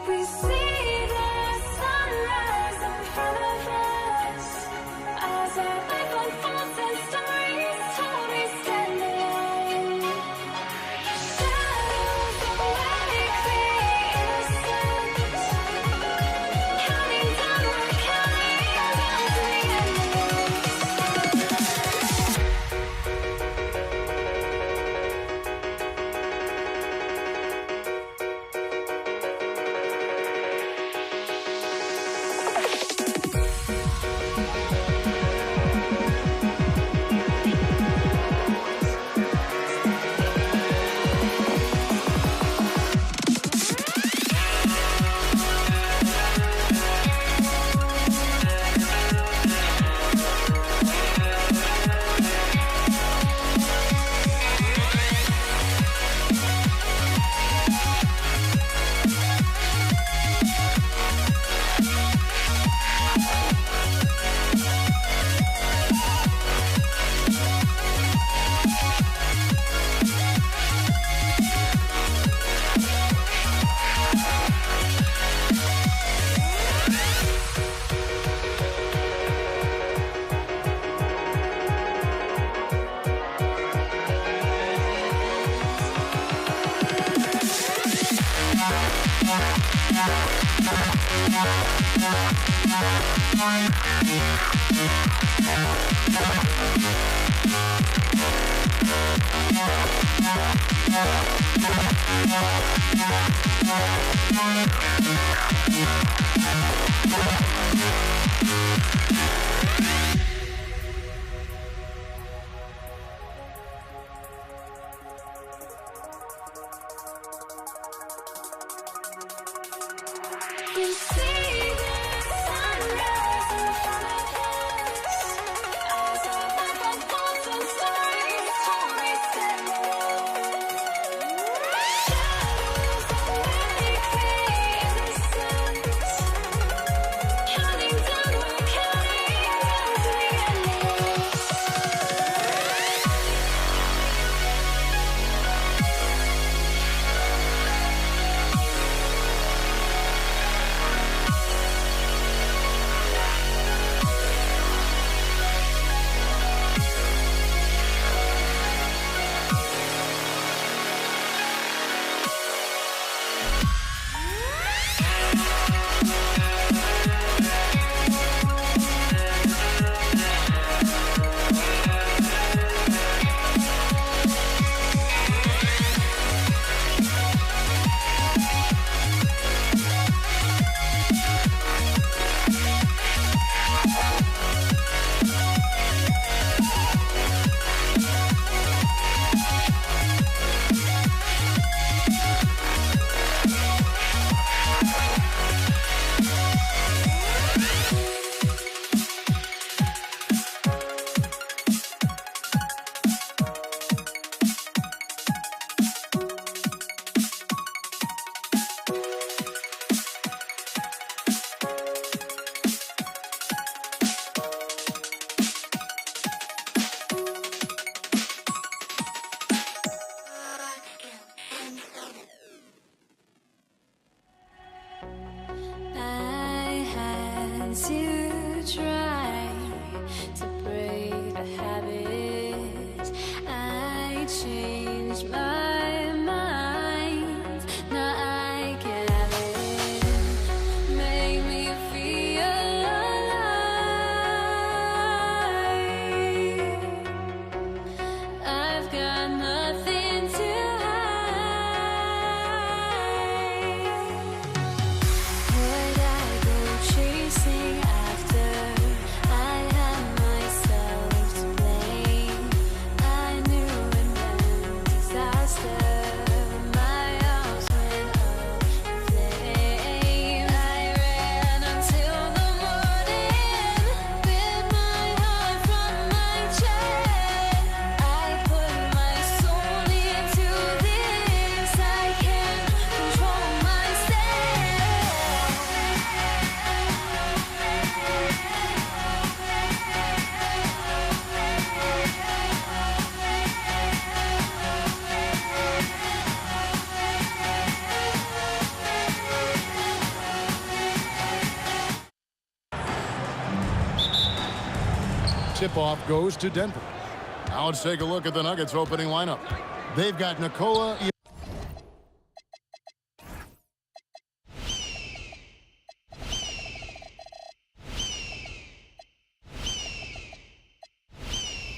We see the sunrise in front of us as our life unfolds and stories told. We stand alone. Shadows awake the innocent, counting down, we're counting down to the end. We see the sunrise in front of us as our life unfolds and stories told. We stand alone. Shadows awake the innocent, counting down, we're counting down to the endless. I had to try to break the habit. I changed my mind. Now I can have it. Make me feel alive. I've got nothing to would I go chasing after? I had myself to blame. I knew and meant desire. Tip-off goes to Denver. Now let's take a look at the Nuggets opening lineup. They've got Nikola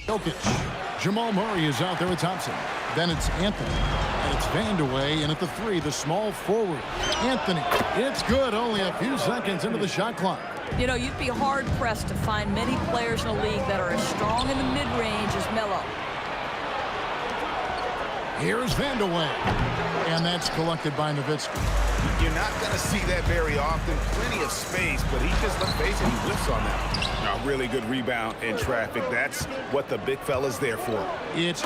Jokic. Jamal Murray is out there with Thompson. Then it's Anthony. And it's Vandeweghe. And at the 3, the small forward, Anthony. It's good. Only a few seconds into the shot clock. You know, you'd be hard-pressed to find many players in the league that are as strong in the mid-range as Melo. Here's Vandeweghe. And that's collected by Nowitzki. You're not going to see that very often. Plenty of space, but he just, let's face it, he whiffs on that. A really good rebound in traffic. That's what the big fella's there for. It's...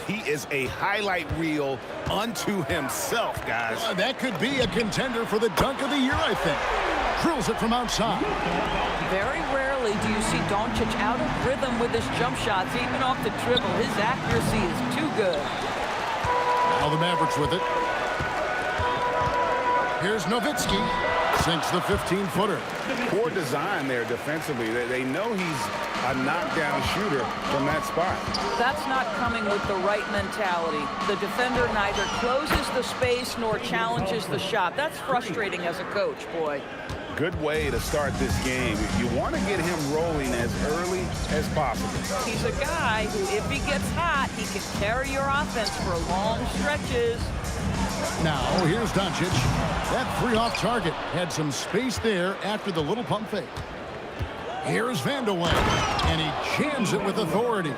He is a highlight reel unto himself, guys. That could be a contender for the dunk of the year, I think. Drills it from outside. Very rarely do you see Doncic out of rhythm with his jump shots, even off the dribble. His accuracy is too good. Now the Mavericks with it. Here's Nowitzki. Sinks the 15-footer. Poor design there defensively. They know he's a knockdown shooter from that spot. That's not coming with the right mentality. The defender neither closes the space nor challenges the shot. That's frustrating as a coach, boy. Good way to start this game. You want to get him rolling as early as possible. He's a guy who, if he gets hot, he can carry your offense for long stretches. Now, here's Doncic. That 3 off target had some space there after the little pump fake. Here's Vandeweghe, and he jams it with authority.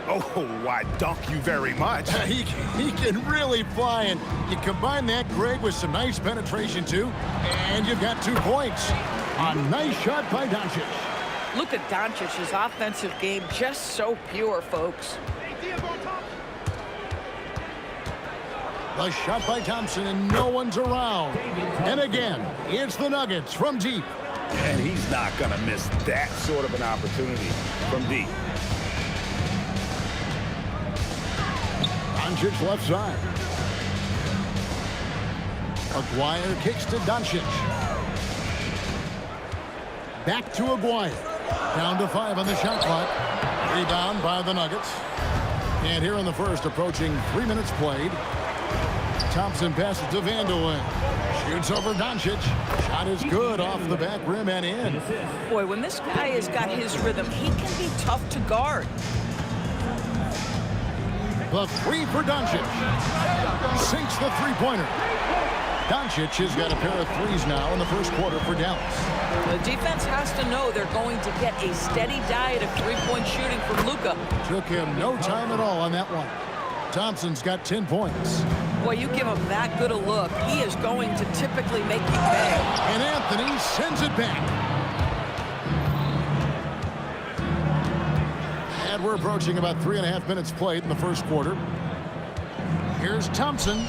Oh, why, dunk you very much. He can really fly, and you combine that, Greg, with some nice penetration, too, and you've got 2 points. A nice shot by Doncic. Look at Doncic's offensive game, just so pure, folks. The shot by Thompson, and no one's around. And again, it's the Nuggets from deep. And he's not going to miss that sort of an opportunity from deep. Doncic left side. Aguirre kicks to Doncic. Back to Aguirre. Down to 5 on the shot clock. Rebound by the Nuggets. And here in the first, approaching 3 minutes played. Thompson passes to Vandeweghe. Shoots over Doncic. Shot is good off the back rim and in. Boy, when this guy has got his rhythm, he can be tough to guard. The 3 for Doncic. Sinks the three-pointer. Doncic has got a pair of 3s now in the first quarter for Dallas. The defense has to know they're going to get a steady diet of three-point shooting from Luka. Took him no time at all on that one. Thompson's got 10 points. Boy, you give him that good a look, he is going to typically make you pay. And Anthony sends it back. And we're approaching about 3.5 minutes played in the first quarter. Here's Thompson.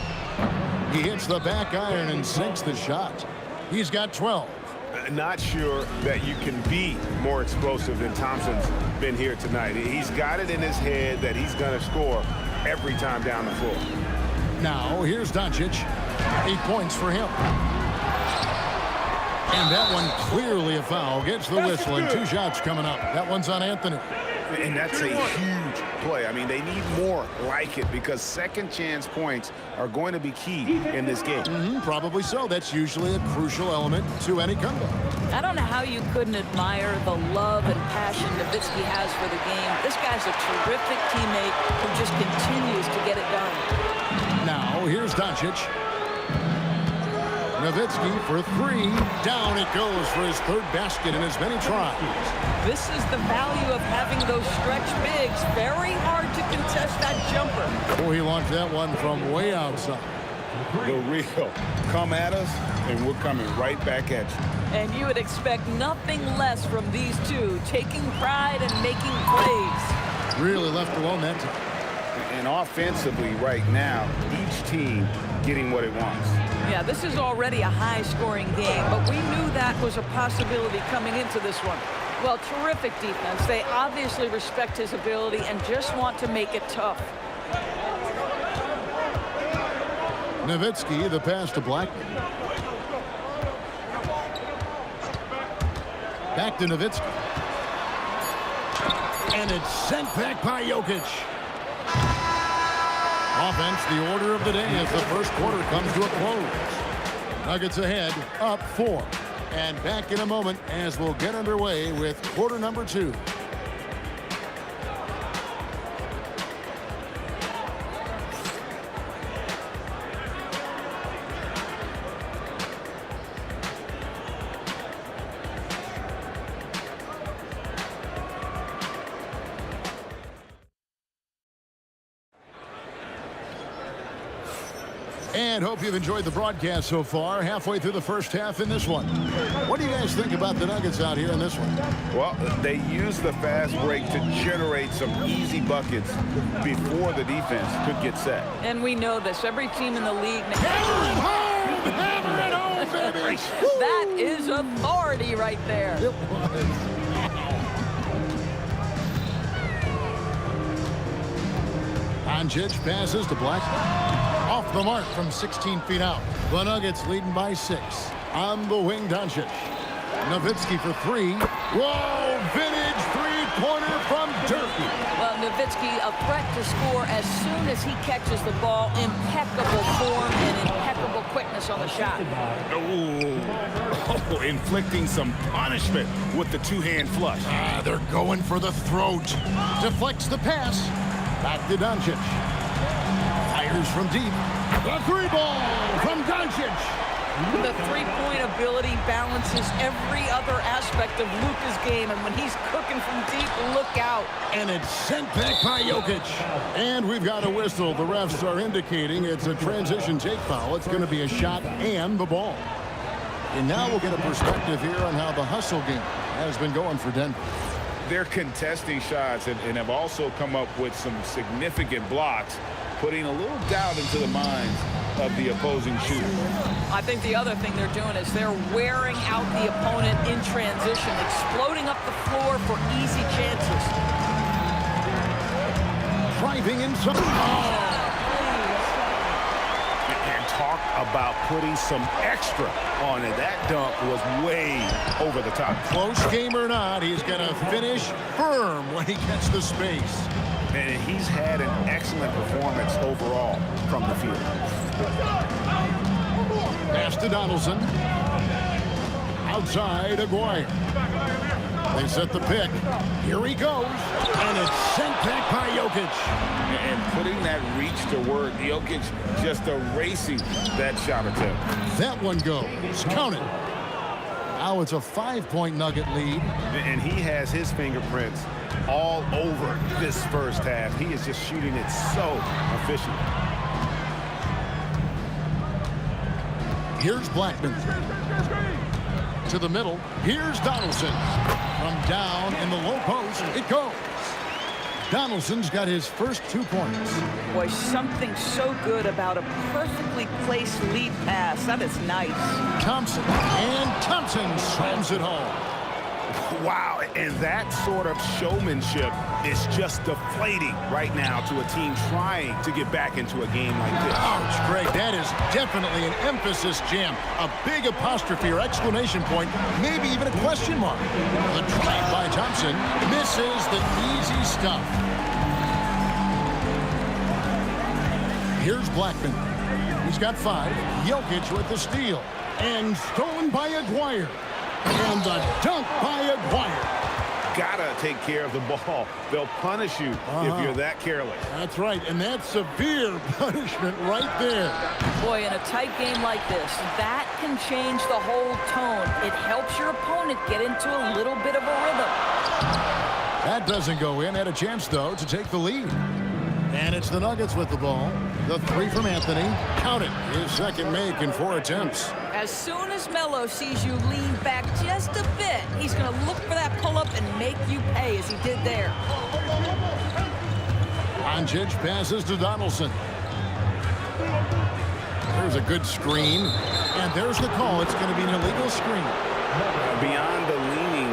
He hits the back iron and sinks the shot. He's got 12. Not sure that you can be more explosive than Thompson's been here tonight. He's got it in his head that he's going to score every time down the floor. Now, here's Doncic. 8 points for him. And that one clearly a foul. Gets the whistle, and 2 shots coming up. That one's on Anthony. And that's a huge play. I mean, they need more like it because second chance points are going to be key in this game. Probably so. That's usually a crucial element to any comeback. I don't know how you couldn't admire the love and passion Nowitzki has for the game. This guy's a terrific teammate who just continues to get it done. Now, here's Doncic. Nowitzki for 3. Down it goes for his 3rd basket in as many tries. This is the value of having those stretch bigs. Very hard to contest that jumper. Oh, he launched that one from way outside. The real come at us, and we're coming right back at you. And you would expect nothing less from these two, taking pride and making plays. Really left alone that time. And offensively right now, each team getting what it wants. Yeah, this is already a high-scoring game, but we knew that was a possibility coming into this one. Well, terrific defense. They obviously respect his ability and just want to make it tough. Nowitzki, the pass to Blackman. Back to Nowitzki. And it's sent back by Jokic. Offense, the order of the day as the first quarter comes to a close. Nuggets ahead, up 4. And back in a moment as we'll get underway with quarter number 2. And hope you've enjoyed the broadcast so far. Halfway through the first half in this one. What do you guys think about the Nuggets out here in this one? Well, they use the fast break to generate some easy buckets before the defense could get set. And we know this. Every team in the league. Hammer it home! Hammer it home, baby! That is authority right there. It was. Doncic passes to Black. Off the mark from 16 feet out. The Nuggets leading by 6. On the wing, Doncic. Nowitzki for 3. Whoa! Vintage three-pointer from Durkee. Well, Nowitzki, a threat to score as soon as he catches the ball. Impeccable form and impeccable quickness on the shot. Oh, inflicting some punishment with the two-hand flush. They're going for the throat. Deflects the pass. Back to Doncic. Fires from deep. The 3-ball from Doncic. The three-point ability balances every other aspect of Luka's game, and when he's cooking from deep, look out. And it's sent back by Jokic. And we've got a whistle. The refs are indicating it's a transition take foul. It's going to be a shot and the ball. And now we'll get a perspective here on how the hustle game has been going for Denver. They're contesting shots and have also come up with some significant blocks, putting a little doubt into the minds of the opposing shooter. I think the other thing they're doing is they're wearing out the opponent in transition, exploding up the floor for easy chances. Driving inside. And talk about putting some extra on it. That dunk was way over the top. Close game or not, he's going to finish firm when he gets the space. And he's had an excellent performance overall from the field. Pass to Donaldson. Outside, Aguirre. They set the pick. Here he goes. And it's sent back by Jokic. And putting that reach to work, Jokic just erasing that shot attempt. That one goes. Count it. Now it's a 5-point Nugget lead. And he has his fingerprints all over this first half. He is just shooting it so efficient. Here's Blackman. To the middle. Here's Donaldson. From down in the low post, it goes. Donaldson's got his first 2 points. Boy, something so good about a perfectly placed lead pass. That is nice. Thompson. And Thompson slams it home. Wow, and that sort of showmanship is just deflating right now to a team trying to get back into a game like this. Ouch, Greg, that is definitely an emphasis jam. A big apostrophe or exclamation point, maybe even a question mark. The drive by Thompson misses the easy stuff. Here's Blackman. He's got 5. Jokic with the steal. And stolen by Aguirre. And the dunk by Aguirre. Gotta take care of the ball. They'll punish you if you're that careless. That's right, and that's severe punishment right there. Boy, in a tight game like this, that can change the whole tone. It helps your opponent get into a little bit of a rhythm. That doesn't go in. Had a chance, though, to take the lead. And it's the Nuggets with the ball. The 3 from Anthony. Count it. His second make in 4 attempts. As soon as Melo sees you lean back just a bit, he's going to look for that pull-up and make you pay as he did there. Doncic passes to Donaldson. There's a good screen. And there's the call. It's going to be an illegal screen. Beyond the leaning,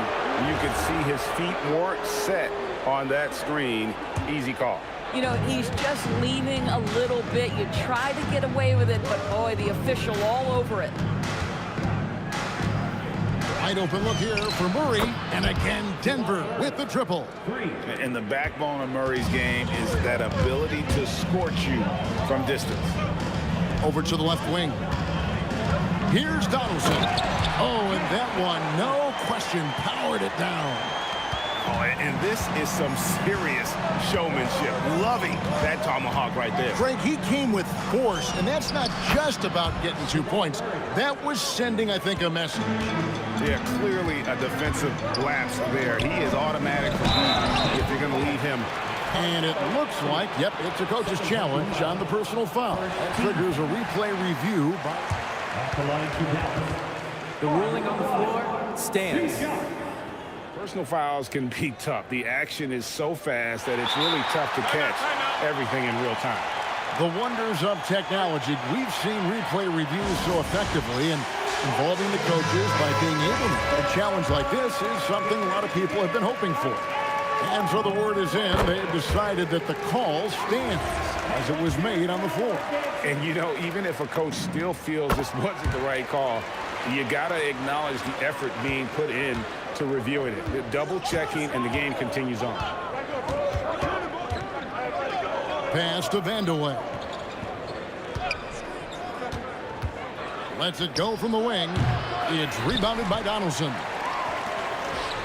you could see his feet weren't set on that screen. Easy call. You know, he's just leaning a little bit. You try to get away with it, but boy, the official all over it. Wide open look here for Murray. And again, Denver with the triple. And the backbone of Murray's game is that ability to scorch you from distance. Over to the left wing. Here's Donaldson. Oh, and that one, no question, powered it down. Oh, and this is some serious showmanship. Loving that tomahawk right there. Greg, he came with force, and that's not just about getting 2 points. That was sending, I think, a message. Yeah, clearly a defensive lapse there. He is automatic for me if you're going to leave him. And it looks like, yep, it's a coach's challenge on the personal foul. That triggers a replay review. The ruling on the floor stands. Personal fouls can be tough. The action is so fast that it's really tough to catch everything in real time. The wonders of technology. We've seen replay reviews so effectively, and involving the coaches by being able to. A challenge like this is something a lot of people have been hoping for. And so the word is in. They have decided that the call stands as it was made on the floor. And, you know, even if a coach still feels this wasn't the right call, you got to acknowledge the effort being put in to reviewing it. The double checking, and the game continues on. Pass to Vandeweghe. Lets it go from the wing. It's rebounded by Donaldson.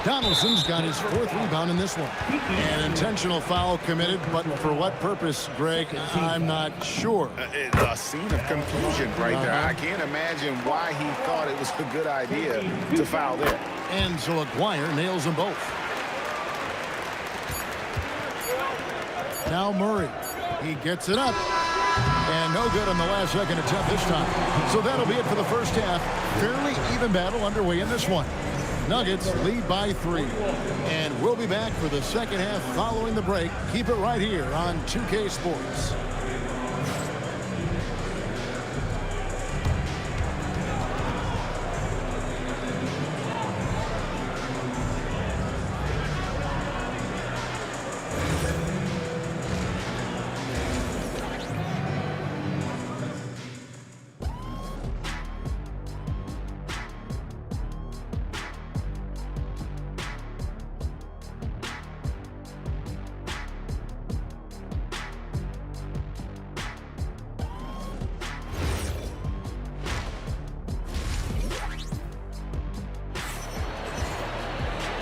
Donaldson's got his 4th rebound in this one. An intentional foul committed, but for what purpose, Greg, I'm not sure. A scene of confusion right there. I can't imagine why he thought it was a good idea to foul there. And so Aguirre nails them both. Now Murray. He gets it up. And no good on the last second attempt this time. So that'll be it for the first half. Fairly even battle underway in this one. Nuggets lead by 3. And we'll be back for the second half following the break. Keep it right here on 2K Sports.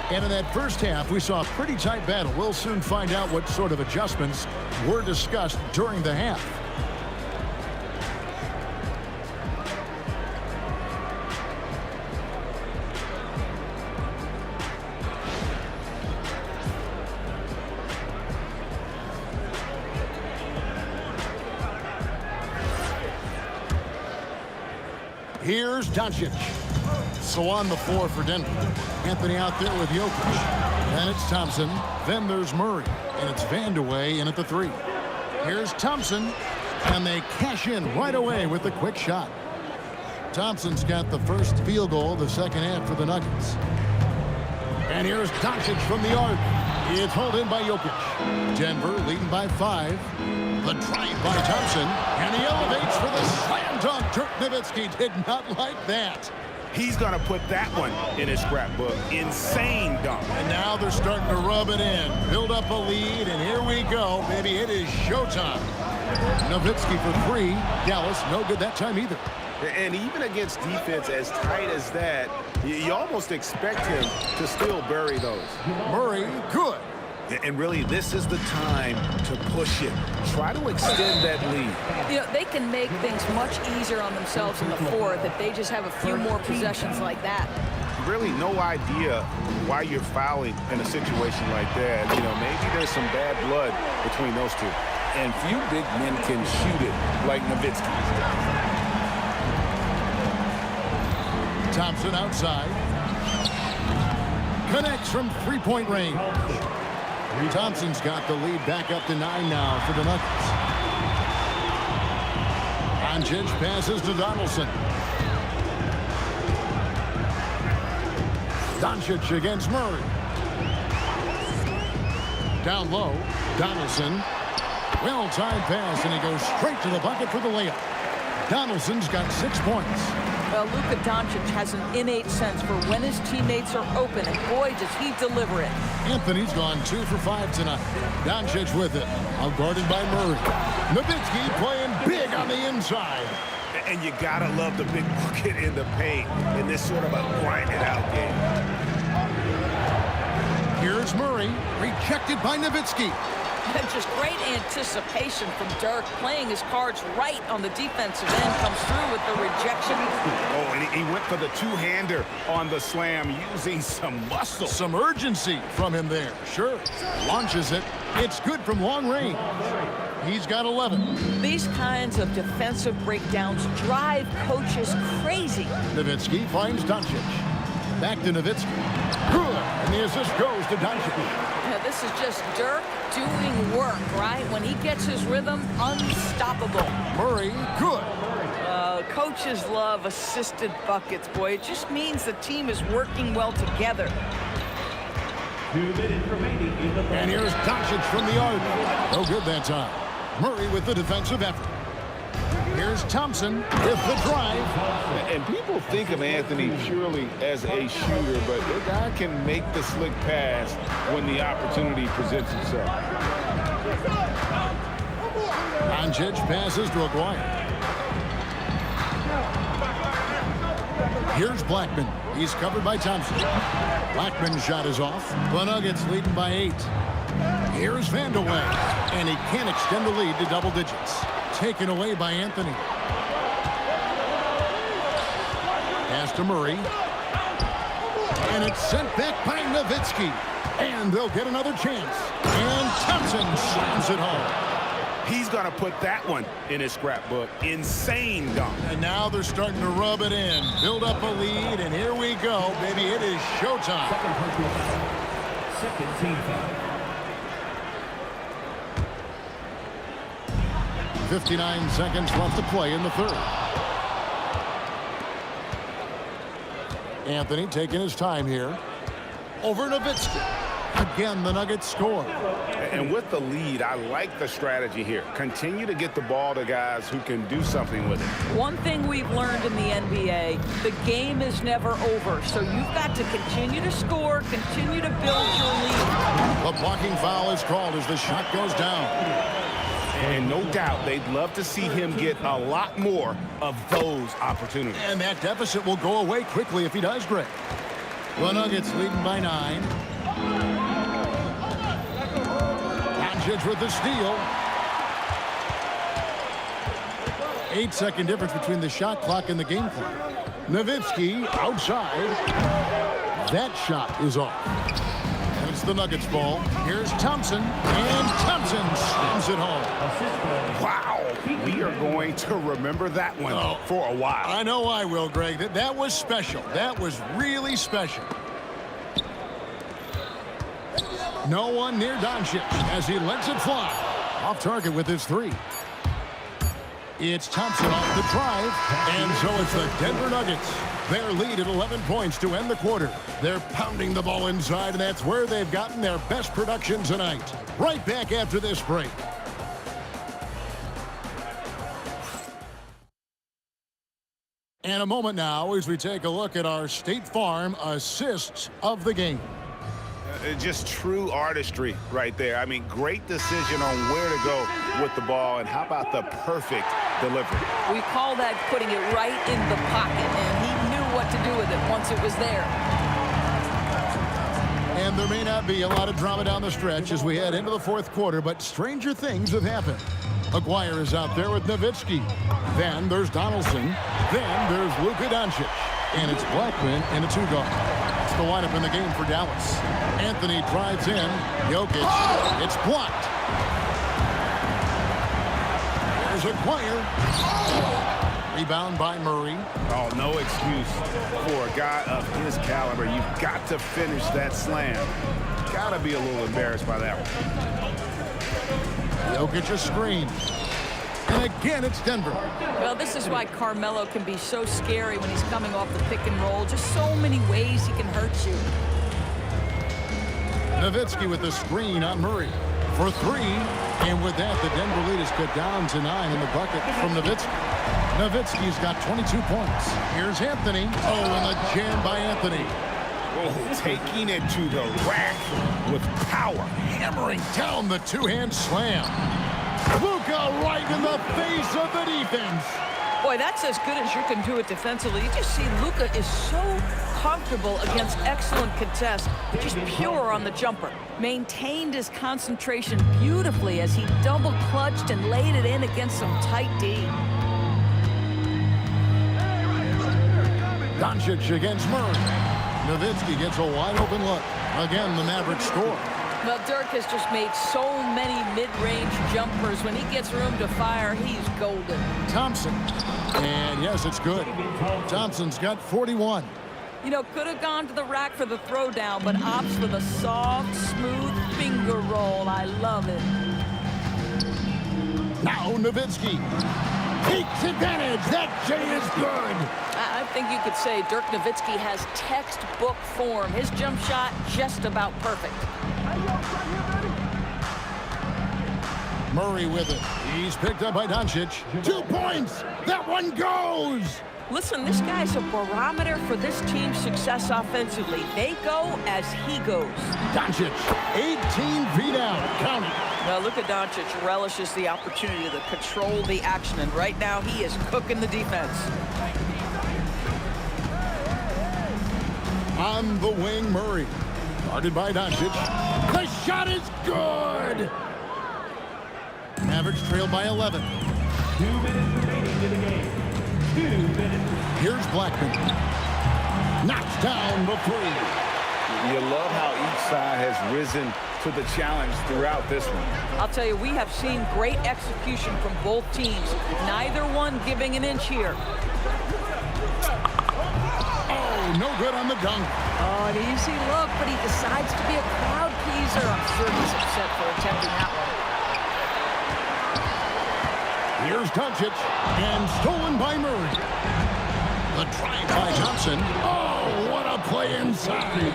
And in that first half, we saw a pretty tight battle. We'll soon find out what sort of adjustments were discussed during the half. Here's Doncic. So on the floor for Denver. Anthony out there with Jokic. Then it's Thompson. Then there's Murray. And it's Vandeweghe in at the 3. Here's Thompson. And they cash in right away with the quick shot. Thompson's got the first field goal of the second half for the Nuggets. And here's Doncic from the arc. It's hauled in by Jokic. Denver leading by 5. The drive by Thompson. And he elevates for the slam dunk. Dirk Nowitzki did not like that. He's going to put that one in his scrapbook. Insane dunk. And now they're starting to rub it in. Build up a lead, and here we go. Baby, it is showtime. Nowitzki for 3. Dallas, no good that time either. And even against defense as tight as that, you almost expect him to still bury those. Murray, good. And really, this is the time to push it. Try to extend that lead. You know, they can make things much easier on themselves in the 4th if they just have a few more possessions like that. Really no idea why you're fouling in a situation like that. You know, maybe there's some bad blood between those two. And few big men can shoot it like Nowitzki. Thompson outside. Connects from 3-point range. Thompson's got the lead back up to 9 now for the Nuggets. Doncic passes to Donaldson. Doncic against Murray. Down low, Donaldson. Well-timed pass, and he goes straight to the bucket for the layup. Donaldson's got 6 points. Well, Luka Doncic has an innate sense for when his teammates are open, and boy, does he deliver it. Anthony's gone 2 for 5 tonight. Doncic with it, outguarded by Murray. Nowitzki playing big on the inside. And you gotta love the big bucket in the paint in this sort of a grinded-out game. Here's Murray, rejected by Nowitzki. Just great anticipation from Dirk, playing his cards right on the defensive end, comes through with the rejection. Oh, and he went for the two-hander on the slam, using some muscle. Some urgency from him there. Sure, launches it. It's good from long range. He's got 11. These kinds of defensive breakdowns drive coaches crazy. Nowitzki finds Doncic. Back to Nowitzki. Good, and the assist goes to Doncic. Yeah, this is just Dirk doing work, right? When he gets his rhythm, unstoppable. Murray, good. Coaches love assisted buckets, boy. It just means the team is working well together. 2 minutes remaining in the And here's Doncic from the arc. No good that time. Murray with the defensive effort. Here's Thompson with the drive. And people think of Anthony purely as a shooter, but the guy can make the slick pass when the opportunity presents itself. Doncic passes to Aguirre. Here's Blackman. He's covered by Thompson. Blackman's shot is off. The Nuggets leading by 8. Here's Vandeweghe, and he can't extend the lead to double digits. Taken away by Anthony. Pass to Murray. And it's sent back by Nowitzki. And they'll get another chance. And Thompson slams it home. He's going to put that one in his scrapbook. Insane dunk. And now they're starting to rub it in. Build up a lead, and here we go, baby. It is showtime. second team foul. 59 seconds left to play in the third. Anthony taking his time here. Over Nowitzki. Again, the Nuggets score. And with the lead, I like the strategy here. Continue to get the ball to guys who can do something with it. One thing we've learned in the NBA, the game is never over. So you've got to continue to score, continue to build your lead. A blocking foul is called as the shot goes down. And no doubt they'd love to see him get a lot more of those opportunities. And that deficit will go away quickly if he does, Greg. The Nuggets leading by 9. Doncic with the steal. 8-second difference between the shot clock and the game clock. Nowitzki outside. That shot is off. And it's the Nuggets ball. Here's Thompson. And Thompson slams it home. Wow. We are going to remember that one for a while. I know I will, Greg. That was special. That was really special. No one near Doncic as he lets it fly. Off target with his 3. It's Thompson off the drive. And so it's the Denver Nuggets. Their lead at 11 points to end the quarter. They're pounding the ball inside, and that's where they've gotten their best production tonight. Right back after this break. And a moment now as we take a look at our State Farm assists of the game. Just true artistry right there. I mean, great decision on where to go with the ball, and how about the perfect delivery? We call that putting it right in the pocket, and he knew what to do with it once it was there. And there may not be a lot of drama down the stretch as we head into the fourth quarter, but stranger things have happened. Aguirre is out there with Nowitzki. Then there's Donaldson. Then there's Luka Doncic. And it's Blackman in a 2-guard. It's the lineup in the game for Dallas. Anthony drives in. Jokic. It's blocked. There's Aguirre. Rebound by Murray. Oh, no excuse for a guy of his caliber. You've got to finish that slam. Got to be a little embarrassed by that one. Jokic a screen. And again, it's Denver. Well, this is why Carmelo can be so scary when he's coming off the pick and roll. Just so many ways he can hurt you. Nowitzki with the screen on Murray for 3. And with that, the Denver lead is cut down to 9 in the bucket from Nowitzki. Nowitzki's got 22 points. Here's Anthony. Oh, and a jam by Anthony. Oh, taking it to the rack with power. Hammering down the two-hand slam. Luka right in the face of the defense. Boy, that's as good as you can do it defensively. You just see Luka is so comfortable against excellent contests, just pure on the jumper. Maintained his concentration beautifully as he double clutched and laid it in against some tight D. Doncic against Murray. Nowitzki gets a wide open look. Again, the Mavericks score. Well, Dirk has just made so many mid-range jumpers. When he gets room to fire, he's golden. Thompson. And yes, it's good. Thompson's got 41. You know, could have gone to the rack for the throwdown, but opts for the soft, smooth finger roll. I love it. Now Nowitzki takes advantage. That J is good. I think you could say Dirk Nowitzki has textbook form. His jump shot just about perfect. Murray with it. He's picked up by Doncic. 2 points. That one goes. Listen, this guy's a barometer for this team's success offensively. They go as he goes. Doncic, 18 feet out. Count it. Now, Luka Doncic relishes the opportunity to control the action, and right now he is cooking the defense. On the wing, Murray. Guarded by Doncic. The shot is good. Mavericks trail by 11. 2 minutes remaining in the game. 2 minutes. Here's Blackman. Knocks down the three. You love how each side has risen to the challenge throughout this one. I'll tell you, we have seen great execution from both teams. Neither one giving an inch here. Oh, no good on the dunk. Oh, an easy look, but he decides to be a crowd pleaser. I'm sure he's upset for attempting that one. Here's Doncic, and stolen by Murray. The drive by Thompson. Oh, what a play inside.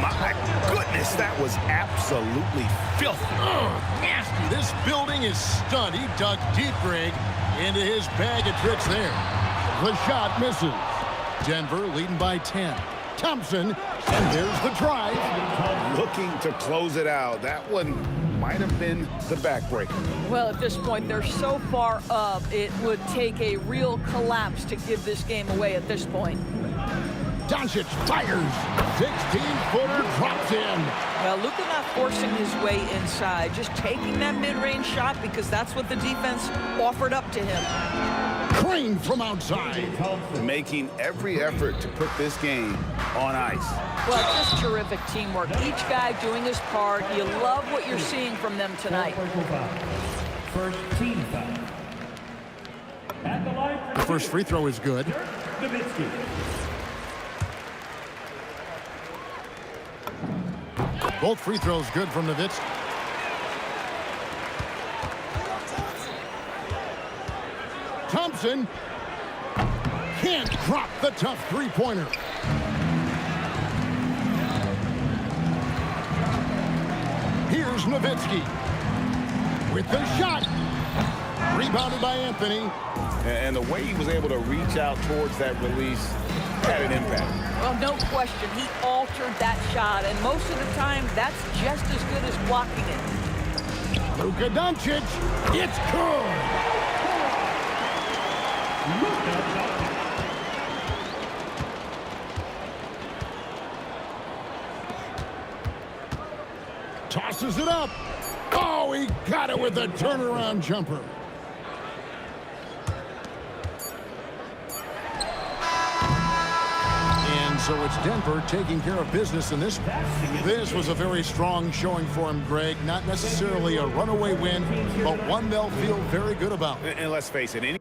My goodness, that was absolutely filthy. Oh, nasty. This building is stunned. He dug deep, Greg, into his bag of tricks there. The shot misses. Denver leading by 10. Thompson, and there's the drive. Looking to close it out. That one might have been the backbreaker. Well, at this point, they're so far up, it would take a real collapse to give this game away at this point. Doncic fires. 16-footer drops in. Well, Luka not forcing his way inside, just taking that mid-range shot because that's what the defense offered up to him. Crane from outside. Making every effort to put this game on ice. Well, just terrific teamwork. Each guy doing his part. You love what you're seeing from them tonight. First team foul. At the line for The first free throw is good. Nowitzki. Both free throws good from Nowitzki. Thompson can't drop the tough three-pointer. Here's Nowitzki with the shot. Rebounded by Anthony. And the way he was able to reach out towards that release had an impact. Well, no question. He altered that shot, and most of the time, that's just as good as blocking it. Luka Doncic. It's good. Tosses it up. Oh, he got it with a turnaround jumper. And so it's Denver taking care of business in this one. This was a very strong showing for him, Greg. Not necessarily a runaway win, but one they'll feel very good about. And let's face it,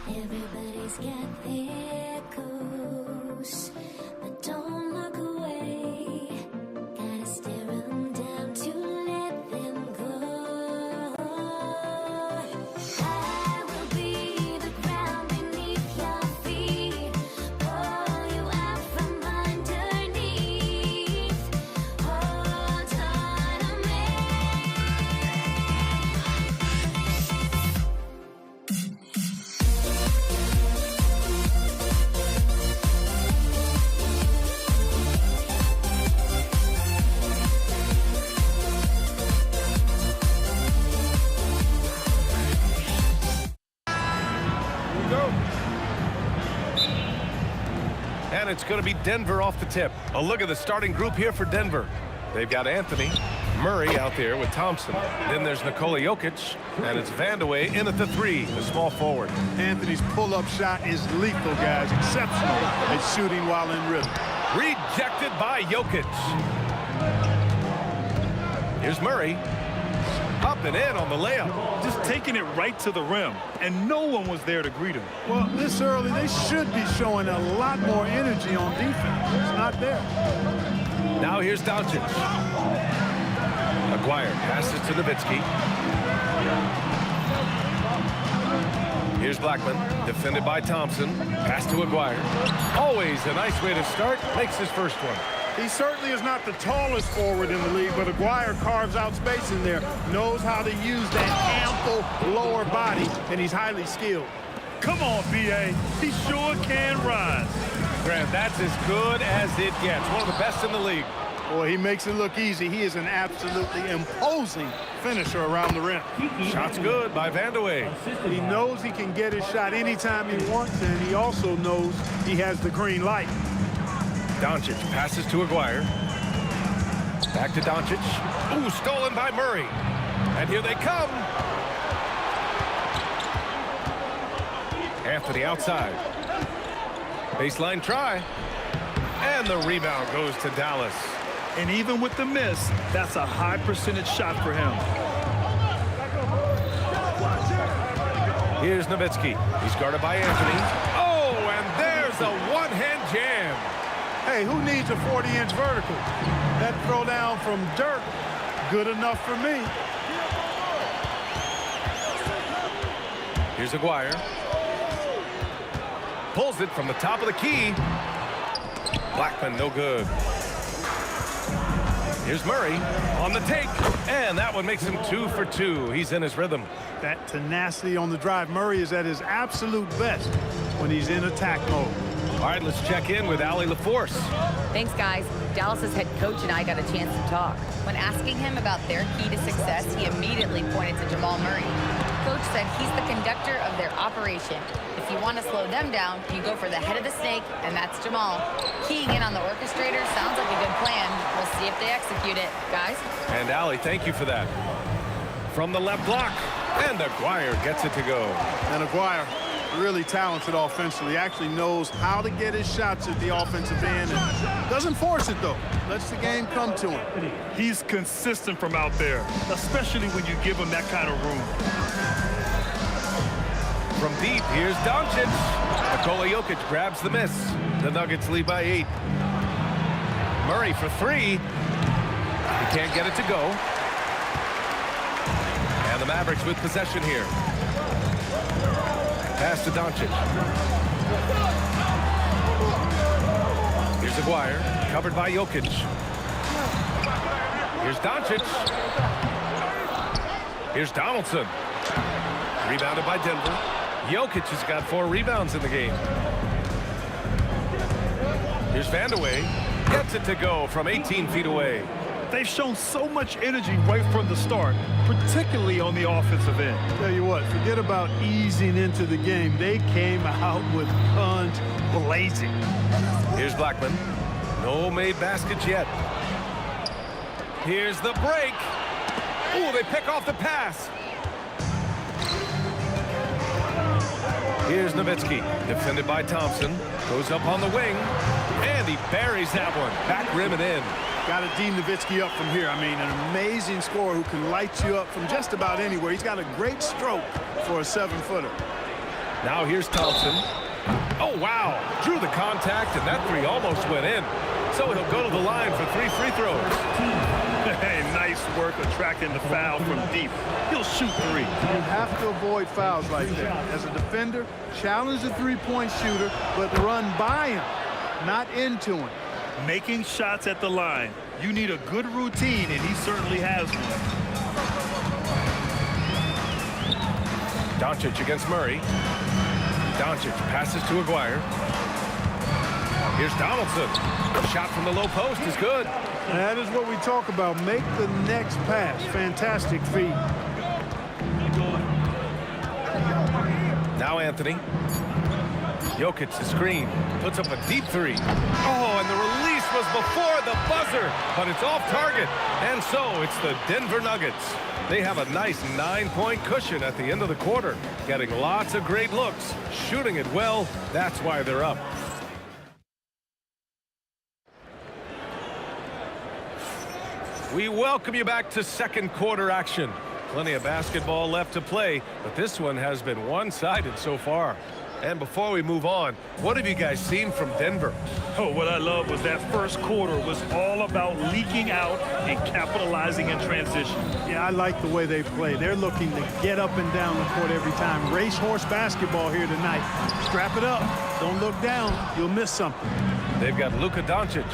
Everybody's got their goals, but don't look away. Gotta stare them down to let them go. I will be the ground beneath your feet, pull you out from underneath. Hold on to me. And it's going to be Denver off the tip. A look at the starting group here for Denver. They've got Anthony, Murray out there with Thompson. Then there's Nikola Jokic, and it's Vandeweghe in at the 3, the small forward. Anthony's pull-up shot is lethal, guys. Exceptional at shooting while in rhythm. Rejected by Jokic. Here's Murray. Up and in on the layup. Just taking it right to the rim, and no one was there to greet him. Well, this early, they should be showing a lot more energy on defense. It's not there. Now here's Doncic. Aguirre passes to Nowitzki. Here's Blackman, defended by Thompson. Pass to Aguirre. Always a nice way to start. Makes his first one. He certainly is not the tallest forward in the league, but Aguirre carves out space in there, knows how to use that ample lower body, and he's highly skilled. Come on, B.A. He sure can rise. Grant, that's as good as it gets. One of the best in the league. Boy, he makes it look easy. He is an absolutely imposing finisher around the rim. Shot's good by Vandeweghe. He knows he can get his shot anytime he wants, and he also knows he has the green light. Doncic passes to Aguirre. Back to Doncic. Ooh, stolen by Murray. And here they come. Anthony outside. Baseline try. And the rebound goes to Dallas. And even with the miss, that's a high percentage shot for him. Here's Nowitzki. He's guarded by Anthony. Oh, and there's a one-hand jam. Hey, who needs a 40-inch vertical? That throw down from Dirk, good enough for me. Here's Aguirre. Pulls it from the top of the key. Blackman, no good. Here's Murray on the take. And that one makes him 2 for 2. He's in his rhythm. That tenacity on the drive. Murray is at his absolute best when he's in attack mode. All right, let's check in with Allie LaForce. Thanks, guys. Dallas's head coach and I got a chance to talk. When asking him about their key to success, he immediately pointed to Jamal Murray. Coach said he's the conductor of their operation. If you want to slow them down, you go for the head of the snake, and that's Jamal. Keying in on the orchestrator sounds like a good plan. We'll see if they execute it. Guys? And Allie, thank you for that. From the left block, and Aguirre gets it to go. And Aguirre, really talented offensively, actually knows how to get his shots at the offensive end and doesn't force it, though. Lets the game come to him. He's consistent from out there, especially when you give him that kind of room. From deep, here's Doncic. Nikola Jokic grabs the miss. The Nuggets lead by 8. Murray for three. He can't get it to go. And the Mavericks with possession here. Pass to Doncic. Here's Aguirre, covered by Jokic. Here's Doncic. Here's Donaldson. Rebounded by Denver. Jokic has got 4 rebounds in the game. Here's Vandeweghe. Gets it to go from 18 feet away. They've shown so much energy right from the start, particularly on the offensive end. Tell you what, forget about easing into the game. They came out with guns blazing. Here's Blackman. No made baskets yet. Here's the break. Ooh, they pick off the pass. Here's Nowitzki, defended by Thompson. Goes up on the wing, and he buries that one. Back rim and in. Got to D Nowitzki up from here. I mean, an amazing scorer who can light you up from just about anywhere. He's got a great stroke for a 7-footer. Now here's Thompson. Oh, wow. Drew the contact, and that three almost went in. So he'll go to the line for 3 free throws. Hey, nice work attracting the foul from deep. He'll shoot 3. You have to avoid fouls like that. As a defender, challenge the three-point shooter, but run by him, not into him. Making shots at the line. You need a good routine, and he certainly has one. Doncic against Murray. Doncic passes to Aguirre. Here's Donaldson. A shot from the low post is good. And that is what we talk about. Make the next pass. Fantastic feed. Now Anthony. Jokic the screen. Puts up a deep three. Oh, and the release was before the buzzer, but it's off target. And so it's the Denver Nuggets. They have a nice 9-point cushion at the end of the quarter. Getting lots of great looks. Shooting it well. That's why they're up. We welcome you back to second quarter action. Plenty of basketball left to play, but this one has been one-sided so far. And before we move on, what have you guys seen from Denver? Oh, what I love was that first quarter was all about leaking out and capitalizing in transition. Yeah, I like the way they play. They're looking to get up and down the court every time. Racehorse basketball here tonight. Strap it up. Don't look down. You'll miss something. They've got Luka Doncic,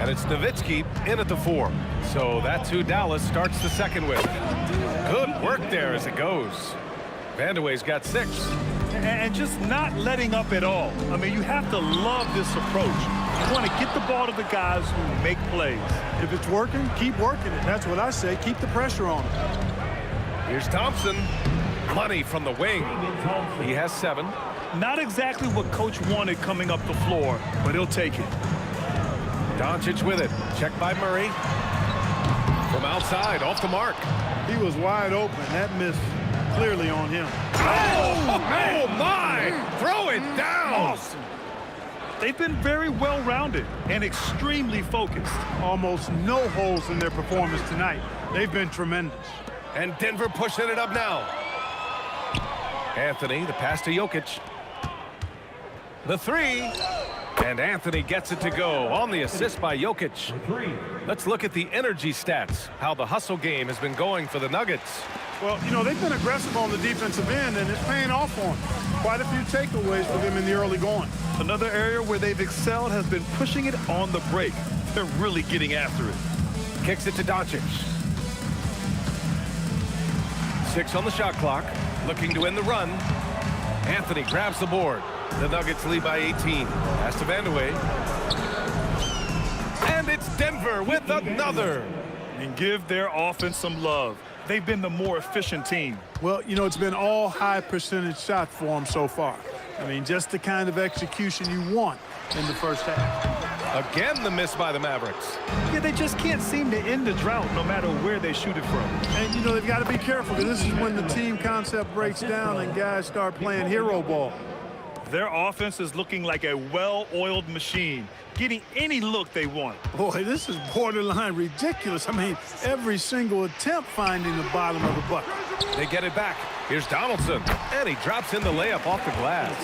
and it's Nowitzki in at the 4. So that's who Dallas starts the second with. Good work there as it goes. Vandeweghe's got 6. And just not letting up at all. I mean, you have to love this approach. You want to get the ball to the guys who make plays. If it's working, keep working it. That's what I say. Keep the pressure on them. Here's Thompson. Money from the wing. He has 7. Not exactly what Coach wanted coming up the floor, but he'll take it. Doncic with it. Checked by Murray. From outside, off the mark. He was wide open. That missed clearly on him. Oh my! Throw it down! Awesome. They've been very well-rounded and extremely focused. Almost no holes in their performance tonight. They've been tremendous. And Denver pushing it up now. Anthony, the pass to Jokic. The 3. And Anthony gets it to go on the assist by Jokic. Let's look at the energy stats, how the hustle game has been going for the Nuggets. Well, you know, they've been aggressive on the defensive end, and it's paying off for them. Quite a few takeaways for them in the early going. Another area where they've excelled has been pushing it on the break. They're really getting after it. Kicks it to Doncic. 6 on the shot clock, looking to end the run. Anthony grabs the board. The Nuggets lead by 18. Pass to Vandeweghe. And it's Denver with another. And give their offense some love. They've been the more efficient team. Well, you know, it's been all high percentage shots for them so far. I mean, just the kind of execution you want in the first half. Again, the miss by the Mavericks. Yeah, they just can't seem to end the drought no matter where they shoot it from. And, you know, they've got to be careful, because this is when the team concept breaks down and guys start playing hero ball. Their offense is looking like a well-oiled machine, getting any look they want. Boy, this is borderline ridiculous. I mean, every single attempt finding the bottom of the bucket. They get it back. Here's Donaldson, and he drops in the layup off the glass.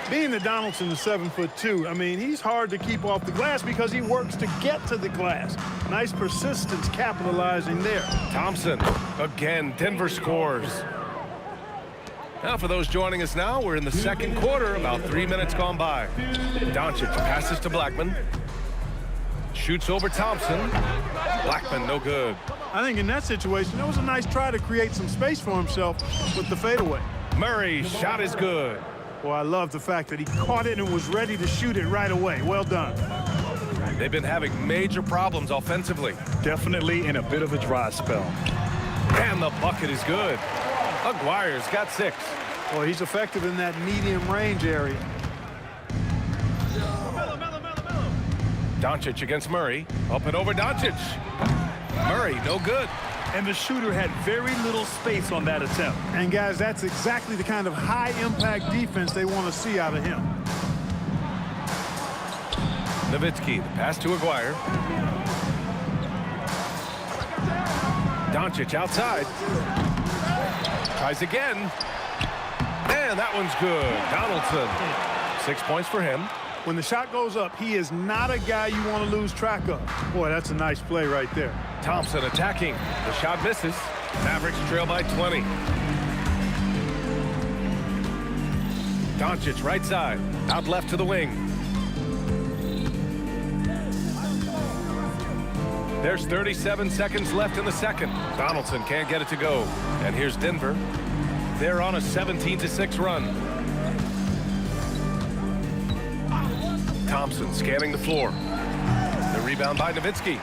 Being that Donaldson is 7'2", I mean, he's hard to keep off the glass because he works to get to the glass. Nice persistence capitalizing there. Thompson, again, Denver scores. Now for those joining us now, we're in the second quarter, about 3 minutes gone by. Doncic passes to Blackman. Shoots over Thompson. Blackman, no good. I think in that situation, it was a nice try to create some space for himself with the fadeaway. Murray, shot is good. Well, I love the fact that he caught it and was ready to shoot it right away. Well done. They've been having major problems offensively. Definitely in a bit of a dry spell. And the bucket is good. Aguirre's got 6. Well, he's effective in that medium range area. Doncic against Murray. Up and over Doncic. Murray, no good. And the shooter had very little space on that attempt. And guys, that's exactly the kind of high-impact defense they want to see out of him. Nowitzki, the pass to Aguirre. Doncic outside. Tries again. And that one's good. Donaldson. 6 points for him. When the shot goes up, he is not a guy you want to lose track of. Boy, that's a nice play right there. Thompson attacking. The shot misses. Mavericks trail by 20. Doncic right side. Out left to the wing. There's 37 seconds left in the second. Donaldson can't get it to go. And here's Denver. They're on a 17-6 run. Thompson scanning the floor. The rebound by Nowitzki.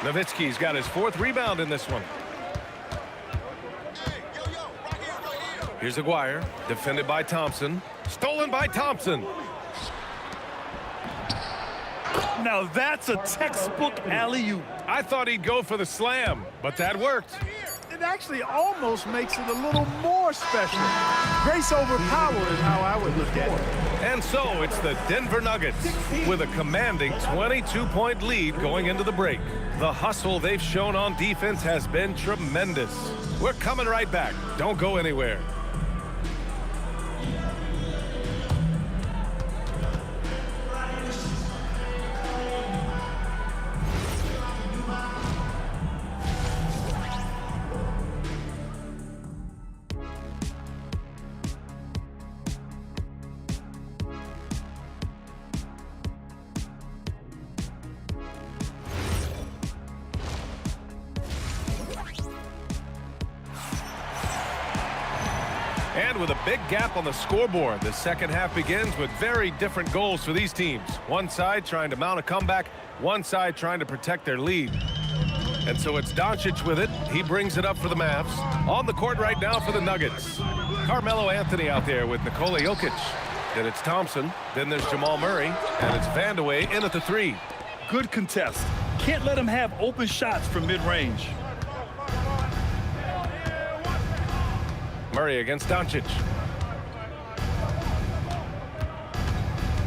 Nowitzki's got his 4th rebound in this one. Here's Aguirre, defended by Thompson. Stolen by Thompson. Now that's a textbook alley-oop. I thought he'd go for the slam, but that worked. It actually almost makes it a little more special. Grace over power is how I would look at it. And so it's the Denver Nuggets with a commanding 22-point lead going into the break. The hustle they've shown on defense has been tremendous. We're coming right back. Don't go anywhere. And with a big gap on the scoreboard, the second half begins with very different goals for these teams. One side trying to mount a comeback, one side trying to protect their lead. And so it's Doncic with it. He brings it up for the Mavs. On the court right now for the Nuggets. Carmelo Anthony out there with Nikola Jokic. Then it's Thompson. Then there's Jamal Murray. And it's Vandeweghe in at the 3. Good contest. Can't let him have open shots from mid-range. Murray against Doncic.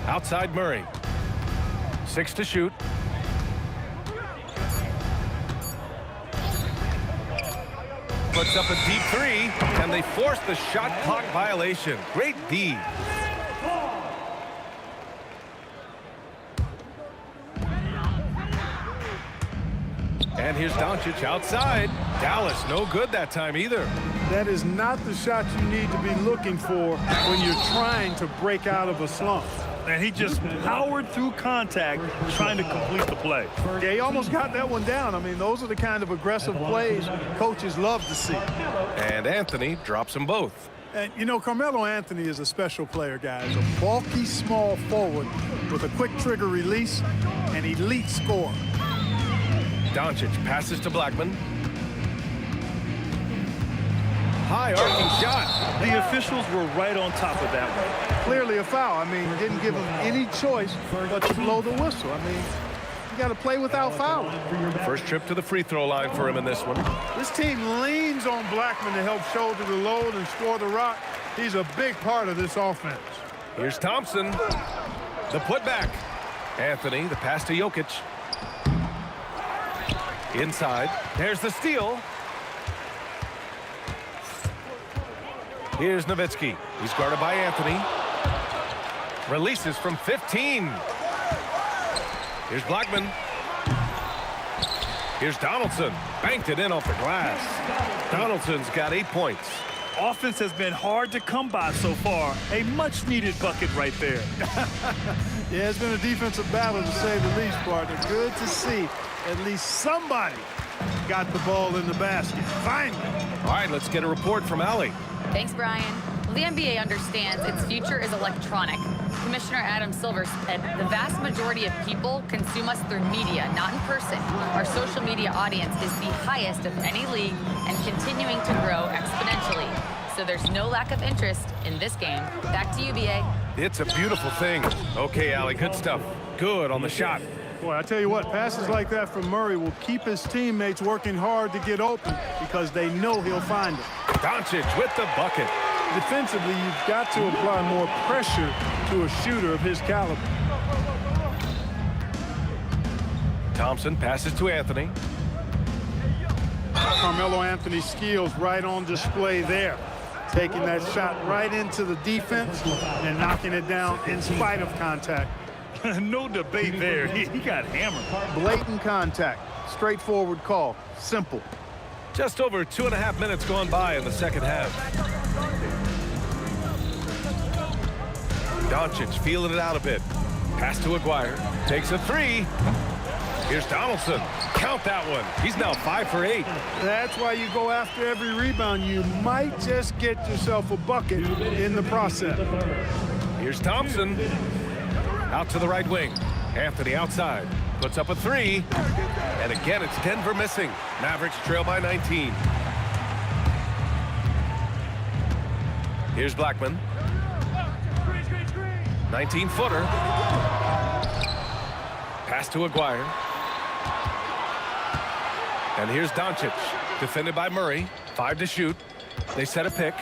Outside Murray. 6 to shoot. Puts up a deep 3, and they force the shot clock violation. Great D. And here's Doncic outside. Dallas, no good that time either. That is not the shot you need to be looking for when you're trying to break out of a slump. And he just powered through contact trying to complete the play. Yeah, he almost got that one down. I mean, those are the kind of aggressive plays coaches love to see. And Anthony drops them both. And, you know, Carmelo Anthony is a special player, guys. A bulky, small forward with a quick trigger release and elite score. Doncic passes to Blackman. High arcing shot. The officials were right on top of that one. Clearly a foul. I mean, didn't give him any choice but to blow the whistle. I mean, you got to play without fouling. First trip to the free throw line for him in this one. This team leans on Blackman to help shoulder the load and score the rock. He's a big part of this offense. Here's Thompson. The putback. Anthony, the pass to Jokic. Inside. There's the steal. Here's Nowitzki. He's guarded by Anthony. Releases from 15. Here's Blackman. Here's Donaldson. Banked it in off the glass. Donaldson's got 8 points. Offense has been hard to come by so far. A much-needed bucket right there. Yeah, it's been a defensive battle, to say the least, partner. Good to see at least somebody got the ball in the basket. Finally. All right, let's get a report from Allie. Thanks, Brian. Well, the NBA understands its future is electronic. Commissioner Adam Silver said the vast majority of people consume us through media, not in person. Our social media audience is the highest of any league and continuing to grow exponentially. So there's no lack of interest in this game. Back to you, BA. It's a beautiful thing. Okay, Allie, good stuff. Good on the shot. Boy, I tell you what, passes like that from Murray will keep his teammates working hard to get open because they know he'll find it. Doncic with the bucket. Defensively, you've got to apply more pressure to a shooter of his caliber. Thompson passes to Anthony. Carmelo Anthony's skills right on display there. Taking that shot right into the defense and knocking it down in spite of contact. No debate there. He got hammered. Blatant contact. Straightforward call. Simple. Just over 2.5 minutes gone by in the second half. Doncic feeling it out a bit. Pass to Aguirre. Takes a three. Here's Donaldson. Count that one. He's now 5 for 8. That's why you go after every rebound. You might just get yourself a bucket in the process. Here's Thompson. Out to the right wing. Anthony outside. Puts up a three. And again, it's Denver missing. Mavericks trail by 19. Here's Blackman. 19-footer. Pass to Aguirre. And here's Doncic. Defended by Murray. 5 to shoot. They set a pick.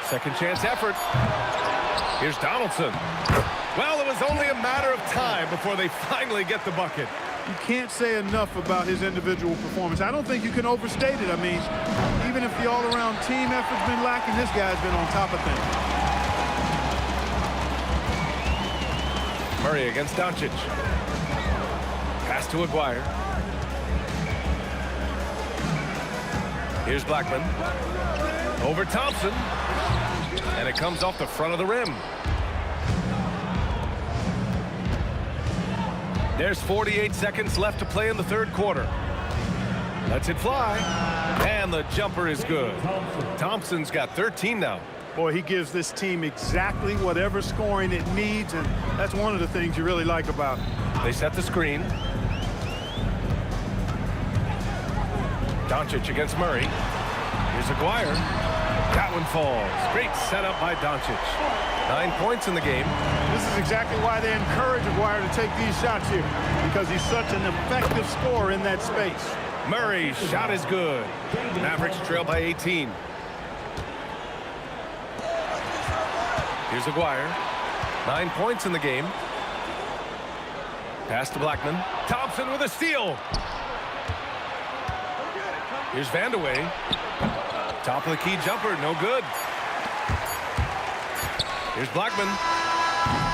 Second chance effort. Here's Donaldson. Well, it was only a matter of time before they finally get the bucket. You can't say enough about his individual performance. I don't think you can overstate it. I mean, even if the all-around team effort's been lacking, this guy's been on top of things. Murray against Doncic. Pass to Aguirre. Here's Blackman. Over Thompson. And it comes off the front of the rim. There's 48 seconds left to play in the third quarter. Lets it fly. And the jumper is good. Thompson's got 13 now. Boy, he gives this team exactly whatever scoring it needs, and that's one of the things you really like about him. They set the screen. Doncic against Murray. Here's Aguirre. That one falls. Great setup by Doncic. 9 points in the game. This is exactly why they encourage Aguirre to take these shots here, because he's such an effective scorer in that space. Murray's shot is good. Mavericks trail by 18. Here's Aguirre. 9 points in the game. Pass to Blackman. Thompson with a steal. Here's Vandeweghe. Top of the key jumper, no good. Here's Blackman.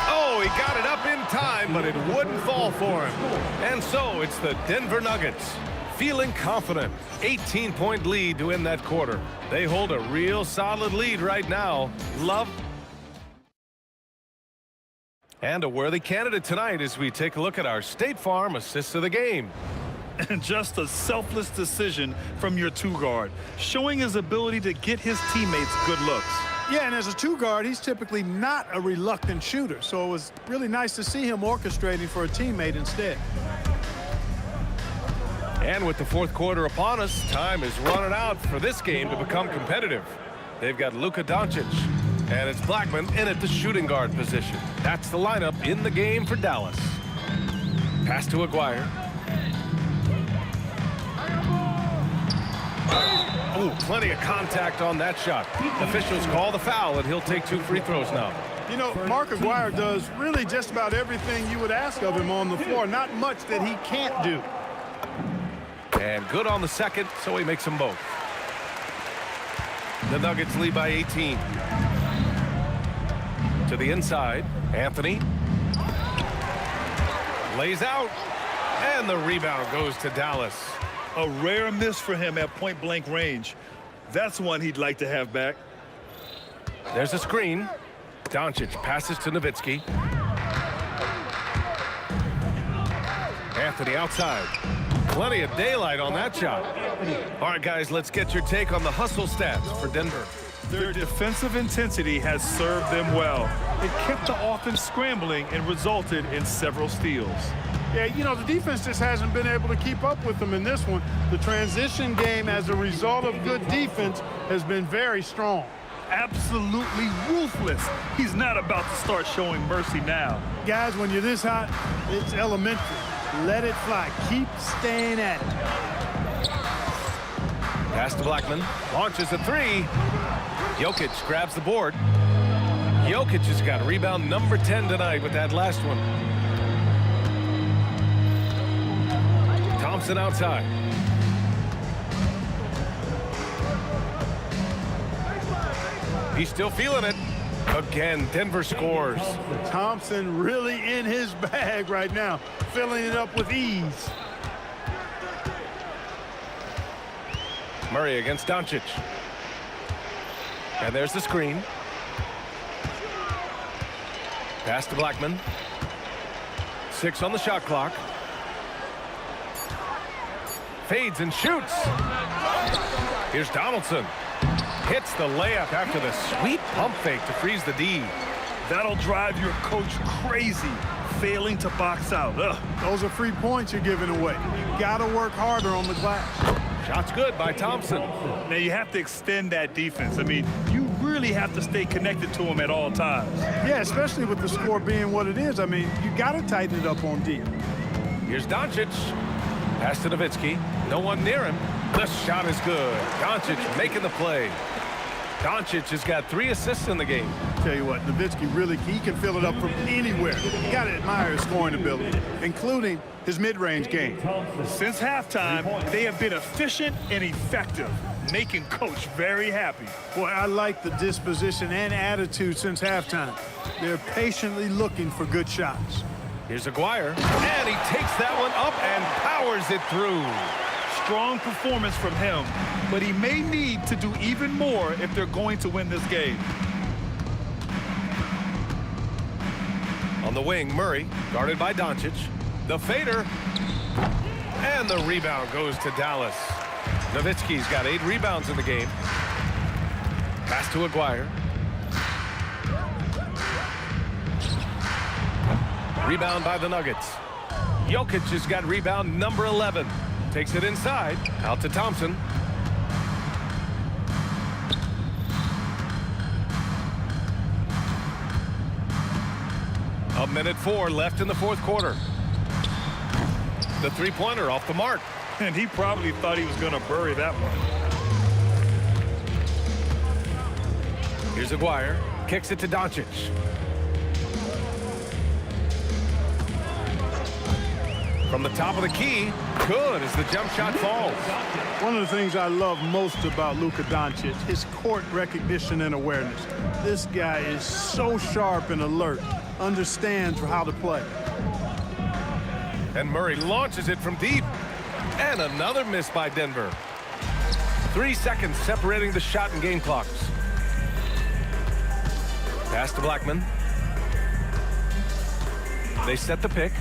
Oh, he got it up in time, but it wouldn't fall for him. And so it's the Denver Nuggets feeling confident. 18-point lead to end that quarter. They hold a real solid lead right now. Love. And a worthy candidate tonight as we take a look at our State Farm assists of the game. And just a selfless decision from your two-guard, showing his ability to get his teammates good looks. Yeah, and as a two-guard, he's typically not a reluctant shooter, so it was really nice to see him orchestrating for a teammate instead. And with the fourth quarter upon us, time is running out for this game to become competitive. They've got Luka Doncic, and it's Blackman in at the shooting guard position. That's the lineup in the game for Dallas. Pass to Aguirre. Oh, plenty of contact on that shot. Officials call the foul, and he'll take 2 free throws now. You know, Mark Aguirre does really just about everything you would ask of him on the floor. Not much that he can't do. And good on the second, so he makes them both. The Nuggets lead by 18. To the inside, Anthony. Lays out, and the rebound goes to Dallas. A rare miss for him at point-blank range. That's one he'd like to have back. There's a screen. Doncic passes to Nowitzki. Anthony outside. Plenty of daylight on that shot. All right, guys, let's get your take on the hustle stats for Denver. Their defensive intensity has served them well. It kept the offense scrambling and resulted in several steals. Yeah, you know, the defense just hasn't been able to keep up with them in this one. The transition game as a result of good defense has been very strong. Absolutely ruthless. He's not about to start showing mercy now. Guys, when you're this hot, it's elementary. Let it fly. Keep staying at it. Pass to Blackman. Launches a three. Jokic grabs the board. Jokic has got rebound number 10 tonight with that last one. Thompson outside. He's still feeling it. Again, Denver scores. Thompson really in his bag right now, filling it up with ease. Murray against Doncic. And there's the screen. Pass to Blackman. 6 on the shot clock. Fades and shoots. Here's Donaldson. Hits the layup after the sweet pump fake to freeze the D. That'll drive your coach crazy, failing to box out. Ugh. Those are free points you're giving away. You got to work harder on the glass. Shot's good by Thompson. Now you have to extend that defense. I mean, you really have to stay connected to him at all times. Yeah, especially with the score being what it is. I mean, you got to tighten it up on D. Here's Doncic. Pass to Nowitzki. No one near him. The shot is good. Doncic making the play. Doncic has got 3 assists in the game. Tell you what, Nowitzki really, he can fill it up from anywhere. You got to admire his scoring ability, including his mid-range game. Since halftime, they have been efficient and effective, making Coach very happy. Boy, I like the disposition and attitude since halftime. They're patiently looking for good shots. Here's Aguirre, and he takes that one up and powers it through. Strong performance from him, but he may need to do even more if they're going to win this game. On the wing, Murray, guarded by Doncic. The fader, and the rebound goes to Dallas. Nowitzki's got 8 rebounds in the game. Pass to Aguirre. Rebound by the Nuggets. Jokic has got rebound number 11. Takes it inside, out to Thompson. A minute 4 left in the 4th quarter. The three-pointer off the mark. And he probably thought he was going to bury that one. Here's Aguirre. Kicks it to Doncic. From the top of the key, good as the jump shot falls. One of the things I love most about Luka Doncic, his court recognition and awareness. This guy is so sharp and alert, understands how to play. And Murray launches it from deep. And another miss by Denver. 3 seconds separating the shot and game clocks. Pass to Blackman. They set the pick.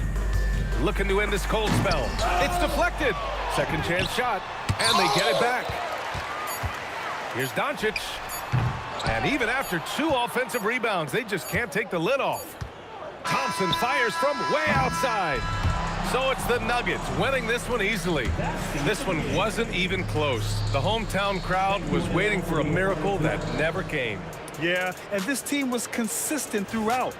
Looking to end this cold spell. It's deflected. Second chance shot. And they get it back. Here's Doncic. And even after 2 offensive rebounds, they just can't take the lid off. Thompson fires from way outside. So it's the Nuggets winning this one easily. This one wasn't even close. The hometown crowd was waiting for a miracle that never came. Yeah, and this team was consistent throughout.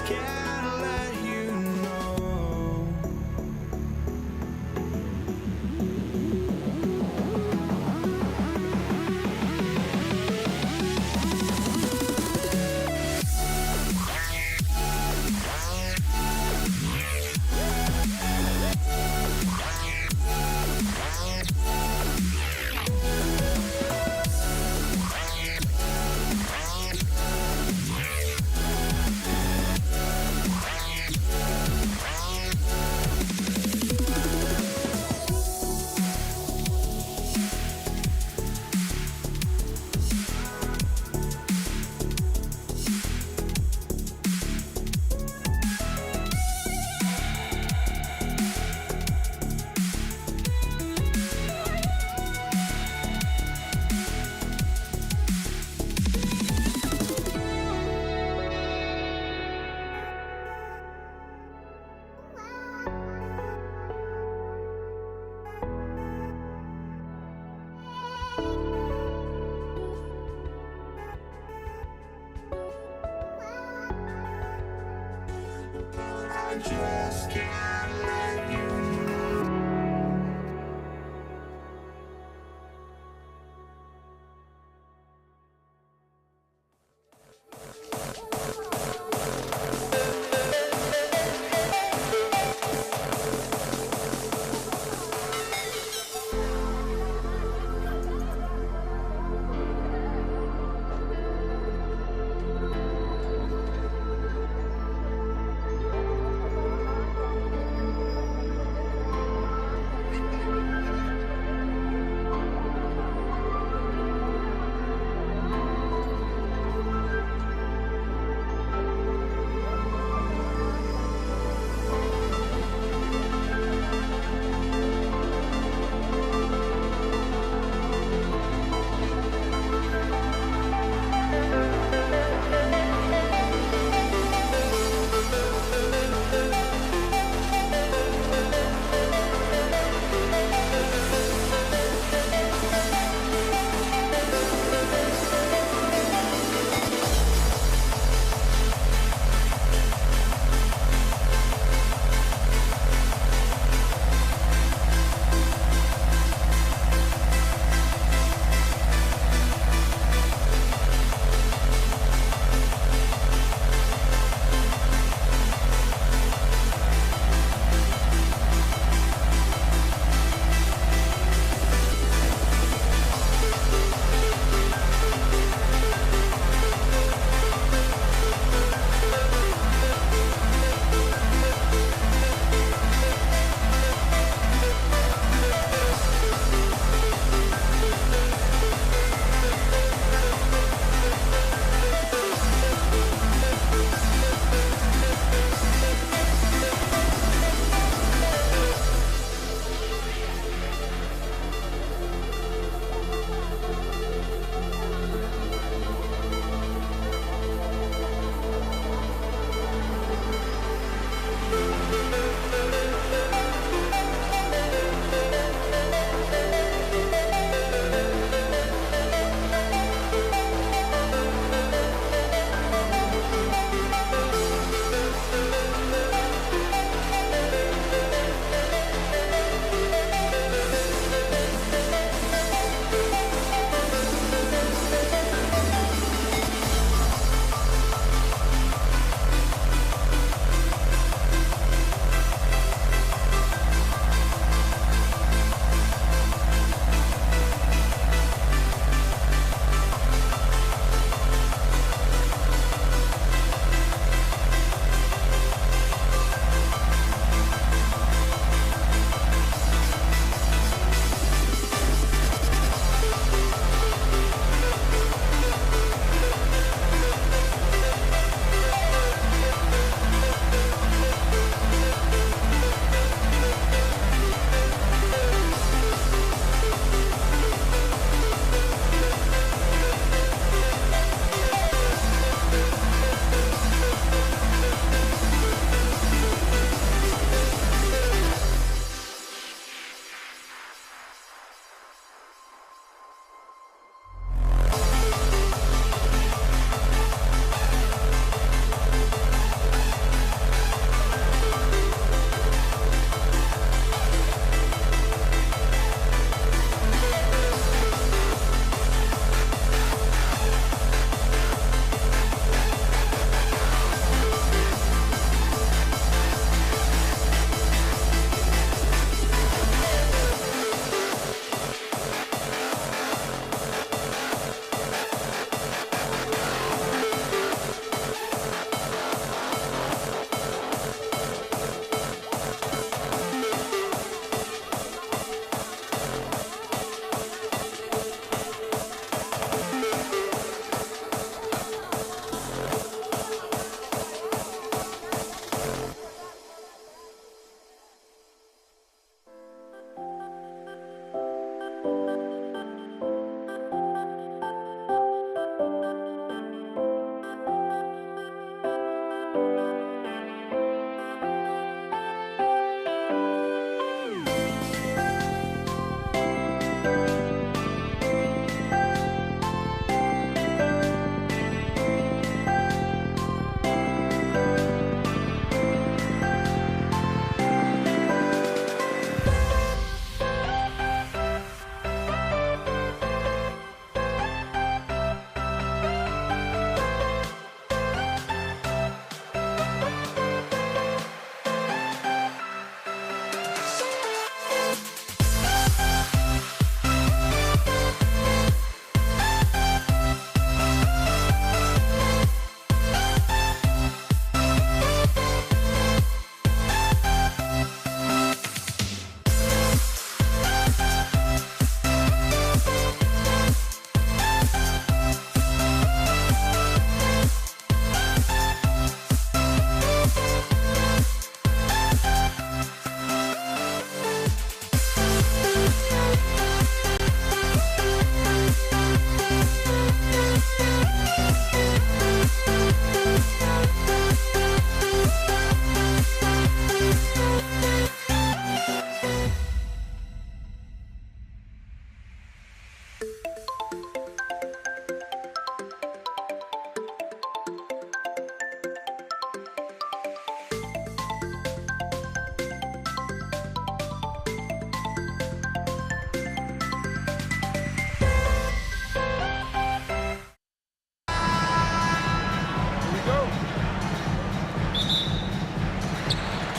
can't let you know. I just can't let you know.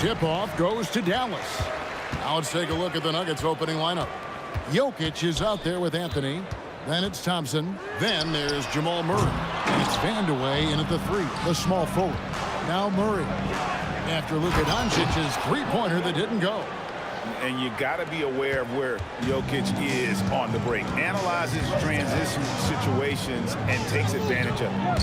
Tip-off goes to Dallas. Now let's take a look at the Nuggets opening lineup. Jokic is out there with Anthony. Then it's Thompson. Then there's Jamal Murray. And it's Vandeweghe in at the 3, the small forward. Now Murray. After Luka Doncic's three-pointer that didn't go. And you got to be aware of where Jokic is on the break. Analyzes transition situations and takes advantage of it.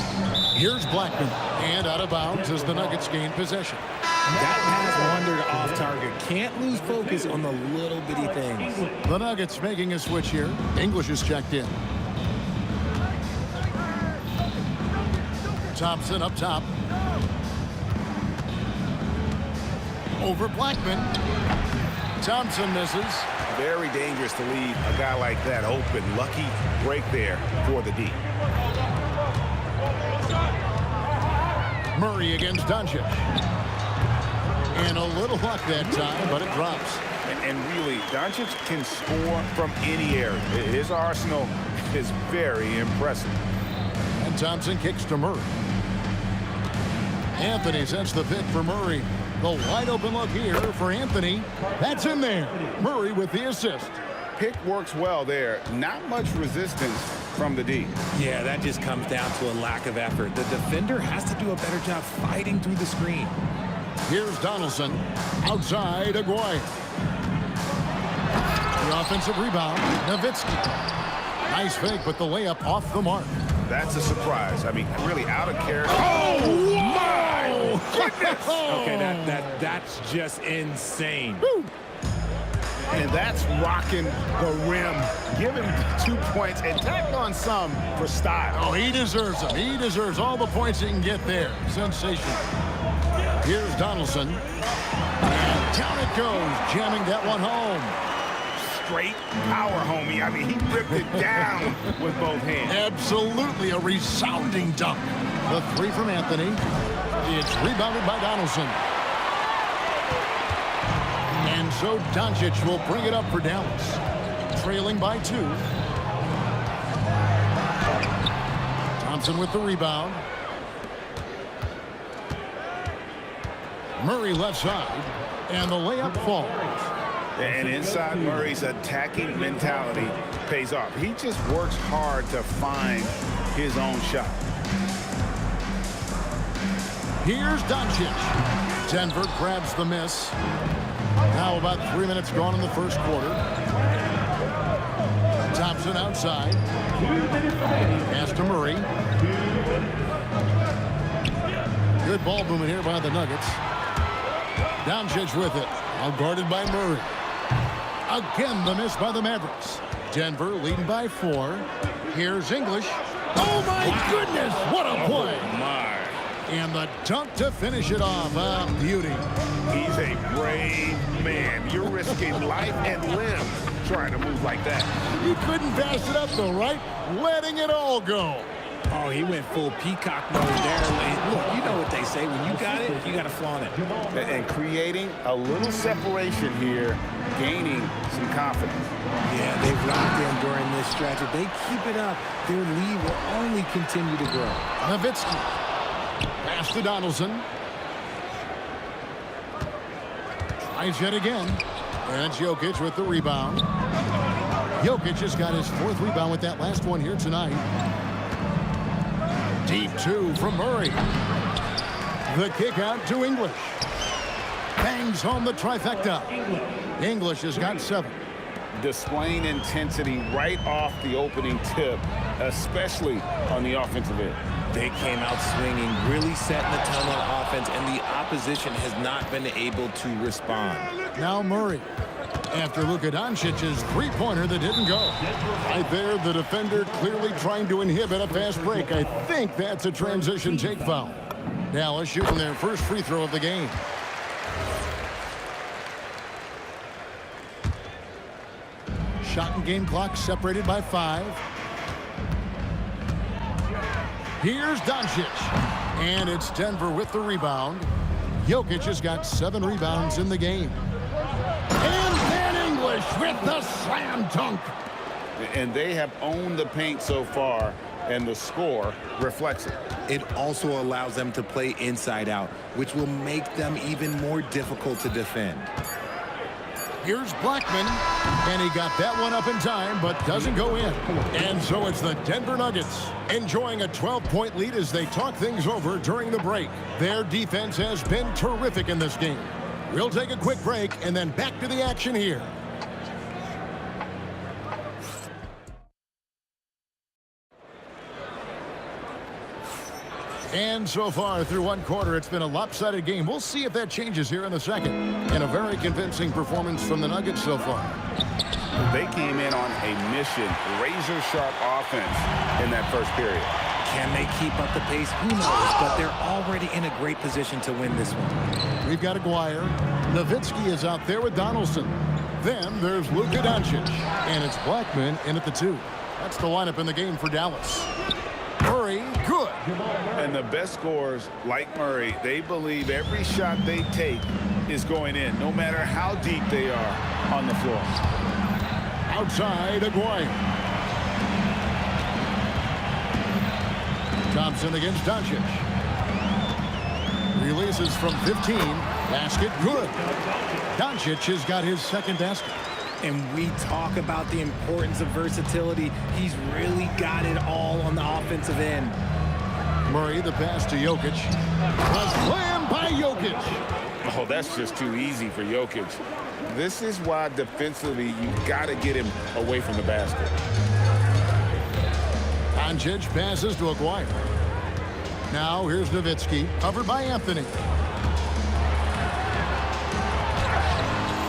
Here's Blackman. And out of bounds as the Nuggets gain possession. That pass wandered off target. Can't lose focus on the little bitty things. The Nuggets making a switch here. English is checked in. Thompson up top. Over Blackman. Thompson misses. Very dangerous to leave a guy like that open. Lucky break there for the D. Murray against Doncic. And a little luck that time, but it drops. And really, Doncic can score from any area. His arsenal is very impressive. And Thompson kicks to Murray. Anthony sets the pick for Murray. The wide open look here for Anthony. That's in there. Murray with the assist. Pick works well there. Not much resistance from the D. Yeah, that just comes down to a lack of effort. The defender has to do a better job fighting through the screen. Here's Donaldson. Outside, Aguirre. The offensive rebound, Nowitzki. Nice fake, but the layup off the mark. That's a surprise. I mean, really out of character. Oh, my goodness! Okay, that's just insane. Woo. And that's rocking the rim. Give him 2 points and tack on some for style. Oh, he deserves them. He deserves all the points he can get there. Sensational. Here's Donaldson. And down it goes, jamming that one home. Straight power, homie. I mean, he ripped it down with both hands. Absolutely a resounding dunk. The 3 from Anthony. It's rebounded by Donaldson. And so Doncic will bring it up for Dallas. Trailing by 2. Thompson with the rebound. Murray left side. And the layup falls. And inside Murray's attacking mentality pays off. He just works hard to find his own shot. Here's Doncic. Denver grabs the miss. Now about 3 minutes gone in the first quarter. Thompson outside. Pass to Murray. Good ball movement here by the Nuggets. Doncic with it. Now guarded by Murray. Again, the miss by the Mavericks. Denver leading by 4. Here's English. Oh, my goodness. What a play. My. And the dunk to finish it off. Beauty. He's a brave man. You're risking life and limb trying to move like that. You couldn't pass it up, though, right? Letting it all go. Oh, he went full peacock mode there. Look, you know what they say. When you got it, you got to flaunt it. And creating a little separation here, gaining some confidence. Yeah, they've locked in during this stretch. If they keep it up, their lead will only continue to grow. Nowitzki. Pass to Donaldson. Tries yet again. And it's Jokic with the rebound. Jokic just got his 4th rebound with that last one here tonight. Deep 2 from Murray. The kick out to English. Bangs home the trifecta. English has got 7. Displaying intensity right off the opening tip, especially on the offensive end. They came out swinging, really setting the tone on offense, and the opposition has not been able to respond. Now Murray. After Luka Doncic's three-pointer that didn't go. Right there, the defender clearly trying to inhibit a fast break. I think that's a transition take foul. Dallas shooting their first free throw of the game. Shot and game clock separated by 5. Here's Doncic. And it's Denver with the rebound. Jokic has got 7 rebounds in the game. And then English with the slam dunk. And they have owned the paint so far. and the score reflects it. It also allows them to play inside out, which will make them even more difficult to defend. Here's Blackman, and he got that one up in time, but doesn't go in. And so it's the Denver Nuggets enjoying a 12-point lead as they talk things over during the break. Their defense has been terrific in this game. We'll take a quick break and then back to the action here. And so far through one quarter, it's been a lopsided game. We'll see if that changes here in the second. And a very convincing performance from the Nuggets so far. They came in on a mission, razor-sharp offense in that first period. Can they keep up the pace? Who knows? But they're already in a great position to win this one. We've got Aguirre. Nowitzki is out there with Donaldson. Then there's Luka Doncic. And it's Blackman in at the 2. That's the lineup in the game for Dallas. Murray, good. And the best scorers, like Murray, they believe every shot they take is going in, no matter how deep they are on the floor. Outside, Aguirre. Thompson against Doncic. Releases from 15. Basket, good. Doncic has got his second basket. And we talk about the importance of versatility. He's really got it all on the offensive end. Murray, the pass to Jokic. Was slammed by Jokic. Oh, that's just too easy for Jokic. This is why defensively you got to get him away from the basket. Doncic passes to Aguirre. Now here's Nowitzki, covered by Anthony.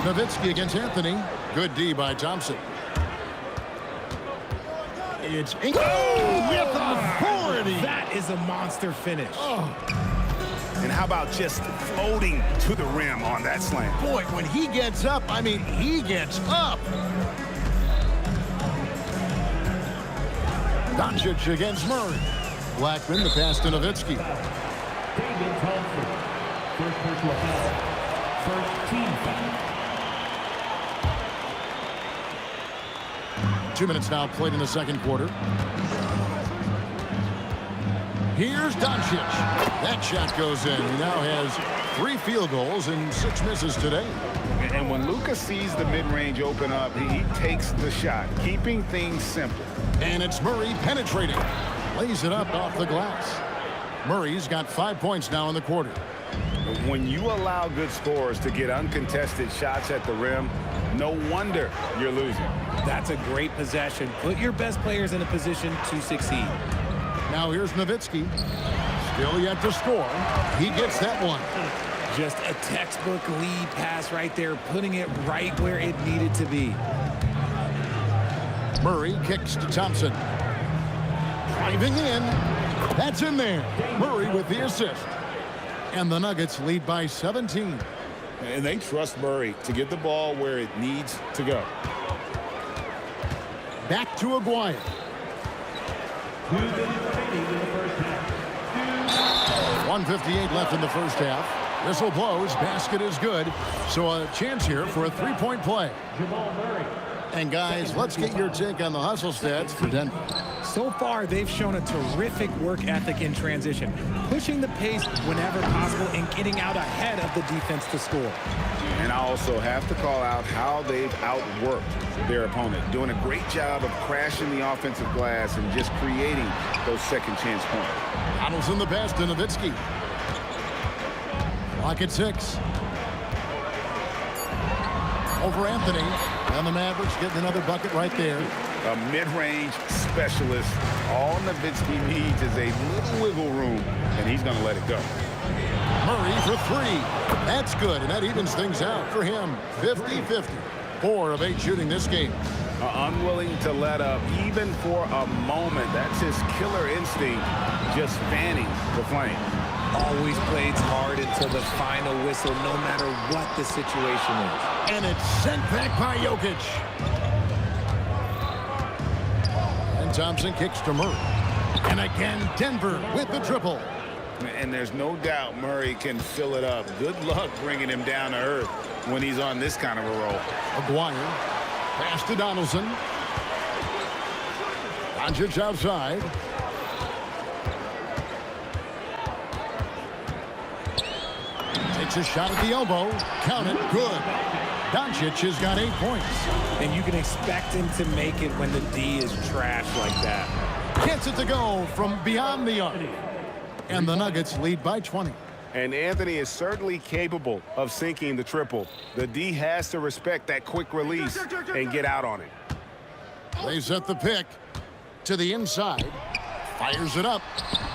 Nowitzki against Anthony. Good D by Thompson. It's with authority. That is a monster finish. Oh. And how about just floating to the rim on that slam? Boy, when he gets up, I mean, he gets up. Doncic against Murray. Blackman, the pass to Nowitzki. David Thompson. First personal foul. First team foul. 2 minutes now played in the second quarter. Here's Doncic. That shot goes in. He now has 3 field goals and 6 misses today. And when Luka sees the mid-range open up, he takes the shot, keeping things simple. And it's Murray penetrating. Lays it up off the glass. Murray's got 5 points now in the quarter. When you allow good scorers to get uncontested shots at the rim, no wonder you're losing. That's a great possession. Put your best players in a position to succeed. Now here's Nowitzki. Still yet to score. He gets that one. Just a textbook lead pass right there, putting it right where it needed to be. Murray kicks to Thompson. Driving in. That's in there. Murray with the assist. And the Nuggets lead by 17. And they trust Murray to get the ball where it needs to go. Back to Aguirre. 2 minutes remaining in the first half. 1:58 left in the first half. Whistle blows. Basket is good. So a chance here for a 3-point play. Jamal Murray. And guys, let's get your take on the hustle stats for Denver. So far, they've shown a terrific work ethic in transition, pushing the pace whenever possible and getting out ahead of the defense to score. And I also have to call out how they've outworked their opponent, doing a great job of crashing the offensive glass and just creating those second chance points. Donaldson the pass to Nowitzki. Clock at 6. Over Anthony. And the Mavericks getting another bucket right there. A mid-range specialist. All Nowitzki needs is a little wiggle room, and he's going to let it go. Murray for 3. That's good, and that evens things out for him. 50-50. 4 of 8 shooting this game. Unwilling to let up even for a moment. That's his killer instinct, just fanning the flame. Always plays hard until the final whistle, no matter what the situation is. And it's sent back by Jokic. And Thompson kicks to Murray. And again, Denver with the triple. And there's no doubt Murray can fill it up. Good luck bringing him down to earth when he's on this kind of a roll. Aguirre. Pass to Donaldson. Doncic outside. Takes a shot at the elbow. Count it. Good. Doncic has got 8 points. And you can expect him to make it when the D is trash like that. Gets it to go from beyond the arc. And the Nuggets lead by 20. And Anthony is certainly capable of sinking the triple. The D has to respect that quick release and get out on it. They set the pick to the inside. Fires it up.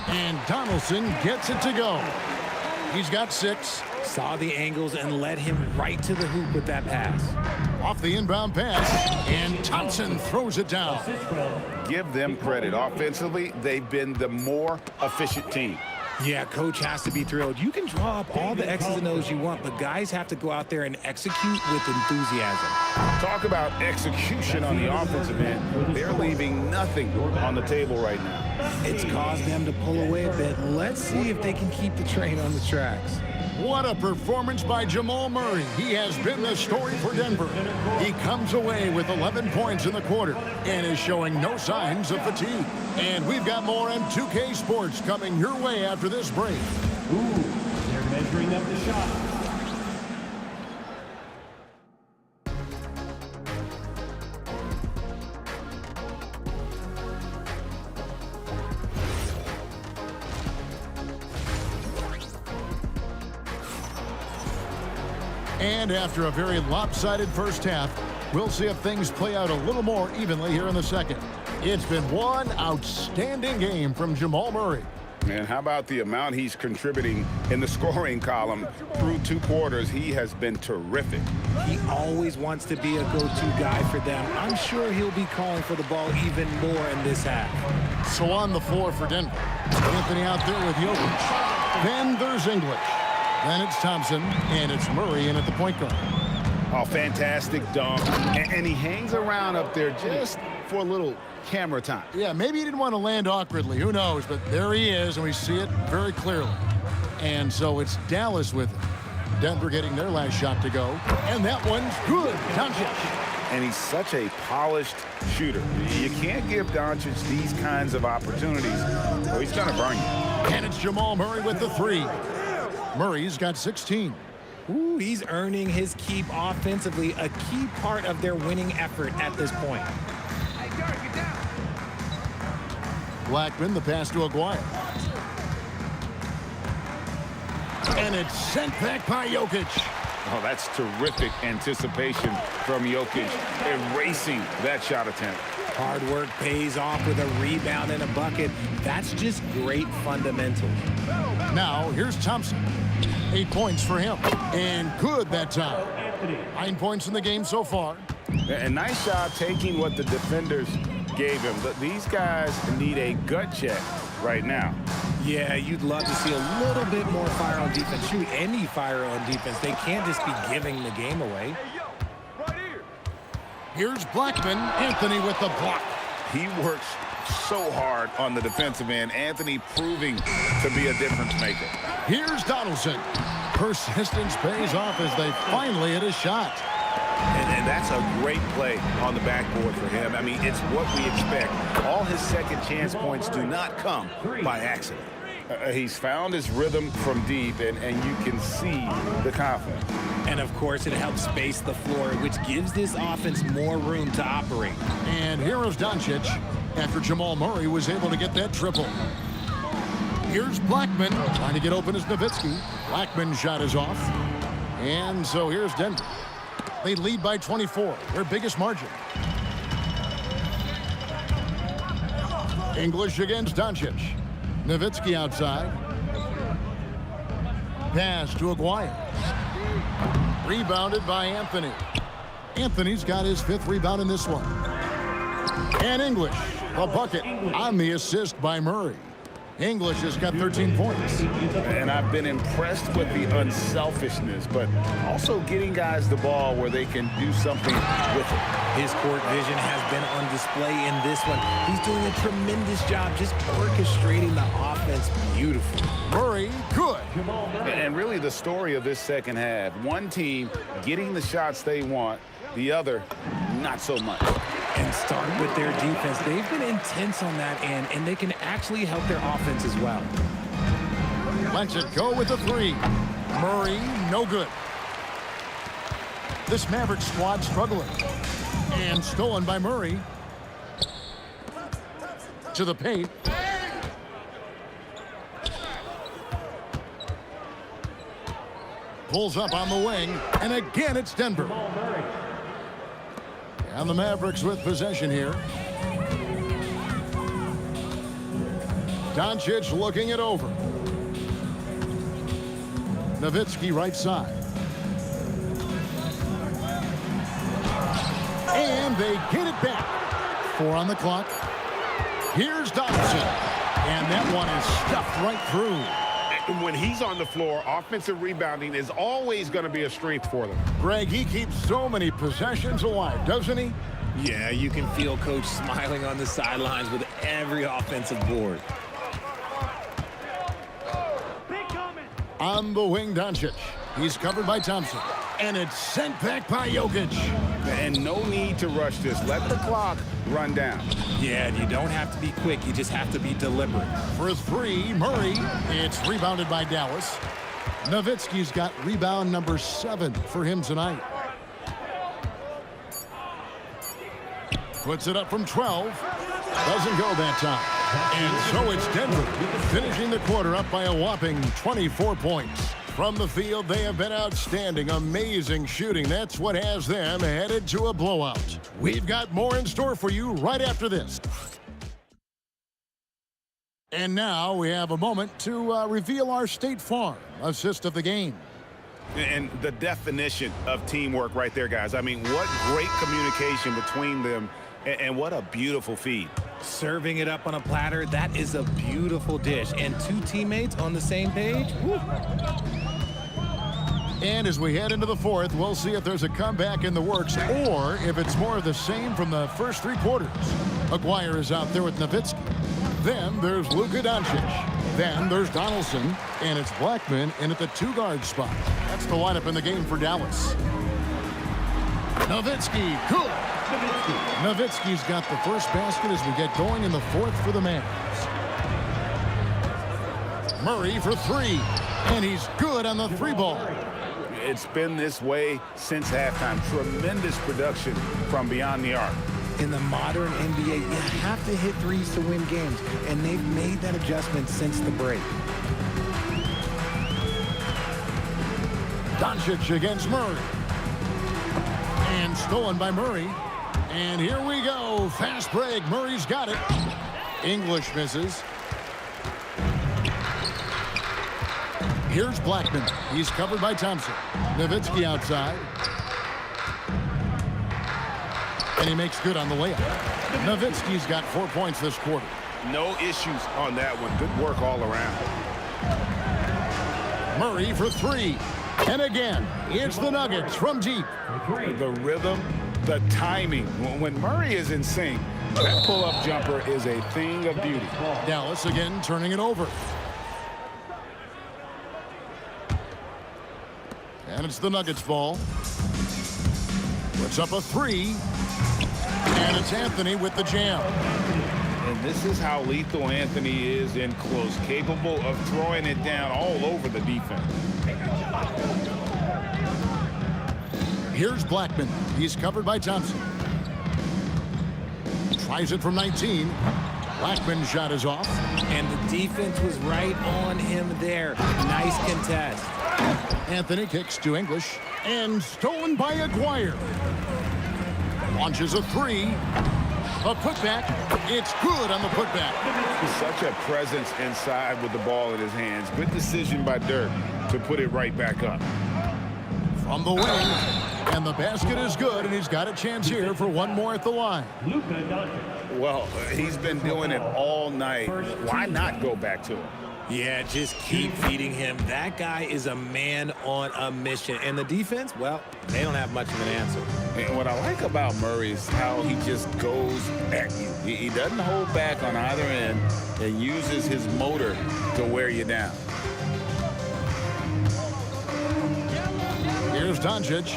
And Donaldson gets it to go. He's got 6. Saw the angles and led him right to the hoop with that pass. Off the inbound pass. And Thompson throws it down. Give them credit. Offensively, they've been the more efficient team. Yeah, coach has to be thrilled. You can draw up all the X's and O's you want, but guys have to go out there and execute with enthusiasm. Talk about execution on the offensive end. They're leaving nothing on the table right now. It's caused them to pull away a bit. Let's see if they can keep the train on the tracks. What a performance by Jamal Murray. He has been the story for Denver. He comes away with 11 points in the quarter and is showing no signs of fatigue. And we've got more on 2K Sports coming your way after this break. Ooh, they're measuring up the shot. And after a very lopsided first half, we'll see if things play out a little more evenly here in the second. It's been one outstanding game from Jamal Murray. And how about the amount he's contributing in the scoring column through 2 quarters? He has been terrific. He always wants to be a go-to guy for them. I'm sure he'll be calling for the ball even more in this half. So on the floor for Denver. Anthony out there with Jokic. Then there's English. Then it's Thompson, and it's Murray in at the point guard. Oh, fantastic dunk. And he hangs around up there just for a little camera time. Yeah, maybe he didn't want to land awkwardly. Who knows? But there he is, and we see it very clearly. And so it's Dallas with him. Denver getting their last shot to go. And that one's good. Doncic. And he's such a polished shooter. You can't give Doncic these kinds of opportunities, or he's going to burn you. And it's Jamal Murray with the 3. Murray's got 16. Ooh, he's earning his keep offensively, a key part of their winning effort at this point. Blackman, the pass to Aguirre. And it's sent back by Jokic. Oh, that's terrific anticipation from Jokic, erasing that shot attempt. Hard work pays off with a rebound and a bucket. That's just great fundamentals. Now, here's Thompson. 8 points for him. And good that time. 9 points in the game so far. And nice job taking what the defenders gave him. But these guys need a gut check right now. Yeah, you'd love to see a little bit more fire on defense. Shoot, any fire on defense. They can't just be giving the game away. Here's Blackman. Anthony with the block. He works so hard on the defensive end. Anthony proving to be a difference maker. Here's Donaldson. Persistence pays off as they finally hit a shot. And that's a great play on the backboard for him. I mean, it's what we expect. All his second chance points do not come by accident. He's found his rhythm from deep, and you can see the confidence. And, of course, it helps space the floor, which gives this offense more room to operate. And here is Doncic after Jamal Murray was able to get that triple. Here's Blackman trying to get open as Nowitzki. Blackman's shot is off. And so here's Denver. They lead by 24, their biggest margin. English against Doncic. Nowitzki outside. Pass to Aguirre. Rebounded by Anthony. Anthony's got his 5th rebound in this one. And English, a bucket on the assist by Murray. English has got 13 points. And I've been impressed with the unselfishness, but also getting guys the ball where they can do something with it. His court vision has been on display in this one. He's doing a tremendous job just orchestrating the offense beautifully. Murray, good. And really the story of this second half, one team getting the shots they want, the other not so much. And start with their defense. They've been intense on that end, and they can actually help their offense as well. Lets it go with a 3. Murray, no good. This Maverick squad struggling. And stolen by Murray. To the paint. Pulls up on the wing. And again, it's Denver. And the Mavericks with possession here. Doncic looking it over. Nowitzki right side. And they get it back. 4 on the clock. Here's Donaldson. And that one is stuffed right through. When he's on the floor, offensive rebounding is always going to be a strength for them. Greg, he keeps so many possessions alive, doesn't he? Yeah, you can feel Coach smiling on the sidelines with every offensive board. On the wing, Doncic. He's covered by Thompson. And it's sent back by Jokic. And no need to rush this. Let the clock run down. Yeah, you don't have to be quick. You just have to be deliberate. For 3, Murray. It's rebounded by Dallas. Nowitzki's got rebound number 7 for him tonight. Puts it up from 12. Doesn't go that time. And so it's Denver finishing the quarter up by a whopping 24 points. From the field, they have been outstanding. Amazing shooting. That's what has them headed to a blowout. We've got more in store for you right after this. And now we have a moment to reveal our State Farm assist of the game. And the definition of teamwork right there, guys. I mean, what great communication between them, and what a beautiful feed. Serving it up on a platter, that is a beautiful dish. And 2 teammates on the same page. Woo. And as we head into the 4th, we'll see if there's a comeback in the works or if it's more of the same from the first 3 quarters. Aguirre is out there with Nowitzki. Then there's Luka Doncic. Then there's Donaldson. And it's Blackman in at the 2-guard spot. That's the lineup in the game for Dallas. Nowitzki, good. Nowitzki's got the first basket as we get going in the 4th for the Mavs. Murray for 3. And he's good on the 3-ball. It's been this way since halftime. Tremendous production from beyond the arc. In the modern NBA, you have to hit threes to win games, and they've made that adjustment since the break. Doncic against Murray. And stolen by Murray. And here we go. Fast break. Murray's got it. English misses. Here's Blackman. He's covered by Thompson. Nowitzki outside. And he makes good on the layup. Nowitzki's got 4 points this quarter. No issues on that one. Good work all around. Murray for 3. And again, it's the Nuggets from deep. The rhythm, the timing. When Murray is in sync, that pull-up jumper is a thing of beauty. Dallas again turning it over. And it's the Nuggets ball. Puts up a 3. And it's Anthony with the jam. And this is how lethal Anthony is in close, capable of throwing it down all over the defense. Here's Blackman. He's covered by Thompson. Tries it from 19. Blackman's shot is off. And the defense was right on him there. Nice contest. Anthony kicks to English. And stolen by Aguirre. Launches a 3. A putback. It's good on the putback. He's such a presence inside with the ball in his hands. Good decision by Dirk to put it right back up. From the wing. And the basket is good, and he's got a chance here for one more at the line. Well, he's been doing it all night. Why not go back to him? Yeah, just keep feeding him. That guy is a man on a mission. And the defense, well, they don't have much of an answer. And what I like about Murray is how he just goes at you. He doesn't hold back on either end and uses his motor to wear you down. Here's Doncic.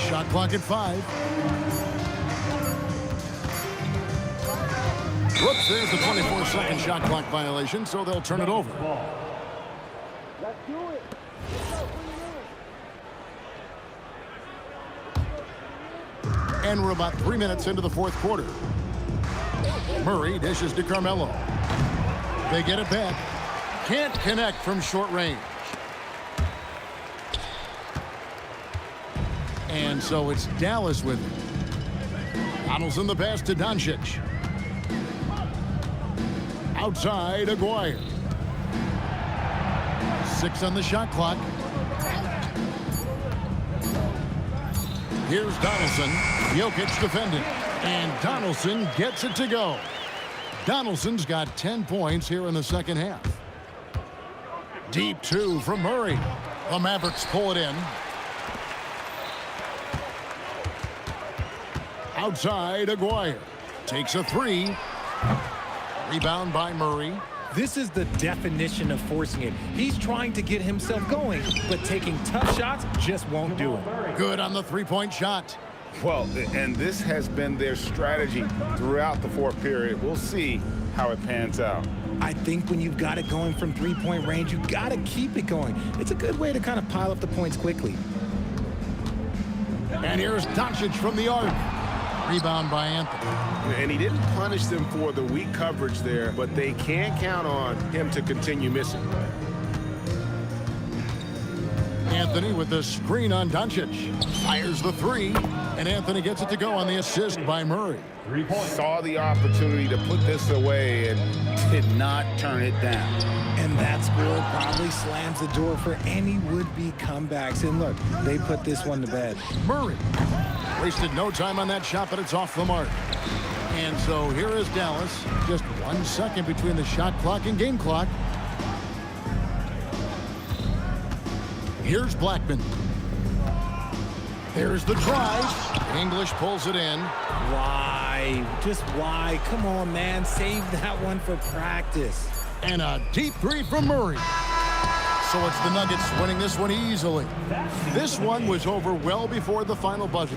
Shot clock at 5. Whoops, there's the 24-second shot clock violation, so they'll turn it over. Let's do it. And we're about 3 minutes into the fourth quarter. Murray dishes to Carmelo. They get it back. Can't connect from short range. And so it's Dallas with it. Donaldson the pass to Doncic. Outside, Aguirre. 6 on the shot clock. Here's Donaldson. Jokic defending. And Donaldson gets it to go. Donaldson's got 10 points here in the second half. Deep 2 from Murray. The Mavericks pull it in. Outside, Aguirre. Takes a 3. Rebound by Murray. This is the definition of forcing it. He's trying to get himself going, but taking tough shots just won't do it. Good on the three-point shot. Well, and this has been their strategy throughout the fourth period. We'll see how it pans out. I think when you've got it going from three-point range, you've got to keep it going. It's a good way to kind of pile up the points quickly. And here's Doncic from the arc. Rebound by Anthony. And he didn't punish them for the weak coverage there, but they can count on him to continue missing. Anthony with the screen on Doncic. Fires the 3, and Anthony gets it to go on the assist by Murray. Saw the opportunity to put this away and did not turn it down. And that score probably slams the door for any would-be comebacks. And look, they put this one to bed. Murray wasted no time on that shot, but it's off the mark. And so here is Dallas. Just 1 second between the shot clock and game clock. Here's Blackman. There's the drive. English pulls it in. Why? Just why? Come on, man. Save that one for practice. And a deep 3 from Murray. So it's the Nuggets winning this one easily. This one was over well before the final buzzer.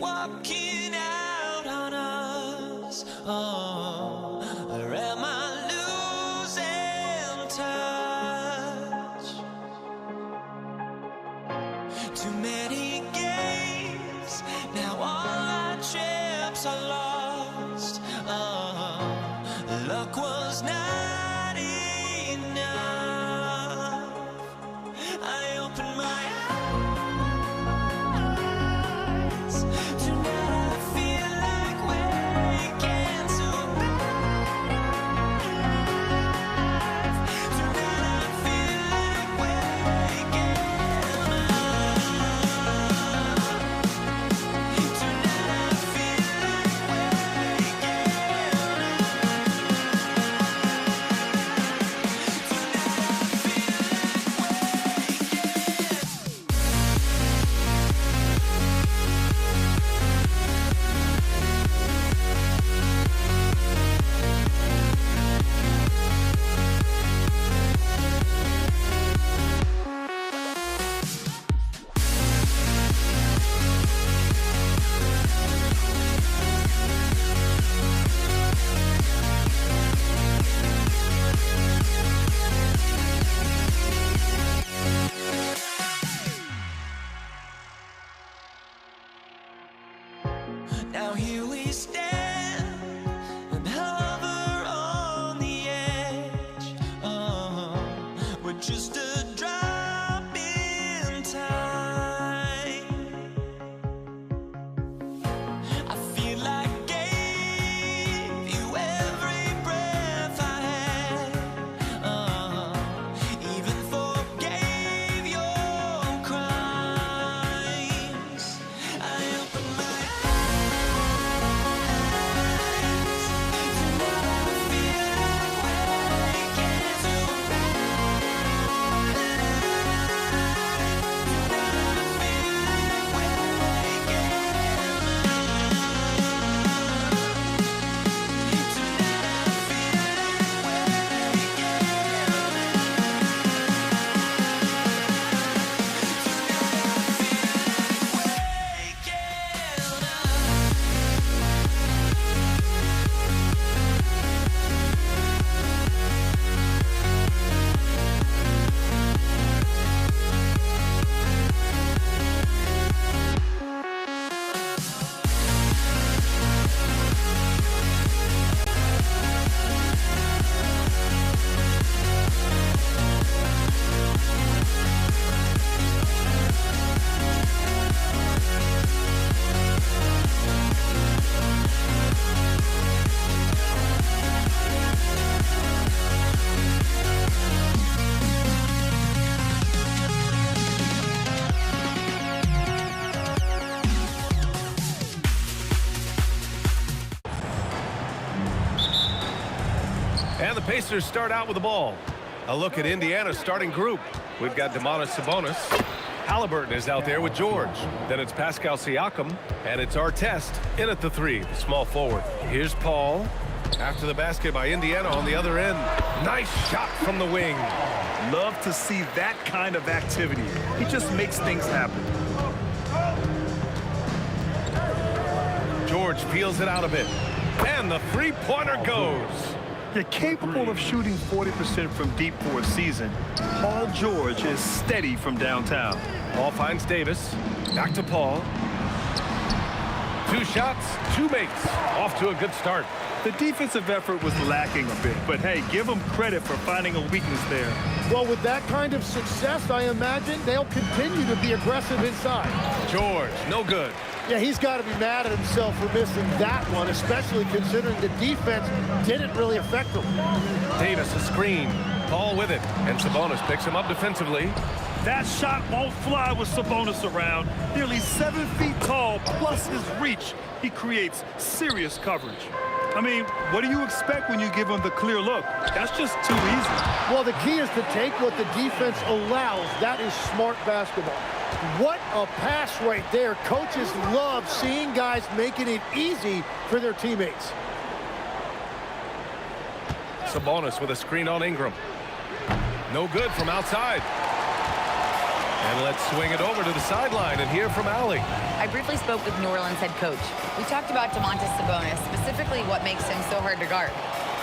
walking out on us. Oh, or am I losing touch? Too many games, now all our chips are lost. Oh, luck was not enough. I opened my eyes. Tonight I feel like waking to life. Tonight I feel like waking up. Tonight I feel like now here we stand and hover on the edge. Oh, we're just a drop in time. I feel like I gave you every breath I had. Even forgave your crimes. I opened my And the Pacers start out with the ball. A look at Indiana's starting group. We've got Domantas Sabonis. Halliburton is out there with George. Then it's Pascal Siakam. And it's Artest in at the 3, the small forward. Here's Paul. After the basket by Indiana on the other end. Nice shot from the wing. Love to see that kind of activity. He just makes things happen. George peels it out a bit. And the three-pointer goes. You're capable of shooting 40% from deep for a season. Paul George is steady from downtown. Paul finds Davis. Back to Paul. 2 shots, 2 makes. Off to a good start. The defensive effort was lacking a bit, but hey, give them credit for finding a weakness there. Well, with that kind of success, I imagine they'll continue to be aggressive inside. George, no good. Yeah, he's got to be mad at himself for missing that one, especially considering the defense didn't really affect him. Davis a screen. Paul with it, and Sabonis picks him up defensively. That shot won't fly with Sabonis around. Nearly 7 feet tall, plus his reach. He creates serious coverage. I mean, what do you expect when you give him the clear look? That's just too easy. Well, the key is to take what the defense allows. That is smart basketball. What a pass right there. Coaches love seeing guys making it easy for their teammates. Sabonis with a screen on Ingram. No good from outside. And let's swing it over to the sideline and hear from Allie. I briefly spoke with New Orleans head coach. We talked about Domantas Sabonis, specifically what makes him so hard to guard.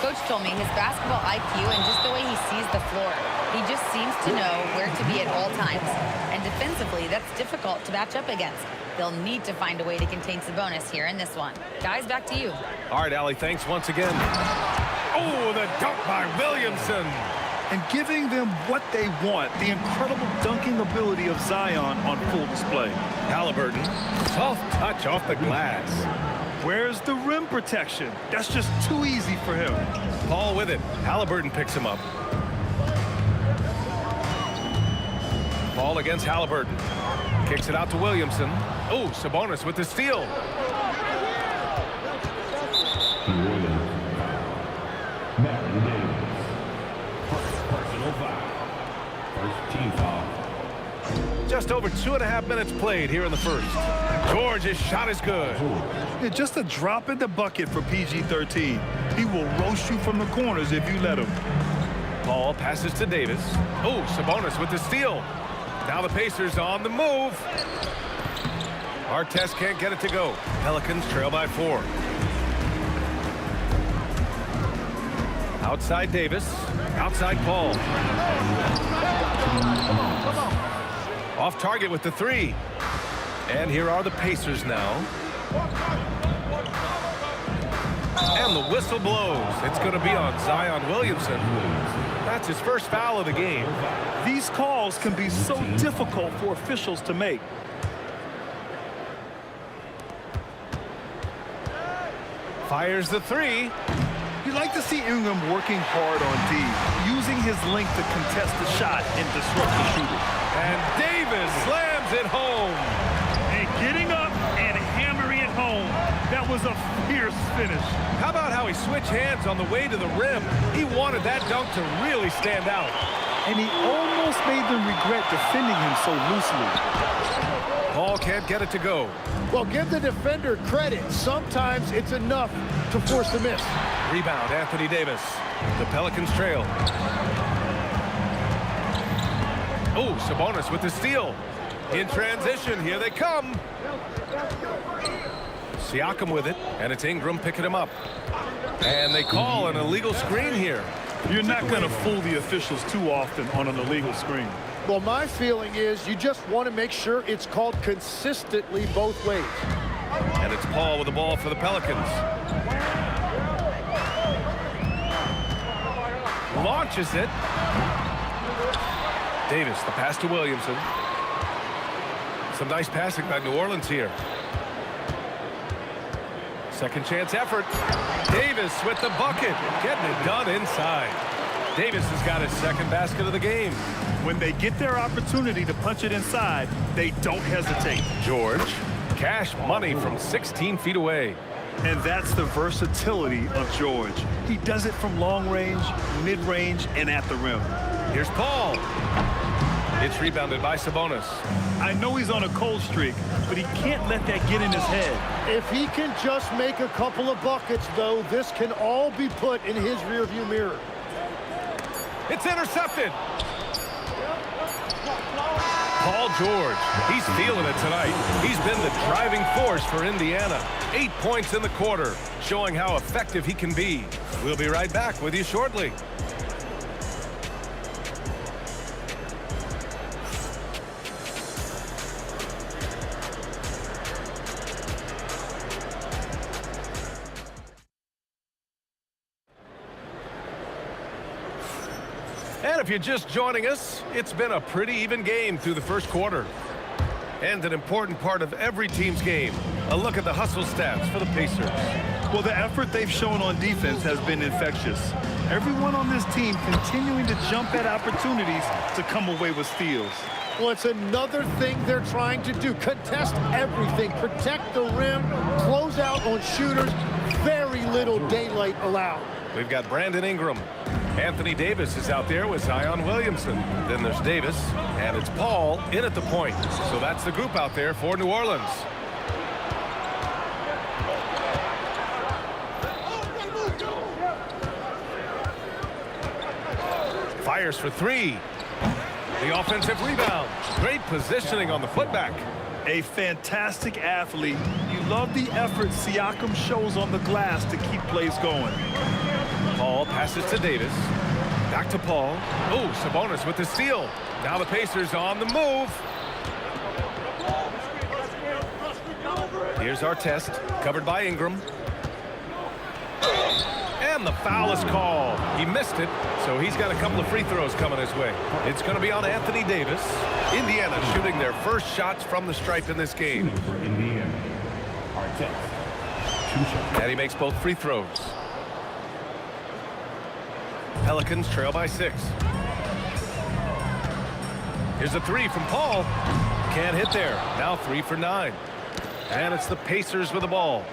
Coach told me his basketball IQ and just the way he sees the floor. He just seems to know where to be at all times. And defensively, that's difficult to match up against. They'll need to find a way to contain Sabonis here in this one. Guys, back to you. All right, Allie, thanks once again. Oh, the dunk by Williamson. And giving them what they want, the incredible dunking ability of Zion on full display. Halliburton, soft touch off the glass. Where's the rim protection? That's just too easy for him. Paul with it. Halliburton picks him up. Paul against Halliburton. Kicks it out to Williamson. Oh, Sabonis with the steal. First team foul. Just over 2.5 minutes played here in the first. George's shot is good. Yeah, just a drop in the bucket for PG-13. He will roast you from the corners if you let him. Paul passes to Davis. Oh, Sabonis with the steal. Now the Pacers on the move. Artest can't get it to go. Pelicans trail by 4. Outside Davis. Outside Paul. Off target with the 3. And here are the Pacers now. And the whistle blows. It's going to be on Zion Williamson. That's his first foul of the game. These calls can be so difficult for officials to make. Fires the 3. You like to see Ingram working hard on D, using his length to contest the shot and disrupt the shooter. And Davis slams it home. And getting up and hammering it home. That was a fierce finish. How about how he switched hands on the way to the rim? He wanted that dunk to really stand out. And he almost made them regret defending him so loosely. Paul can't get it to go. Well, give the defender credit. Sometimes it's enough to force the miss. Rebound, Anthony Davis. The Pelicans trail. Oh, Sabonis with the steal. In transition, here they come. Siakam with it, and it's Ingram picking him up. And they call an illegal screen here. You're not going to fool the officials too often on an illegal screen. Well, my feeling is you just want to make sure it's called consistently both ways. And it's Paul with the ball for the Pelicans. Launches it. Davis, the pass to Williamson. Some nice passing by New Orleans here. Second chance effort. Davis with the bucket. Getting it done inside. Davis has got his second basket of the game. When they get their opportunity to punch it inside, they don't hesitate. George, cash money from 16 feet away. And that's the versatility of George. He does it from long range, mid-range, and at the rim. Here's Paul. It's rebounded by Sabonis. I know he's on a cold streak, but he can't let that get in his head. If he can just make a couple of buckets, though, this can all be put in his rearview mirror. It's intercepted. Paul George, he's feeling it tonight. He's been the driving force for Indiana. 8 points in the quarter, showing how effective he can be. We'll be right back with you shortly. And if you're just joining us, it's been a pretty even game through the first quarter. And an important part of every team's game, a look at the hustle stats for the Pacers. Well, the effort they've shown on defense has been infectious. Everyone on this team continuing to jump at opportunities to come away with steals. Well, it's another thing they're trying to do. Contest everything. Protect the rim. Close out on shooters. Very little daylight allowed. We've got Brandon Ingram. Anthony Davis is out there with Zion Williamson. Then there's Davis, and it's Paul in at the point. So that's the group out there for New Orleans. Fires for 3. The offensive rebound. Great positioning on the putback. A fantastic athlete. You love the effort Siakam shows on the glass to keep plays going. Paul passes to Davis. Back to Paul. Oh, Sabonis with the steal. Now the Pacers on the move. Here's our test, covered by Ingram. And the foul is called. He missed it, so he's got a couple of free throws coming his way. It's going to be on Anthony Davis. Indiana shooting their first shots from the stripe in this game. And he makes both free throws. Pelicans trail by 6. Here's a 3 from Paul. Can't hit there. Now 3 for 9. And it's the Pacers with the ball.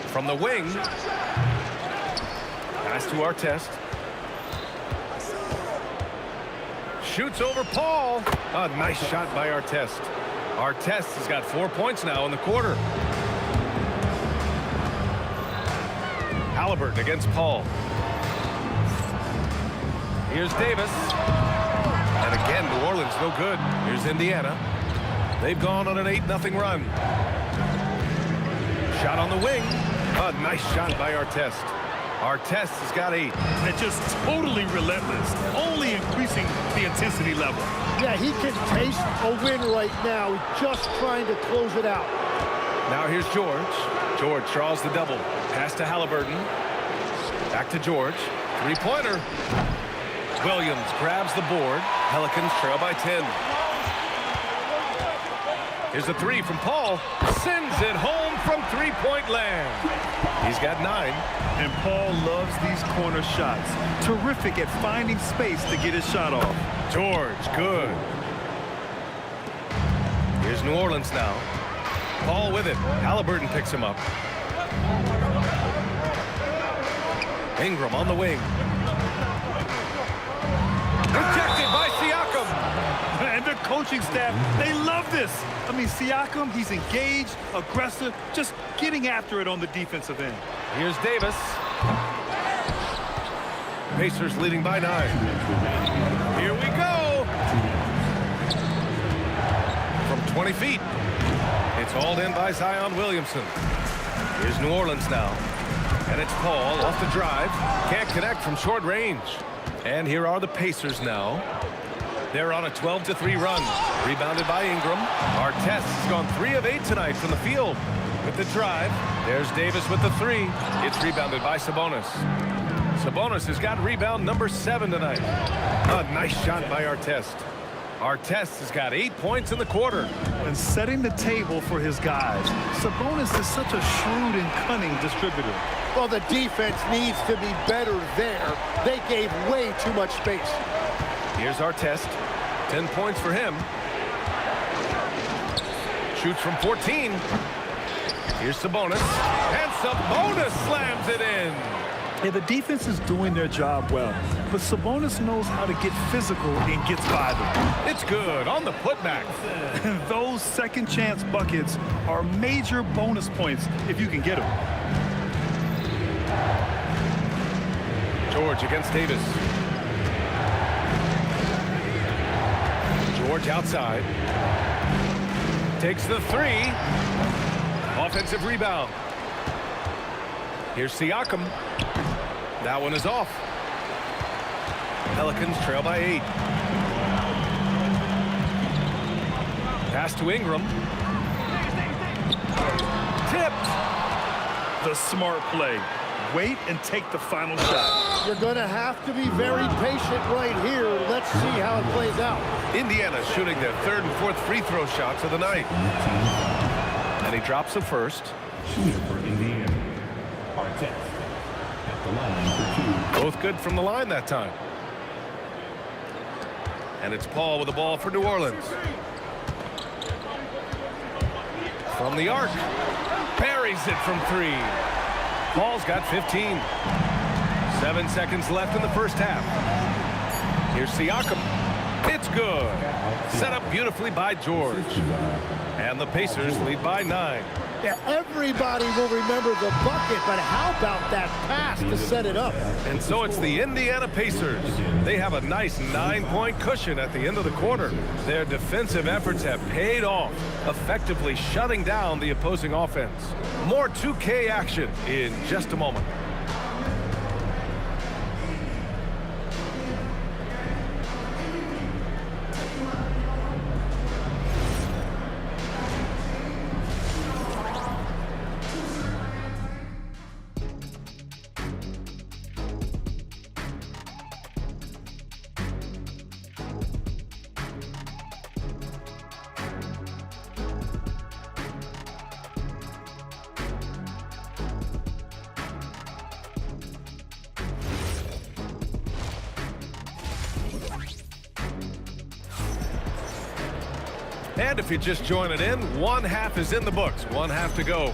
From the wing. Pass to Artest. Shoots over Paul. A nice shot by Artest. Artest has got 4 points now in the quarter. Halliburton against Paul. Here's Davis. And again, New Orleans no good. Here's Indiana. They've gone on an 8-0 run. Shot on the wing. A nice shot by Artest. Artest has got 8. And just totally relentless, only increasing the intensity level. Yeah, he can taste a win right now. He's just trying to close it out. Now here's George. George draws the double. Pass to Halliburton. Back to George. Three-pointer. Williams grabs the board. Pelicans trail by 10. Here's a 3 from Paul. Sends it home from three-point land. He's got 9. And Paul loves these corner shots. Terrific at finding space to get his shot off. George, good. Here's New Orleans now. Paul with it. Halliburton picks him up. Ingram on the wing. Rejected by Siakam. And the coaching staff, they love this. I mean, Siakam, he's engaged, aggressive, just getting after it on the defensive end. Here's Davis. Pacers leading by 9. Here we go. From 20 feet. It's hauled in by Zion Williamson. Here's New Orleans now. And it's Paul off the drive. Can't connect from short range. And here are the Pacers now. They're on a 12-3 run. Rebounded by Ingram. Artest has gone 3 of 8 tonight from the field. With the drive, there's Davis with the 3. It's rebounded by Sabonis. Sabonis has got rebound number 7 tonight. A nice shot by Artest. Artest has got 8 points in the quarter. And setting the table for his guys. Sabonis is such a shrewd and cunning distributor. Well, the defense needs to be better there. They gave way too much space. Here's Artest. 10 points for him. Shoots from 14. Here's Sabonis. And Sabonis slams it in. Yeah, the defense is doing their job well, but Sabonis knows how to get physical and gets by them. It's good on the putback. Those second chance buckets are major bonus points if you can get them. George against Davis. George outside. Takes the 3. Offensive rebound. Here's Siakam. That one is off. Pelicans trail by 8. Pass to Ingram. Tipped. The smart play. Wait and take the final shot. You're going to have to be very patient right here. Let's see how it plays out. Indiana shooting their 3rd and 4th free throw shots of the night. And he drops the first. Shooter for Indiana. Artest at the line for 2. Both good from the line that time. And it's Paul with the ball for New Orleans. From the arc. Buries it from 3. Paul's got 15. 7 seconds left in the first half. Here's Siakam. It's good. Set up beautifully by George. And the Pacers lead by 9. Yeah, everybody will remember the bucket, but how about that pass to set it up? And so it's the Indiana Pacers. They have a nice 9-point cushion at the end of the quarter. Their defensive efforts have paid off, effectively shutting down the opposing offense. More 2K action in just a moment. And if you just join it in, one half is in the books. One half to go.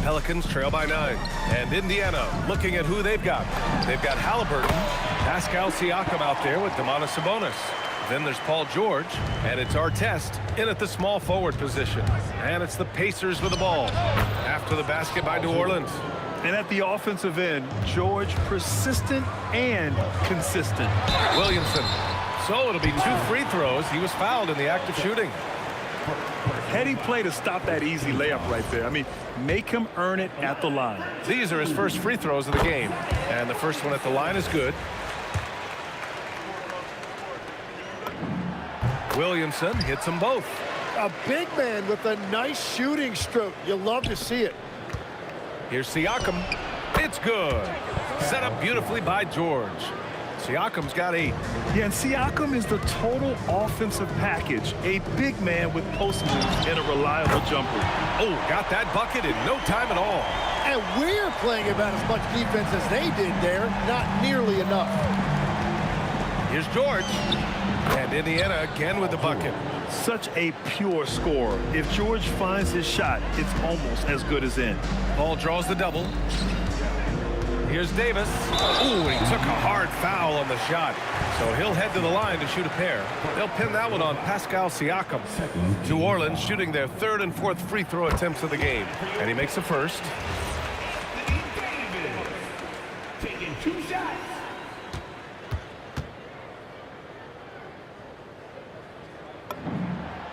Pelicans trail by 9. And Indiana looking at who they've got. They've got Halliburton, Pascal Siakam out there with Domantas Sabonis. Then there's Paul George, and it's Artest in at the small forward position. And it's the Pacers with the ball. After the basket by New Orleans. And at the offensive end, George persistent and consistent. Williamson. So it'll be 2 free throws. He was fouled in the act of shooting. Heady play to stop that easy layup right there. I mean, make him earn it at the line. These are his first free throws of the game. And the first one at the line is good. Williamson hits them both. A big man with a nice shooting stroke. You love to see it. Here's Siakam. It's good. Set up beautifully by George. Siakam's got 8. Yeah, and Siakam is the total offensive package. A big man with post moves and a reliable jumper. Oh, got that bucket in no time at all. And we're playing about as much defense as they did there. Not nearly enough. Here's George. And Indiana again with the bucket. Such a pure scorer. If George finds his shot, it's almost as good as in. Paul draws the double. Here's Davis. Ooh, he took a hard foul on the shot. So he'll head to the line to shoot a pair. They'll pin that one on Pascal Siakam. New Orleans shooting their 3rd and 4th free throw attempts of the game. And he makes the first. Taking 2 shots.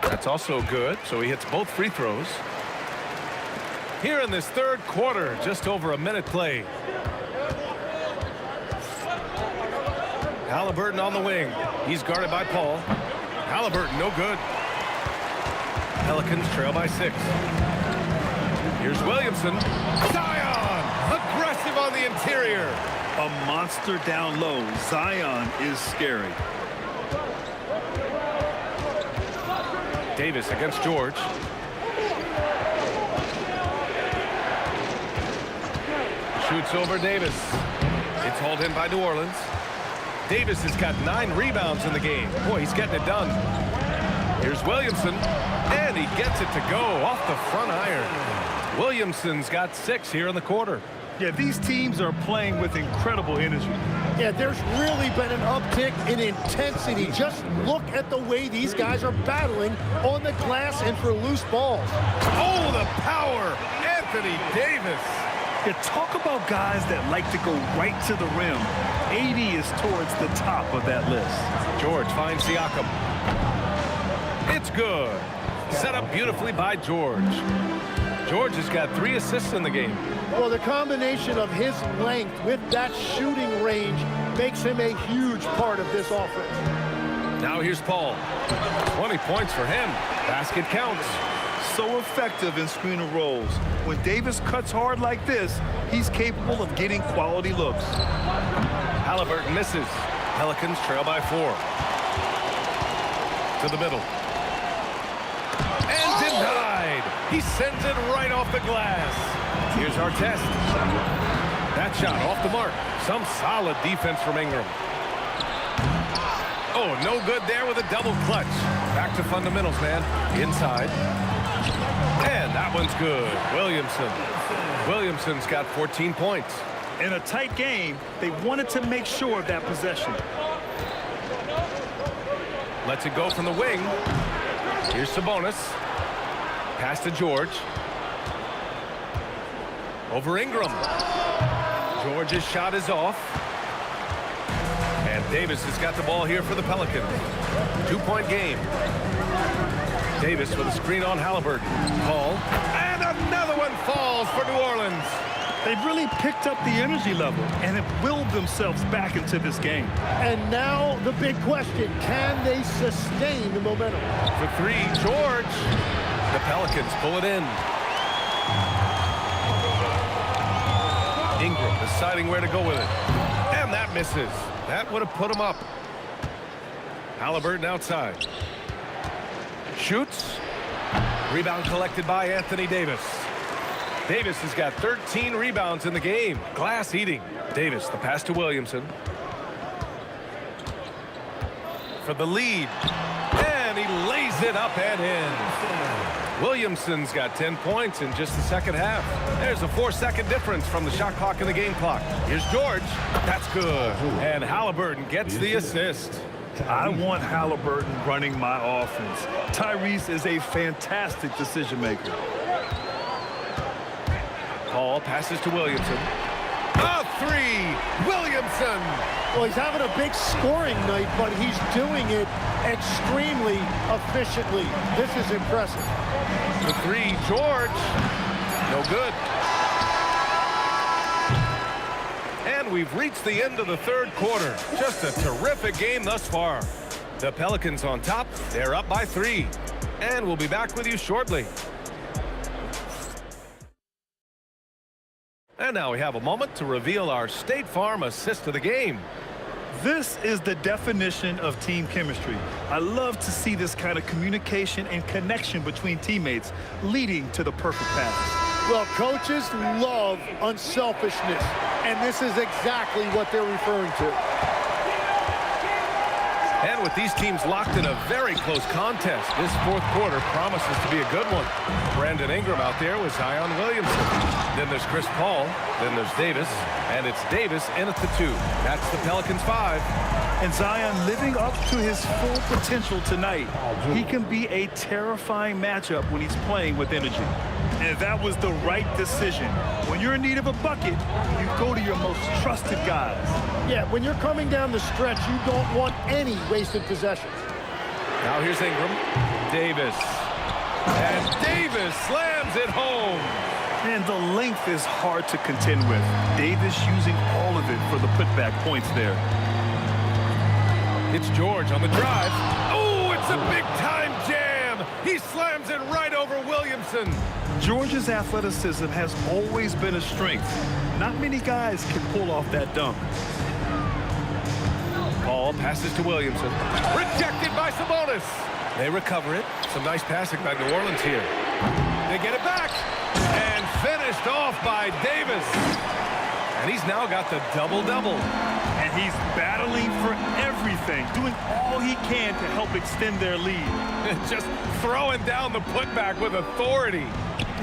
That's also good, so he hits both free throws. Here in this 3rd quarter, just over a minute played. Halliburton on the wing. He's guarded by Paul. Halliburton, no good. Pelicans trail by 6. Here's Williamson. Zion, aggressive on the interior. A monster down low. Zion is scary. Davis against George. Shoots over Davis. It's hauled in by New Orleans. Davis has got 9 rebounds in the game. Boy, he's getting it done. Here's Williamson, and he gets it to go off the front iron. Williamson's got 6 here in the quarter. Yeah, these teams are playing with incredible energy. Yeah, there's really been an uptick in intensity. Just look at the way these guys are battling on the glass and for loose balls. Oh, the power! Anthony Davis. Yeah, talk about guys that like to go right to the rim. 80 is towards the top of that list. George finds Siakam. It's good. Set up beautifully by George. George has got 3 assists in the game. Well, the combination of his length with that shooting range makes him a huge part of this offense. Now here's Paul. 20 points for him. Basket counts. So effective in screen and rolls. When Davis cuts hard like this, he's capable of getting quality looks. Halliburton misses. Pelicans trail by 4. To the middle. And denied. He sends it right off the glass. Here's Artest. That shot off the mark. Some solid defense from Ingram. Oh, no good there with a double clutch. Back to fundamentals, man. Inside. And that one's good. Williamson's got 14 points. In a tight game, they wanted to make sure of that possession. Lets it go from the wing. Here's Sabonis. Pass to George. Over Ingram. George's shot is off. And Davis has got the ball here for the Pelicans. 2-point game. Davis with a screen on Halliburton. Paul. And another one falls for New Orleans. They've really picked up the energy level and have willed themselves back into this game. And now the big question, can they sustain the momentum? For three, George. The Pelicans pull it in. Ingram deciding where to go with it. And that misses. That would have put him up. Halliburton outside. Shoots. Rebound collected by Anthony Davis. Davis has got 13 rebounds in the game. Glass eating. Davis, the pass to Williamson. For the lead. And he lays it up and in. Williamson's got 10 points in just the second half. There's a 4-second difference from the shot clock and the game clock. Here's George. That's good. And Halliburton gets the assist. I want Halliburton running my offense. Tyrese is a fantastic decision maker. Paul passes to Williamson. A three! Williamson! Well, he's having a big scoring night, but he's doing it extremely efficiently. This is impressive. The three, George. No good. And we've reached the end of the third quarter. Just a terrific game thus far. The Pelicans on top. They're up by 3. And we'll be back with you shortly. And now we have a moment to reveal our State Farm assist of the game. This is the definition of team chemistry. I love to see this kind of communication and connection between teammates leading to the perfect pass. Well, coaches love unselfishness, and this is exactly what they're referring to. And with these teams locked in a very close contest, this fourth quarter promises to be a good one. Brandon Ingram out there with Zion Williamson. Then there's Chris Paul. Then there's Davis. And it's Davis in at the 2. That's the Pelicans 5. And Zion living up to his full potential tonight. He can be a terrifying matchup when he's playing with energy. And that was the right decision. When you're in need of a bucket, you go to your most trusted guys. Yeah, when you're coming down the stretch, you don't want any wasted possessions. Now here's Ingram. Davis. And Davis slams it home. And the length is hard to contend with. Davis using all of it for the putback points there. It's George on the drive. Oh, it's a big-time jam. He slams it right over Williamson. George's athleticism has always been a strength. Not many guys can pull off that dunk. Paul passes to Williamson. Rejected by Sabonis. They recover it. Some nice passing by New Orleans here. They get it back. And finished off by Davis. And he's now got the double-double. And he's battling for everything, doing all he can to help extend their lead. Just throwing down the putback with authority.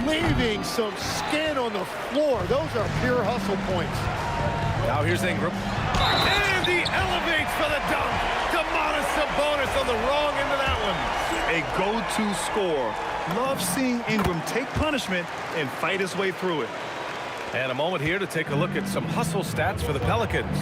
Leaving some skin on the floor. Those are pure hustle points. Now here's Ingram. And he elevates for the dunk. Domantas Sabonis on the wrong end of that one. A go-to score. Love seeing Ingram take punishment and fight his way through it. And a moment here to take a look at some hustle stats for the Pelicans.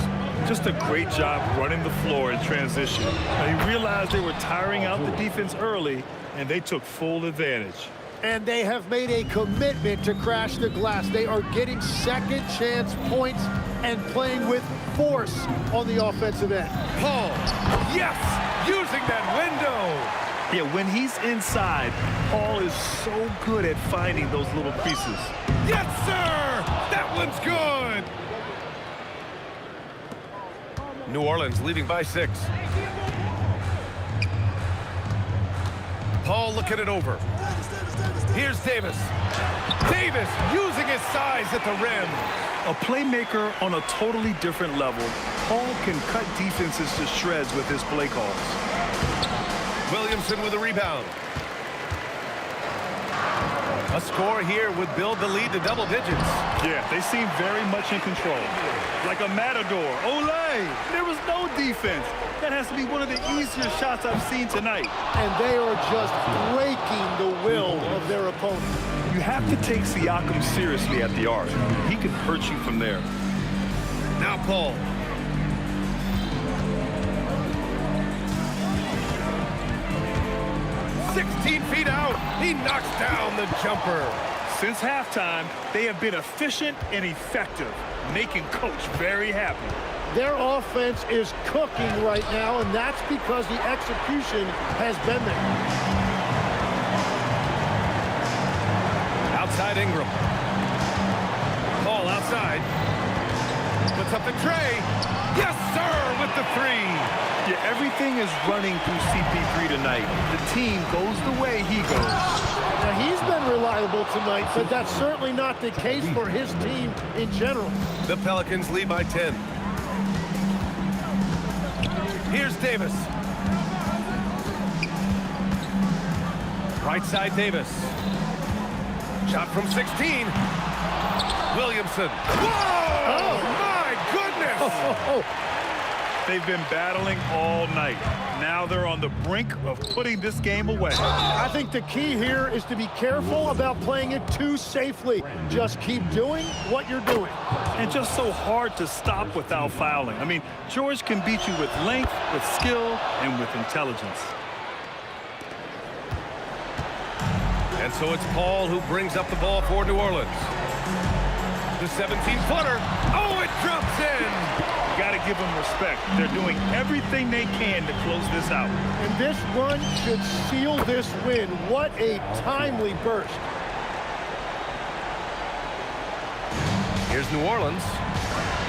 Just a great job running the floor in transition. They realized they were tiring out the defense early, and they took full advantage. And they have made a commitment to crash the glass. They are getting second chance points and playing with force on the offensive end. Paul, yes, using that window. Yeah, when he's inside, Paul is so good at finding those little creases. Yes, sir! That one's good! New Orleans leading by 6. Paul looking it over. Here's Davis. Davis using his size at the rim. A playmaker on a totally different level. Paul can cut defenses to shreds with his play calls. Williamson with a rebound. A score here would build the lead to double digits. Yeah, they seem very much in control. Like a matador. Olay! There was no defense. That has to be one of the easier shots I've seen tonight. And they are just breaking the will of their opponent. You have to take Siakam seriously at the arc. He can hurt you from there. Now Paul. "16 feet out. He knocks down the jumper." Since halftime, they have been efficient and effective, making Coach very happy. Their offense is cooking right now, and that's because the execution has been there. Outside Ingram. Paul outside. Puts up the tray. Yes, sir, with the three. Yeah, everything is running through CP3 tonight. The team goes the way he goes. Now, he's been reliable tonight, but that's certainly not the case for his team in general. The Pelicans lead by 10. Here's Davis. Right side Davis. Shot from 16. Williamson. Whoa! Oh. My goodness! Oh. They've been battling all night. Now they're on the brink of putting this game away. I think the key here is to be careful about playing it too safely. Just keep doing what you're doing. And just so hard to stop without fouling. I mean, George can beat you with length, with skill, and with intelligence. And so it's Paul who brings up the ball for New Orleans. The 17-footer. Oh, it drops in. Got to give them respect. They're doing everything they can to close this out. And this run should seal this win. What a timely burst. Here's New Orleans.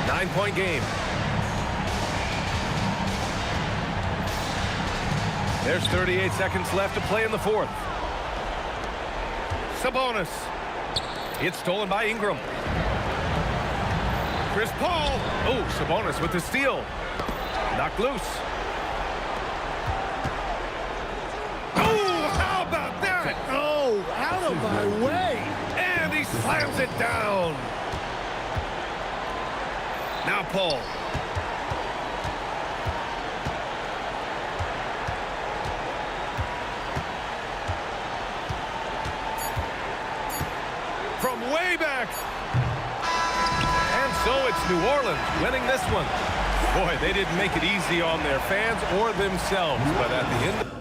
9-point game. There's 38 seconds left to play in the fourth. Sabonis. It's stolen by Ingram. Chris Paul. Oh, Sabonis with the steal. Knocked loose. Oh, how about that? Oh, out of my way. And he slams it down. Now Paul. From way back. And so it's New Orleans winning this one. Boy, they didn't make it easy on their fans or themselves, but at the end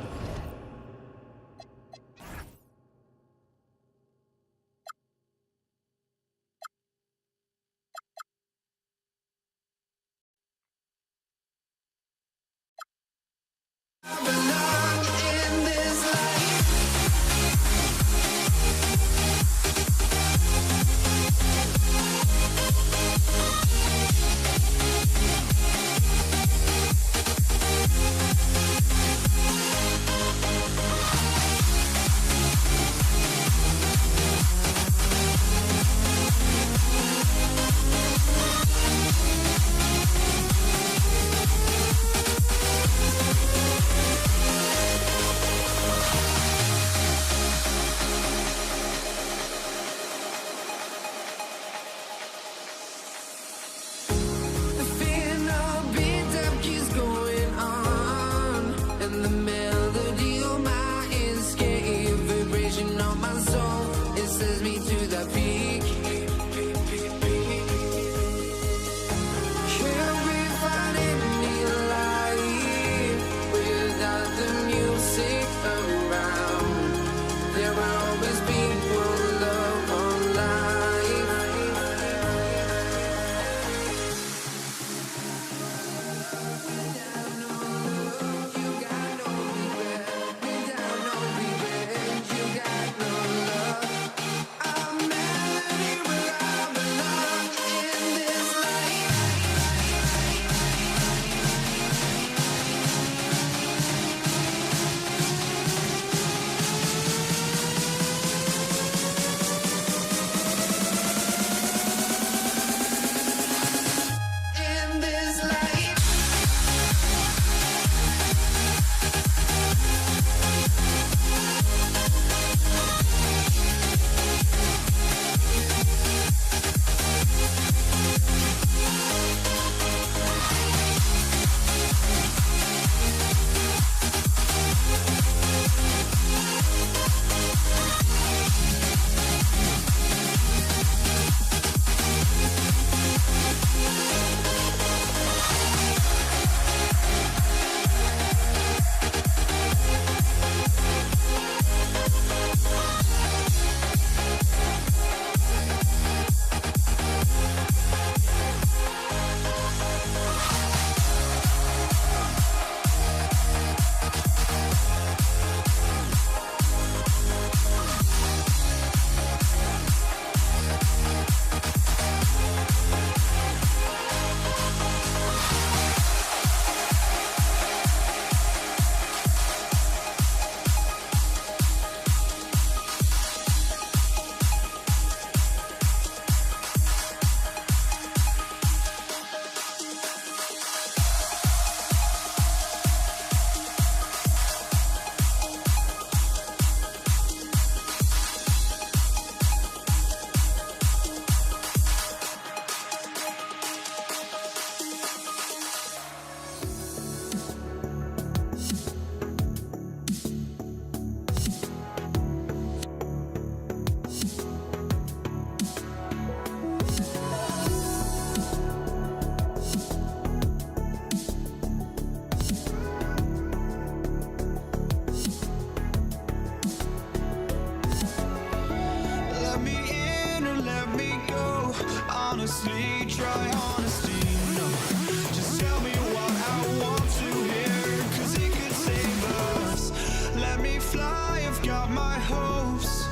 my hopes,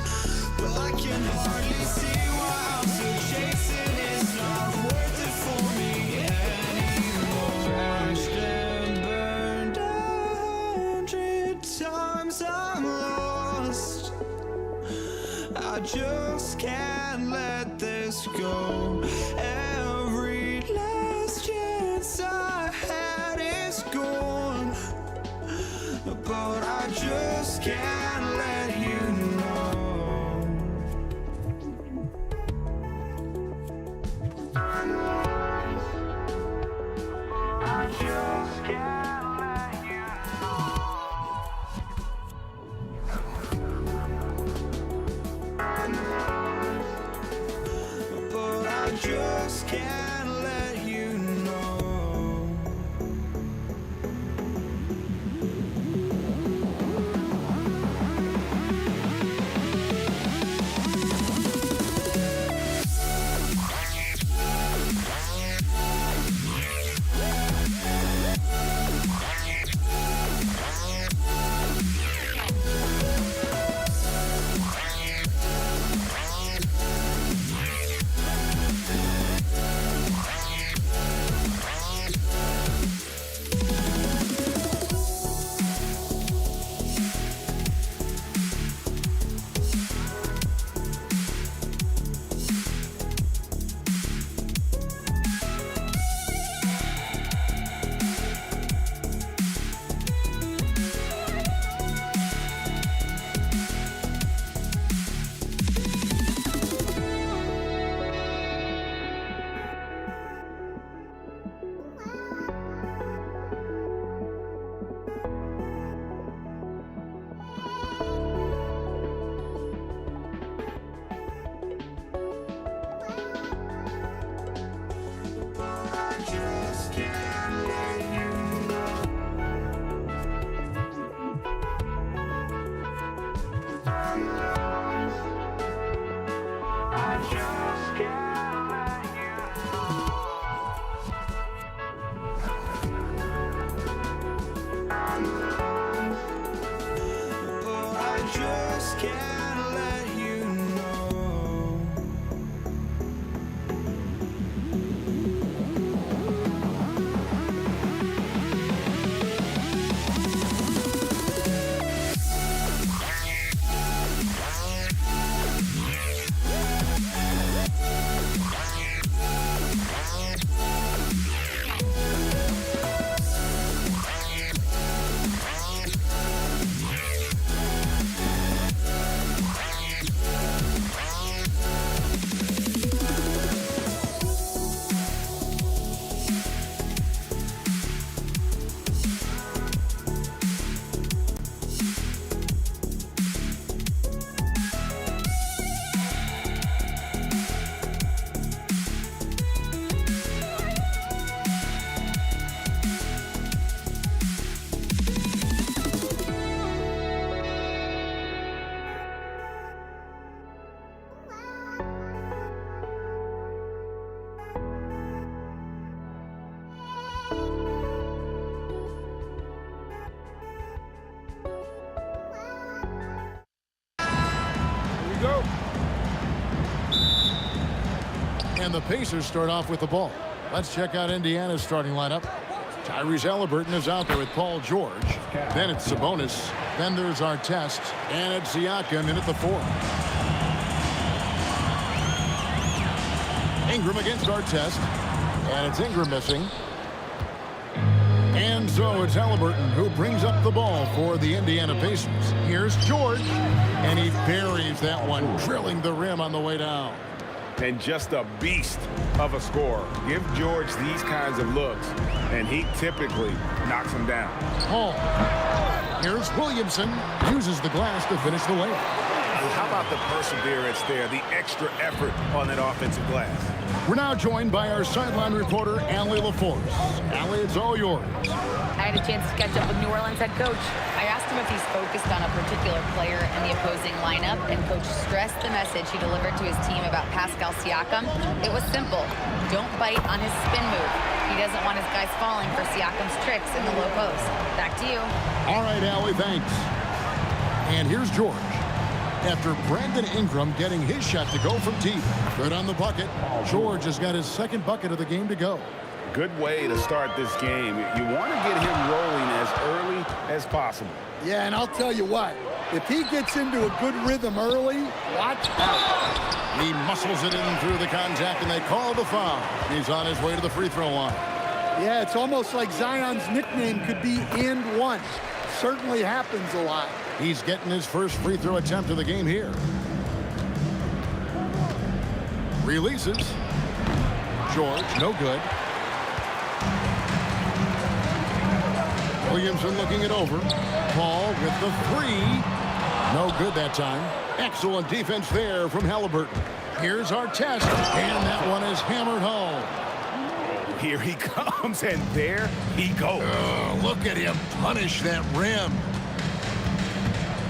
but I can hardly see why I'm still chasing. It's not worth it for me anymore. Crashed and burned 100 times, I'm lost. I just can't let this go. Every last chance I had is gone, but I just can't let you know. I just can't let you know. But I just can't let you know. And the Pacers start off with the ball. Let's check out Indiana's starting lineup. Tyrese Halliburton is out there with Paul George. Then it's Sabonis. Then there's Artest. And it's Siakam in at the 4. Ingram against Artest. And it's Ingram missing. And so it's Halliburton who brings up the ball for the Indiana Pacers. Here's George. And he buries that one, drilling the rim on the way down. And just a beast of a scorer. Give George these kinds of looks, and he typically knocks them down. Hall. Here's Williamson. Uses the glass to finish the layup. How about the perseverance there, the extra effort on that offensive glass? We're now joined by our sideline reporter, Allie LaForce. Allie, it's all yours. I had a chance to catch up with New Orleans head coach. I asked him if he's focused on a particular player in the opposing lineup, and coach stressed the message he delivered to his team about Pascal Siakam. It was simple. Don't bite on his spin move. He doesn't want his guys falling for Siakam's tricks in the low post. Back to you. All right, Allie, thanks. And here's George. after Brandon Ingram getting his shot to go from deep. Good on the bucket. George has got his second bucket of the game to go. Good way to start this game. You want to get him rolling as early as possible. Yeah, and I'll tell you what, if he gets into a good rhythm early, watch out. He muscles it in through the contact, and they call the foul. He's on his way to the free throw line. Yeah, it's almost like Zion's nickname could be "and one." Certainly happens a lot. He's getting his first free throw attempt of the game here. Releases. George, no good. Williamson looking it over. Paul with the three. No good that time. Excellent defense there from Halliburton. Here's our test, and that one is hammered home. Here he comes, and there he goes. Look at him punish that rim.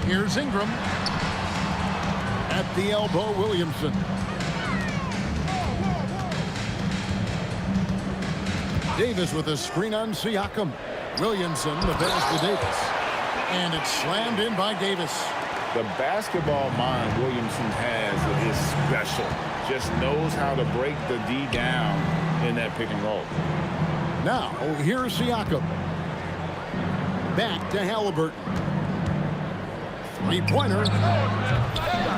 Here's Ingram. At the elbow, Williamson. Davis with a screen on Siakam. Williamson, the pass to Davis. And it's slammed in by Davis. The basketball mind Williamson has is special. Just knows how to break the D down in that pick and roll. Now, here's Siakam. Back to Halliburton. Three-pointer.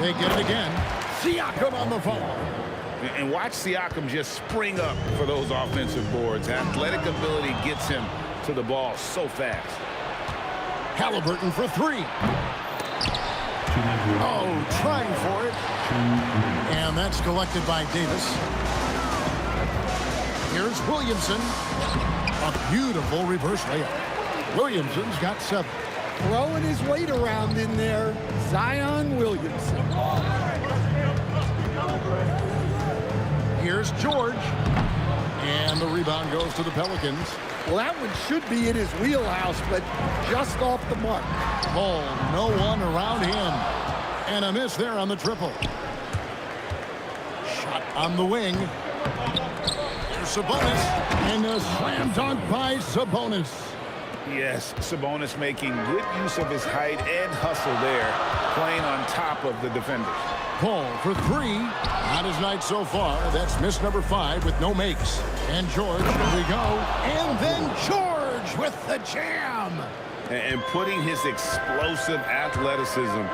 They get it again. Siakam on the fall. And watch Siakam just spring up for those offensive boards. Athletic ability gets him to the ball so fast. Halliburton for three. Oh, trying for it. And that's collected by Davis. Here's Williamson. A beautiful reverse layup. Williamson's got 7. Throwing his weight around in there, Zion Williamson. Here's George. And the rebound goes to the Pelicans. Well, that one should be in his wheelhouse, but just off the mark. Paul, no one around him. And a miss there on the triple. Shot on the wing. There's Sabonis. And a slam dunk by Sabonis. Yes, Sabonis making good use of his height and hustle there, playing on top of the defenders. Paul for 3. Not his night so far. That's miss number 5 with no makes. And George, here we go. And then George with the jam. And putting his explosive athleticism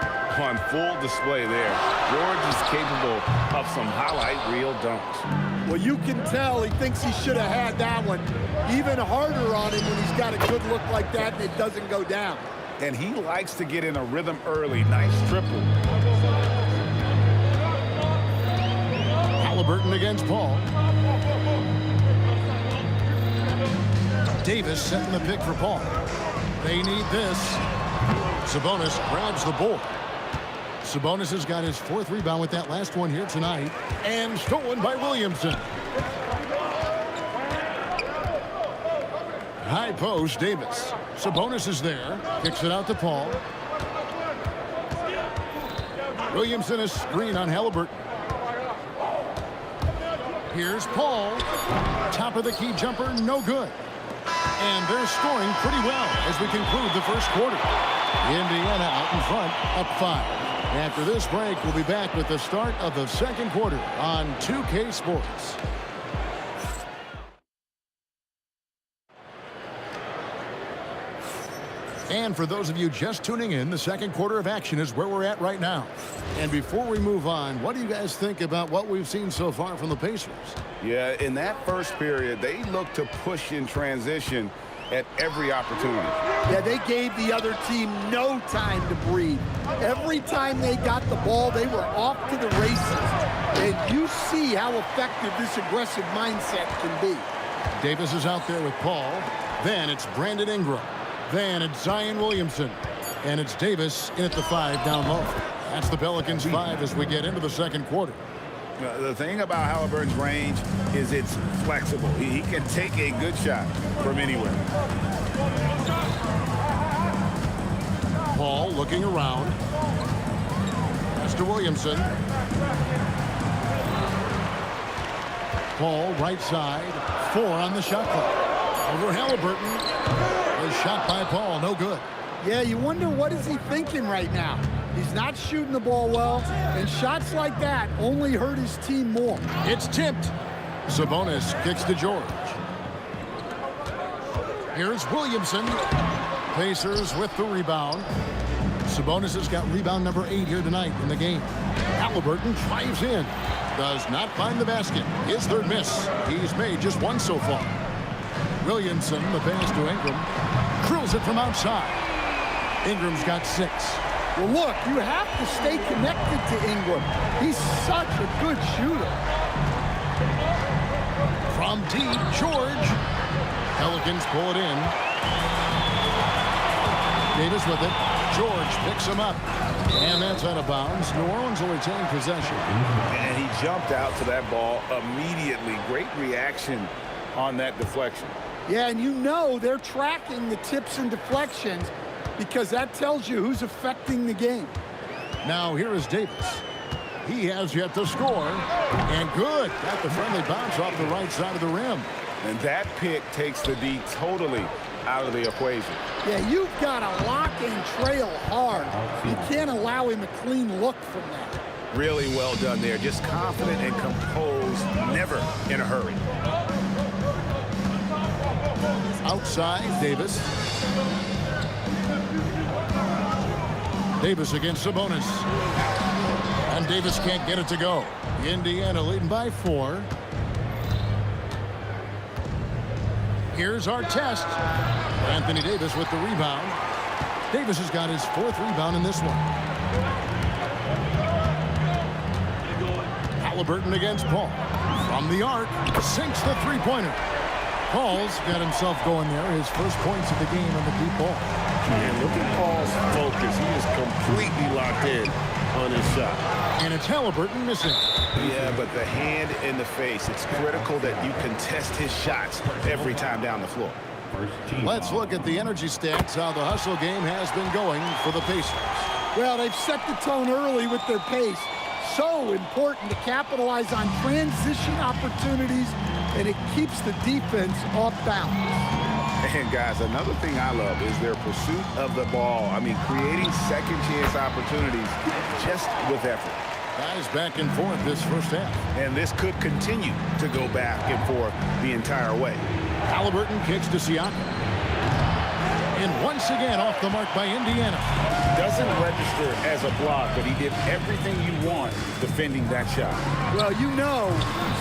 on full display there. George is capable of some highlight reel dunks. Well, you can tell he thinks he should have had that one even harder on him when he's got a good look like that and it doesn't go down. And he likes to get in a rhythm early. Nice triple. Halliburton against Paul. Davis setting the pick for Paul. They need this. Sabonis grabs the board. Sabonis has got his 4th rebound with that last one here tonight. And stolen by Williamson. High post, Davis. Sabonis is there. Kicks it out to Paul. Williamson is screen on Halliburton. Here's Paul. Top of the key jumper, no good. And they're scoring pretty well as we conclude the first quarter. Indiana out in front, up 5. After this break, we'll be back with the start of the second quarter on 2K Sports. And for those of you just tuning in, the second quarter of action is where we're at right now. And before we move on, what do you guys think about what we've seen so far from the Pacers? Yeah, in that first period, they looked to push in transition at every opportunity. Yeah, they gave the other team no time to breathe. Every time they got the ball, they were off to the races. And you see how effective this aggressive mindset can be. Davis is out there with Paul. Then it's Brandon Ingram. Then it's Zion Williamson. And it's Davis in at the 5 down low. That's the Pelicans 5 as we get into the second quarter. The thing about Halliburton's range is it's flexible. He can take a good shot from anywhere. Paul looking around. That's to Williamson. Paul right side. 4 on the shot clock. Over Halliburton. A shot by Paul, no good. Yeah, you wonder what is he thinking right now. He's not shooting the ball well, and shots like that only hurt his team more. It's tipped. Sabonis kicks to George. Here's Williamson. Pacers with the rebound. Sabonis has got rebound number 8 here tonight in the game. Halliburton drives in. Does not find the basket. His third miss. He's made just one so far. Williamson, the pass to Ingram. Drills it from outside. Ingram's got 6. Well, look, you have to stay connected to Ingram. He's such a good shooter. From deep, George. Pelicans pull it in. Davis with it. George picks him up. And that's out of bounds. New Orleans will retain possession. And he jumped out to that ball immediately. Great reaction on that deflection. Yeah, and you know they're tracking the tips and deflections because that tells you who's affecting the game. Now here is Davis. He has yet to score. And good. Got the friendly bounce off the right side of the rim. And that pick takes the D totally out of the equation. Yeah, you've got to lock and trail hard. You can't allow him a clean look from that. Really well done there. Just confident and composed, never in a hurry. Outside, Davis. Davis against Sabonis. And Davis can't get it to go. Indiana leading by 4. Here's our test. Anthony Davis with the rebound. Davis has got his 4th rebound in this one. Halliburton against Paul. From the arc, sinks the three-pointer. Paul's got himself going there. His first points of the game on the deep ball. And look at Paul's focus. He is completely locked in on his shot. And it's Halliburton missing. Yeah, but the hand in the face. It's critical that you contest his shots every time down the floor. Let's look at the energy stats, how the hustle game has been going for the Pacers. Well, they've set the tone early with their pace. So important to capitalize on transition opportunities, and it keeps the defense off balance. And guys, another thing I love is their pursuit of the ball. I mean, creating second chance opportunities just with effort. Guys back and forth this first half. And this could continue to go back and forth the entire way. Halliburton kicks to Siakam. And once again off the mark by Indiana. Doesn't register as a block, but he did everything you want defending that shot. Well, you know,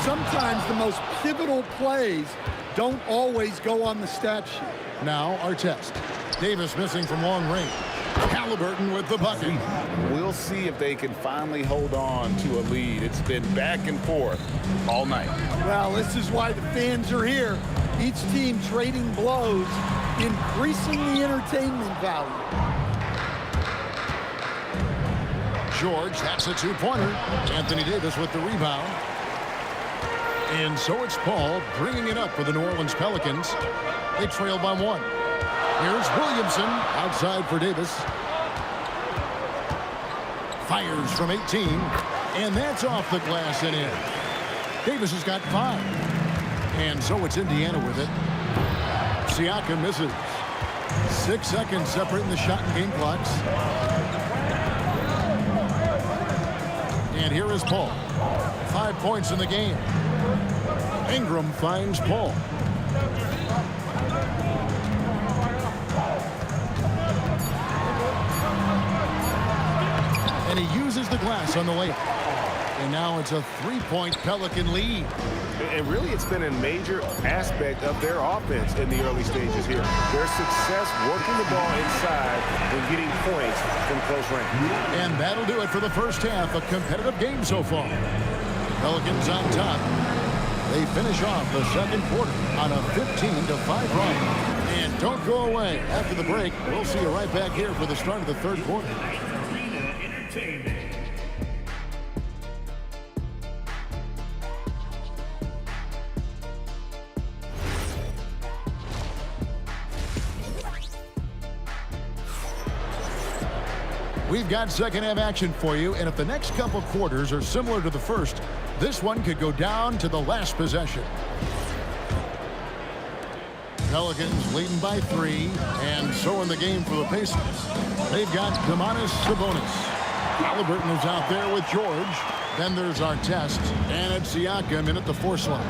sometimes the most pivotal plays don't always go on the stat sheet. Now our test. Davis missing from long range. Halliburton with the bucket. We'll see if they can finally hold on to a lead. It's been back and forth all night. Well, this is why the fans are here. Each team trading blows, increasing the entertainment value. George, that's a 2-pointer. Anthony Davis with the rebound. And so it's Paul bringing it up for the New Orleans Pelicans. They trail by 1. Here's Williamson outside for Davis. Fires from 18. And that's off the glass and in. Davis has got 5. And so it's Indiana with it. Siakam misses. 6 seconds separating the shot and game clocks. And here is Paul. 5 points in the game. Ingram finds Paul. And he uses the glass on the layup. And now it's a 3-point Pelican lead. And really, it's been a major aspect of their offense in the early stages here. Their success working the ball inside and getting points from close range. And that'll do it for the first half. A competitive game so far. Pelicans on top. They finish off the second quarter on a 15-5 run. And don't go away. After the break, we'll see you right back here for the start of the third quarter. We've got second half action for you, and if the next couple quarters are similar to the first, this one could go down to the last possession. Pelicans leading by 3, and so in the game for the Pacers. They've got Sabonis. Halliburton is out there with George. Then there's Artest. And it's Siakam in at the 4 slot.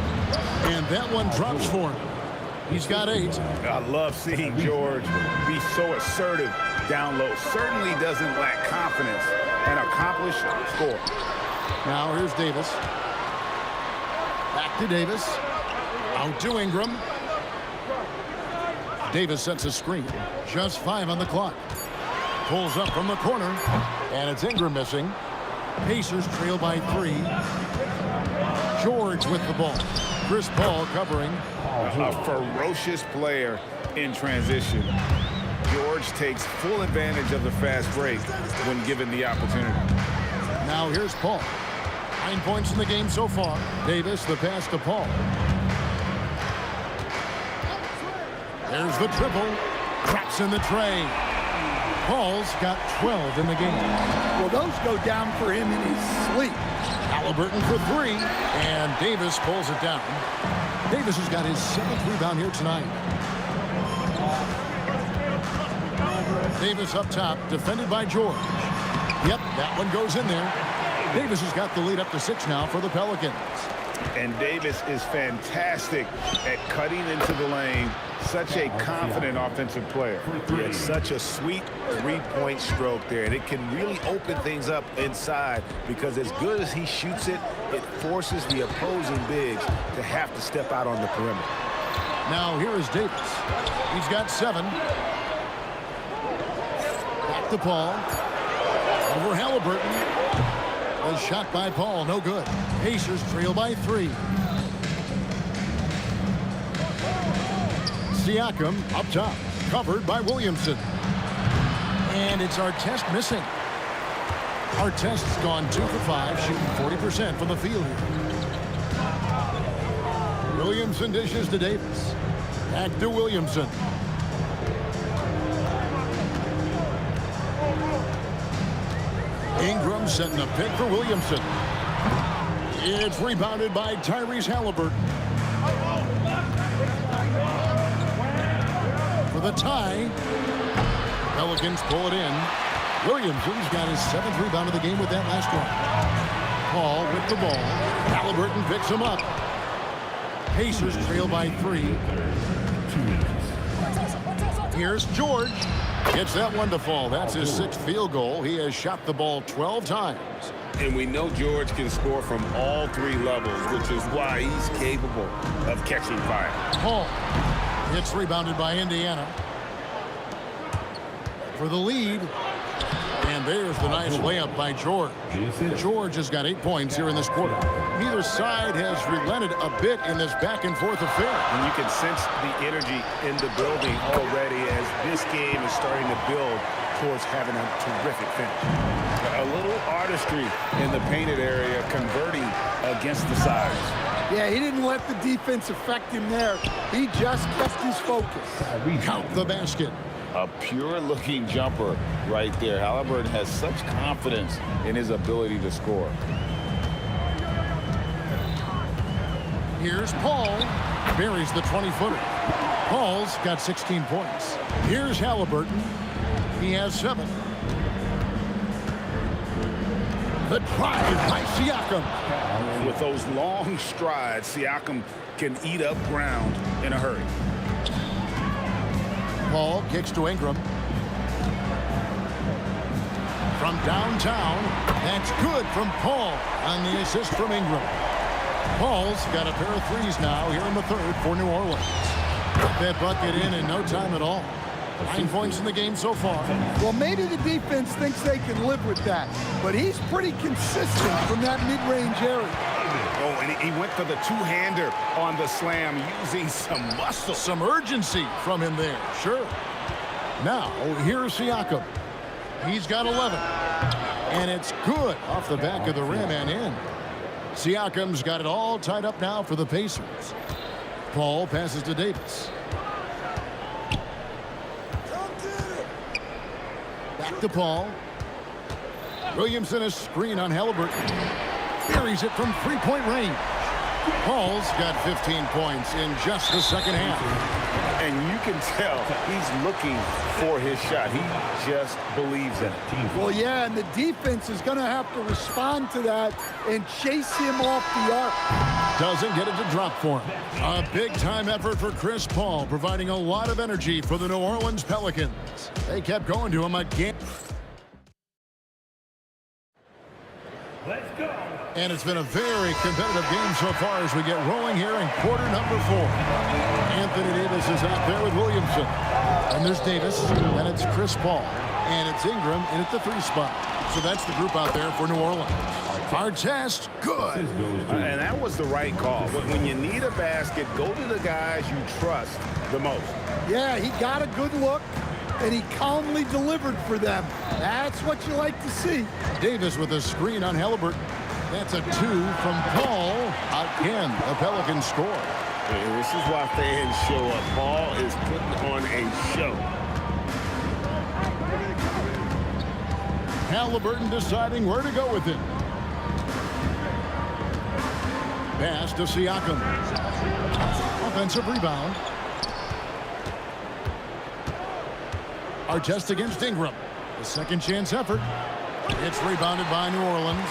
And that one drops for him. He's got 8. I love seeing George be so assertive down low. Certainly doesn't lack confidence. An accomplished score. Now here's Davis. Back to Davis. Out to Ingram. Davis sets a screen. Just 5 on the clock. Pulls up from the corner. And it's Ingram missing. Pacers trail by 3. George with the ball. Chris Paul covering. A ferocious player in transition. George takes full advantage of the fast break when given the opportunity. Now here's Paul. 9 points in the game so far. Davis, the pass to Paul. There's the triple. Traps in the tray. Paul's got 12 in the game. Well, those go down for him in his sleep. Halliburton for 3. And Davis pulls it down. Davis has got his 7th rebound here tonight. Davis up top, defended by George. Yep, that one goes in there. Davis has got the lead up to 6 now for the Pelicans. And Davis is fantastic at cutting into the lane. Such a confident offensive player. He has such a sweet 3-point stroke there, and it can really open things up inside because as good as he shoots it, it forces the opposing bigs to have to step out on the perimeter. Now here is Davis. He's got 7. Back to Paul. Over Halliburton. A shot by Paul, no good. Pacers trail by 3. Siakam up top, covered by Williamson. And it's Artest missing. Artest's gone 2 for 5, shooting 40% from the field here. Williamson dishes to Davis. Back to Williamson. Ingram setting a pick for Williamson. It's rebounded by Tyrese Halliburton. For the tie. Pelicans pull it in. Williamson's got his 7th rebound of the game with that last one. Paul with the ball. Halliburton picks him up. Pacers trail by 3. Here's George. Gets that one to fall. That's his 6th field goal. He has shot the ball 12 times. And we know George can score from all 3 levels, which is why he's capable of catching fire. Paul. It's rebounded by Indiana. For the lead. And there's the nice layup by George. George has got 8 points here in this quarter. Neither side has relented a bit in this back-and-forth affair. And you can sense the energy in the building already as this game is starting to build towards having a terrific finish. A little artistry in the painted area, converting against the sides. Yeah, he didn't let the defense affect him there. He just kept his focus. Count the basket. A pure-looking jumper right there. Halliburton has such confidence in his ability to score. Here's Paul. Buries the 20-footer. Paul's got 16 points. Here's Halliburton. He has 7. The drive by Siakam. With those long strides, Siakam can eat up ground in a hurry. Paul kicks to Ingram. From downtown, that's good from Paul on the assist from Ingram. Paul's got a pair of 3s now here in the 3rd for New Orleans. Got that bucket in no time at all. 9 points in the game so far. Well, maybe the defense thinks they can live with that, but he's pretty consistent from that mid-range area. Oh, and he went for the 2-hander on the slam, using some muscle. Some urgency from him there, sure. Now, here's Siakam. He's got 11. And it's good off the back of the rim and in. Siakam's got it all tied up now for the Pacers. Paul passes to Davis. Back to Paul. Williamson a screen on Halliburton. Buries it from 3-point range. Paul's got 15 points in just the second half. And you can tell he's looking for his shot. He just believes in it. Well, yeah, and the defense is going to have to respond to that and chase him off the arc. Doesn't get it to drop for him. A big-time effort for Chris Paul, providing a lot of energy for the New Orleans Pelicans. They kept going to him again. Let's go. And it's been a very competitive game so far as we get rolling here in quarter number 4. Anthony Davis is out there with Williamson. And there's Davis, and it's Chris Paul. And it's Ingram in at the 3 spot. So that's the group out there for New Orleans. Our test, good. And that was the right call. When you need a basket, go to the guys you trust the most. Yeah, he got a good look, and he calmly delivered for them. That's what you like to see. Davis with a screen on Halliburton. That's a 2 from Paul. Again, the Pelicans score. And this is why fans show up. Paul is putting on a show. Halliburton deciding where to go with it. Pass to Siakam. Offensive rebound. Artest against Ingram. The second chance effort. It's rebounded by New Orleans.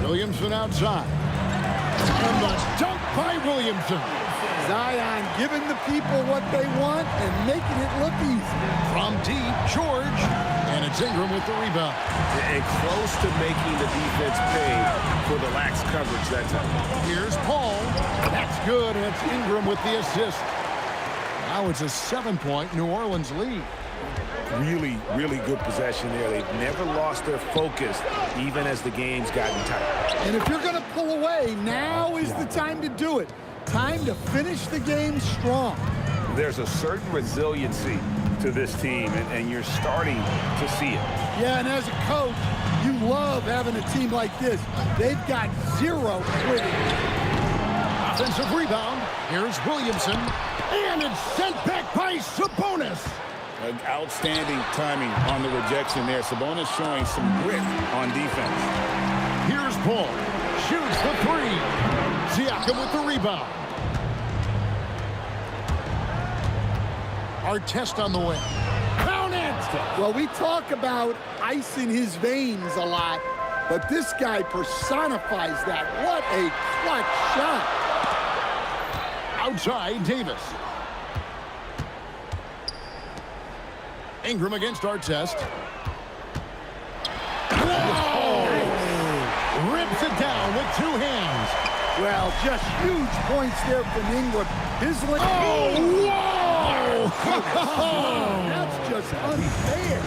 Williamson outside. And the dunk by Williamson. Zion giving the people what they want and making it look easy. From deep, George. And it's Ingram with the rebound. And close to making the defense pay for the lax coverage that time. Here's Paul. That's good, and it's Ingram with the assist. Now it's a 7-point New Orleans lead. Really, really good possession there. They've never lost their focus, even as the game's gotten tight. And if you're going to pull away, now is the time to do it. Time to finish the game strong. There's a certain resiliency to this team, and you're starting to see it. Yeah, and as a coach, you love having a team like this. They've got 0 quitting. Offensive rebound. Here's Williamson. And it's sent back by Sabonis. Outstanding timing on the rejection there. Sabonis showing some grit on defense. Here's Paul. Shoots the 3. Siakam with the rebound. Artest on the way. Count it! Well, we talk about ice in his veins a lot, but this guy personifies that. What a clutch shot. Outside, Davis. Ingram against Artest. Whoa! Rips it down with 2 hands. Well, just huge points there from Ingram. His leg. Oh, whoa! That's just unfair.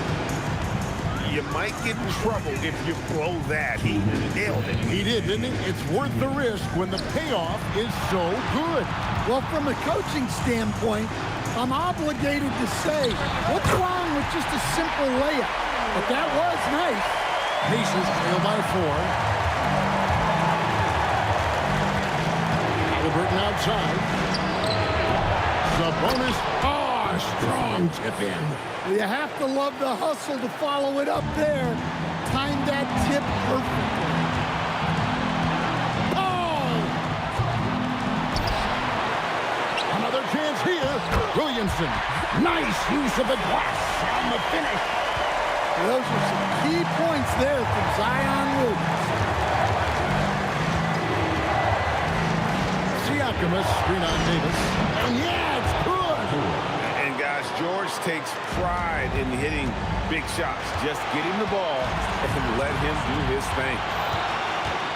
You might get in trouble if you blow that. He nailed it. He did, didn't he? It's worth the risk when the payoff is so good. Well, from a coaching standpoint, I'm obligated to say, what's wrong with just a simple layup? But that was nice. Pacers trail by 4. Halliburton outside. Sabonis. Oh, strong tip in. You have to love the hustle to follow it up there. Time that tip perfectly. Another chance here. Williamson. Nice use of the glass on the finish. Those are some key points there from Zion Williamson. Siakam a screen on Davis. And yeah, it's good. And guys, George takes pride in hitting big shots. Just get him the ball and let him do his thing.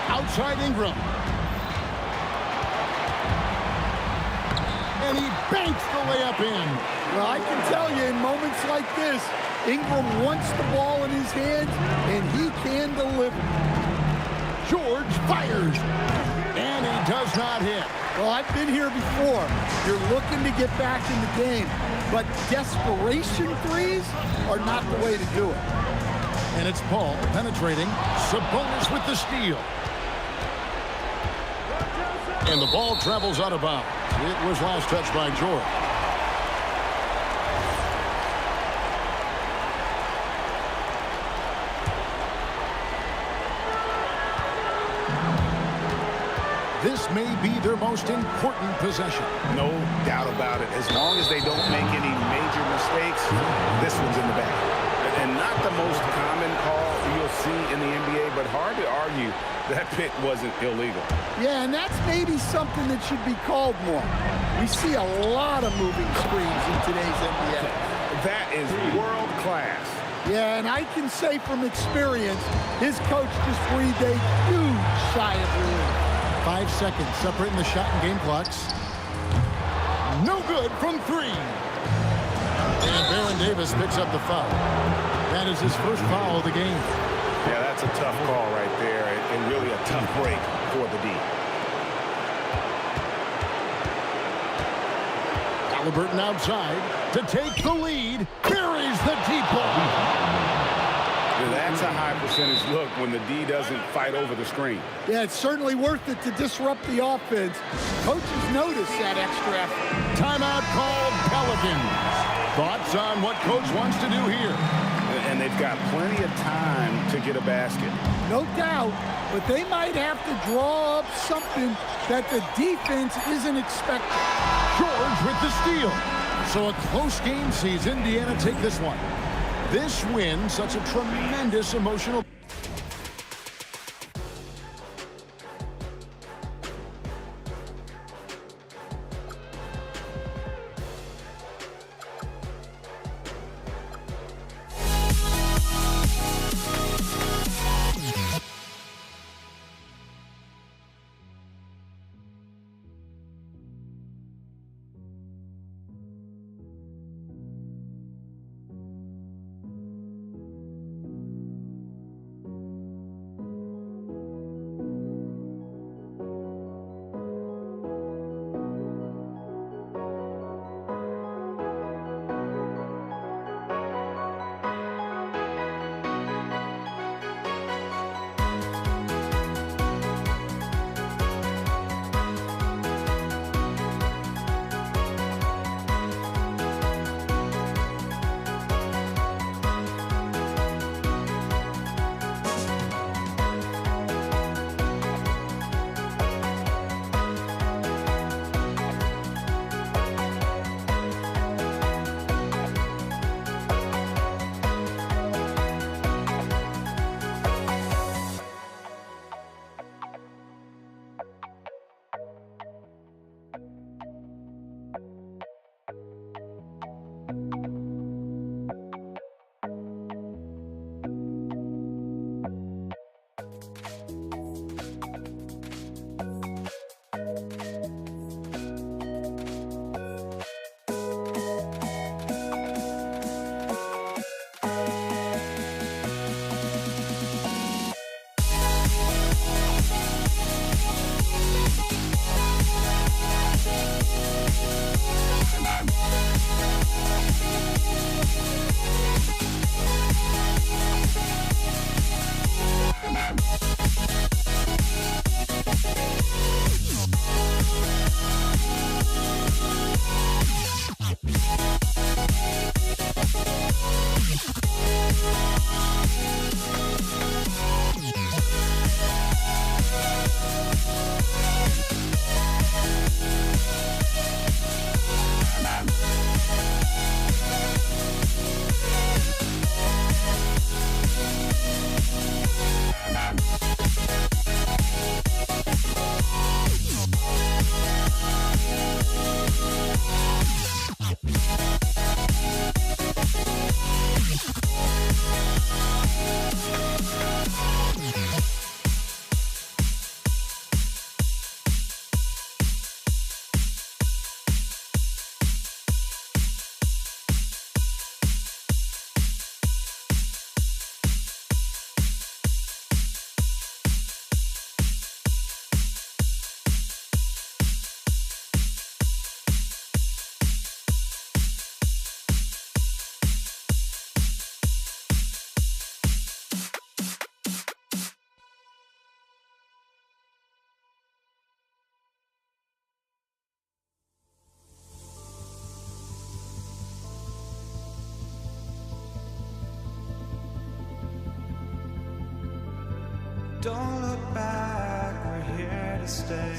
Outside Ingram. And he banks the layup in. Well, I can tell you, in moments like this, Ingram wants the ball in his hands, and he can deliver. George fires. And he does not hit. Well, I've been here before. You're looking to get back in the game, but desperation threes are not the way to do it. And it's Paul penetrating. Sabonis with the steal. And the ball travels out of bounds. It was last touched by George. This may be their most important possession. No doubt about it. As long as they don't make any major mistakes, this one's in the bag. And not the most common call you'll see in the NBA, but hard to argue that pick wasn't illegal. Yeah, and that's maybe something that should be called more. We see a lot of moving screens in today's NBA. That is world class. Yeah, and I can say from experience, his coach just breathed a huge sigh of relief. 5 seconds separating the shot and game clocks. No good from 3. And Baron Davis picks up the foul. That is his first foul of the game. Yeah, that's a tough call right there, and really a tough break for the D. Halliburton outside to take the lead. Buries the deep ball. That's a high percentage look when the D doesn't fight over the screen. Yeah, it's certainly worth it to disrupt the offense. Coaches notice that extra effort. Timeout called Pelicans. Thoughts on what coach wants to do here? And they've got plenty of time to get a basket. No doubt, but they might have to draw up something that the defense isn't expecting. George with the steal. So a close game sees Indiana take this one. This win, such a tremendous emotional... Don't look back, we're here to stay,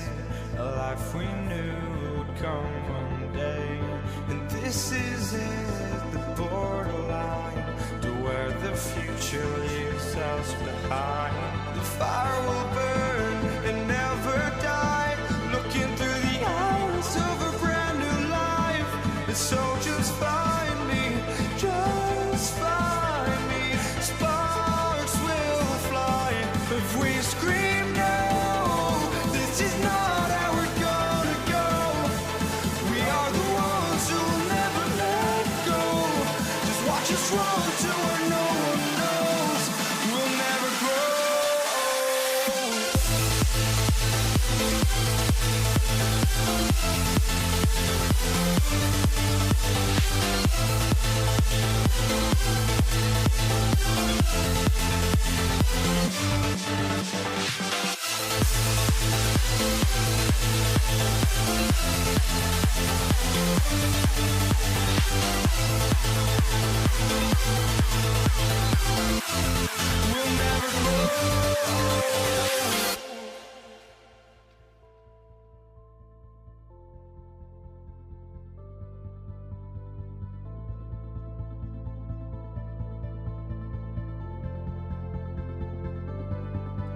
a life we knew would come one day. And this is it, the borderline, to where the future leaves us behind. The fire will burn and never die, looking through the eyes of a brand new life. And so just find me, just find me. Sparks will fly if we scream no. This is not how we're gonna go. We are the ones who will never let go. Just watch us run to where no one knows. We'll never grow. We'll never grow.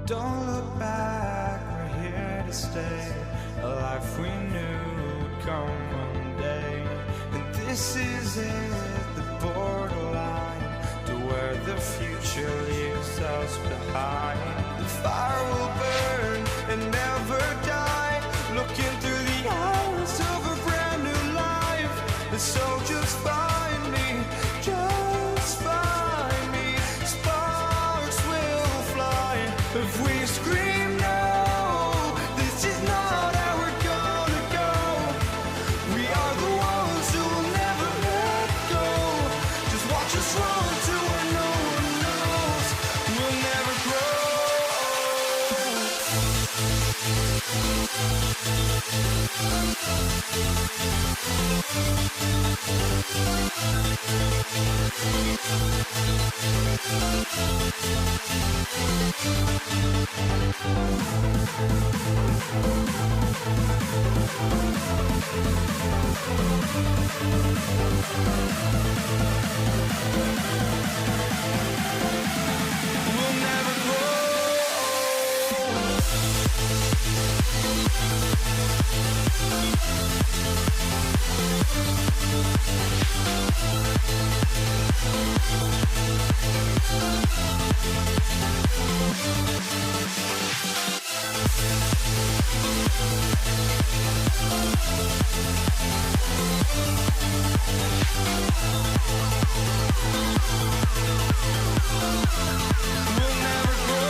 Don't look back, we're here to stay. A life we knew would come one day. And this is it, the borderline, to where the future leaves us behind. The fire will burn and never die, looking through the eyes of a brand new life. And so just find me, just find me. Sparks will fly if we scream no. This is not how we're gonna go. We are the ones who will never let go. Just watch us run to where no one knows. We'll never grow. We'll never grow. We'll never grow.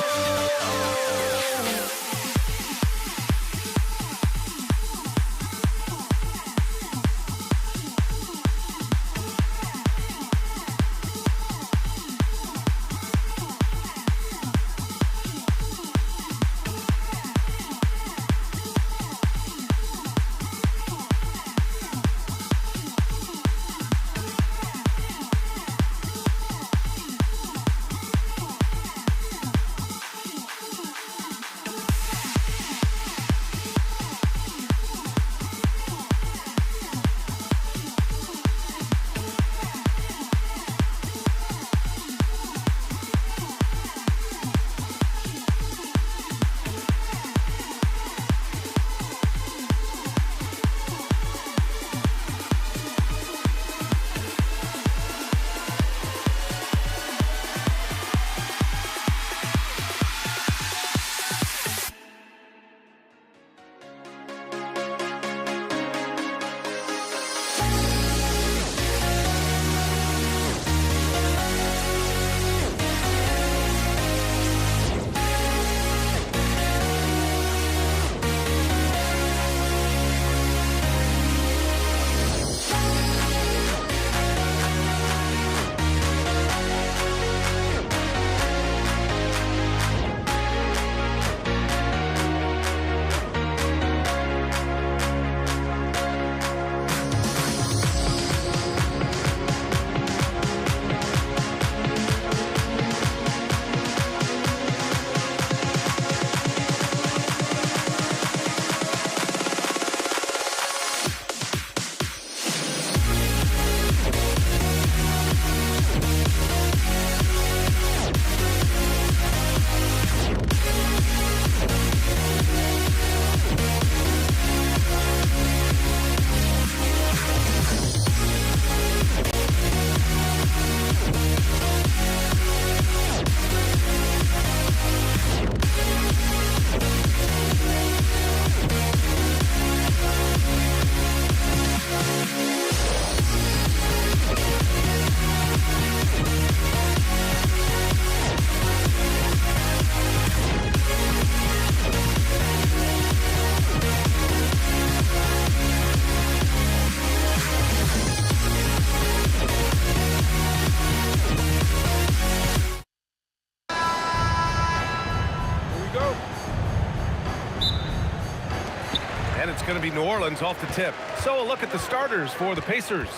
it's going to be New Orleans off the tip. So a look at the starters for the Pacers.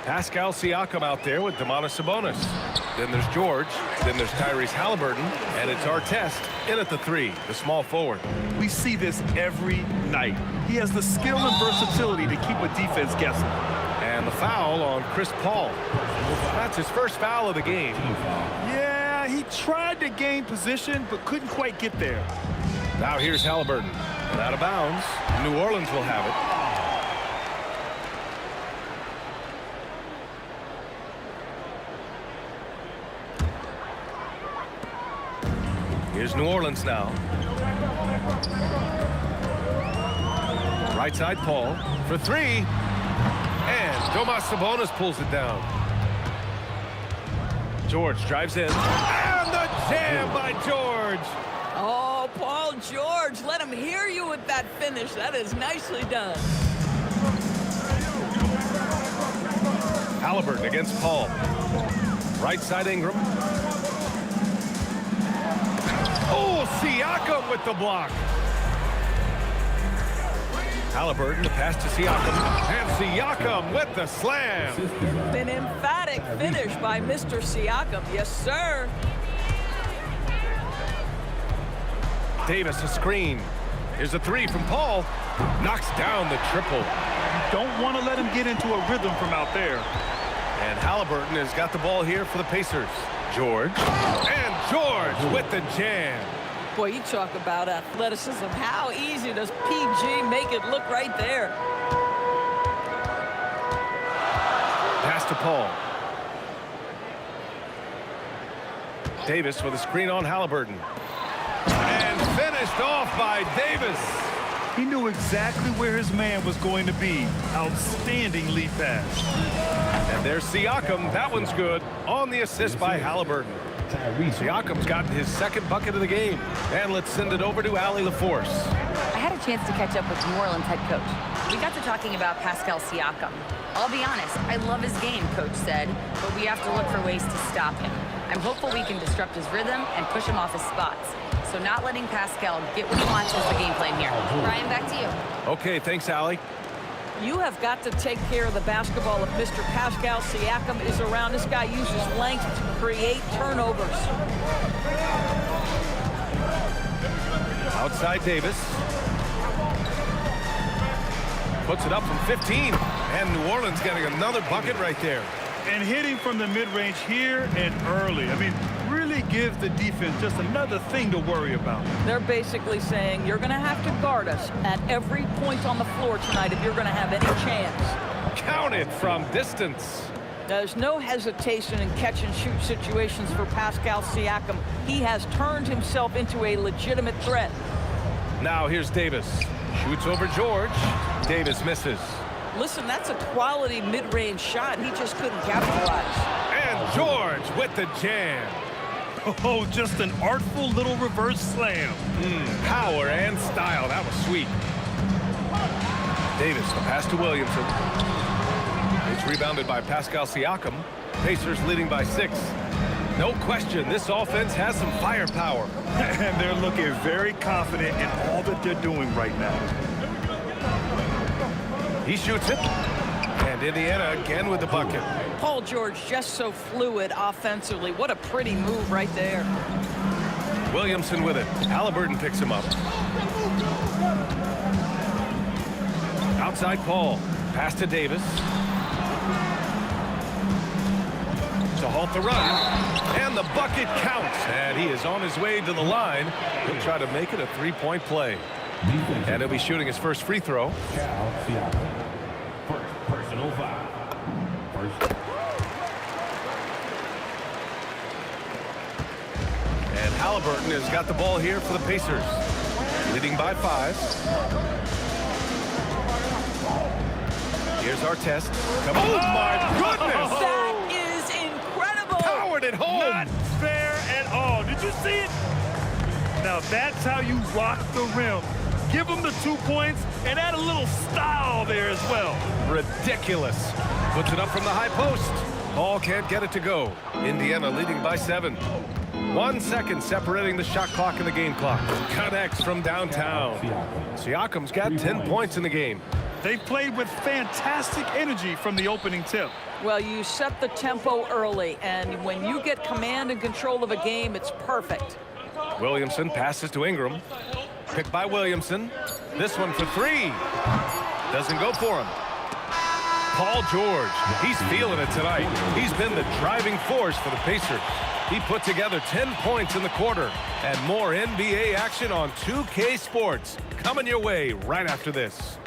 Pascal Siakam out there with Domantas Sabonis. Then there's George. Then there's Tyrese Halliburton. And it's Artest in at the 3, the small forward. We see this every night. He has the skill and versatility to keep a defense guessing. And the foul on Chris Paul. That's his first foul of the game. Yeah, he tried to gain position, but couldn't quite get there. Now here's Halliburton. And out of bounds. New Orleans will have it. Here's New Orleans now. Right side, Paul for 3. And Domantas Sabonis pulls it down. George drives in. And the jam by George. Oh, Paul George, let him hear you with that finish. That is nicely done. Halliburton against Paul. Right side, Ingram. Oh, Siakam with the block. Halliburton, the pass to Siakam. And Siakam with the slam. An emphatic finish by Mr. Siakam. Yes, sir. Davis, a screen. Here's a 3 from Paul. Knocks down the triple. Don't want to let him get into a rhythm from out there. And Halliburton has got the ball here for the Pacers. George. And George with the jam. Boy, you talk about athleticism. How easy does PG make it look right there? Pass to Paul. Davis with a screen on Halliburton. And finished off by Davis. He knew exactly where his man was going to be. Outstanding lead pass. And there's Siakam. That one's good. On the assist by Halliburton. Siakam's gotten his second bucket of the game. And let's send it over to Allie LaForce. I had a chance to catch up with New Orleans head coach. We got to talking about Pascal Siakam. I'll be honest, I love his game, coach said, but we have to look for ways to stop him. I'm hopeful we can disrupt his rhythm and push him off his spots. So not letting Pascal get what he wants is the game plan here. Brian, back to you. Okay, thanks, Allie. You have got to take care of the basketball if Mr. Pascal Siakam is around. This guy uses length to create turnovers. Outside Davis. Puts it up from 15. And New Orleans getting another bucket right there. And hitting from the mid-range here and early. I mean, really gives the defense just another thing to worry about. They're basically saying you're going to have to guard us at every point on the floor tonight if you're going to have any chance. Count it from distance. There's no hesitation in catch-and-shoot situations for Pascal Siakam. He has turned himself into a legitimate threat. Now here's Davis. Shoots over George. Davis misses. Listen, that's a quality mid-range shot. He just couldn't capitalize. And George with the jam. Oh, just an artful little reverse slam. Power and style. That was sweet. Davis, the pass to Williamson. It's rebounded by Pascal Siakam. Pacers leading by 6. No question, this offense has some firepower. And they're looking very confident in all that they're doing right now. He shoots it. And Indiana again with the bucket. Paul George just so fluid offensively. What a pretty move right there. Williamson with it. Halliburton picks him up. Outside Paul. Pass to Davis. To halt the run. And the bucket counts. And he is on his way to the line. He'll try to make it a three-point play. And he'll be shooting his first free throw. First personal foul. And Halliburton has got the ball here for the Pacers. Leading by 5. Here's Artest. Come on. Oh, my goodness! That is incredible! Powered it home! Not fair at all. Did you see it? Now that's how you rock the rim. Give them the 2 points and add a little style there as well. Ridiculous. Puts it up from the high post. Ball can't get it to go. Indiana leading by 7. 1 second separating the shot clock and the game clock. Connects from downtown. Siakam's got 10 points in the game. They played with fantastic energy from the opening tip. Well, you set the tempo early, and when you get command and control of a game, it's perfect. Williamson passes to Ingram. Picked by Williamson. This one for three. Doesn't go for him. Paul George, he's feeling it tonight. He's been the driving force for the Pacers. He put together 10 points in the quarter. And more NBA action on 2K Sports. Coming your way right after this.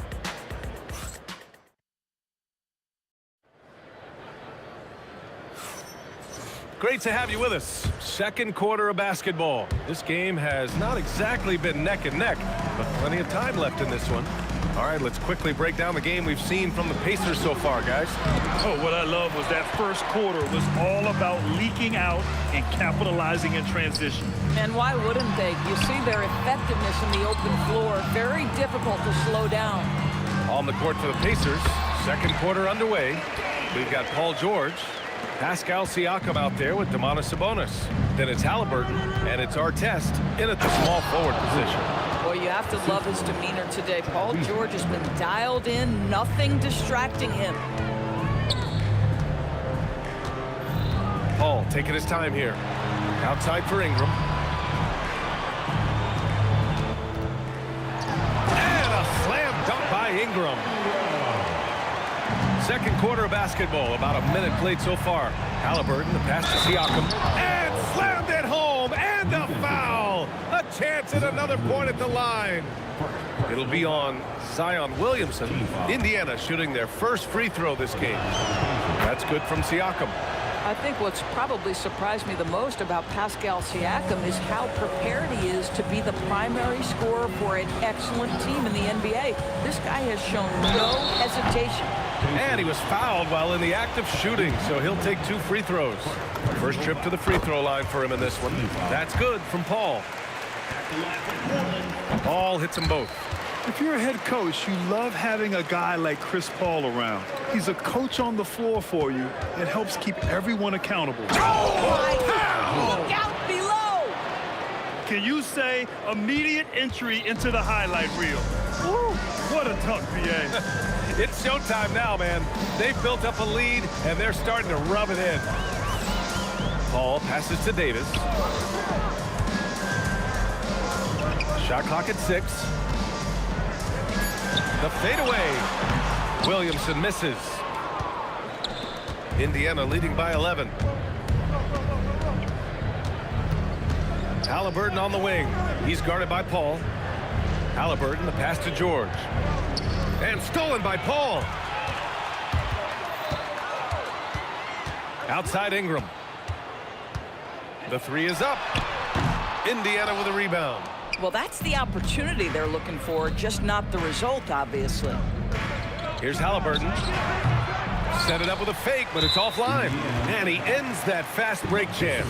Great to have you with us. Second quarter of basketball. This game has not exactly been neck and neck, but plenty of time left in this one. All right, let's quickly break down the game we've seen from the Pacers so far, guys. Oh, what I love was that first quarter was all about leaking out and capitalizing in transition. And why wouldn't they? You see their effectiveness in the open floor. Very difficult to slow down. On the court for the Pacers. Second quarter underway. We've got Paul George. Pascal Siakam out there with Domantas Sabonis. Then it's Halliburton, and it's Artest in at the small forward position. Well, you have to love his demeanor today. Paul George has been dialed in, nothing distracting him. Paul taking his time here. Outside for Ingram. And a slam dunk by Ingram. Second quarter of basketball, about a minute played so far. Halliburton, the pass to Siakam, and slammed it home, and a foul. A chance at another point at the line. It'll be on Zion Williamson. Indiana shooting their first free throw this game. That's good from Siakam. I think what's probably surprised me the most about Pascal Siakam is how prepared he is to be the primary scorer for an excellent team in the NBA. This guy has shown no hesitation. And he was fouled while in the act of shooting, so he'll take 2 free throws. First trip to the free throw line for him in this one. That's good from Paul. Paul hits them both. If you're a head coach, you love having a guy like Chris Paul around. He's a coach on the floor for you and helps keep everyone accountable. Oh, look out below! Can you say immediate entry into the highlight reel? Woo, what a dunk, PA. It's showtime now, man. They've built up a lead, and they're starting to rub it in. Paul passes to Davis. Shot clock at 6. The fadeaway. Williamson misses. Indiana leading by 11. Halliburton on the wing. He's guarded by Paul. Halliburton, the pass to George. And stolen by Paul. Outside Ingram. The three is up. Indiana with a rebound. Well, that's the opportunity they're looking for, just not the result, obviously. Here's Halliburton. Set it up with a fake, but it's offline. And he ends that fast break chance.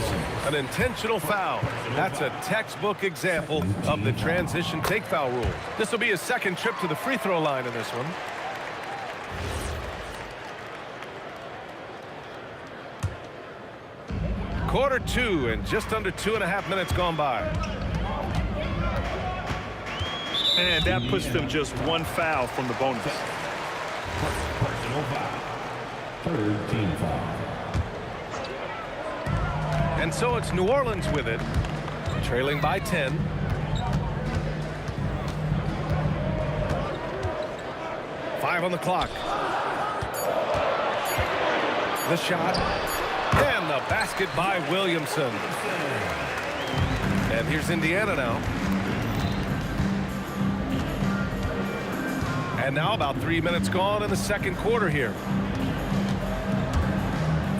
An intentional foul. That's a textbook example of the transition take foul rule. This will be his second trip to the free throw line in this one. Quarter 2 and just under 2.5 minutes gone by. And that puts them just 1 foul from the bonus. Personal foul. Third team foul. And so it's New Orleans with it, trailing by 10. Five on the clock. The shot. And the basket by Williamson. And here's Indiana now. And now about 3 minutes gone in the second quarter here.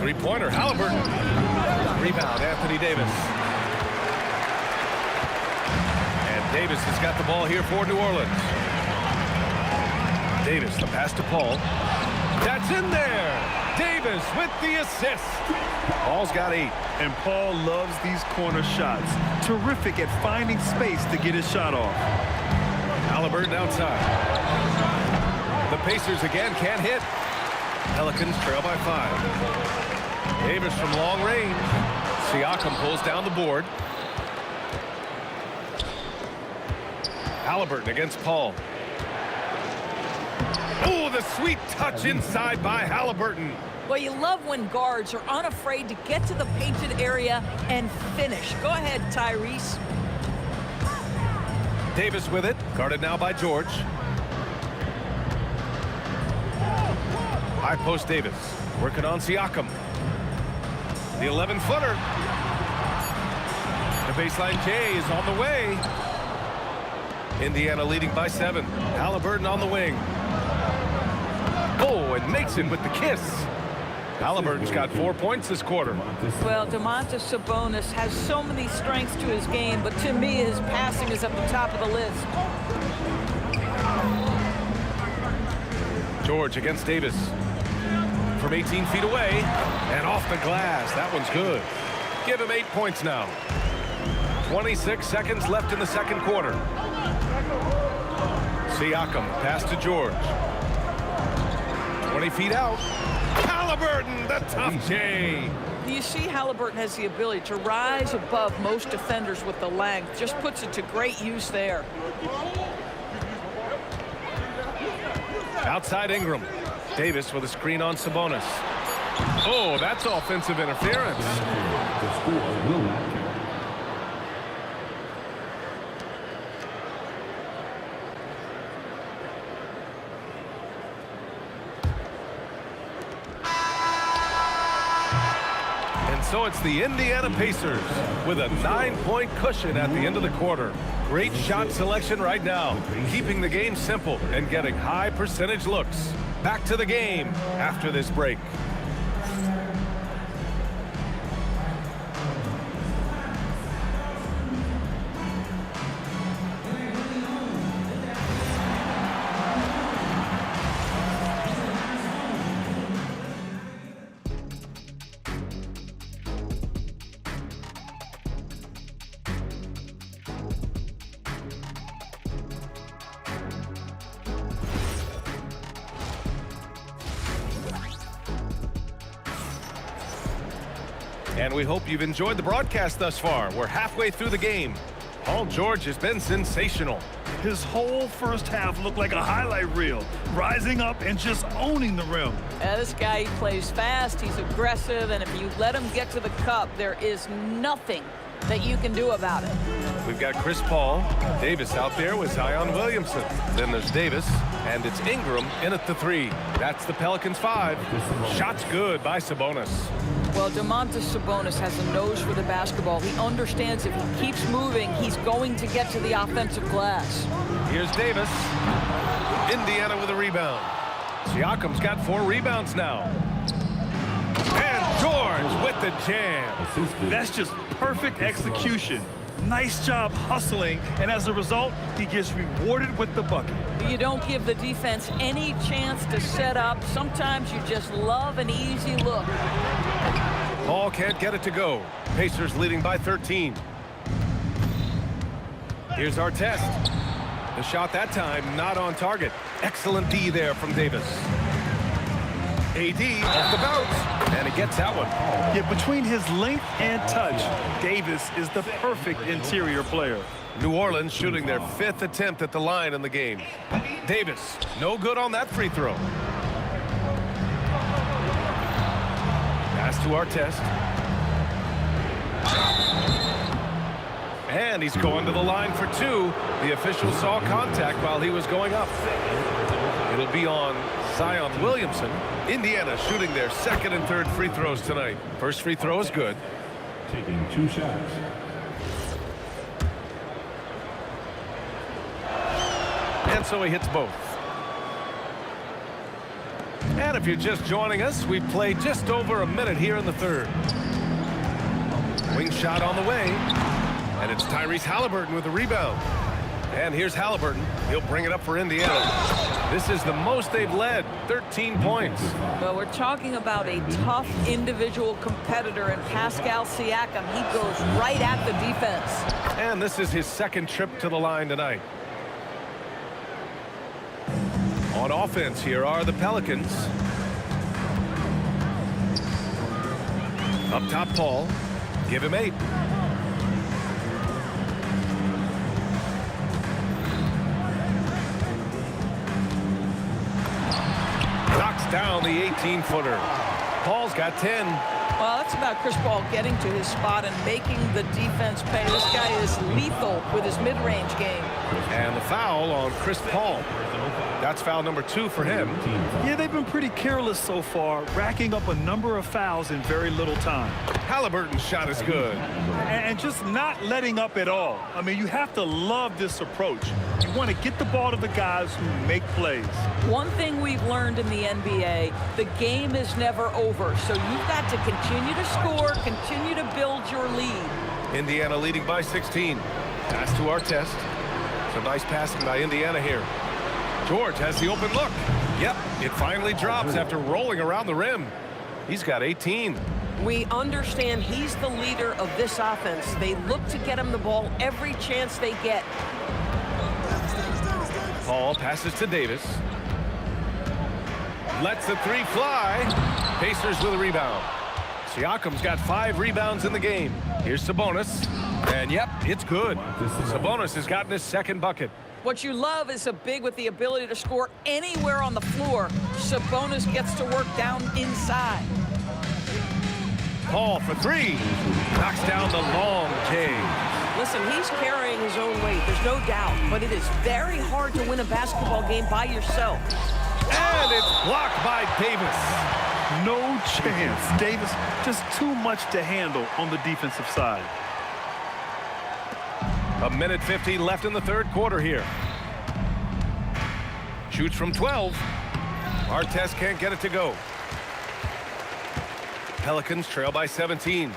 Three-pointer, Halliburton. Rebound, Anthony Davis. And Davis has got the ball here for New Orleans. Davis, the pass to Paul. That's in there. Davis with the assist. Paul's got 8. And Paul loves these corner shots. Terrific at finding space to get his shot off. Halliburton outside. The Pacers again can't hit. Pelicans trail by 5. Davis from long range. Siakam pulls down the board. Halliburton against Paul. Oh, the sweet touch inside by Halliburton. Well, you love when guards are unafraid to get to the painted area and finish. Go ahead, Tyrese. Davis with it, guarded now by George. High post Davis, working on Siakam. The 11-footer. The baseline J is on the way. Indiana leading by 7. Halliburton on the wing. Oh, and makes it with the kiss. Halliburton's got 4 points this quarter. Well, Domantas Sabonis has so many strengths to his game, but to me, his passing is at the top of the list. George against Davis. From 18 feet away, and off the glass. That one's good. Give him 8 points now. 26 seconds left in the second quarter. Siakam, pass to George. 20 feet out. Halliburton, the tough J. You see Halliburton has the ability to rise above most defenders with the length. Just puts it to great use there. Outside Ingram. Davis with a screen on Sabonis. Oh, that's offensive interference. The score will not count. So it's the Indiana Pacers with a 9-point cushion at the end of the quarter. Great shot selection right now, keeping the game simple and getting high percentage looks. Back to the game after this break. And we hope you've enjoyed the broadcast thus far. We're halfway through the game. Paul George has been sensational. His whole first half looked like a highlight reel, rising up and just owning the rim. Yeah, this guy, he plays fast, he's aggressive, and if you let him get to the cup, there is nothing that you can do about it. We've got Chris Paul, Davis out there with Zion Williamson. Then there's Davis, and it's Ingram in at the 3. That's the Pelicans 5. Shots good by Sabonis. Well, Domantas Sabonis has a nose for the basketball. He understands if he keeps moving, he's going to get to the offensive glass. Here's Davis. Indiana with a rebound. Siakam's got 4 rebounds now. And George with the jam. That's just perfect execution. Nice job hustling, and as a result, he gets rewarded with the bucket. You don't give the defense any chance to set up. Sometimes you just love an easy look. Paul can't get it to go. Pacers leading by 13. Here's our test. The shot that time not on target. Excellent D there from Davis. AD off the bounce, and he gets that one. Yeah, between his length and touch, Davis is the perfect interior player. New Orleans shooting their 5th attempt at the line in the game. Davis, no good on that free throw. Pass to our test. And he's going to the line for 2. The official saw contact while he was going up. It'll be on Zion Williamson. Indiana shooting their 2nd and 3rd free throws tonight. First free throw is good. Taking 2 shots. And so he hits both. And if you're just joining us, we've played just over a minute here in the 3rd. Wing shot on the way. And it's Tyrese Halliburton with the rebound. And here's Halliburton. He'll bring it up for Indiana. This is the most they've led, 13 points. Well, we're talking about a tough individual competitor in Pascal Siakam. He goes right at the defense. And this is his 2nd trip to the line tonight. On offense, here are the Pelicans. Up top, Paul. Give him 8. Knocks down the 18-footer. Paul's got 10. Well, that's about Chris Paul getting to his spot and making the defense pay. This guy is lethal with his mid-range game. And the foul on Chris Paul. That's foul number 2 for him. Yeah, they've been pretty careless so far, racking up a number of fouls in very little time. Halliburton's shot is good. And just not letting up at all. I mean, you have to love this approach. You want to get the ball to the guys who make plays. One thing we've learned in the NBA, the game is never over. So you've got to continue to score, continue to build your lead. Indiana leading by 16. Pass to Artest. Some nice passing by Indiana here. George has the open look. Yep, it finally drops after rolling around the rim. He's got 18. We understand he's the leader of this offense. They look to get him the ball every chance they get. Paul passes to Davis. Lets the 3 fly. Pacers with a rebound. Siakam's got 5 rebounds in the game. Here's Sabonis. And yep, it's good. Sabonis has gotten his second bucket. What you love is a big with the ability to score anywhere on the floor. Sabonis gets to work down inside. Paul for 3. Knocks down the long J. Listen, he's carrying his own weight, there's no doubt, but it is very hard to win a basketball game by yourself. And it's blocked by Davis. No chance. Davis, just too much to handle on the defensive side. A minute 15 left in the third quarter here. Shoots from 12. Artest can't get it to go. Pelicans trail by 17.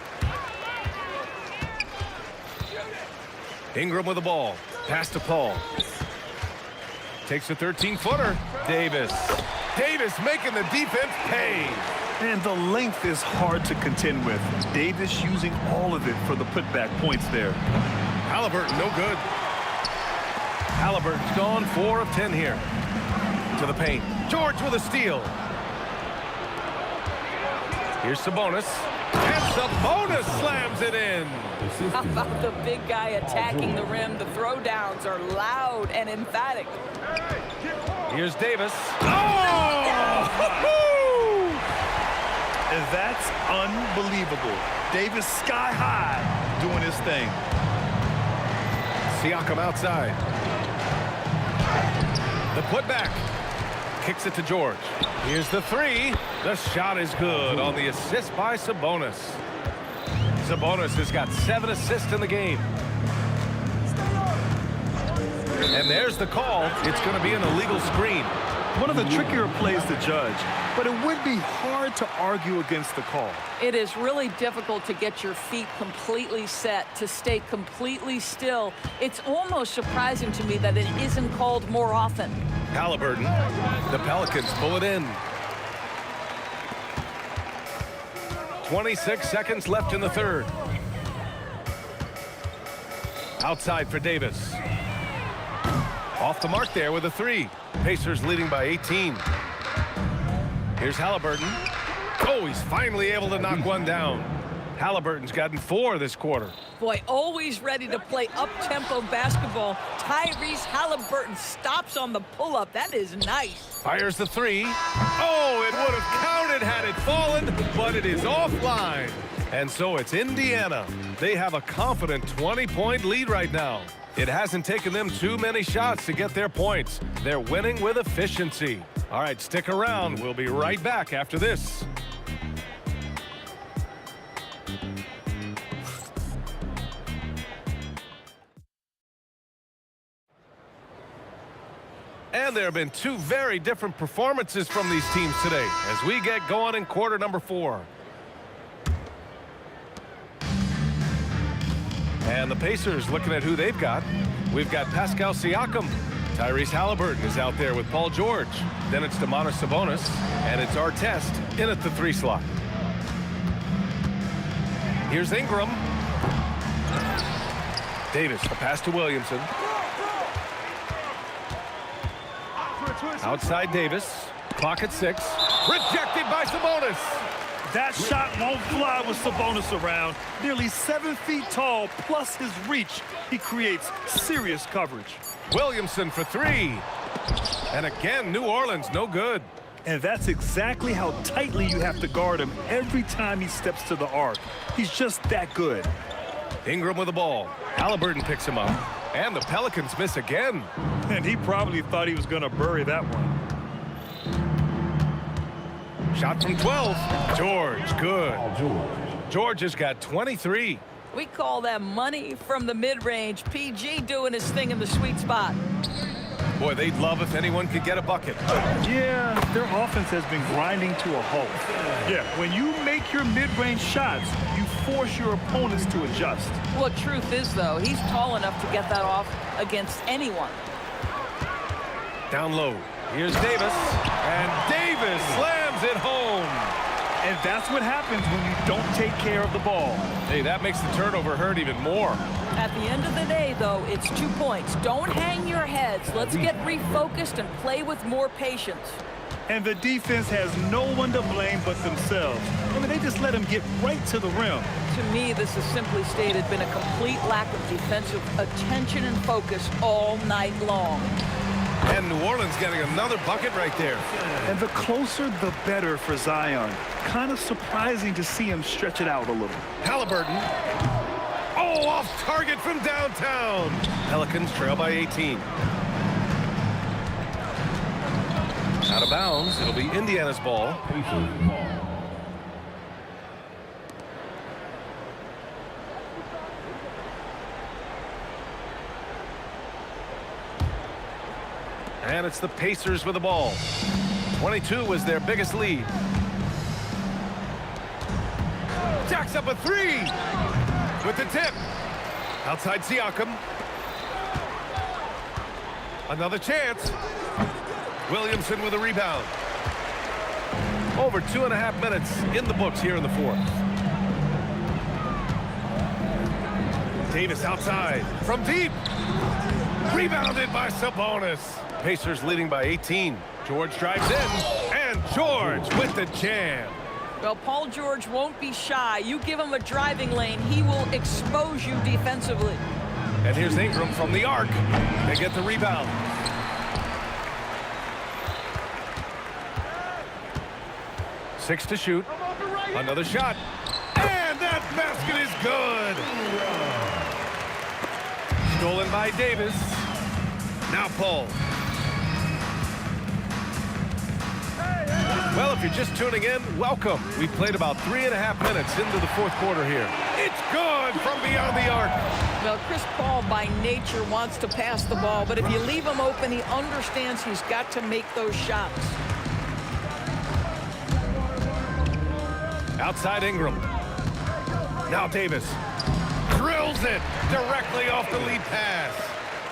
Ingram with the ball. Pass to Paul. Takes a 13-footer. Davis. Davis making the defense pay. And the length is hard to contend with. Davis using all of it for the putback points there. Halliburton, no good. Halliburton's gone 4 of 10 here. To the paint. George with a steal. Here's Sabonis. And Sabonis slams it in. How about the big guy attacking the rim? The throwdowns are loud and emphatic. Here's Davis. Oh! And that's unbelievable. Davis sky high doing his thing. Siakam outside. The putback. Kicks it to George. Here's the 3. The shot is good on the assist by Sabonis. Sabonis has got 7 assists in the game. And there's the call. It's going to be an illegal screen. One of the trickier plays to judge, but it would be hard to argue against the call. It is really difficult to get your feet completely set, to stay completely still. It's almost surprising to me that it isn't called more often. Halliburton. The Pelicans pull it in. 26 seconds left in the third. Outside for Davis. Off the mark there with a 3. Pacers leading by 18. Here's Halliburton. Oh, he's finally able to knock one down. Halliburton's gotten 4 this quarter. Boy, always ready to play up-tempo basketball. Tyrese Halliburton stops on the pull-up. That is nice. Fires the 3. Oh, it would have counted had it fallen, but it is offline. And so it's Indiana. They have a confident 20-point lead right now. It hasn't taken them too many shots to get their points. They're winning with efficiency. All right, stick around. We'll be right back after this. And there have been 2 very different performances from these teams today as we get going in quarter number 4. And the Pacers looking at who they've got. We've got Pascal Siakam. Tyrese Halliburton is out there with Paul George. Then it's Domantas Sabonis. And it's Artest in at the 3 slot. Here's Ingram. Davis, a pass to Williamson. Outside Davis. Clock at 6. Rejected by Sabonis. That shot won't fly with Sabonis around. Nearly 7 feet tall, plus his reach. He creates serious coverage. Williamson for three. And again, New Orleans, no good. And that's exactly how tightly you have to guard him every time he steps to the arc. He's just that good. Ingram with the ball. Halliburton picks him up. And the Pelicans miss again. And he probably thought he was going to bury that one. Shot from 12. George, good. George has got 23. We call that money from the mid-range. PG doing his thing in the sweet spot. Boy, they'd love if anyone could get a bucket. Yeah, their offense has been grinding to a halt. Yeah, when you make your mid-range shots, you force your opponents to adjust. Well, truth is, though, he's tall enough to get that off against anyone. Down low. Here's Davis. And Davis slams it home. And that's what happens when you don't take care of the ball. Hey, that makes the turnover hurt even more. At the end of the day, though, it's 2 points. Don't hang your heads. Let's get refocused and play with more patience. And the defense has no one to blame but themselves. I mean, they just let him get right to the rim. To me, this has simply stated been a complete lack of defensive attention and focus all night long. And New Orleans getting another bucket right there. And the closer, the better for Zion. Kind of surprising to see him stretch it out a little. Halliburton. Oh, off target from downtown. Pelicans trail by 18. Out of bounds. It'll be Indiana's ball. And it's the Pacers with the ball. 22 was their biggest lead. Jacks up a three with the tip. Outside Siakam. Another chance. Williamson with a rebound. Over 2.5 minutes in the books here in the fourth. Davis outside from deep. Rebounded by Sabonis. Pacers leading by 18. George drives in, and George with the jam. Well, Paul George won't be shy. You give him a driving lane, he will expose you defensively. And here's Ingram from the arc. They get the rebound. Six to shoot. Another shot. And that basket is good. Stolen by Davis. Now Paul. Well, if you're just tuning in, welcome. We've played about 3.5 minutes into the fourth quarter here. It's good from beyond the arc. Well, Chris Paul by nature wants to pass the ball, but if you leave him open, he understands he's got to make those shots. Outside Ingram. Now Davis drills it directly off the lead pass.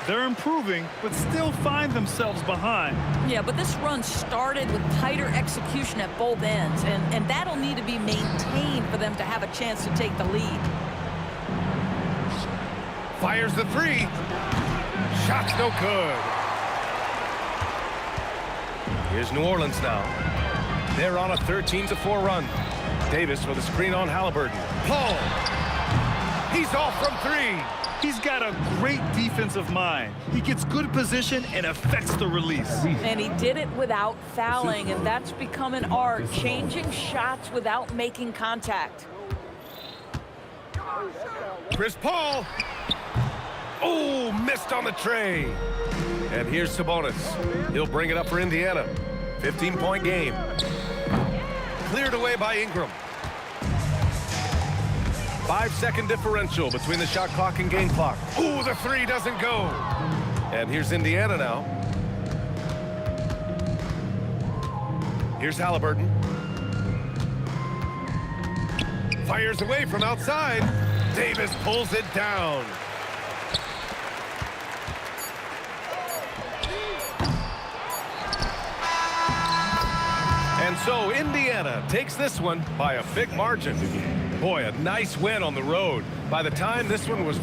They're improving, but still find themselves behind. Yeah, but this run started with tighter execution at both ends, and that'll need to be maintained for them to have a chance to take the lead. Fires the three. Shot's no good. Here's New Orleans now. They're on a 13-4 run. Davis with a screen on Halliburton. Paul. He's off from three. He's got a great defensive mind. He gets good position and affects the release. And he did it without fouling, and that's become an art, changing shots without making contact. Chris Paul. Oh, missed on the tray. And here's Sabonis. He'll bring it up for Indiana. 15-point game. Cleared away by Ingram. 5-second differential between the shot clock and game clock. Ooh, the three doesn't go. And here's Indiana now. Here's Halliburton. Fires away from outside. Davis pulls it down. And so Indiana takes this one by a big margin. Boy, a nice win on the road. By the time this one was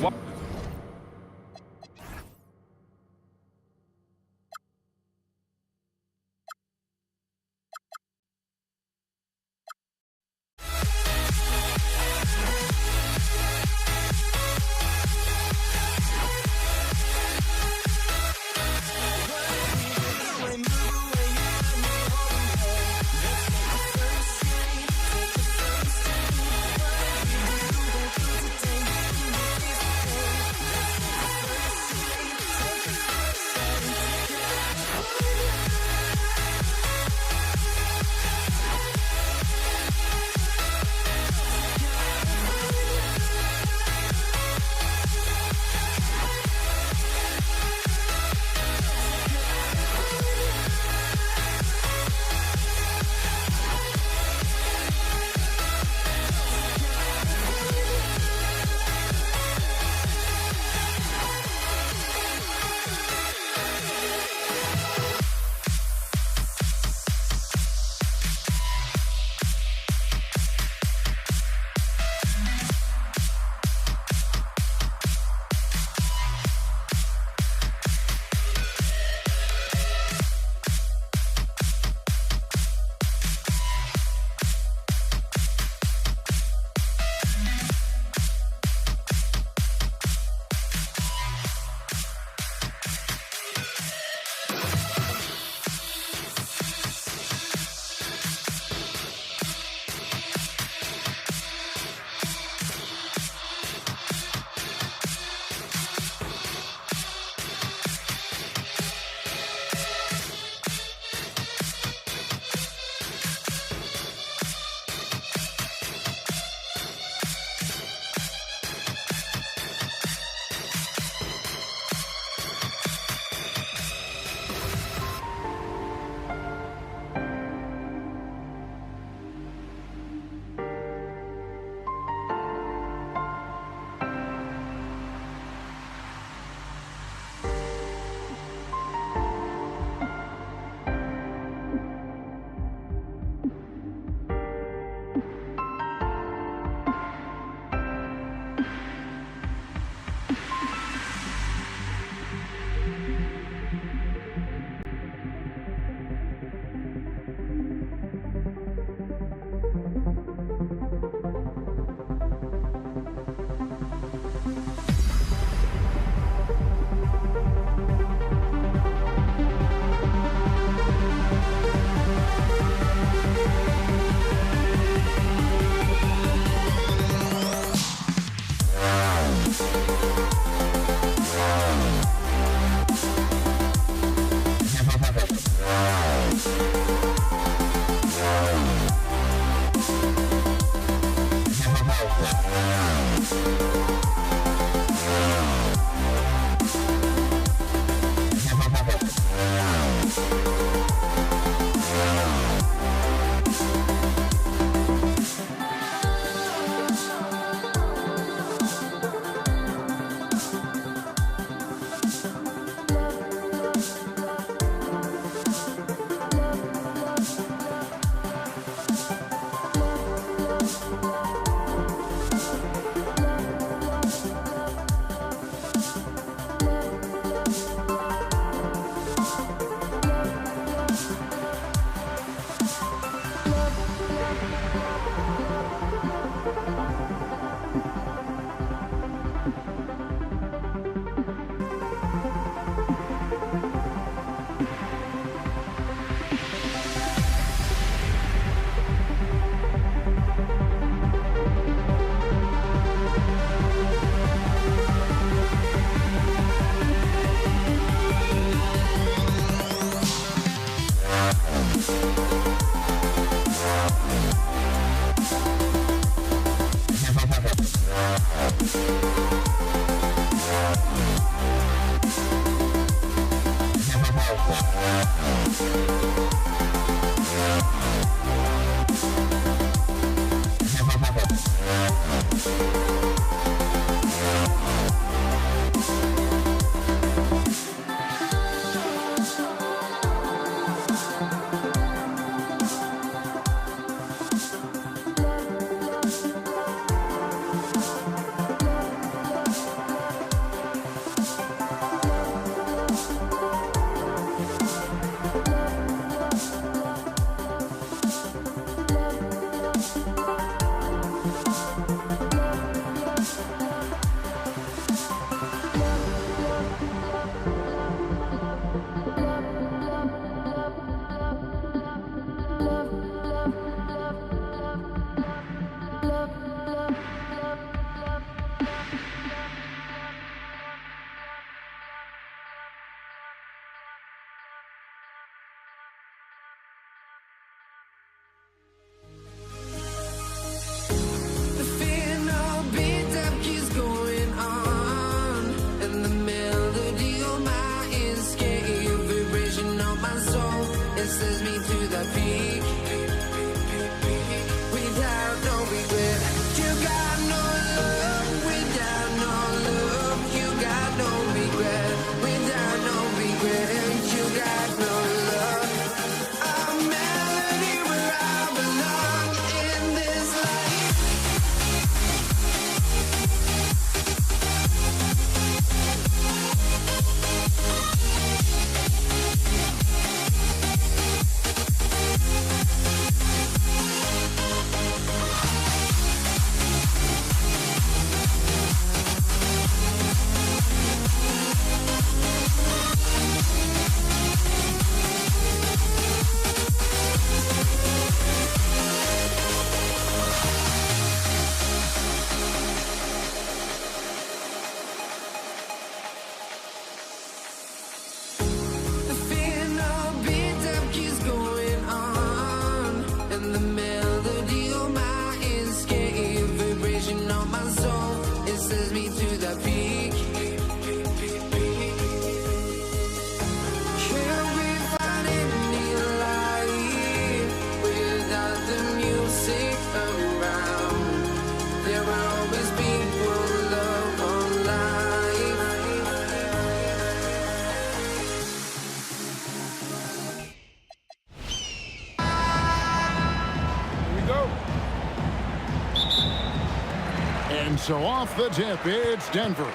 so off the tip, it's Denver.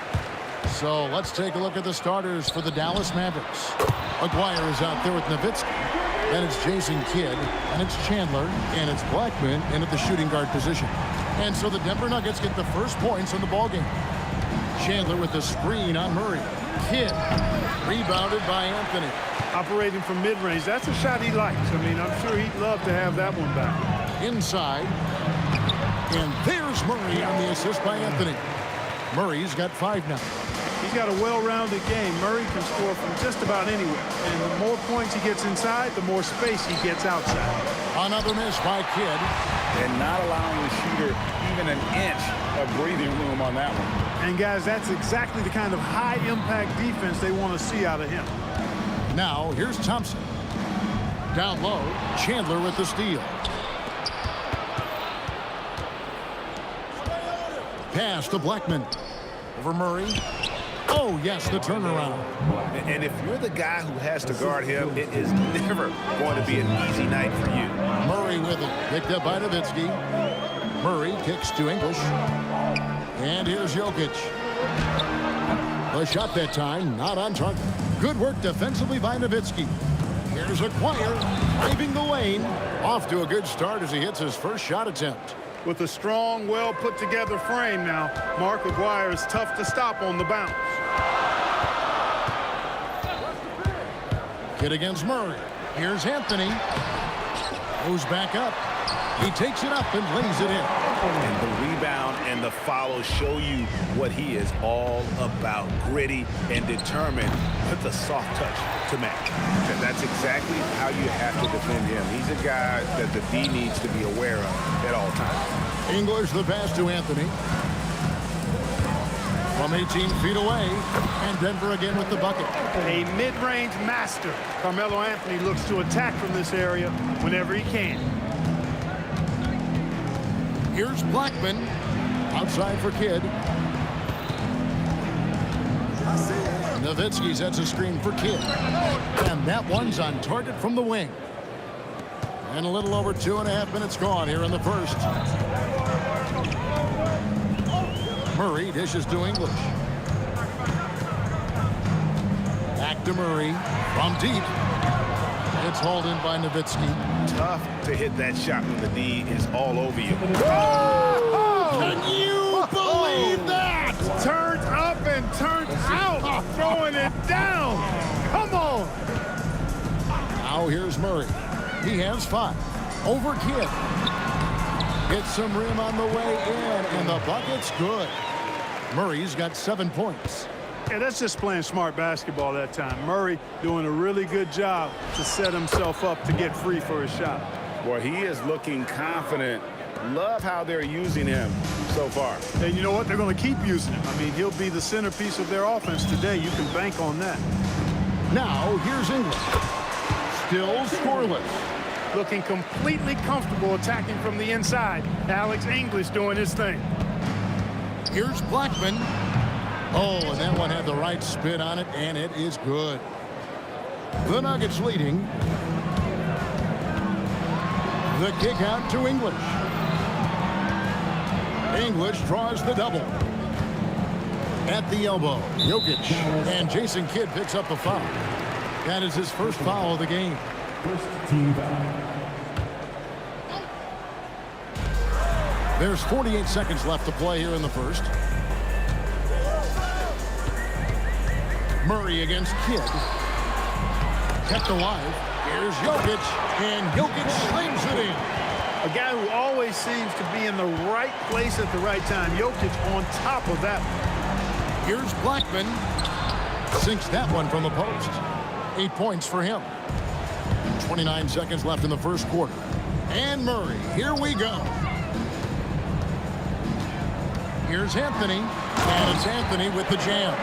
So let's take a look at the starters for the Dallas Mavericks. Aguirre is out there with Nowitzki. Then it's Jason Kidd, and it's Chandler, and it's Blackman in at the shooting guard position. And so the Denver Nuggets get the first points in the ballgame. Chandler with the screen on Murray. Kidd, rebounded by Anthony. Operating from mid-range, that's a shot he likes. I mean, I'm sure he'd love to have that one back. Inside. And there's Murray on the assist by Anthony. Murray's got 5 now. He's got a well-rounded game. Murray can score from just about anywhere. And the more points he gets inside, the more space he gets outside. Another miss by Kidd. And not allowing the shooter even an inch of breathing room on that one. And, guys, that's exactly the kind of high-impact defense they want to see out of him. Now, here's Thompson. Down low, Chandler with the steal. Pass to Blackman. Over Murray. Oh, yes, the turnaround. And if you're the guy who has to guard him, it is never going to be an easy night for you. Murray with it. Picked up by Nowitzki. Murray kicks to English. And here's Jokic. The shot that time, not on target. Good work defensively by Nowitzki. Here's Aguirre, leaving the lane. Off to a good start as he hits his first shot attempt. With a strong, well-put-together frame now, Mark Aguirre is tough to stop on the bounce. Kidd against Murray. Here's Anthony. Goes back up. He takes it up and lays it in. And the rebound and the follow show you what he is all about. Gritty and determined with a soft touch to match. And that's exactly how you have to defend him. He's a guy that the D needs to be aware of at all times. English the pass to Anthony. From 18 feet away. And Denver again with the bucket. A mid-range master. Carmelo Anthony looks to attack from this area whenever he can. Here's Blackman. Outside for Kidd. Nowitzki sets a screen for Kidd. And that one's on target from the wing. And a little over 2.5 minutes gone here in the first. Murray dishes to English. Back to Murray from deep. It's hauled in by Nowitzki. Tough to hit that shot when the D is all over you. Can you believe that? Turns up and turns out, throwing it down. Come on. Now here's Murray. He has 5. Over Kidd. Gets some rim on the way in, and the bucket's good. Murray's got 7 points. Yeah, that's just playing smart basketball that time. Murray doing a really good job to set himself up to get free for his shot. Boy, he is looking confident. Love how they're using him so far. And you know what? They're going to keep using him. I mean, he'll be the centerpiece of their offense today. You can bank on that. Now, here's English. Still scoreless. Looking completely comfortable attacking from the inside. Alex English doing his thing. Here's Blackman. Oh, and that one had the right spin on it, and it is good. The Nuggets leading. The kick out to English. English draws the double. At the elbow, Jokic. And Jason Kidd picks up the foul. That is his first foul of the game. First team foul. There's 48 seconds left to play here in the first. Murray against Kidd. Kept alive. Here's Jokic, and Jokic slams it in. A guy who always seems to be in the right place at the right time. Jokic on top of that one. Here's Blackman. Sinks that one from the post. 8 points for him. 29 seconds left in the first quarter. And Murray, here we go. Here's Anthony, and it's Anthony with the jam.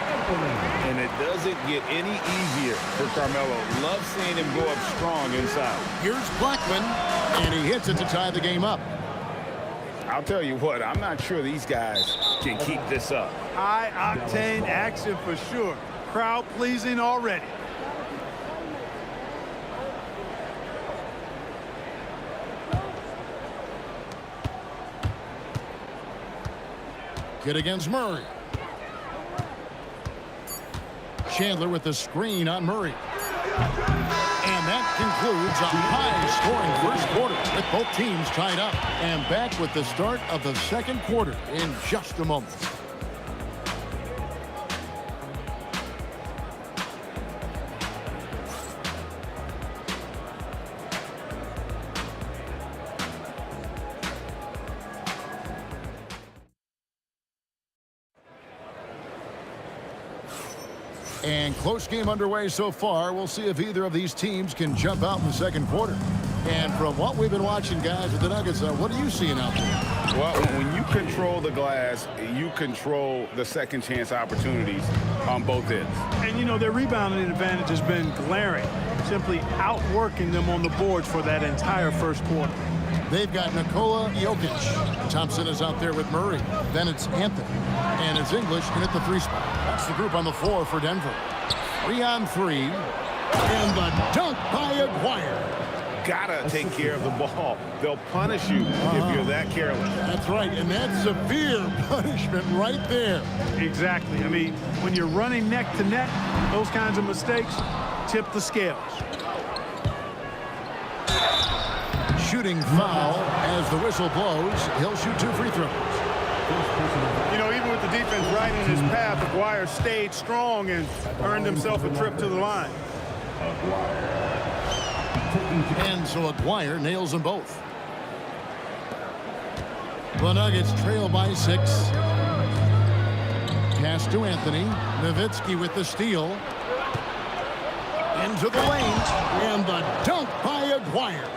And it doesn't get any easier for Carmelo. Love seeing him go up strong inside. Here's Blackman, and he hits it to tie the game up. I'll tell you what, I'm not sure these guys can keep this up. High-octane action for sure. Crowd-pleasing already. Kid against Murray. Chandler with the screen on Murray. And that concludes a high-scoring first quarter with both teams tied up. And back with the start of the second quarter in just a moment. And close game underway so far. We'll see if either of these teams can jump out in the second quarter. And from what we've been watching, guys, with the Nuggets, what are you seeing out there? Well, when you control the glass, you control the second chance opportunities on both ends. And, you know, their rebounding advantage has been glaring, simply outworking them on the boards for that entire first quarter. They've got Nikola Jokic. Thompson is out there with Murray. Then it's Anthony. And it's English in at the 3 spot. That's the group on the floor for Denver. 3-on-3. And the dunk by Aguirre. Gotta take care of the ball. They'll punish you if you're that careless. That's right, and that's severe punishment right there. Exactly. I mean, when you're running neck to neck, those kinds of mistakes tip the scales. Shooting foul as the whistle blows. He'll shoot 2 free throws. You know, even with the defense right in his path, Aguirre stayed strong and earned himself a trip to the line. And so Aguirre nails them both. The Nuggets trail by 6. Pass to Anthony. Nowitzki with the steal. Into the lane. And the dunk by Aguirre.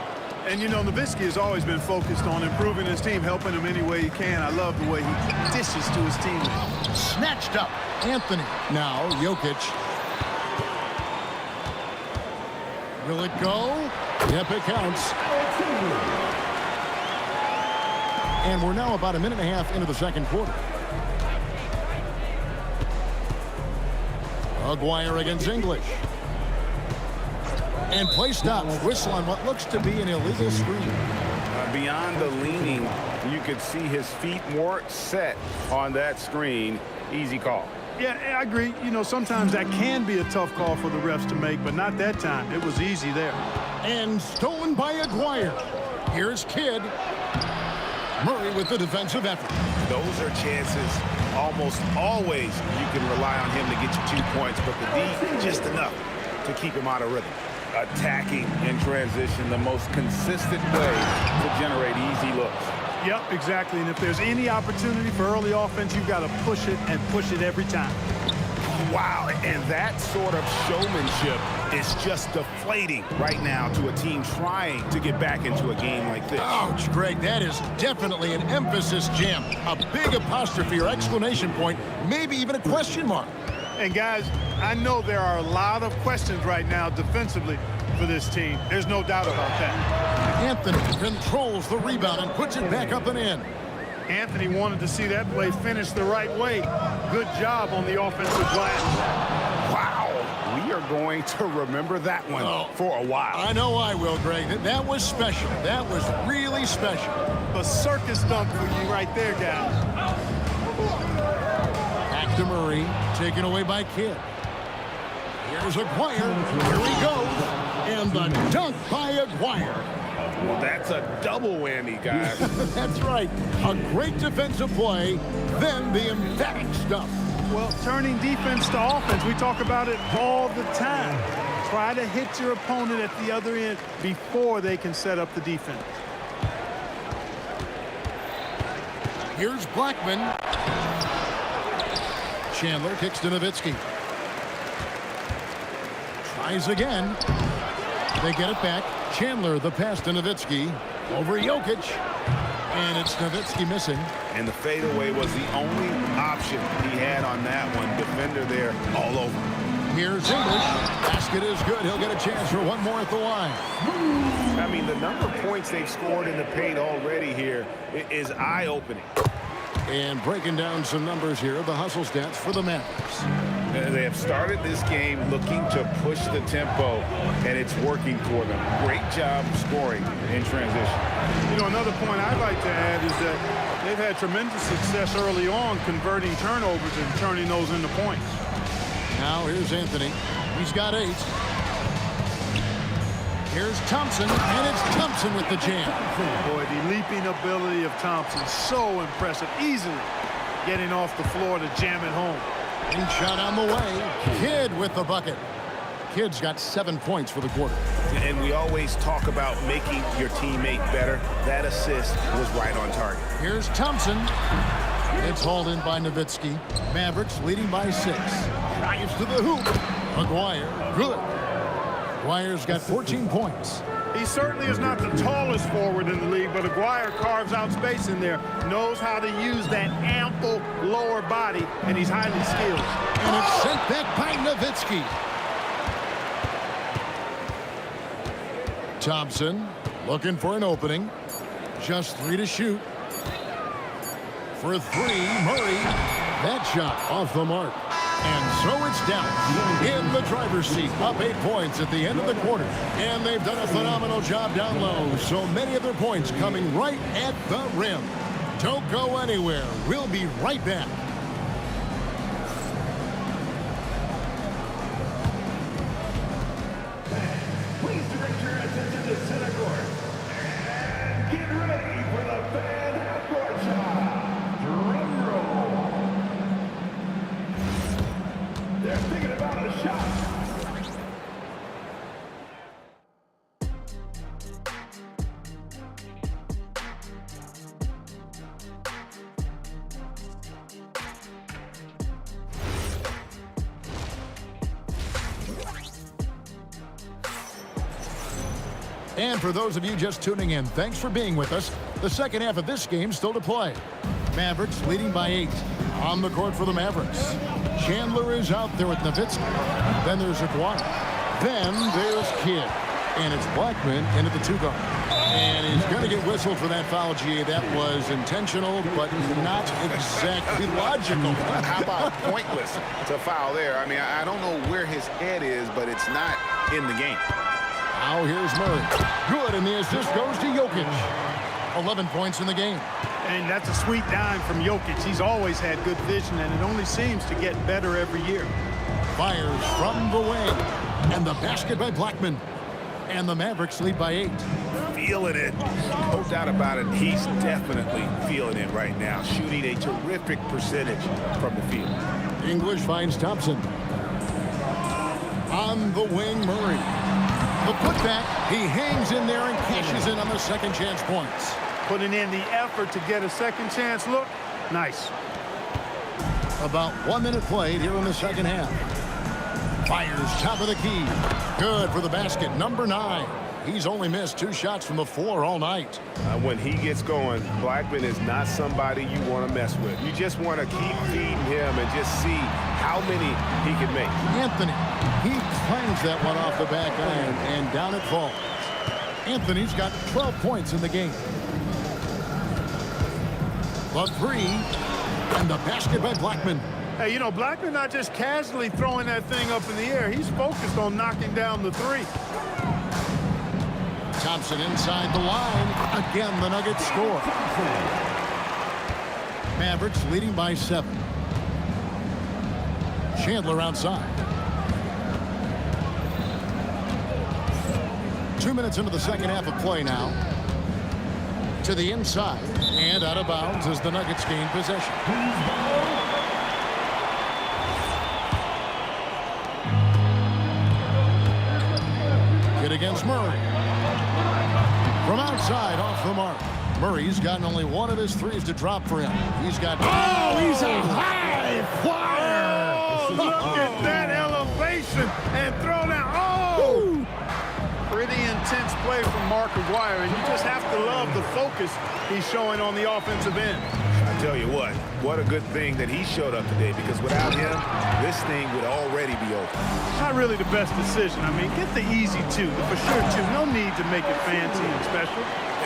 And, you know, Nowitzki has always been focused on improving his team, helping him any way he can. I love the way he dishes to his teammates. Snatched up. Anthony. Now Jokic. Will it go? Yep, it counts. And we're now about a minute and a half into the second quarter. Aguirre against English. And play stops. Whistle on what looks to be an illegal screen. Beyond the leaning, you could see his feet more set on that screen. Easy call. Yeah, I agree. You know, sometimes that can be a tough call for the refs to make, but not that time. It was easy there. And stolen by Aguirre. Here's Kidd. Murray with the defensive effort. Those are chances. Almost always you can rely on him to get you 2 points, but the D, just enough to keep him out of rhythm. Attacking in transition, the most consistent way to generate easy looks. Yep, exactly. And if there's any opportunity for early offense, you've got to push it and push it every time. Wow, and that sort of showmanship is just deflating right now to a team trying to get back into a game like this. Ouch, Greg, that is definitely an emphasis jam. A big apostrophe or exclamation point, maybe even a question mark. And guys, I know there are a lot of questions right now defensively for this team. There's no doubt about that. Anthony controls the rebound and puts it back up and in. Anthony wanted to see that play finish the right way. Good job on the offensive glass. Wow, we are going to remember that one for a while. I know I will, Greg. That was special. That was really special. A circus dunk for you right there, guys. Back to Murray, taken away by Kidd. Here's Aguirre. Here he goes. And the dunk by Aguirre. Well, that's a double whammy, guys. That's right. A great defensive play, then the emphatic stuff. Well, turning defense to offense, we talk about it all the time. Try to hit your opponent at the other end before they can set up the defense. Here's Blackman. Chandler kicks to Nowitzki. Tries again. They get it back. Chandler, the pass to Nowitzki. Over Jokic. And it's Nowitzki missing. And the fadeaway was the only option he had on that one. Defender there all over. Here's English. Basket is good. He'll get a chance for one more at the line. I mean, the number of points they've scored in the paint already here is eye-opening. And breaking down some numbers here, the hustle stats for the Mavericks. They have started this game looking to push the tempo, and it's working for them. Great job scoring in transition. You know, another point I'd like to add is that They've had tremendous success early on converting turnovers and turning those into points. Now here's Anthony. He's got 8. Here's Thompson, and it's Thompson with the jam. Boy, the leaping ability of Thompson, so impressive. Easily getting off the floor to jam it home. And shot on the way. Kidd with the bucket. Kidd's got 7 points for the quarter. And we always talk about making your teammate better. That assist was right on target. Here's Thompson. It's hauled in by Nowitzki. Mavericks leading by 6. Drives to the hoop. McGuire, good. McGuire's got 14 points. He certainly is not the tallest forward in the league, but Aguirre carves out space in there, knows how to use that ample lower body, and he's highly skilled. And it's sent back by Nowitzki. Thompson looking for an opening. Just 3 to shoot. For 3, Murray. That shot off the mark. And so it's Dallas in the driver's seat, up 8 points at the end of the quarter. And they've done a phenomenal job down low. So many of their points coming right at the rim. Don't go anywhere. We'll be right back. Please direct your attention to center court. And get ready for the fan half-court shot. Drum roll. They're thinking about a shot. And for those of you just tuning in, thanks for being with us. The second half of this game still to play. Mavericks leading by 8. On the court for the Mavericks. Chandler is out there with Nowitzki. Then there's Aguirre. Then there's Kidd. And it's Blackman into the 2-guard. And he's going to get whistled for that foul, GA. That was intentional, but not exactly logical. How about pointless to foul there? I mean, I don't know where his head is, but it's not in the game. Now here's Murray. Good, and the assist goes to Jokic. 11 points in the game. And that's a sweet dime from Jokic. He's always had good vision, and it only seems to get better every year. Fires from the wing. And the basket by Blackman. And the Mavericks lead by 8. Feeling it. No doubt about it. He's definitely feeling it right now. Shooting a terrific percentage from the field. English finds Thompson. On the wing, Murray. The putback, he hangs in there and cashes in on the second chance points. Putting in the effort to get a second chance look. Nice. About 1 minute played here in the second half. Fires top of the key. Good for the basket, number 9. He's only missed 2 shots from the floor all night. When he gets going, Blackman is not somebody you want to mess with. You just want to keep feeding him and just see how many he can make. Anthony, he clangs that one off the back iron, and down it falls. Anthony's got 12 points in the game. The 3, and the basket by Blackman. Hey, you know, Blackman not just casually throwing that thing up in the air. He's focused on knocking down the 3. Thompson inside the line. Again, the Nuggets score. Mavericks leading by 7. Chandler outside. 2 minutes into the second half of play now. To the inside. And out of bounds as the Nuggets gain possession. Kidd against Murray. From outside, off the mark. Murray's gotten only 1 of his 3s to drop for him. He's got... Oh, he's a high flyer! Oh, look at that elevation and throw down. Oh! Pretty intense play from Mark Aguirre, and you just have to love the focus he's showing on the offensive end. I tell you what a good thing that he showed up today, because without him, this thing would already be over. Not really the best decision. I mean, get the easy 2, the for sure 2. No need to make it fancy and special.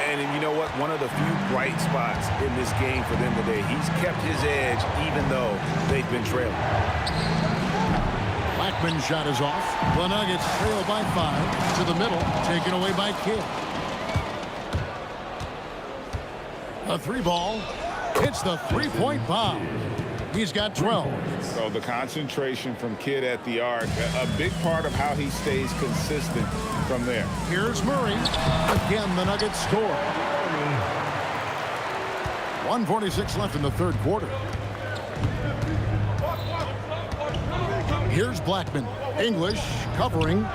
And you know what? One of the few bright spots in this game for them today. He's kept his edge even though they've been trailing. Blackman's shot is off. The Nuggets trail by 5 to the middle, taken away by Kidd. A 3 ball. hits the three-point bomb. He's got 12. So the concentration from Kidd at the arc, a big part of how he stays consistent from there. Here's Murray. Again, the Nuggets score. 1:46 left in the third quarter. Here's Blackman. English covering.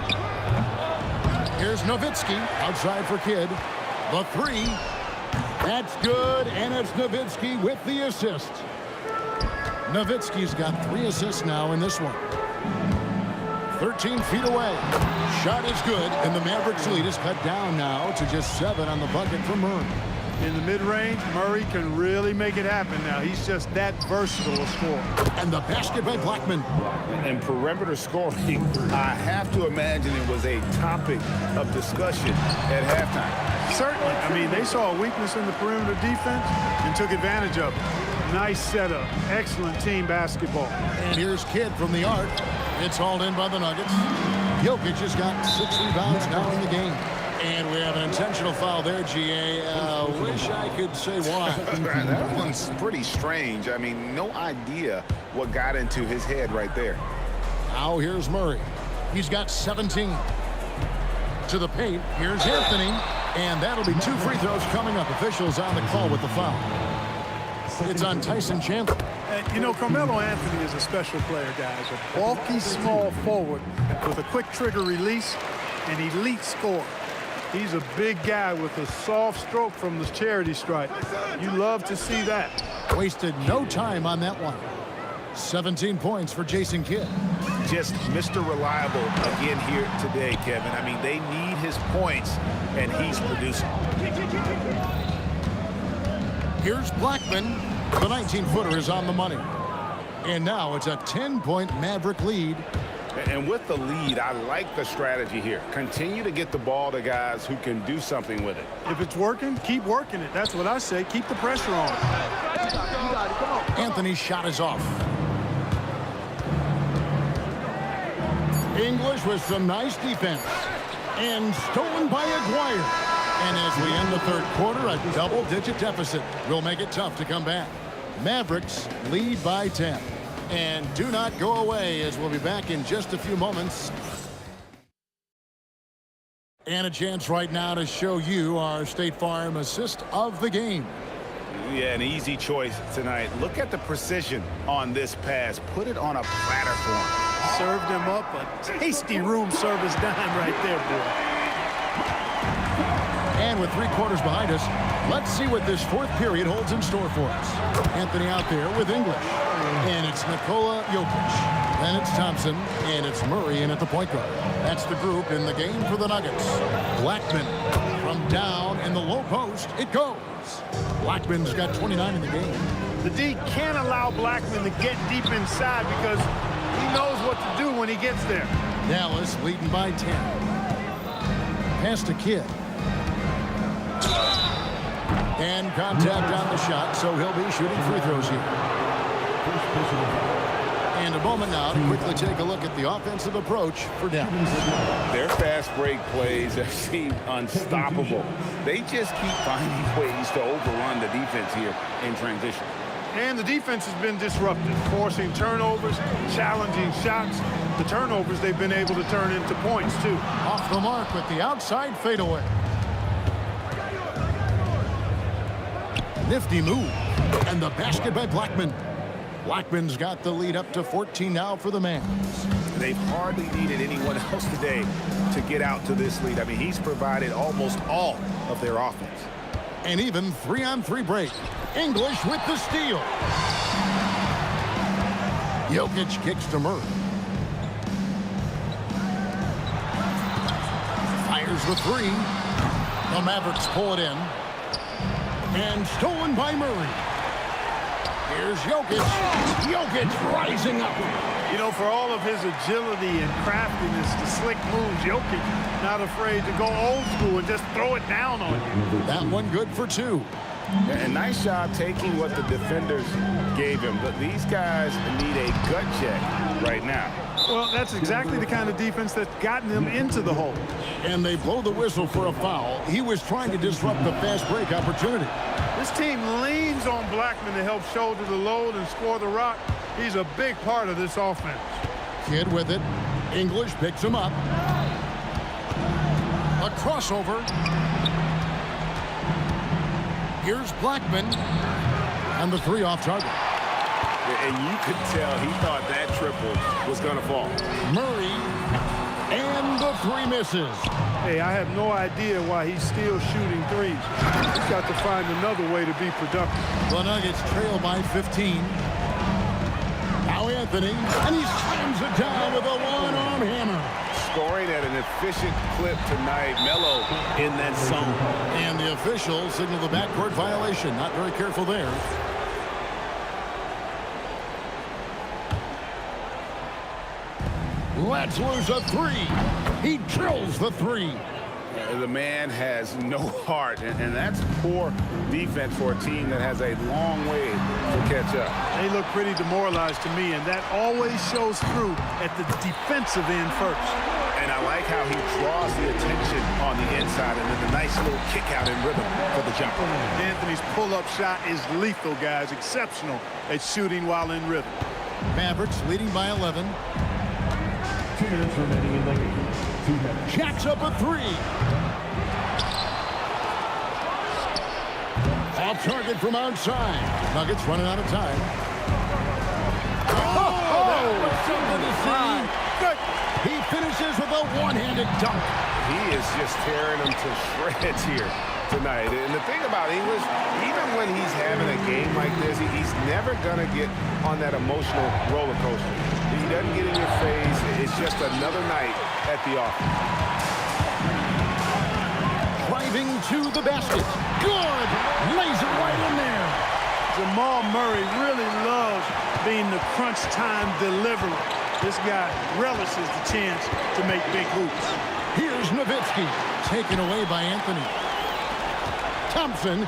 Here's Nowitzki outside for Kidd. The three. That's good, and it's Nowitzki with the assist. Nowitzki's got 3 assists now in this one. 13 feet away. Shot is good, and the Mavericks lead is cut down now to just 7 on the bucket for Murray. In the mid-range, Murray can really make it happen now. He's just that versatile a scorer. And the basket by Blackman. And perimeter scoring, I have to imagine it was a topic of discussion at halftime. Certainly. I mean, they saw a weakness in the perimeter defense and took advantage of it. Nice setup. Excellent team basketball. And here's Kidd from the arc. It's hauled in by the Nuggets. Jokic has got 6 rebounds now in the game. And we have an intentional foul there, GA. Wish I could say why. That one's pretty strange. I mean, no idea what got into his head right there. Now here's Murray. He's got 17. To the paint. Here's Anthony. And that'll be 2 free throws coming up. Officials on the call with the foul. It's on Tyson Chandler. You know, Carmelo Anthony is a special player, guys. A bulky, small forward with a quick trigger release, an elite scorer. He's a big guy with a soft stroke from the charity stripe. You love to see that. Wasted no time on that one. 17 points for Jason Kidd. Just Mr. Reliable again here today, Kevin. I mean, they need his points, and he's producing. Here's Blackman. The 19-footer is on the money. And now it's a 10-point Maverick lead. And with the lead, I like the strategy here. Continue to get the ball to guys who can do something with it. If it's working, keep working it. That's what I say. Keep the pressure on. Anthony's shot is off. English with some nice defense. And stolen by Aguirre. And as we end the third quarter, a double-digit deficit will make it tough to come back. Mavericks lead by 10. And do not go away, as we'll be back in just a few moments. And a chance right now to show you our State Farm assist of the game. Yeah, an easy choice tonight. Look at the precision on this pass. Put it on a platter for him. Served him up a tasty room service dime right there, boy. And with 3 quarters behind us, let's see what this fourth period holds in store for us. Anthony out there with English. And it's Nikola Jokic. Then it's Thompson. And it's Murray in at the point guard. That's the group in the game for the Nuggets. Blackman from down in the low post. It goes. Blackman's got 29 in the game. The D can't allow Blackman to get deep inside because he knows what to do when he gets there. Dallas leading by 10. Pass to Kidd. And contact on the shot, so he'll be shooting free throws here. And a moment now to quickly take a look at the offensive approach for Dallas. Their fast break plays have seemed unstoppable. They just keep finding ways to overrun the defense here in transition. And the defense has been disruptive, forcing turnovers, challenging shots. The turnovers they've been able to turn into points, too. Off the mark with the outside fadeaway. Nifty move. And the basket by Blackman. Blackman's got the lead up to 14 now for the Mavs. They've hardly needed anyone else today to get out to this lead. I mean, he's provided almost all of their offense. And even 3-on-3 break. English with the steal. Jokic kicks to Murray. Fires the 3. The Mavericks pull it in. And stolen by Murray. Here's Jokic. Jokic rising up. You know, for all of his agility and craftiness, the slick moves, Jokic not afraid to go old school and just throw it down on you. That one good for 2. And nice job taking what the defenders gave him. But these guys need a gut check right now. Well, that's exactly the kind of defense that's gotten them into the hole. And they blow the whistle for a foul. He was trying to disrupt the fast break opportunity. This team leans on Blackman to help shoulder the load and score the rock. He's a big part of this offense. Kidd with it. English picks him up. A crossover. Here's Blackman. And the three off target. And you could tell he thought that triple was going to fall. Murray. And the three misses. Hey, I have no idea why he's still shooting threes. He's got to find another way to be productive. The Nuggets trail by 15. Now Anthony, and he slams it down with a one-arm hammer. Scoring at an efficient clip tonight. Melo in that zone. And the officials signal the backcourt violation. Not very careful there. Let's lose a three. He drills the three. The man has no heart, and that's poor defense for a team that has a long way to catch up. They look pretty demoralized to me, and that always shows through at the defensive end first. And I like how he draws the attention on the inside, and then the nice little kick out in rhythm for the jumper. Anthony's pull-up shot is lethal, guys. Exceptional at shooting while in rhythm. Mavericks leading by 11. 2 minutes remaining in the game. 2 minutes. Jacks up a three. Off target from outside. Nuggets running out of time. That was something to see. Good. He finishes with a one-handed dunk. He is just tearing them to shreds here tonight. And the thing about English, even when he's having a game like this, he's never going to get on that emotional roller coaster. He doesn't get in your face. It's just another night at the office. Driving to the basket. Good. Lays it right in there. Jamal Murray really loves being the crunch time deliverer. This guy relishes the chance to make big hoops. Here's Nowitzki. Taken away by Anthony. Thompson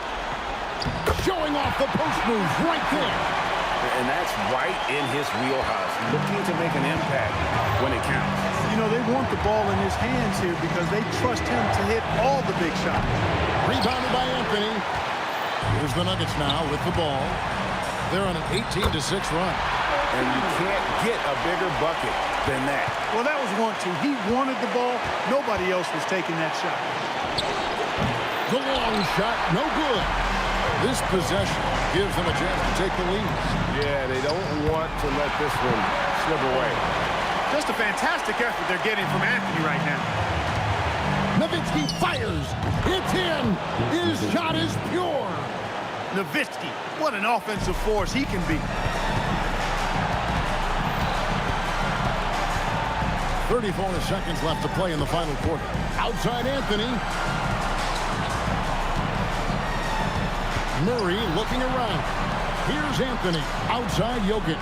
showing off the post move right there. And that's right in his wheelhouse, looking to make an impact when it counts. You know, they want the ball in his hands here because they trust him to hit all the big shots. Rebounded by Anthony. Here's the Nuggets now with the ball. They're on an 18-6 run. And you can't get a bigger bucket than that. Well, that was 1-2. He wanted the ball. Nobody else was taking that shot. The long shot, no good. This possession gives them a chance to take the lead. Yeah, they don't want to let this one slip away. Just a fantastic effort they're getting from Anthony right now. Nowitzki fires. It's in. His shot is pure. Nowitzki, what an offensive force he can be. 34 seconds left to play in the final quarter. Outside Anthony. Murray looking around. Here's Anthony. Outside Jokic.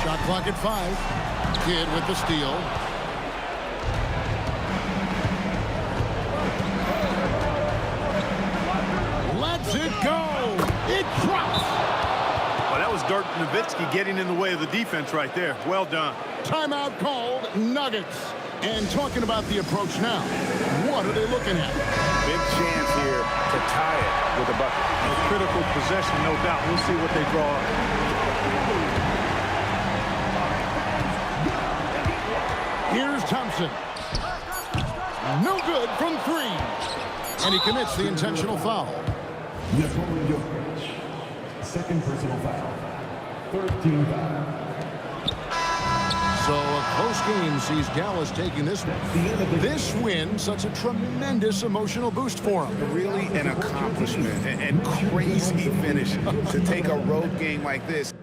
Shot clock at 5. Kidd with the steal. Lets it go. It drops. Well, that was Dirk Nowitzki getting in the way of the defense right there. Well done. Timeout called. Nuggets. And talking about the approach now, what are they looking at? Big chance here to tie it with a bucket. A critical possession, no doubt. We'll see what they draw up. Here's Thompson. No good from 3. And he commits the intentional foul. Nikola Jokic. Second personal foul. 13 foul. So a close game sees Dallas taking this one. This win, such a tremendous emotional boost for him. Really an accomplishment and crazy finish to take a road game like this.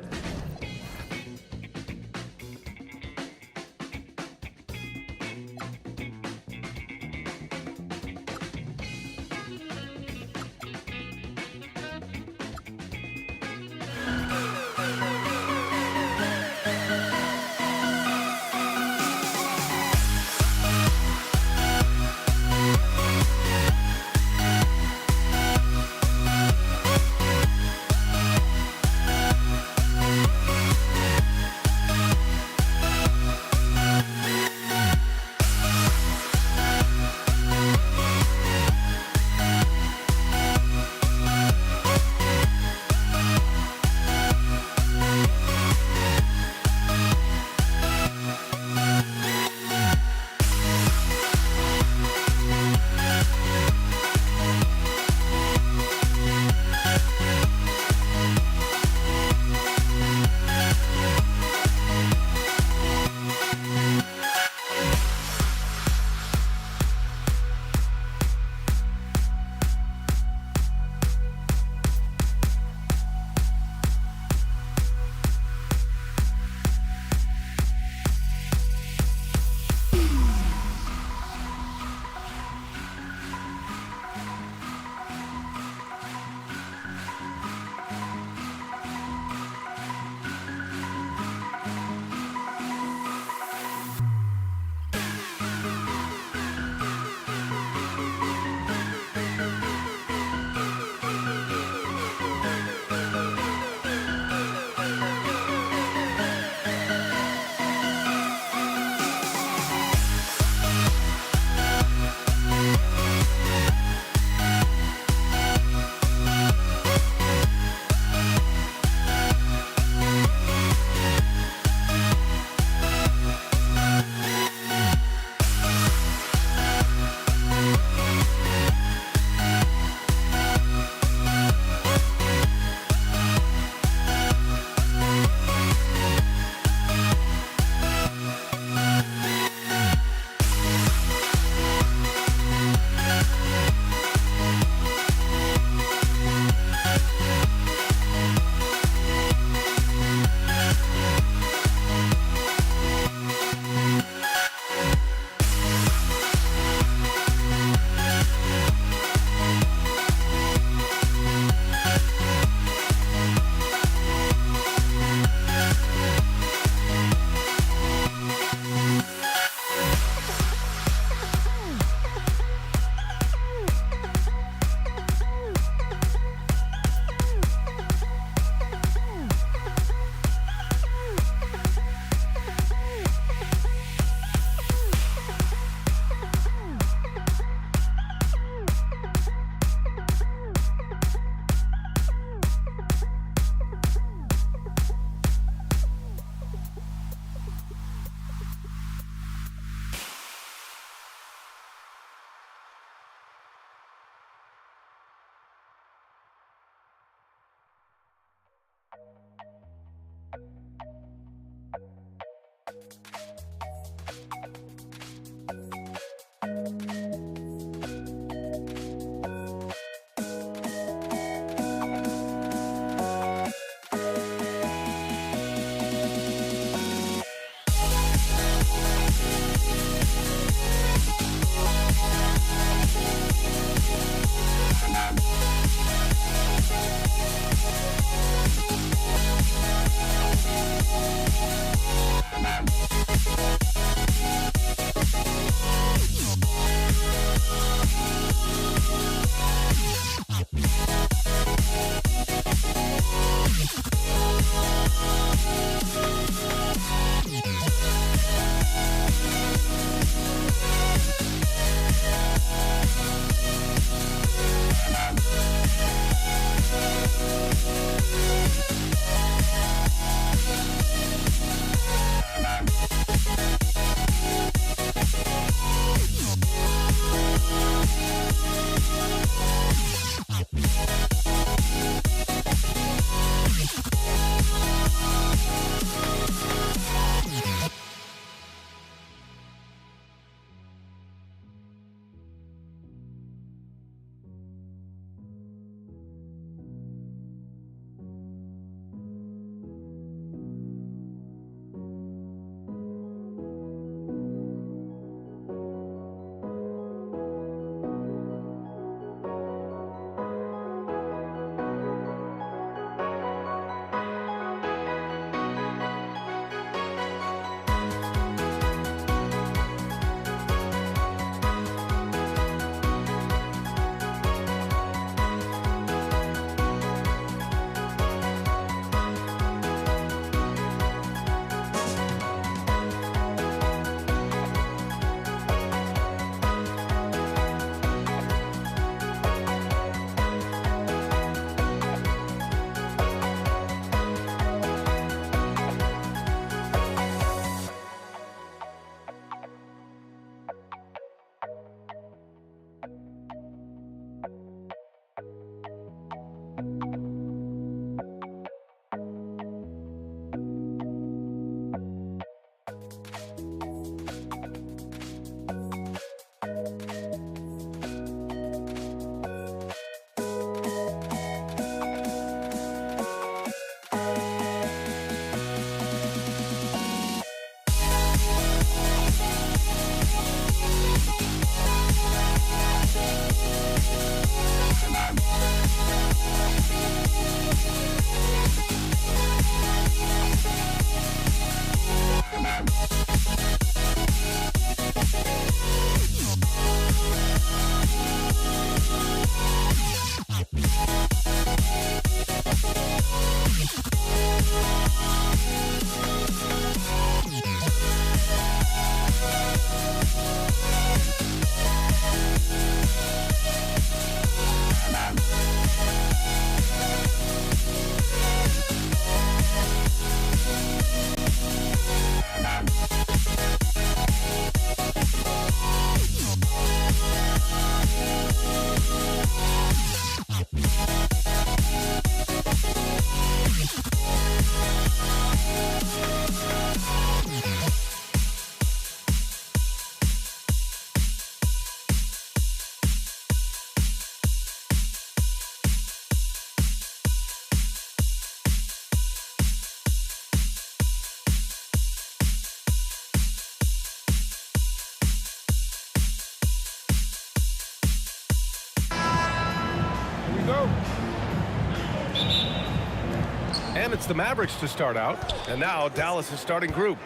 And it's the Mavericks to start out. And now Dallas is starting group.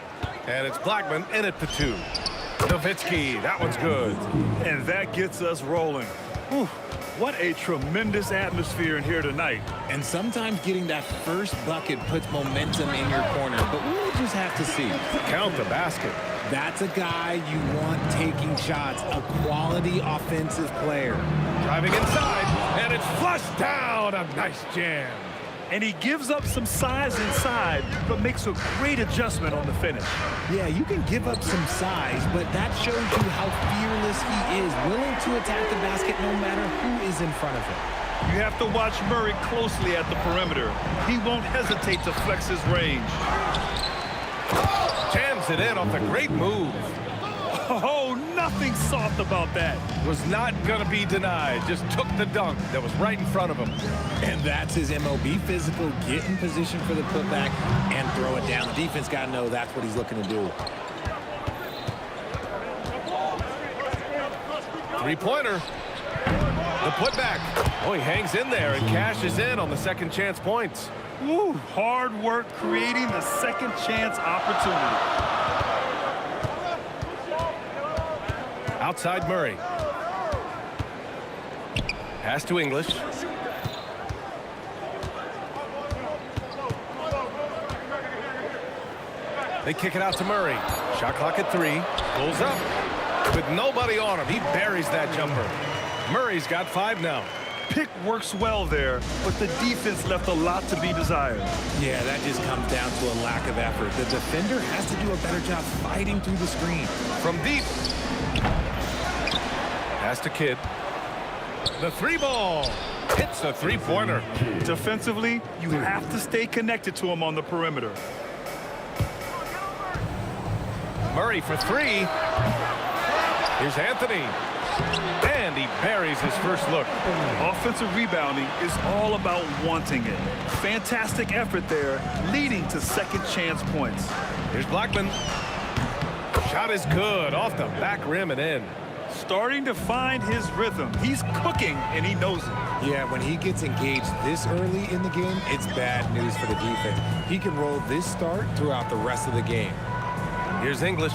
And it's Blackman in at the 2. Nowitzki, that one's good. And that gets us rolling. Whew, what a tremendous atmosphere in here tonight. And sometimes getting that first bucket puts momentum in your corner, but we'll just have to see. Count the basket. That's a guy you want taking shots, a quality offensive player. Driving inside, and it's flushed down. A nice jam. And he gives up some size inside, but makes a great adjustment on the finish. Yeah, you can give up some size, but that shows you how fearless he is, willing to attack the basket no matter who is in front of him. You have to watch Murray closely at the perimeter. He won't hesitate to flex his range. Jams it in off a great move. Oh, nothing soft about that. Was not going to be denied. Just took the dunk that was right in front of him. And that's his MO. Be physical, get in position for the putback, and throw it down. The defense got to know that's what he's looking to do. Three-pointer. The putback. Oh, he hangs in there and cashes in on the second chance points. Woo, hard work creating the second chance opportunity. Outside Murray. Pass to English. They kick it out to Murray. Shot clock at 3. Pulls up. With nobody on him, he buries that jumper. Murray's got 5 now. Pick works well there, but the defense left a lot to be desired. Yeah, that just comes down to a lack of effort. The defender has to do a better job fighting through the screen. From deep. Pass to Kidd. The 3-ball. Hits a 3-pointer. Defensively, you have to stay connected to him on the perimeter. Murray for 3. Here's Anthony. And he buries his first look. Offensive rebounding is all about wanting it. Fantastic effort there, leading to second chance points. Here's Blackman. Shot is good. Off the back rim and in. Starting to find his rhythm. He's cooking, and he knows it. Yeah, when he gets engaged this early in the game, it's bad news for the defense. He can roll this start throughout the rest of the game. Here's English.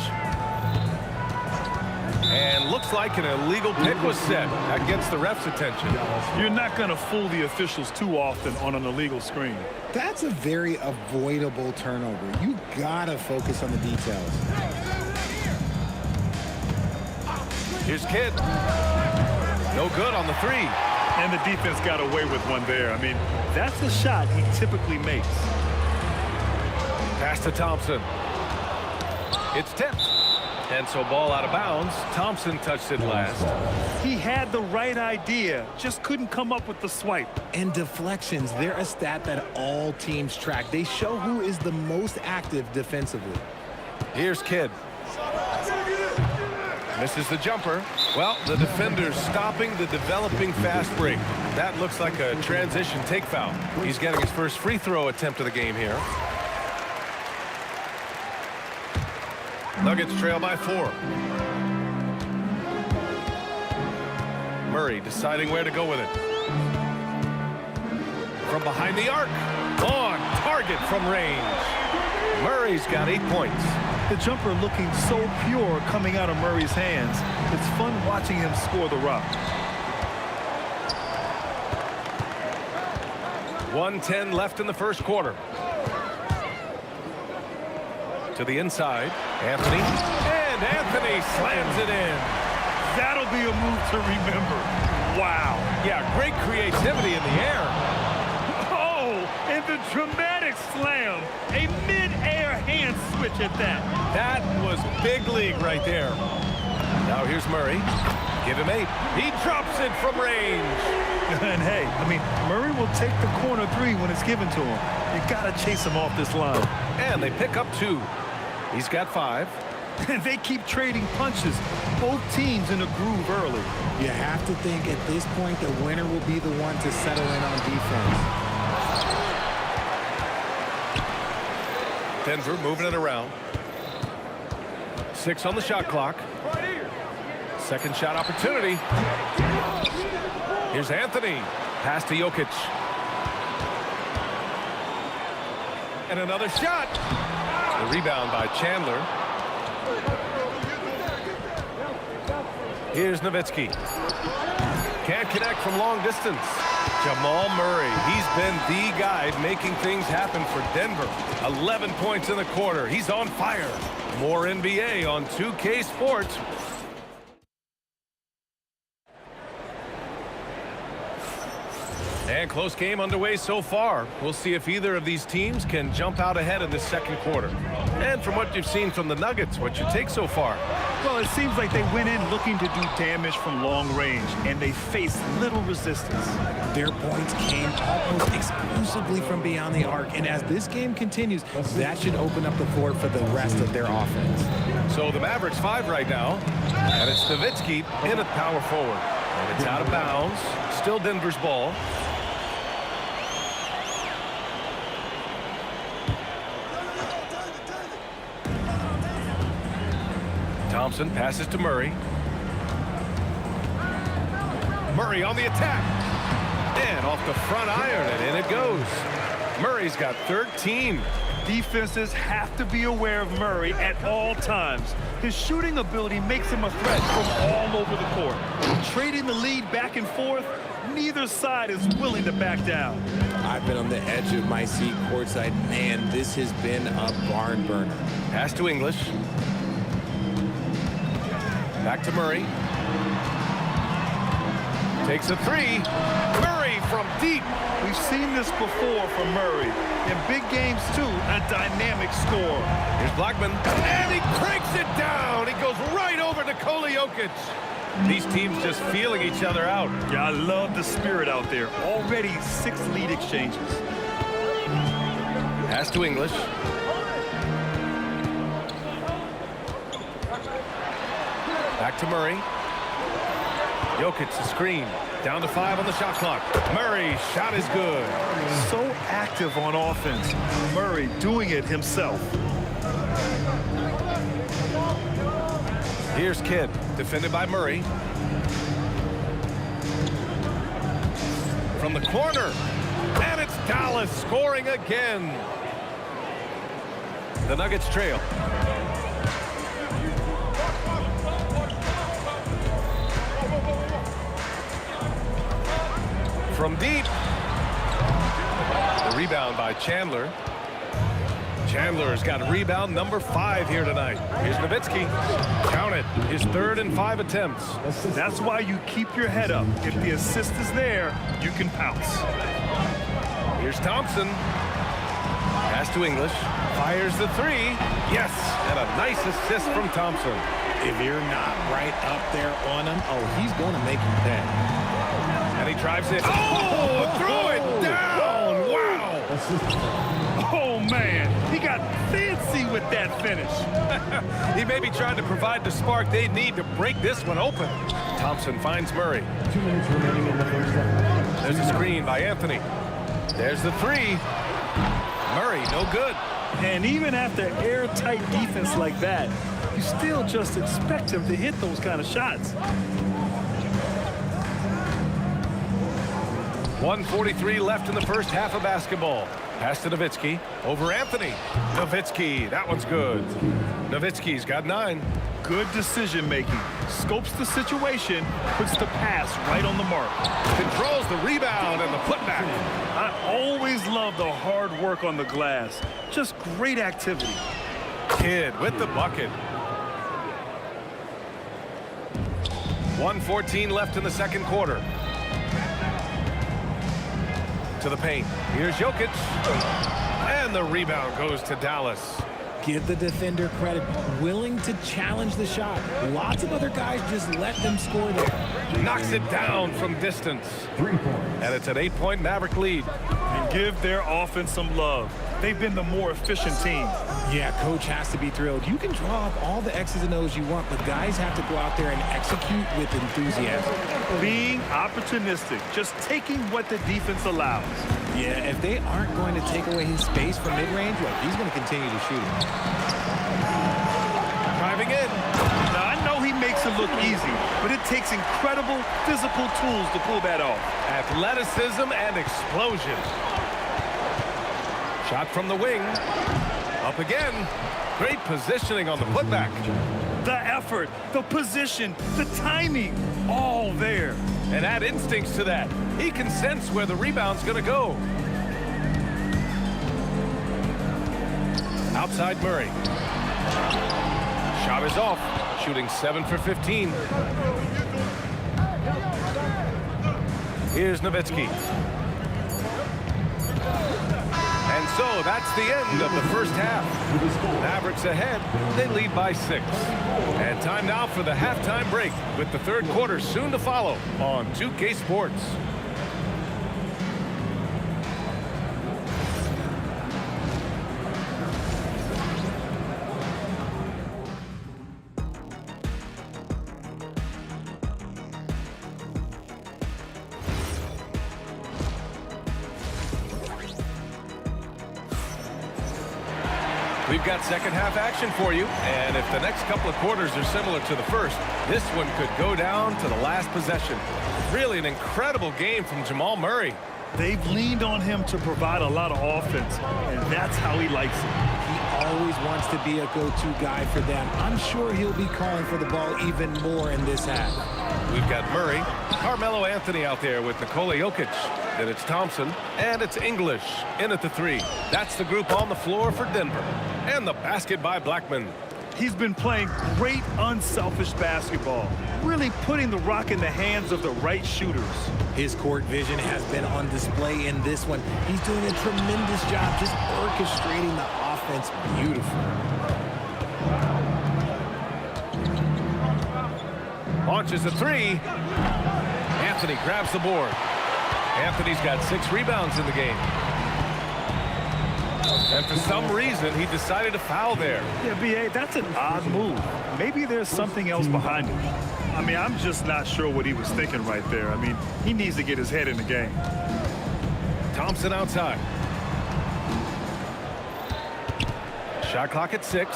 And looks like an illegal pick was set. That gets the ref's attention. You're not going to fool the officials too often on an illegal screen. That's a very avoidable turnover. You got to focus on the details. Here's Kidd. No good on the 3. And the defense got away with one there. I mean, that's a shot he typically makes. Pass to Thompson. It's tipped. And so ball out of bounds. Thompson touched it last. He had the right idea, just couldn't come up with the swipe. And deflections, they're a stat that all teams track. They show who is the most active defensively. Here's Kidd. Misses the jumper. Well, the defender's stopping the developing fast break. That looks like a transition take foul. He's getting his first free throw attempt of the game here. Nuggets trail by 4. Murray deciding where to go with it. From behind the arc. On target from range. Murray's got 8 points. The jumper looking so pure coming out of Murray's hands. It's fun watching him score the rock. 1:10 left in the first quarter. To the inside. Anthony. And Anthony slams it in. That'll be a move to remember. Wow. Yeah, great creativity in the air. Oh, and the dramatic slam. A mid-air hand switch at that. That was big league right there. Now here's Murray. Give him 8. He drops it from range. And hey, I mean, Murray will take the corner 3 when it's given to him. You got to chase him off this line. And they pick up 2. He's got 5. And they keep trading punches. Both teams in a groove early. You have to think at this point the winner will be the one to settle in on defense. Denver moving it around. 6 on the shot clock. Second shot opportunity. Here's Anthony. Pass to Jokic. And another shot. The rebound by Chandler. Here's Nowitzki. Can't connect from long distance. Jamal Murray, he's been the guy making things happen for Denver. 11 points in the quarter. He's on fire. More NBA on 2K Sports. And close game underway so far. We'll see if either of these teams can jump out ahead in the second quarter. And from what you've seen from the Nuggets, what's your take so far? Well, it seems like they went in looking to do damage from long range, and they faced little resistance. Their points came almost exclusively from beyond the arc, and as this game continues, that should open up the floor for the rest of their offense. So the Mavericks 5 right now, and it's Nowitzki in at power forward. And it's out of bounds. Still Denver's ball. Thompson passes to Murray. Murray on the attack. And off the front iron, and in it goes. Murray's got 13. Defenses have to be aware of Murray at all times. His shooting ability makes him a threat from all over the court. Trading the lead back and forth, neither side is willing to back down. I've been on the edge of my seat courtside. Man, this has been a barn burner. Pass to English. Back to Murray. Takes a three. Murray from deep. We've seen this before from Murray. In big games, too, a dynamic score. Here's Blackman. And he cranks it down. He goes right over Nikola Jokic. These teams just feeling each other out. Yeah, I love the spirit out there. Already 6 lead exchanges. Pass to English. Back to Murray. Jokic the screen. Down to 5 on the shot clock. Murray, shot is good. So active on offense. Murray doing it himself. Here's Kidd, defended by Murray. From the corner. And it's Dallas scoring again. The Nuggets trail. From deep. The rebound by Chandler. Chandler's got rebound number 5 here tonight. Here's Nowitzki. Count it. His 3rd and 5 attempts. That's why you keep your head up. If the assist is there, you can pounce. Here's Thompson. Pass to English. Fires the 3. Yes. And a nice assist from Thompson. If you're not right up there on him, oh, he's going to make him pay. And he drives it. Oh, throw it down. Wow. Oh, man. He got fancy with that finish. He may be trying to provide the spark they need to break this one open. Thompson finds Murray. 2 minutes remaining in the first half. There's a screen by Anthony. There's the 3. Murray, no good. And even after airtight defense like that, you still just expect him to hit those kind of shots. 1:43 left in the first half of basketball. Pass to Nowitzki. Over Anthony. Nowitzki. That one's good. Nowitzki's got 9. Good decision making. Scopes the situation, puts the pass right on the mark. Controls the rebound and the putback. I always love the hard work on the glass. Just great activity. Kidd with the bucket. 1:14 left in the second quarter. To the paint. Here's Jokic. And the rebound goes to Dallas. Give the defender credit. Willing to challenge the shot. Lots of other guys just let them score there. Knocks it down from distance. 3 points. And it's an 8-point Maverick lead. And give their offense some love. They've been the more efficient team. Yeah, coach has to be thrilled. You can draw up all the X's and O's you want, but guys have to go out there and execute with enthusiasm. Being opportunistic, just taking what the defense allows. Yeah, if they aren't going to take away his space from mid-range, well, he's going to continue to shoot. Driving in. Now, I know he makes it look easy, but it takes incredible physical tools to pull that off. Athleticism and explosion. Shot from the wing. Up again. Great positioning on the putback. The effort, the position, the timing, all there. And add instincts to that. He can sense where the rebound's going to go. Outside Murray. Shot is off. Shooting 7 for 15. Here's Nowitzki. And so that's the end of the first half. Mavericks ahead. They lead by 6. And time now for the halftime break with the third quarter soon to follow on 2K Sports. We've got second half action for you, and if the next couple of quarters are similar to the first, this one could go down to the last possession. Really an incredible game from Jamal Murray. They've leaned on him to provide a lot of offense, and that's how he likes it. He always wants to be a go-to guy for them. I'm sure he'll be calling for the ball even more in this half. We've got Murray, Carmelo Anthony out there with Nikola Jokic. Then it's Thompson, and it's English in at the 3. That's the group on the floor for Denver. And the basket by Blackman. He's been playing great, unselfish basketball, really putting the rock in the hands of the right shooters. His court vision has been on display in this one. He's doing a tremendous job just orchestrating the offense beautifully. Launches a 3. Anthony grabs the board. Anthony's got 6 rebounds in the game. And for some reason, he decided to foul there. Yeah, B.A., that's an odd move. Maybe there's something else behind it. I mean, I'm just not sure what he was thinking right there. I mean, he needs to get his head in the game. Thompson outside. Shot clock at 6.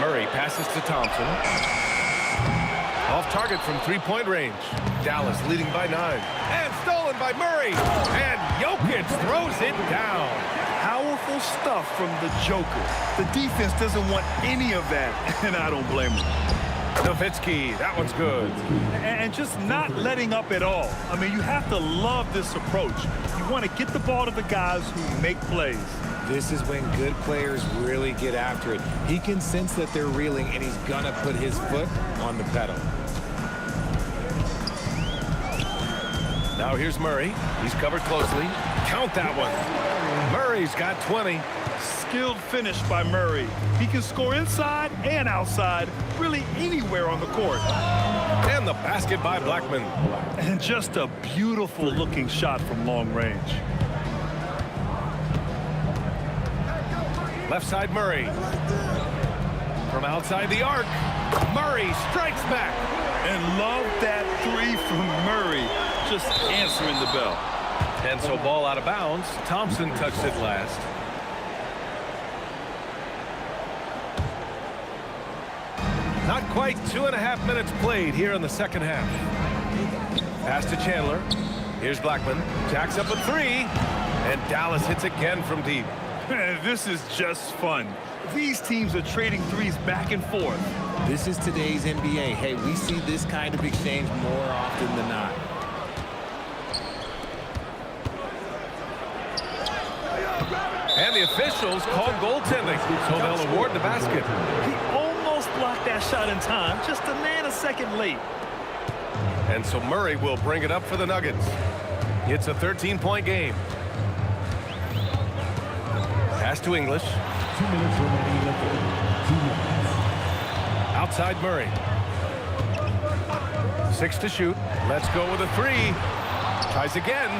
Murray passes to Thompson. Off target from three-point range. Dallas leading by 9. And stolen by Murray. And Jokic throws it down. Powerful stuff from the Joker. The defense doesn't want any of that, and I don't blame him. Nowitzki, that one's good. And just not letting up at all. I mean, you have to love this approach. You want to get the ball to the guys who make plays. This is when good players really get after it. He can sense that they're reeling, and he's going to put his foot on the pedal. Now here's Murray. He's covered closely. Count that one. Murray's got 20. Skilled finish by Murray. He can score inside and outside, really anywhere on the court. And the basket by Blackman. And just a beautiful looking shot from long range. Left side Murray. From outside the arc, Murray strikes back. And love that 3 from Murray. Just answering the bell. And so ball out of bounds. Thompson touched it last. Not quite 2.5 minutes played here in the second half. Pass to Chandler. Here's Blackman. Jacks up a 3. And Dallas hits again from deep. This is just fun. These teams are trading threes back and forth. This is today's NBA. Hey, we see this kind of exchange more often than not. And the officials call goaltending, so they'll award the basket. He almost blocked that shot in time, just a nanosecond late. And so Murray will bring it up for the Nuggets. It's a 13-point game. Pass to English. 2 minutes remaining in the third. 2 minutes. Outside Murray. 6 to shoot. Let's go with a 3. Tries again.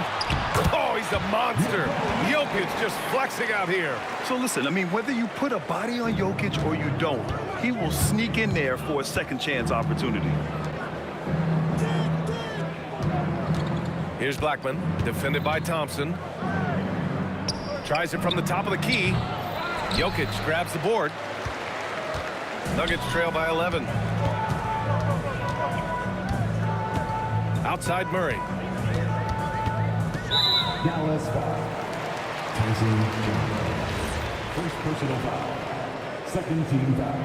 Oh, he's a monster. Jokic just flexing out here. So listen, I mean, whether you put a body on Jokic or you don't, he will sneak in there for a second chance opportunity. Here's Blackman, defended by Thompson. Tries it from the top of the key. Jokic grabs the board. Nuggets trail by 11. Outside Murray. Dallas 5. Tyson Johnson. First personal foul. Second team foul.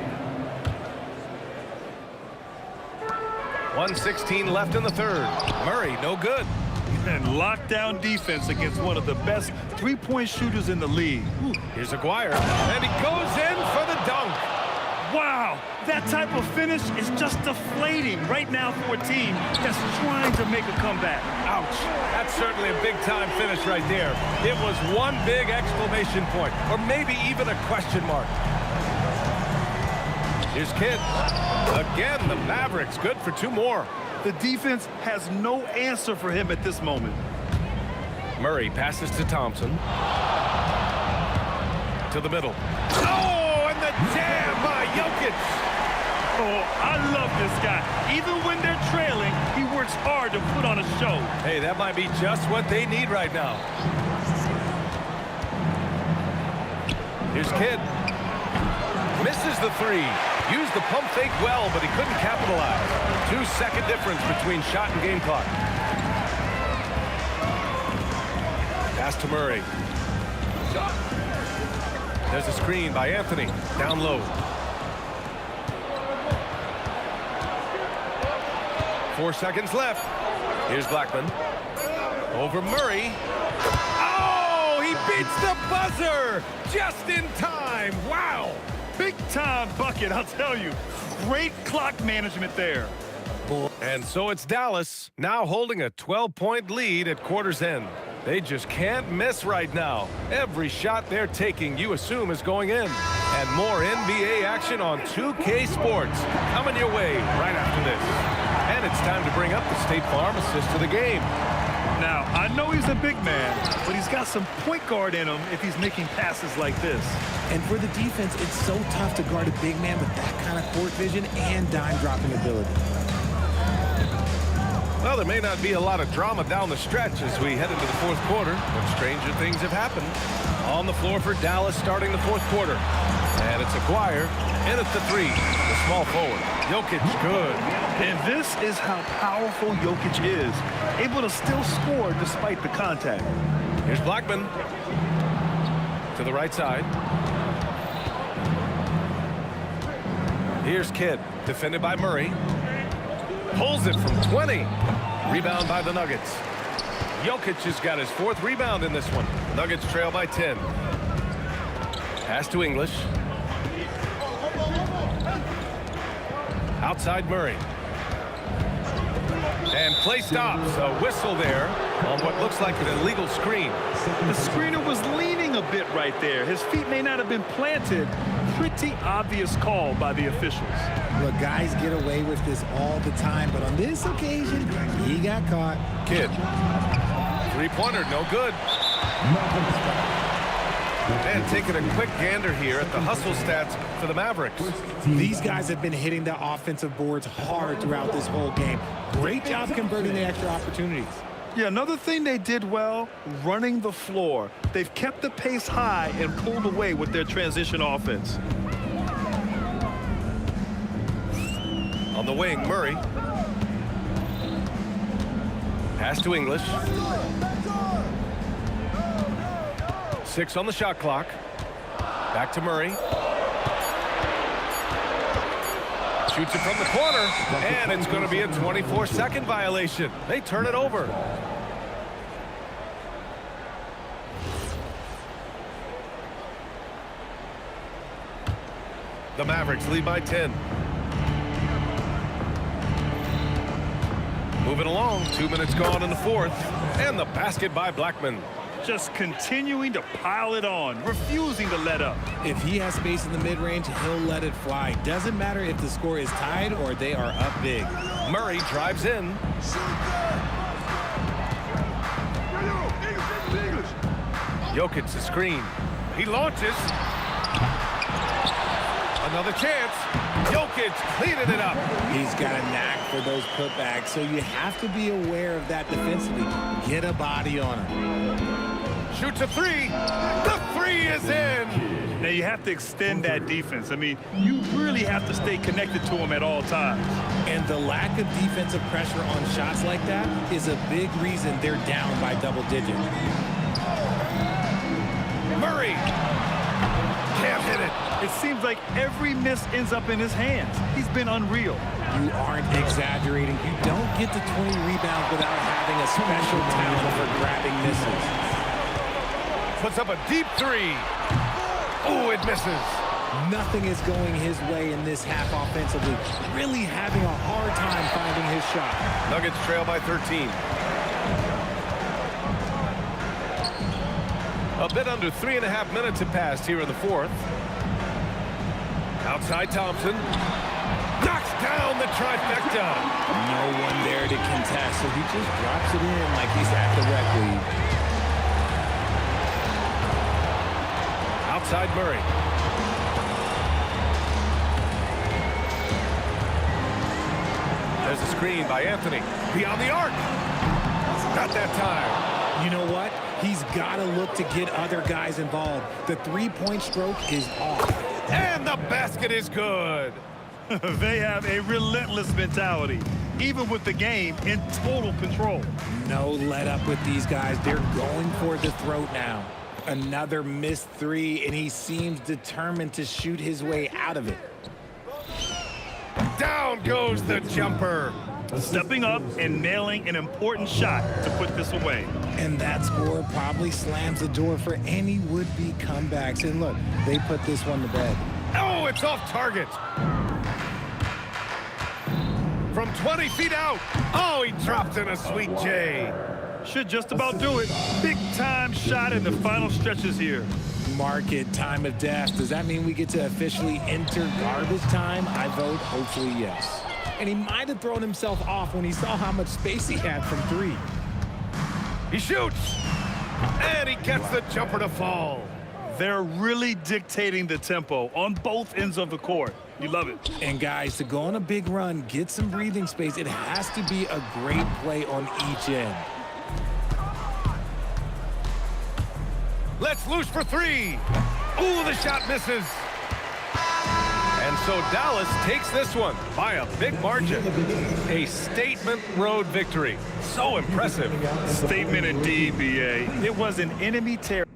1:16 left in the third. Murray, no good. And lockdown defense against one of the best three-point shooters in the league. Ooh. Here's Aguirre, and he goes in for the dunk. Wow, that type of finish is just deflating right now for a team that's trying to make a comeback. Ouch. That's certainly a big-time finish right there. It was one big exclamation point, or maybe even a question mark. Here's Kidd. Again, the Mavericks good for two more. The defense has no answer for him at this moment. Murray passes to Thompson. To the middle. Oh, and the jam by Jokic. Oh, I love this guy. Even when they're trailing, he works hard to put on a show. Hey, that might be just what they need right now. Here's Kidd. Misses the three. Used the pump fake well, but he couldn't capitalize. 2-second difference between shot and game clock. Pass to Murray. There's a screen by Anthony. Down low. 4 seconds left. Here's Blackman. Over Murray. Oh, he beats the buzzer just in time. Wow. Big-time bucket, I'll tell you. Great clock management there. And so it's Dallas, now holding a 12-point lead at quarter's end. They just can't miss right now. Every shot they're taking, you assume, is going in. And more NBA action on 2K Sports coming your way right after this. And it's time to bring up the State Farm assist to the game. Now, I know he's a big man, but he's got some point guard in him if he's making passes like this. And for the defense, it's so tough to guard a big man with that kind of court vision and dime-dropping ability. Well, there may not be a lot of drama down the stretch as we head into the fourth quarter, but stranger things have happened. On the floor for Dallas starting the fourth quarter. And it's Aguirre in at the three, the small forward. Jokic, good. And this is how powerful Jokic is, able to still score despite the contact. Here's Blackman to the right side. Here's Kidd, defended by Murray. Pulls it from 20. Rebound by the Nuggets. Jokic has got his fourth rebound in this one. Nuggets trail by 10. Pass to English. Outside Murray. And play stops. A whistle there on what looks like an illegal screen. The screener was leaning a bit right there. His feet may not have been planted. Pretty obvious call by the officials. Look, guys get away with this all the time, but on this occasion, he got caught. Kidd. Three-pointer, no good. And taking a quick gander here at the hustle stats for the Mavericks. These guys have been hitting the offensive boards hard throughout this whole game. Great job converting the extra opportunities. Yeah, another thing they did well, running the floor. They've kept the pace high and pulled away with their transition offense. On the wing, Murray. Pass to English. 6 on the shot clock. Back to Murray. Shoots it from the corner, and it's going to be a 24-second violation. They turn it over. The Mavericks lead by 10. Moving along, 2 minutes gone in the fourth, and the basket by Blackman. Just continuing to pile it on, refusing to let up. If he has space in the mid-range, he'll let it fly. Doesn't matter if the score is tied or they are up big. Murray drives in. Jokic the screen. He launches. Another chance. Jokic cleaning it up. He's got a knack for those putbacks, so you have to be aware of that defensively. Get a body on him. Shoots a three. The three is in. Now, you have to extend that defense. I mean, you really have to stay connected to them at all times. And the lack of defensive pressure on shots like that is a big reason they're down by double digits. Murray can't hit it. It seems like every miss ends up in his hands. He's been unreal. You aren't exaggerating. You don't get to 20 rebounds without having a special talent for grabbing misses. Puts up a deep three. Oh, it misses. Nothing is going his way in this half offensively. Really having a hard time finding his shot. Nuggets trail by 13. A bit under 3.5 minutes have passed here in the fourth. Outside Thompson. Knocks down the trifecta. No one there to contest, so he just drops it in like he's at the rec league. Outside Murray. There's a screen by Anthony. Beyond the arc. Not that time. You know what? He's got to look to get other guys involved. The three-point stroke is off. And the basket is good. They have a relentless mentality, even with the game in total control. No let up with these guys. They're going for the throat now. Another missed three, and he seems determined to shoot his way out of it. Down goes the jumper. Stepping up and nailing an important shot to put this away. And that score probably slams the door for any would-be comebacks. And look, they put this one to bed. Oh, it's off target. From 20 feet out. Oh, he dropped in a sweet J. Should just about do it. Big-time shot in the final stretches here. Mark it, time of death. Does that mean we get to officially enter garbage time? I vote hopefully yes. And he might have thrown himself off when he saw how much space he had from three. He shoots. And he gets the jumper to fall. They're really dictating the tempo on both ends of the court. You love it. And guys, to go on a big run, get some breathing space, it has to be a great play on each end. Let's loose for three. Ooh, the shot misses. And so Dallas takes this one by a big margin. A statement road victory. So impressive. Statement indeed, BA. It was an enemy territory.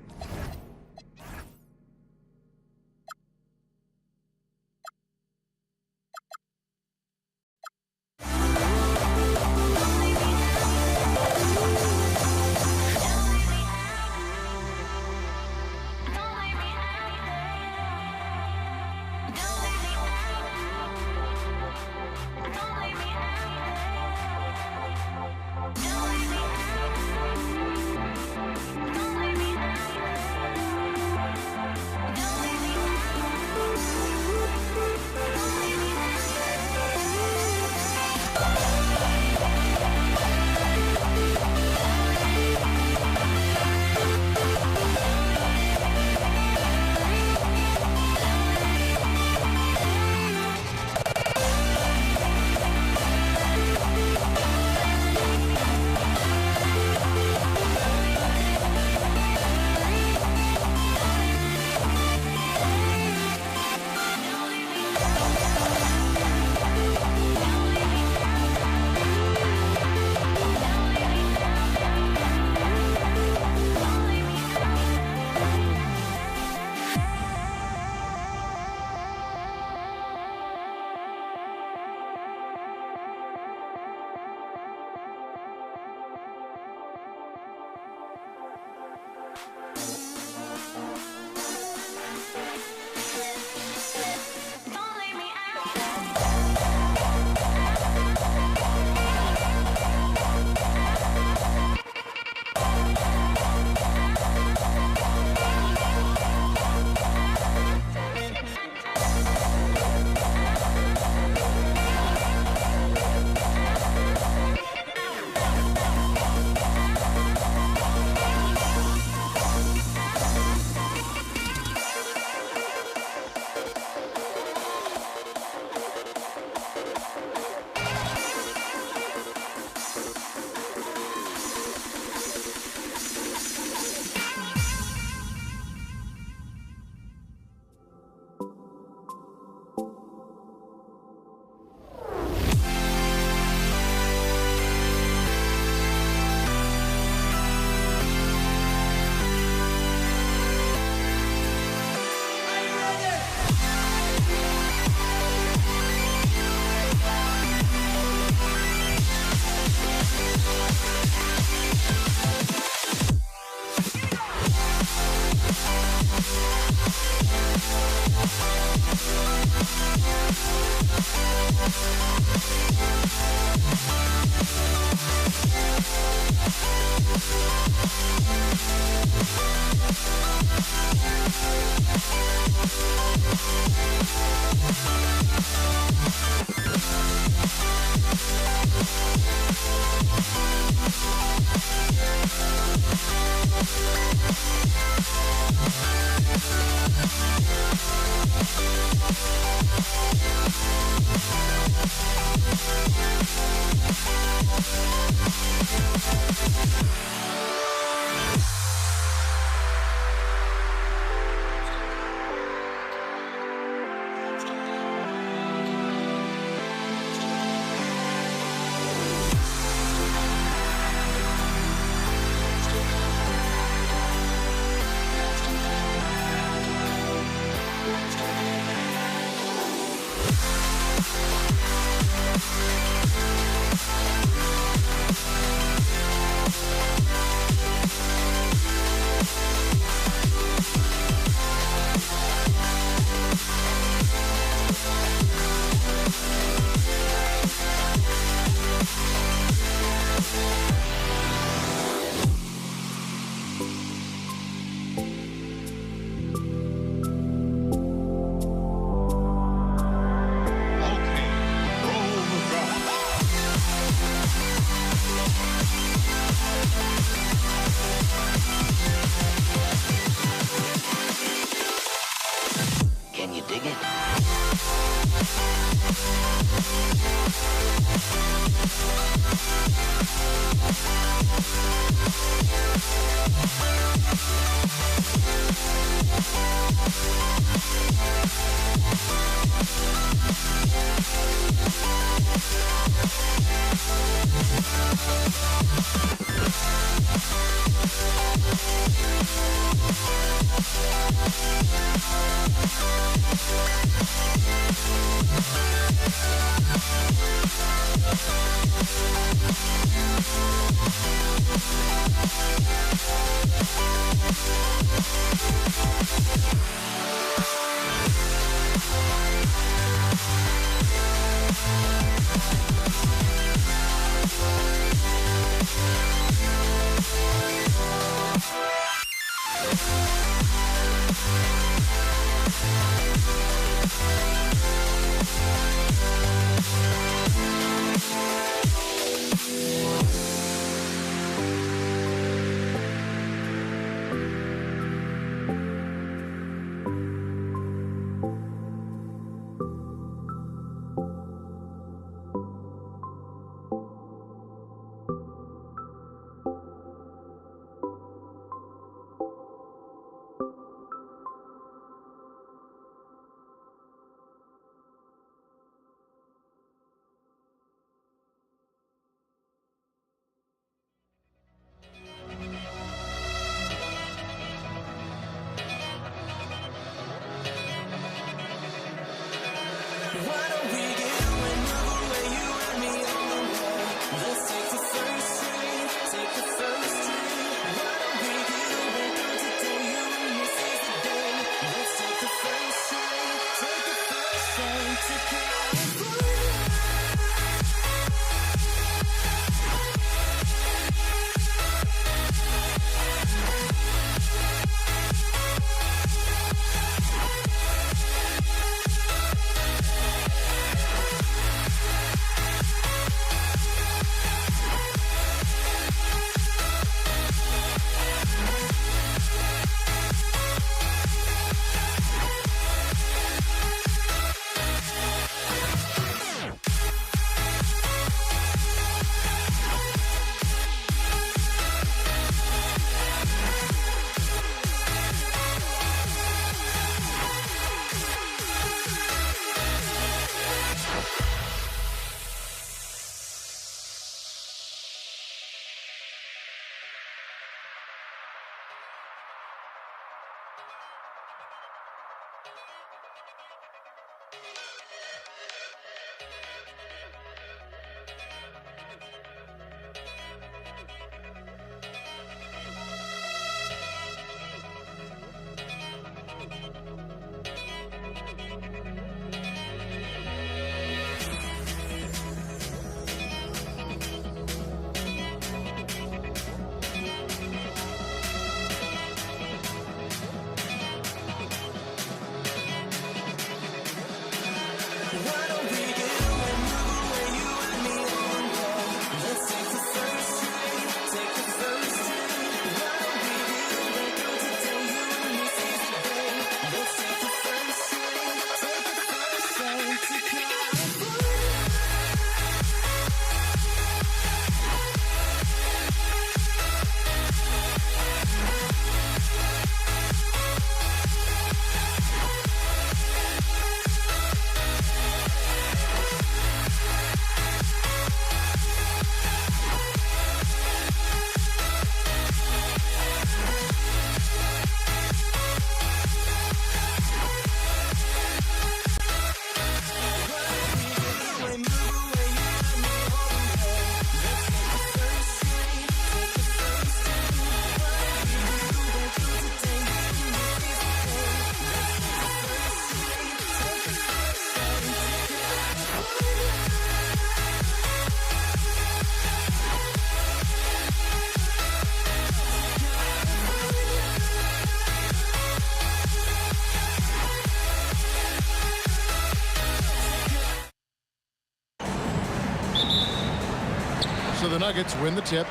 So the Nuggets win the tip.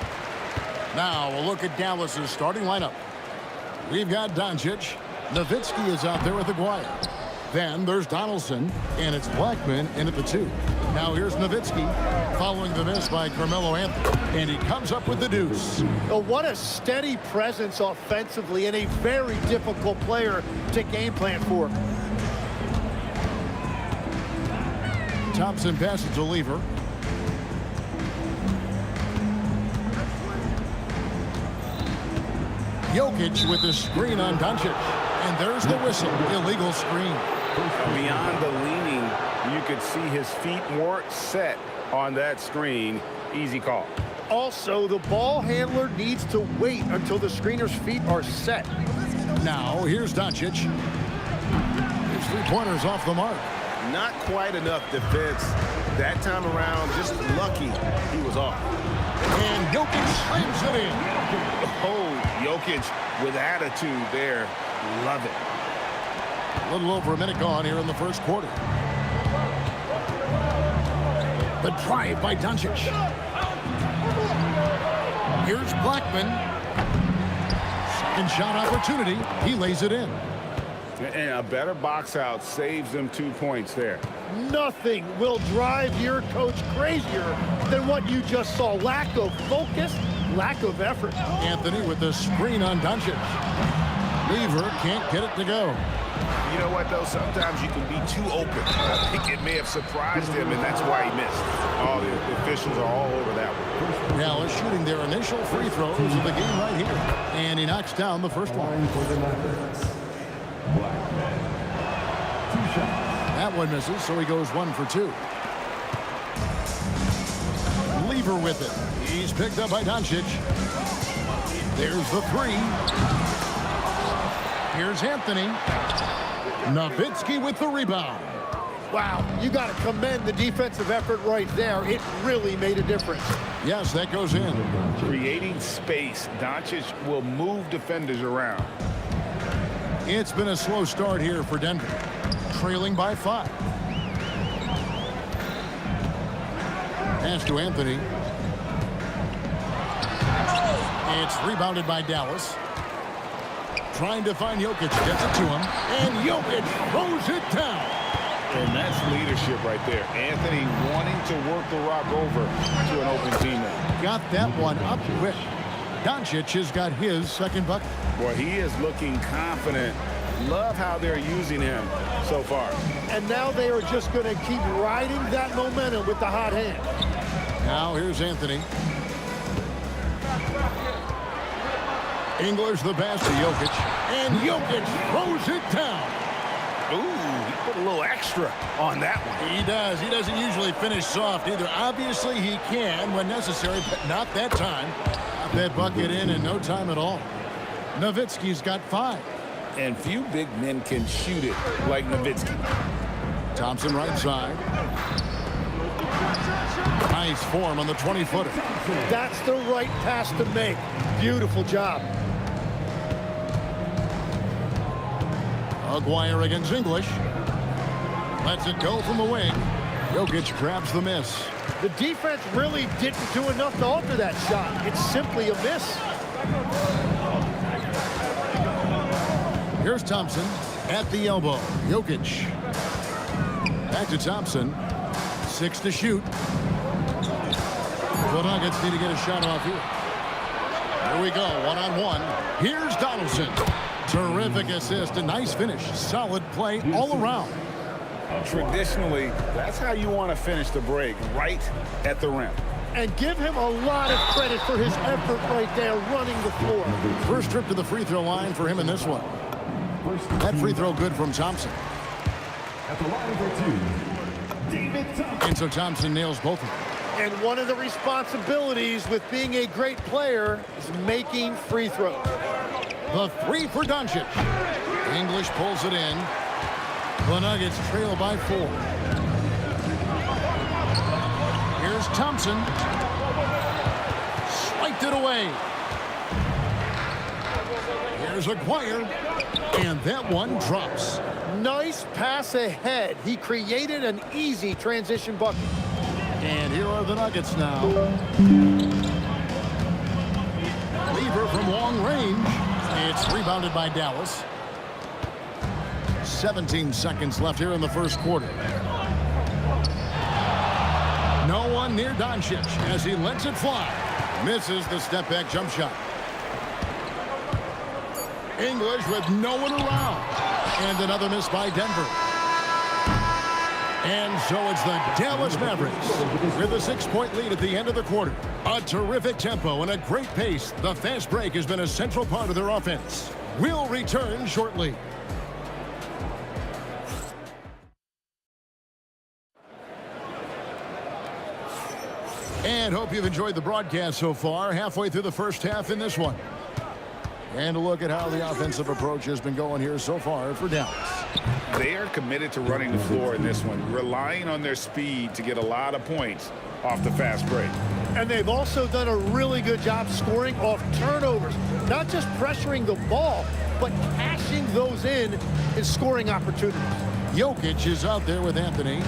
Now we'll look at Dallas's starting lineup. We've got Doncic. Nowitzki is out there with Aguirre. Then there's Donaldson, and it's Blackman in at the 2. Now here's Nowitzki following the miss by Carmelo Anthony, and he comes up with the deuce. Oh, what a steady presence offensively and a very difficult player to game plan for. Thompson passes to Lever. Jokic with the screen on Doncic. And there's the whistle. Illegal screen. Beyond the leaning, you could see his feet weren't set on that screen. Easy call. Also, the ball handler needs to wait until the screener's feet are set. Now, here's Doncic. His three-pointers off the mark. Not quite enough defense that time around. Just lucky he was off. And Jokic slams it in. Oh, Jokic with attitude there. Love it. A little over a minute gone here in the first quarter. The drive by Doncic. Here's Blackman. Second shot opportunity. He lays it in. And a better box out saves them 2 points there. Nothing will drive your coach crazier than what you just saw. Lack of focus, lack of effort. Anthony with the screen on Doncic. Lever can't get it to go. You know what, though? Sometimes you can be too open. I think it may have surprised him, and that's why he missed. Oh, the officials are all over that one. Dallas shooting their initial free throws of the game right here. And he knocks down the first one. That one misses, so he goes 1 for 2. Lever with it. He's picked up by Doncic. There's the 3. Here's Anthony. Nowitzki with the rebound. Wow, you got to commend the defensive effort right there. It really made a difference. Yes, that goes in. Creating space. Doncic will move defenders around. It's been a slow start here for Denver, trailing by 5. Pass to Anthony. It's rebounded by Dallas. Trying to find Jokic, gets it to him, and Jokic throws it down. And that's leadership right there. Anthony wanting to work the rock over to an open teammate. Got that one up quick. Doncic has got his second bucket. Boy, he is looking confident. Love how they're using him so far. And now they are just going to keep riding that momentum with the hot hand. Now here's Anthony. English the pass to Jokic. And Jokic throws it down. Ooh, he put a little extra on that one. He does. He doesn't usually finish soft either. Obviously, he can when necessary, but not that time. Got that bucket in no time at all. Nowitzki's got 5. And few big men can shoot it like Nowitzki. Thompson right side. Nice form on the 20-footer. That's the right pass to make. Beautiful job. Aguirre against English. Lets it go from the wing. Jokic grabs the miss. The defense really didn't do enough to alter that shot. It's simply a miss. Here's Thompson at the elbow. Jokic. Back to Thompson. 6 to shoot. The Nuggets need to get a shot off here. Here we go, one-on-one. Here's Donaldson. Terrific assist, a nice finish. Solid play all around. Traditionally, that's how you want to finish the break, right at the rim. And give him a lot of credit for his effort right there, running the floor. First trip to the free throw line for him in this one. That free throw good from Thompson. At the line for 2, David Thompson. And so Thompson nails both of them. And one of the responsibilities with being a great player is making free throws. The 3 for Doncic. English pulls it in. The Nuggets trail by 4. Here's Thompson. Swiped it away. Here's Aguirre. And that one drops. Nice pass ahead. He created an easy transition bucket. And here are the Nuggets now. Lever from long range. It's rebounded by Dallas. 17 seconds left here in the first quarter. No one near Doncic as he lets it fly. Misses the step-back jump shot. English with no one around. And another miss by Denver. And so it's the Dallas Mavericks with a 6-point lead at the end of the quarter. A terrific tempo and a great pace. The fast break has been a central part of their offense. We'll return shortly. And hope you've enjoyed the broadcast so far. Halfway through the first half in this one. And a look at how the offensive approach has been going here so far for Dallas. They are committed to running the floor in this one, relying on their speed to get a lot of points off the fast break. And they've also done a really good job scoring off turnovers. Not just pressuring the ball, but cashing those in scoring opportunities. Jokic is out there with Anthony.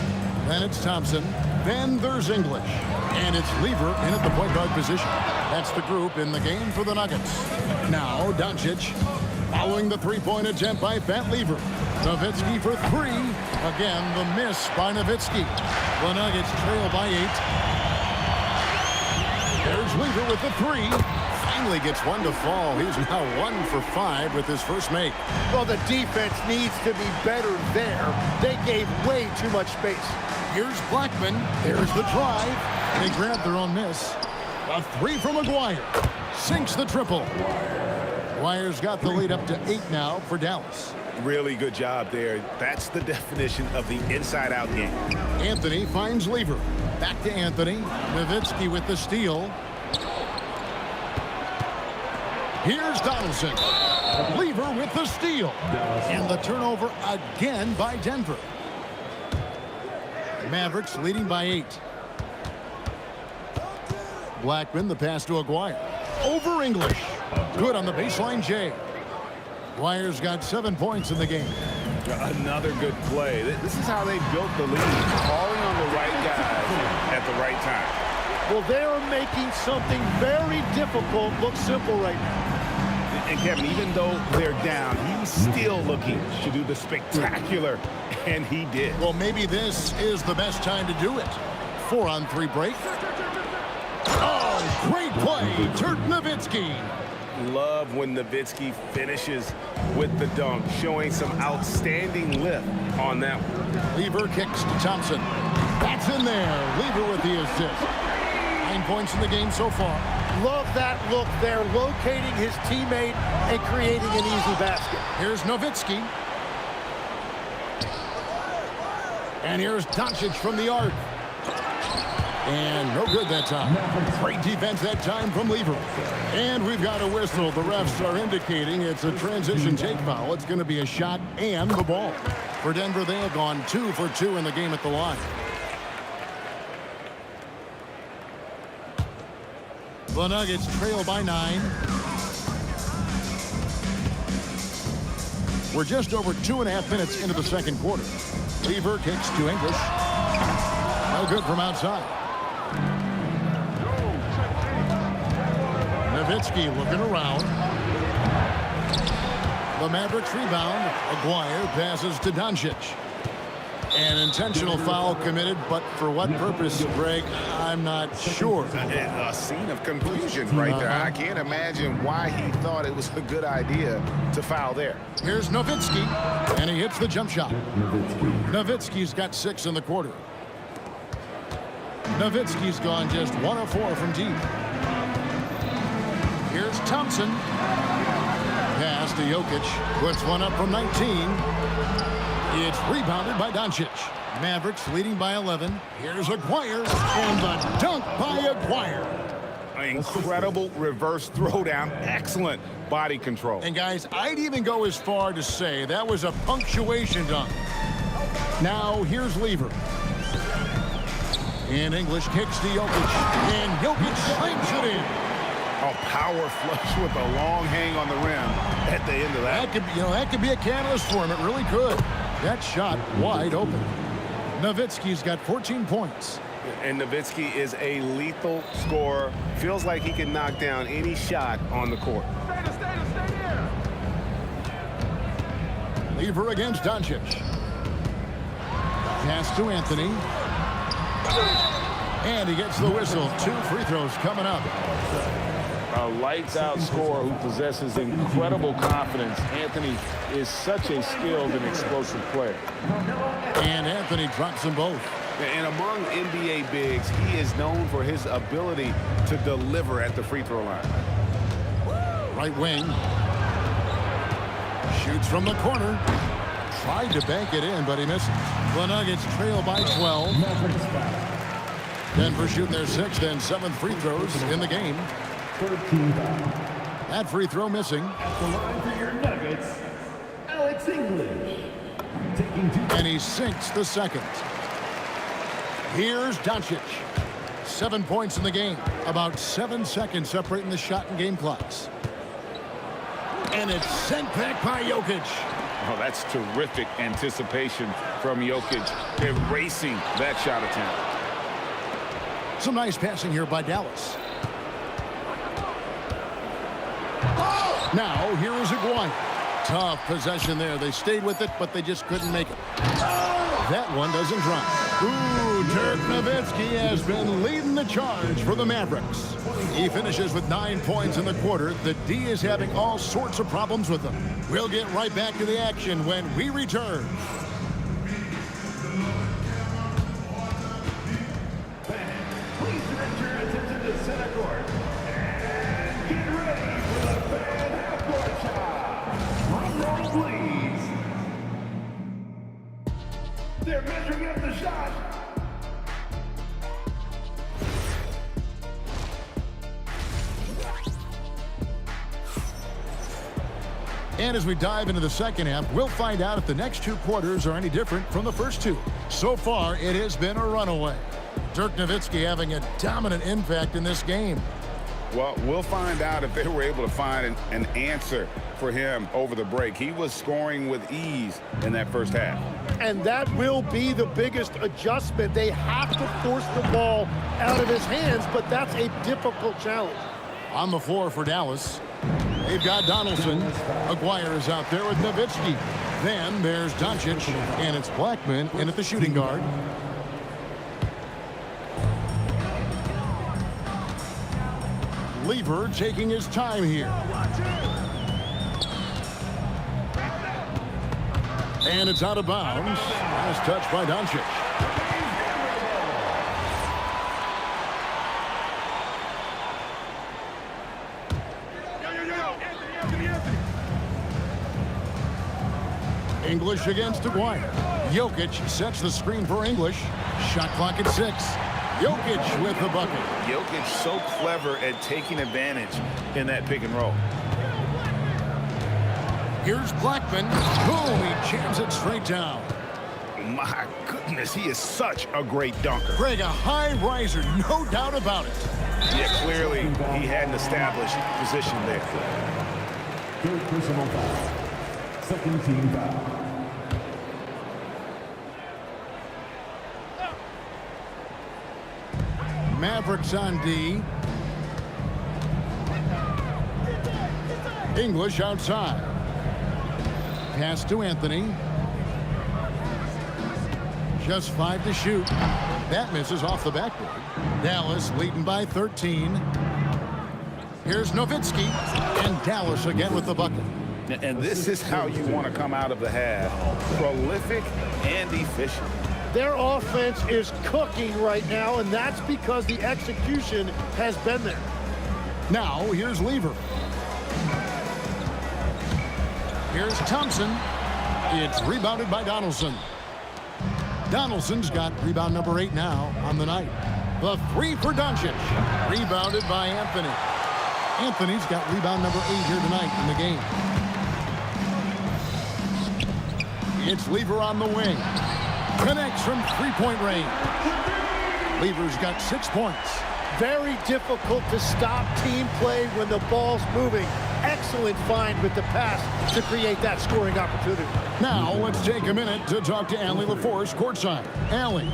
Then it's Thompson. Then there's English. And it's Lever in at the point guard position. That's the group in the game for the Nuggets. Now Doncic following the three-point attempt by Pat Lever. Nowitzki for 3. Again, the miss by Nowitzki. The Nuggets trail by 8. There's Lever with the 3. Finally gets one to fall. He's now 1 for 5 with his first make. Well, the defense needs to be better there. They gave way too much space. Here's Blackman. There's the drive. They grab their own miss. A 3 from Aguirre. Sinks the triple. Aguirre's got the lead up to 8 now for Dallas. Really good job there. That's the definition of the inside-out game. Anthony finds Lever. Back to Anthony. Nowitzki with the steal. Here's Donaldson. Lever with the steal. And the turnover again by Denver. Mavericks leading by 8. Blackman, the pass to Aguirre. Over English. Good on the baseline, Jay. Aguirre's got 7 points in the game. Another good play. This is how they built the lead. Calling on the right guys at the right time. Well, they are making something very difficult look simple right now. And Kevin, even though they're down, he's still looking to do the spectacular, and he did. Well, maybe this is the best time to do it. 4-on-3 break. Oh, great play. Dirk Nowitzki. Love when Nowitzki finishes with the dunk, showing some outstanding lift on that one. Lever kicks to Thompson. That's in there. Lever with the assist. 9 points in the game so far. Love that look there, locating his teammate and creating an easy basket. Here's Nowitzki. And here's Doncic from the arc. And no good that time. Great defense that time from Lever. And we've got a whistle. The refs are indicating it's a transition take foul. It's going to be a shot and the ball. For Denver, they have gone 2 for 2 in the game at the line. The Nuggets trail by 9. We're just over 2.5 minutes into the second quarter. Lever kicks to English. No good from outside. Nowitzki looking around. The Mavericks rebound. Aguirre passes to Doncic. An intentional foul committed, but for what purpose, Greg, I'm not sure. A scene of confusion right there. I can't imagine why he thought it was a good idea to foul there. Here's Nowitzki, and he hits the jump shot. Nowitzki's got 6 in the quarter. Nowitzki's gone just 1 of 4 from deep. Here's Thompson. Pass to Jokic. Puts one up from 19. It's rebounded by Doncic. Mavericks leading by 11. Here's Aguirre, and the dunk by Aguirre. Incredible reverse throwdown. Excellent body control. And guys, I'd even go as far to say that was a punctuation dunk. Now here's Lever. And English kicks to Jokic. And Jokic slams it in. A power flush with a long hang on the rim at the end of that. That could be a catalyst for him. It really could. That shot wide open. Nowitzki's got 14 points. And Nowitzki is a lethal scorer. Feels like he can knock down any shot on the court. Stay there. Lever against Doncic. Pass to Anthony. And he gets the whistle. 2 free throws coming up. A lights-out scorer who possesses incredible confidence. Anthony is such a skilled and explosive player. And Anthony drops them both. And among NBA bigs, he is known for his ability to deliver at the free throw line. Right wing. Shoots from the corner. Tried to bank it in, but he misses. The Nuggets trail by 12. Denver shooting their 6th and 7th free throws in the game. That free throw missing. At the line for your Nuggets, Alex English. And he sinks the second. Here's Doncic. 7 points in the game. About 7 seconds separating the shot and game clocks. And it's sent back by Jokic. Oh, that's terrific anticipation from Jokic, erasing that shot attempt. Some nice passing here by Dallas. Now, here is Aguirre. Tough possession there. They stayed with it, but they just couldn't make it. That one doesn't drop. Ooh, Dirk Nowitzki has been leading the charge for the Mavericks. He finishes with 9 points in the quarter. The D is having all sorts of problems with them. We'll get right back to the action when we return. Please direct your attention to center court. And get ready for the fan half-court shot. Drum roll, please. They're measuring up the shot. And as we dive into the second half, we'll find out if the next 2 quarters are any different from the first 2. So far, it has been a runaway. Dirk Nowitzki having a dominant impact in this game. Well, we'll find out if they were able to find an answer for him over the break. He was scoring with ease in that first half. And that will be the biggest adjustment. They have to force the ball out of his hands, but that's a difficult challenge. On the floor for Dallas, they've got Donaldson. Aguirre is out there with Nowitzki. Then there's Doncic, and it's Blackman in at the shooting guard. Lever taking his time here. And it's out of bounds. Last touch by Doncic. English against Aguirre. Jokic sets the screen for English. Shot clock at 6. Jokic with the bucket. Jokic so clever at taking advantage in that pick and roll. Here's Blackman. Boom, he jams it straight down. My goodness, he is such a great dunker. Greg, a high riser, no doubt about it. Yeah, clearly he had an established position there. Third personal foul. Second team foul. Mavericks on D. English outside. Pass to Anthony. Just 5 to shoot. That misses off the backboard. Dallas leading by 13. Here's Nowitzki. And Dallas again with the bucket. And this is how you want to come out of the half. Prolific and efficient. Their offense is cooking right now, and that's because the execution has been there. Now, here's Lever. Here's Thompson. It's rebounded by Donaldson. Donaldson's got rebound number 8 now on the night. The 3 for Doncic. Rebounded by Anthony. Anthony's got rebound number 8 here tonight in the game. It's Lever on the wing. Connects from three-point range. Lever's got 6 points. Very difficult to stop team play when the ball's moving. Excellent find with the pass to create that scoring opportunity. Now, let's take a minute to talk to Allie LaForce courtside. Allie.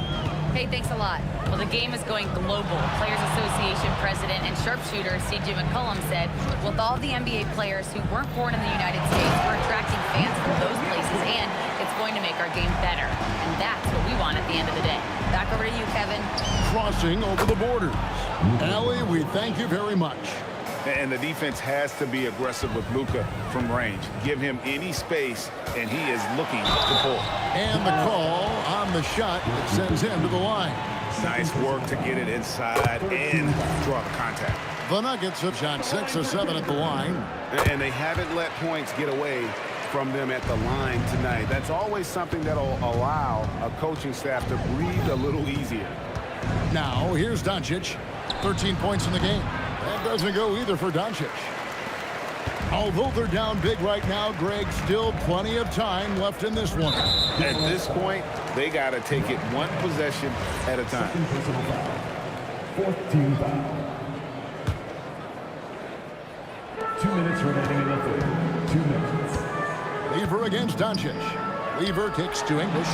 Hey, thanks a lot. Well, the game is going global. Players Association President and sharpshooter C.J. McCollum said, with all the NBA players who weren't born in the United States, we're attracting fans from those places, and it's going to make our game better. And that's what we want at the end of the day. Back over to you, Kevin. Crossing over the borders. Allie, we thank you very much. And the defense has to be aggressive with Luka from range. Give him any space, and he is looking to pull. And the call on the shot that sends him to the line. Nice work to get it inside and draw the contact. The Nuggets have shot 6 of 7 at the line. And they haven't let points get away from them at the line tonight. That's always something that'll allow a coaching staff to breathe a little easier. Now, here's Doncic. 13 points in the game. That doesn't go either for Doncic. Although they're down big right now, Greg, still plenty of time left in this one. At this point, they got to take it one possession at a time. Fourth team foul. 2 minutes remaining in the third. 2 minutes. Lever against Doncic. Lever kicks to English.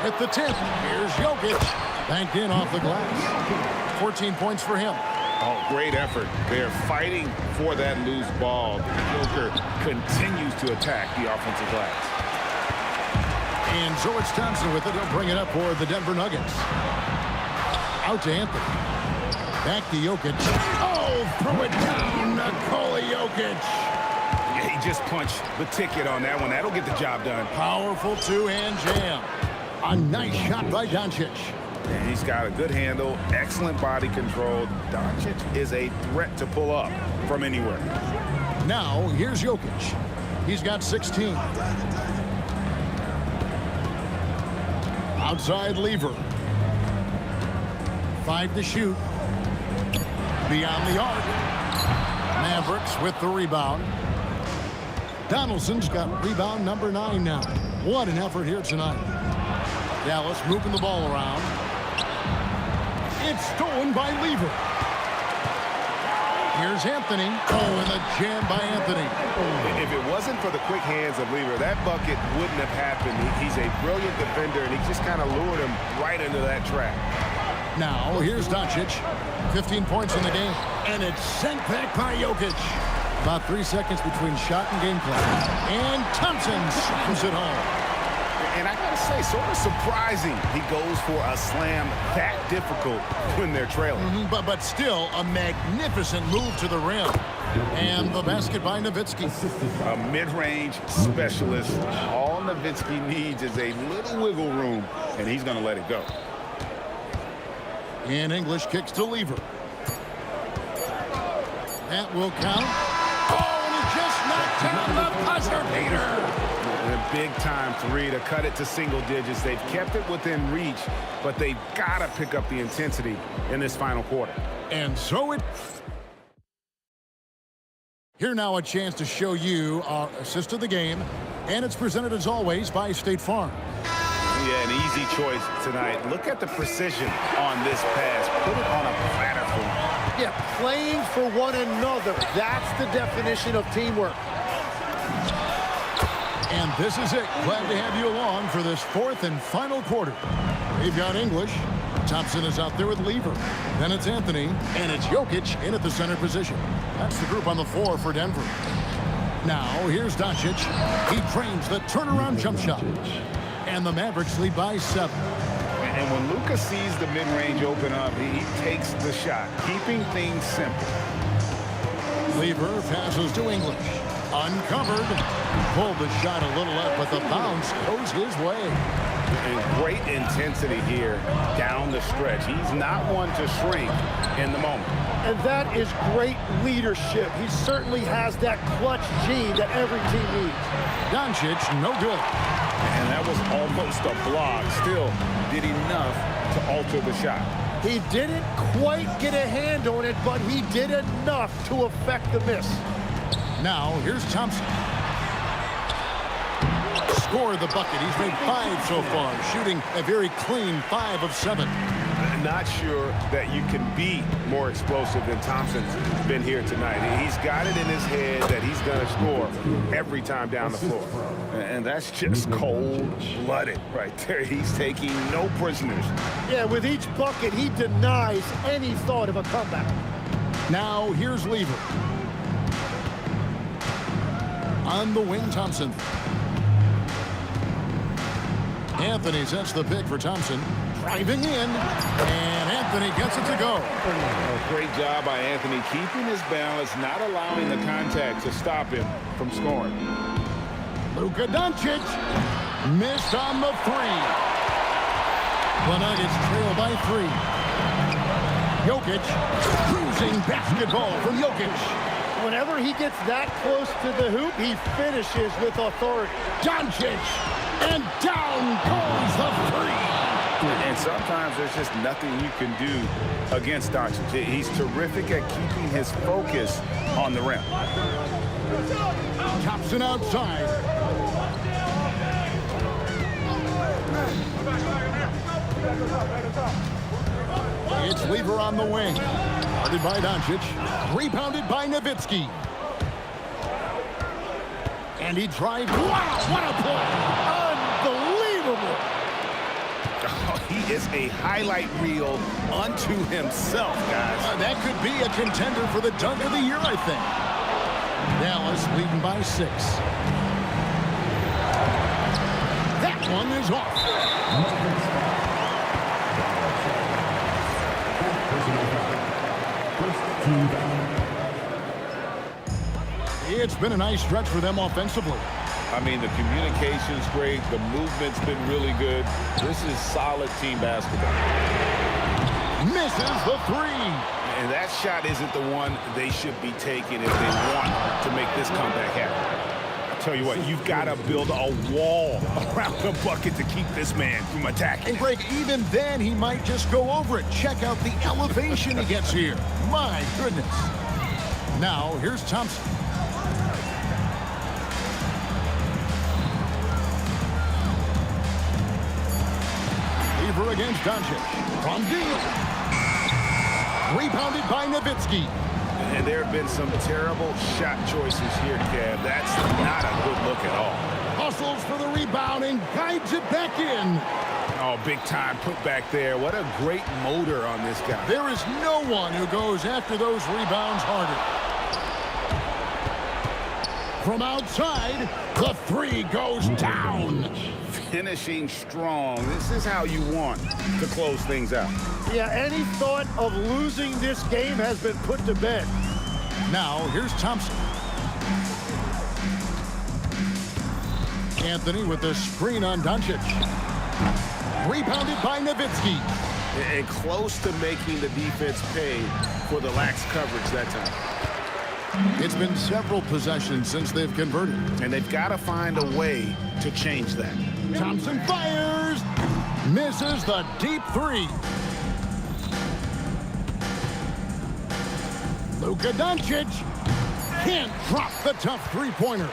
At the tip, here's Jokic. Banked in off the glass. 14 points for him. Oh, great effort. They're fighting for that loose ball. Joker continues to attack the offensive glass. And so it's Thompson with it. He'll bring it up for the Denver Nuggets. Out to Anthony. Back to Jokic. Oh, throw it down. Nikola Jokic. Yeah, he just punched the ticket on that one. That'll get the job done. Powerful two-hand jam. A nice shot by Doncic. And he's got a good handle, excellent body control. Doncic is a threat to pull up from anywhere. Now, here's Jokic. He's got 16. Outside Lever. 5 to shoot. Beyond the arc. Mavericks with the rebound. Donaldson's got rebound number 9 now. What an effort here tonight. Dallas moving the ball around. It's stolen by Lever. Here's Anthony. Oh, and a jam by Anthony. If it wasn't for the quick hands of Lever, that bucket wouldn't have happened. He's a brilliant defender, and he just kind of lured him right into that trap. Now, here's Doncic. 15 points in the game. And it's sent back by Jokic. About 3 seconds between shot and gameplay. And Thompson slams it home. And I gotta say, sort of surprising he goes for a slam that difficult when they're trailing. But still a magnificent move to the rim. And the basket by Nowitzki. A mid-range specialist. All Nowitzki needs is a little wiggle room, and he's gonna let it go. And English kicks to Lever. That will count. Oh, and he just knocked down the buzzer beater. And a big-time three to cut it to single digits. They've kept it within reach, but they've got to pick up the intensity in this final quarter. And so it... Here now a chance to show you our assist of the game, and it's presented as always by State Farm. Yeah, an easy choice tonight. Look at the precision on this pass. Put it on a platter for him. Yeah, playing for one another. That's the definition of teamwork. And this is it. Glad to have you along for this fourth and final quarter. We've got English. Thompson is out there with Lever. Then it's Anthony, and it's Jokic in at the center position. That's the group on the floor for Denver. Now, here's Doncic. He trains the turnaround jump shot. And the Mavericks lead by 7. And when Luka sees the mid-range open up, he takes the shot, keeping things simple. Lever passes to English. Uncovered. Pulled the shot a little up, but the bounce goes his way. And great intensity here down the stretch. He's not one to shrink in the moment. And that is great leadership. He certainly has that clutch gene that every team needs. Doncic, no good. And that was almost a block. Still did enough to alter the shot. He didn't quite get a hand on it, but he did enough to affect the miss. Now, here's Thompson. Scored the bucket. He's made 5 so far, shooting a very clean 5 of 7. Not sure that you can be more explosive than Thompson's been here tonight. He's got it in his head that he's going to score every time down the floor. And that's just cold-blooded right there. He's taking no prisoners. Yeah, with each bucket, he denies any thought of a comeback. Now, here's Lever. On the wing, Thompson. Anthony sets the pick for Thompson. Driving in, and Anthony gets it to go. Great job by Anthony, keeping his balance, not allowing the contact to stop him from scoring. Luka Doncic missed on the 3. The Nuggets trail by 3. Jokic, cruising basketball from Jokic. Whenever he gets that close to the hoop, he finishes with authority. Doncic, and down goes the 3. And sometimes there's just nothing you can do against Doncic. He's terrific at keeping his focus on the rim. Thompson outside. It's Lever on the wing. Guarded by Doncic. Rebounded by Nowitzki. And he drives. Wow, what a play! Unbelievable! Oh, he is a highlight reel unto himself, guys. That could be a contender for the dunk of the year, I think. Dallas leading by 6. That one is off. It's been a nice stretch for them offensively. I mean, the communication's great. The movement's been really good. This is solid team basketball. Misses the 3. And that shot isn't the one they should be taking if they want to make this comeback happen. I'll tell you what, you've got to build a wall around the bucket to keep this man from attacking. And Greg, even then, he might just go over it. Check out the elevation he gets here. My goodness. Now, here's Thompson. Lever against Doncic. From deep. Rebounded by Nowitzki. And there have been some terrible shot choices here, Kev. That's not a good look at all. Hustles for the rebound and guides it back in. Oh, big time put back there. What a great motor on this guy. There is no one who goes after those rebounds harder. From outside, the 3 goes down. Finishing strong. This is how you want to close things out. Yeah, any thought of losing this game has been put to bed. Now, here's Thompson. Anthony with the screen on Doncic. Rebounded by Nowitzki. And close to making the defense pay for the lax coverage that time. It's been several possessions since they've converted. And they've got to find a way to change that. Thompson fires. Misses the deep three. Luka Doncic can't drop the tough three-pointer.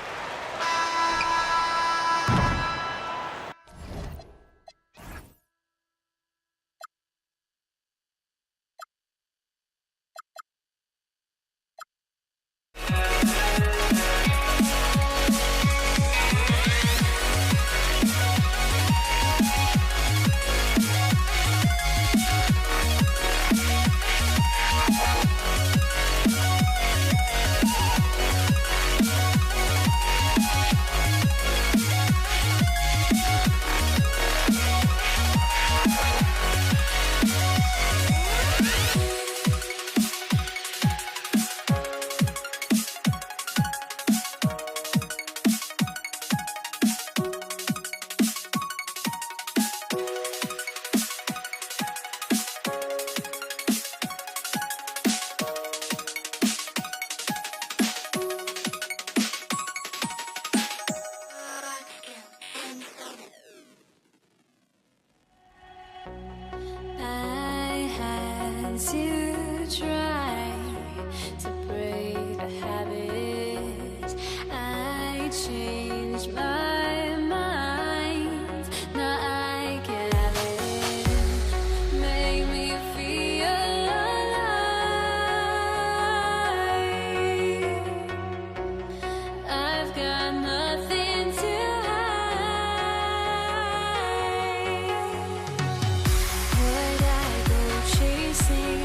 I had to try to break the habit. I changed my mind. Now I can have it. Make me feel alive. I've got nothing to hide. Would I go chasing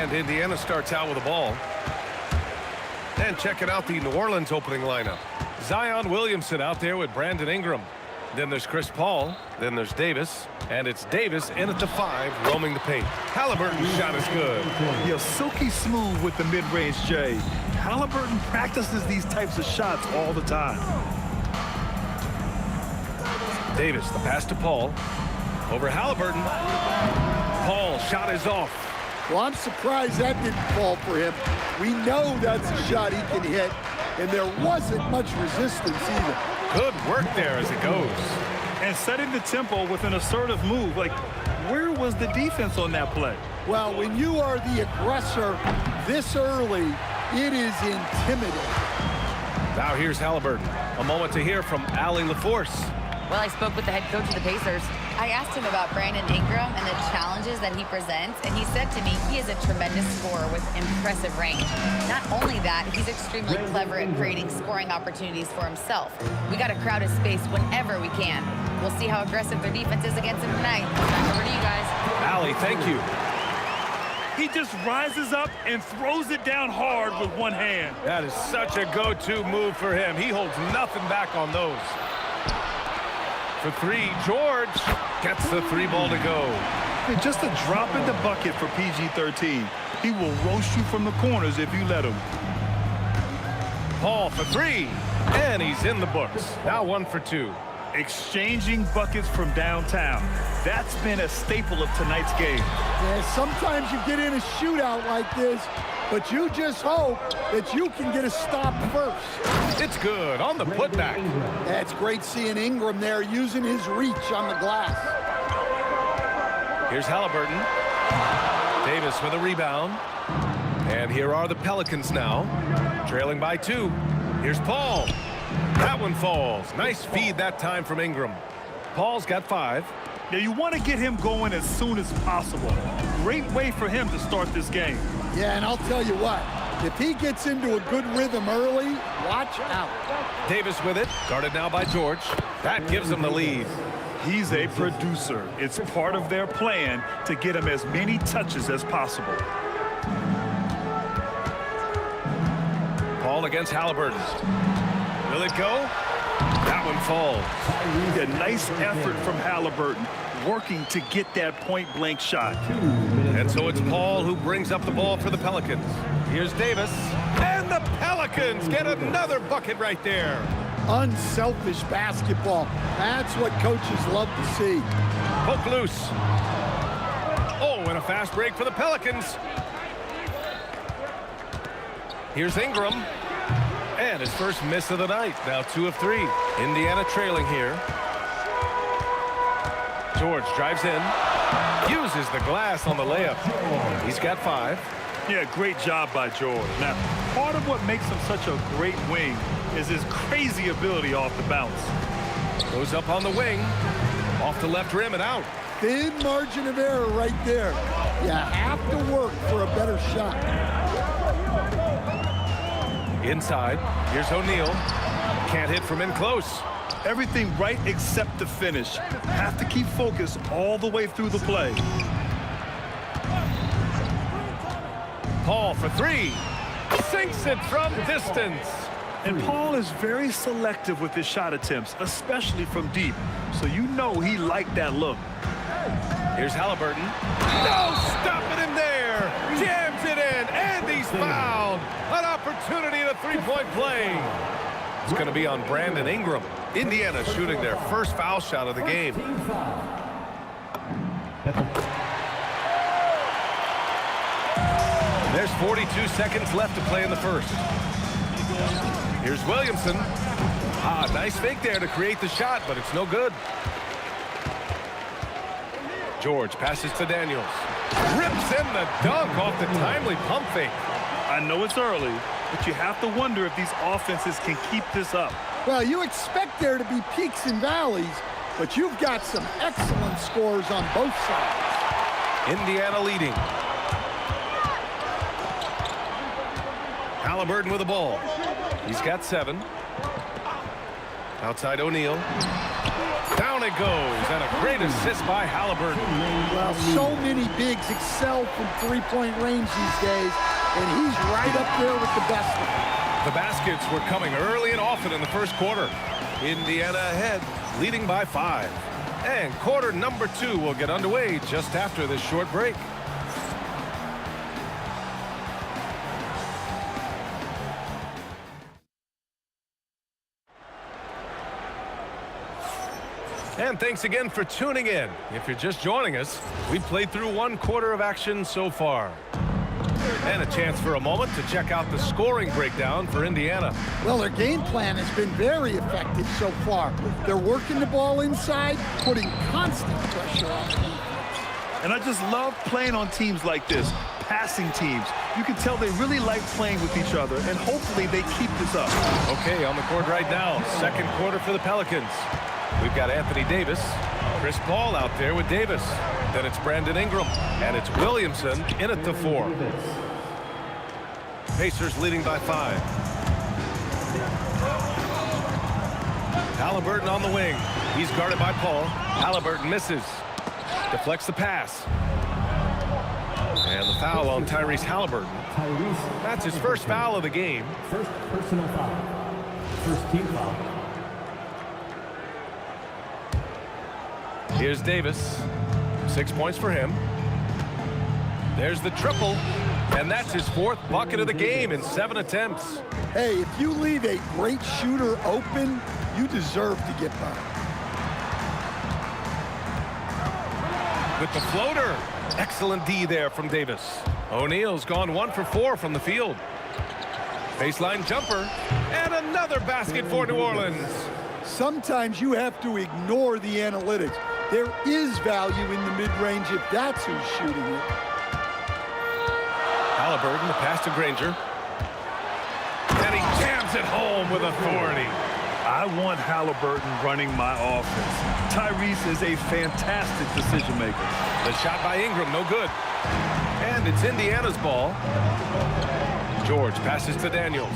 And Indiana starts out with the ball. And checking out the New Orleans opening lineup. Zion Williamson out there with Brandon Ingram. Then there's Chris Paul. Then there's Davis. And it's Davis in at the 5, roaming the paint. Halliburton's shot is good. Yeah, silky smooth with the mid-range, Jay. Halliburton practices these types of shots all the time. Davis, the pass to Paul. Over Halliburton. Paul, shot is off. Well, I'm surprised that didn't fall for him. We know that's a shot he can hit, and there wasn't much resistance either. Good work there as it goes. And setting the tempo with an assertive move. Like, where was the defense on that play? Well, when you are the aggressor this early, it is intimidating. Now here's Halliburton. A moment to hear from Allie LaForce. Well, I spoke with the head coach of the Pacers. I asked him about Brandon Ingram and the challenges that he presents, and he said to me he is a tremendous scorer with impressive range. Not only that, he's extremely clever at creating scoring opportunities for himself. We got to crowd his space whenever we can. We'll see how aggressive their defense is against him tonight. Back over to you guys. Allie, thank you. He just rises up and throws it down hard with one hand. That is such a go-to move for him. He holds nothing back on those. For 3, George gets the 3 ball to go. And just a drop in the bucket for PG-13. He will roast you from the corners if you let him. Paul for 3, and he's in the books. Now 1 for 2. Exchanging buckets from downtown. That's been a staple of tonight's game. Yeah, sometimes you get in a shootout like this, but you just hope that you can get a stop first. It's good on the putback. That's great seeing Ingram there using his reach on the glass. Here's Halliburton. Davis with a rebound. And here are the Pelicans now, trailing by 2. Here's Paul. That one falls. Nice feed that time from Ingram. Paul's got 5. Now you want to get him going as soon as possible. Great way for him to start this game. Yeah, and I'll tell you what, if he gets into a good rhythm early, watch out. Davis with it, guarded now by George. That gives him the lead. He's a producer. It's part of their plan to get him as many touches as possible. Paul against Halliburton. Will it go? That one falls. A nice effort from Halliburton, working to get that point-blank shot. And so it's Paul who brings up the ball for the Pelicans. Here's Davis. And the Pelicans get another bucket right there. Unselfish basketball. That's what coaches love to see. Poke loose. Oh, and a fast break for the Pelicans. Here's Ingram. And his first miss of the night. Now 2 of 3. Indiana trailing here. George drives in. Uses the glass on the layup. He's got 5. Yeah, great job by George. Now, part of what makes him such a great wing is his crazy ability off the bounce. Goes up on the wing. Off the left rim and out. Thin margin of error right there. You have to work for a better shot. Inside. Here's O'Neal. Can't hit from in close. Everything right except the finish. Have to keep focus all the way through the play. Paul for 3. Sinks it from distance. And Paul is very selective with his shot attempts, especially from deep. So you know he liked that look. Here's Halliburton. No stopping him there. Jams it in, and he's fouled. An opportunity in a 3-point play. It's going to be on Brandon Ingram. Indiana shooting their first foul shot of the game. There's 42 seconds left to play in the first. Here's Williamson. Nice fake there to create the shot, but it's no good. George passes to Daniels. Rips in the dunk off the timely pump fake. I know it's early, but you have to wonder if these offenses can keep this up. Well, you expect there to be peaks and valleys, but you've got some excellent scores on both sides. Indiana leading. Halliburton with the ball. He's got 7. Outside O'Neal. Down Down it goes, and a great assist by Halliburton. Well, so many bigs excel from three-point range these days, and he's right up there with the best of them. The baskets were coming early and often in the first quarter. Indiana ahead, leading by 5. And quarter number 2 will get underway just after this short break. And thanks again for tuning in. If you're just joining us, we've played through 1 quarter of action so far. And a chance for a moment to check out the scoring breakdown for Indiana. Well, their game plan has been very effective so far. They're working the ball inside, putting constant pressure on the defense. And I just love playing on teams like this, passing teams. You can tell they really like playing with each other, and hopefully they keep this up. Okay, on the court right now, second quarter for the Pelicans. We've got Anthony Davis, Chris Paul out there with Davis. Then it's Brandon Ingram, and it's Williamson in at the 4. Pacers leading by 5. Halliburton on the wing. He's guarded by Paul. Halliburton misses. Deflects the pass. And the foul on Tyrese Halliburton. That's his first foul of the game. First personal foul. First team foul. Here's Davis. 6 points for him. There's the triple. And that's his 4th bucket of the game in 7 attempts. Hey, if you leave a great shooter open, you deserve to get by. With the floater. Excellent D there from Davis. O'Neal's gone 1 for 4 from the field. Baseline jumper. And another basket for New Orleans. Sometimes you have to ignore the analytics. There is value in the mid-range if that's who's shooting it. Halliburton, the pass to Granger. And he jams it home with authority. I want Halliburton running my offense. Tyrese is a fantastic decision maker. The shot by Ingram, no good. And it's Indiana's ball. George passes to Daniels.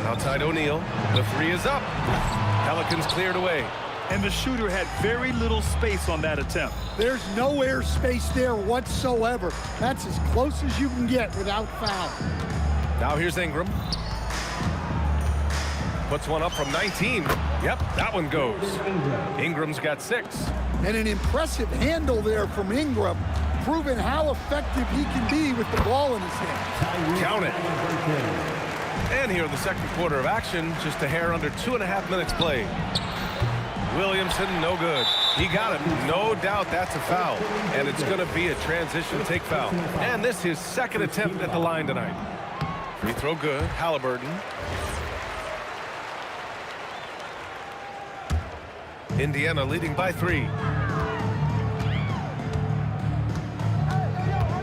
Outside O'Neal. The 3 is up. Pelicans cleared away. And the shooter had very little space on that attempt. There's no air space there whatsoever. That's as close as you can get without foul. Now here's Ingram. Puts one up from 19. Yep, that one goes. Ingram's got 6. And an impressive handle there from Ingram, proving how effective he can be with the ball in his hand. Count it. And here in the second quarter of action, just a hair under 2.5 minutes played. Williamson, no good. He got it. No doubt that's a foul. And it's going to be a transition take foul. And this is his 2nd attempt at the line tonight. Free throw good. Halliburton. Indiana leading by 3.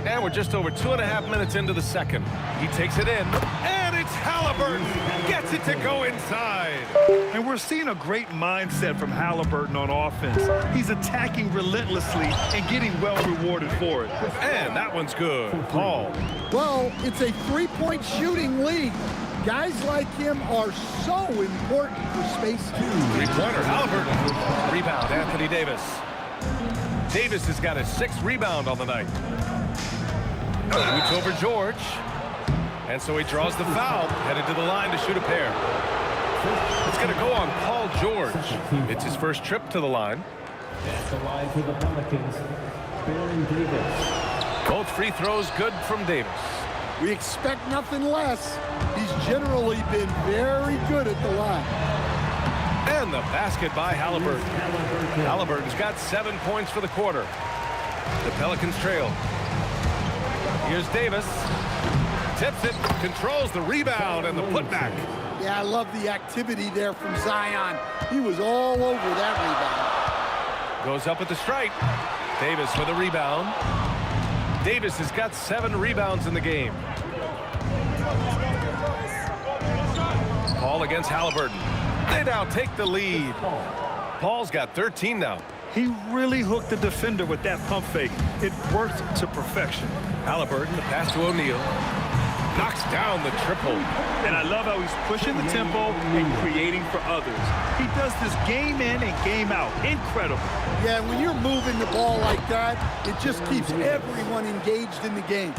And we're just over 2.5 minutes into the second. He takes it in. And it's Halliburton. Gets it to go inside. And we're seeing a great mindset from Halliburton on offense. He's attacking relentlessly and getting well rewarded for it. And that one's good. Paul. Well, it's a three-point shooting league. Guys like him are so important for space. 3-pointer, Halliburton. Rebound, Anthony Davis. Davis has got his 6th rebound on the night. Boots over George. And so he draws the foul, headed to the line to shoot a pair. It's going to go on Paul George. It's his first trip to the line. At the line for the Pelicans, Baron Davis. Both free throws good from Davis. We expect nothing less. He's generally been very good at the line. And the basket by Halliburton. Halliburton's got 7 points for the quarter. The Pelicans trail. Here's Davis. Tips it, controls the rebound and the putback. Yeah, I love the activity there from Zion. He was all over that rebound. Goes up at the stripe. Davis with a rebound. Davis has got 7 rebounds in the game. Paul against Halliburton. They now take the lead. Paul's got 13 now. He really hooked the defender with that pump fake. It worked to perfection. Halliburton, the pass to O'Neal. knocks down the triple. And I love how he's pushing the tempo and creating for others. He does this game in and game out. Incredible. Yeah, when you're moving the ball like that, it just keeps everyone engaged in the game.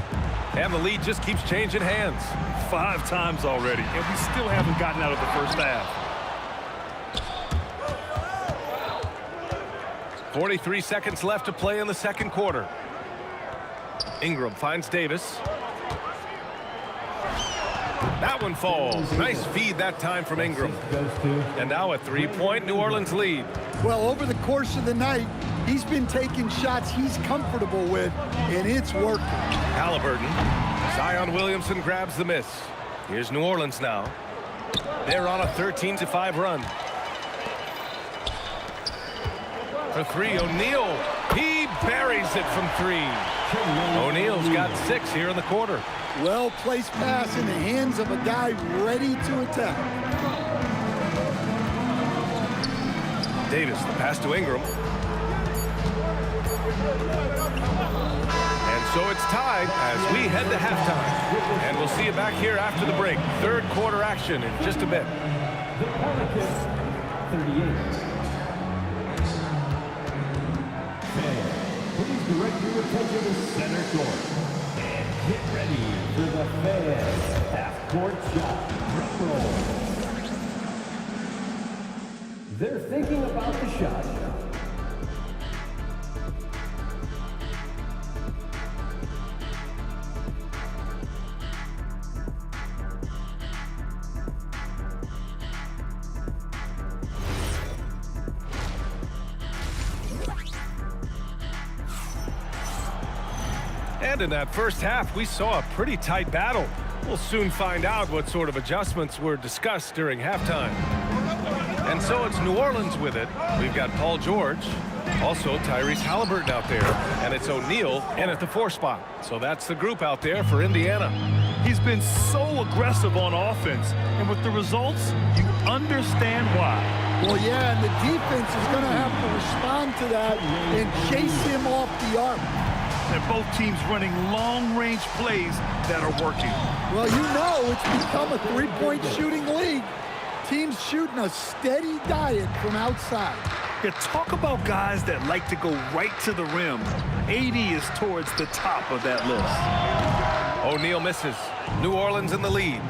And the lead just keeps changing hands. 5 times already, and we still haven't gotten out of the first half. 43 seconds left to play in the second quarter. Ingram finds Davis. That one falls. Nice feed that time from Ingram. And now a 3-point New Orleans lead. Well, over the course of the night, he's been taking shots he's comfortable with, and it's working. Halliburton. Zion Williamson grabs the miss. Here's New Orleans now. They're on a 13-5 run. For 3, O'Neal. He buries it from 3. O'Neal's got 6 here in the quarter. Well-placed pass in the hands of a guy ready to attack. Davis, the pass to Ingram. And so it's tied as we head to halftime. And we'll see you back here after the break. Third quarter action in just a bit. The Pelicans, 38. Fans, please direct your attention to center court. And get ready for the fans half-court shot. Drum roll. They're thinking about the shot. And in that first half, we saw a pretty tight battle. We'll soon find out what sort of adjustments were discussed during halftime. And so it's New Orleans with it. We've got Paul George, also Tyrese Halliburton out there, and it's O'Neal in at the 4 spot. So that's the group out there for Indiana. He's been so aggressive on offense, and with the results, you understand why. Well, yeah, and the defense is going to have to respond to that and chase him off the arc. And both teams running long-range plays that are working. Well, you know it's become a 3-point shooting league. Teams shooting a steady diet from outside. Yeah, talk about guys that like to go right to the rim. AD is towards the top of that list. O'Neal misses. New Orleans in the lead.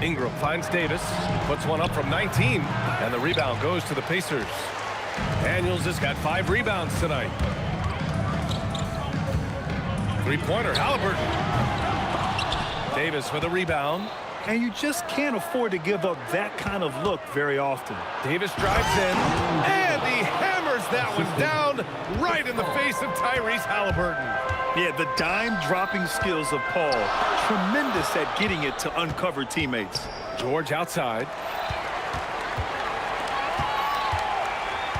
Ingram finds Davis, puts one up from 19, and the rebound goes to the Pacers. Daniels has got 5 rebounds tonight. 3-pointer, Halliburton. Davis with a rebound. And you just can't afford to give up that kind of look very often. Davis drives in, and he hammers that one down right in the face of Tyrese Halliburton. Yeah, the dime-dropping skills of Paul. Tremendous at getting it to uncover teammates. George outside.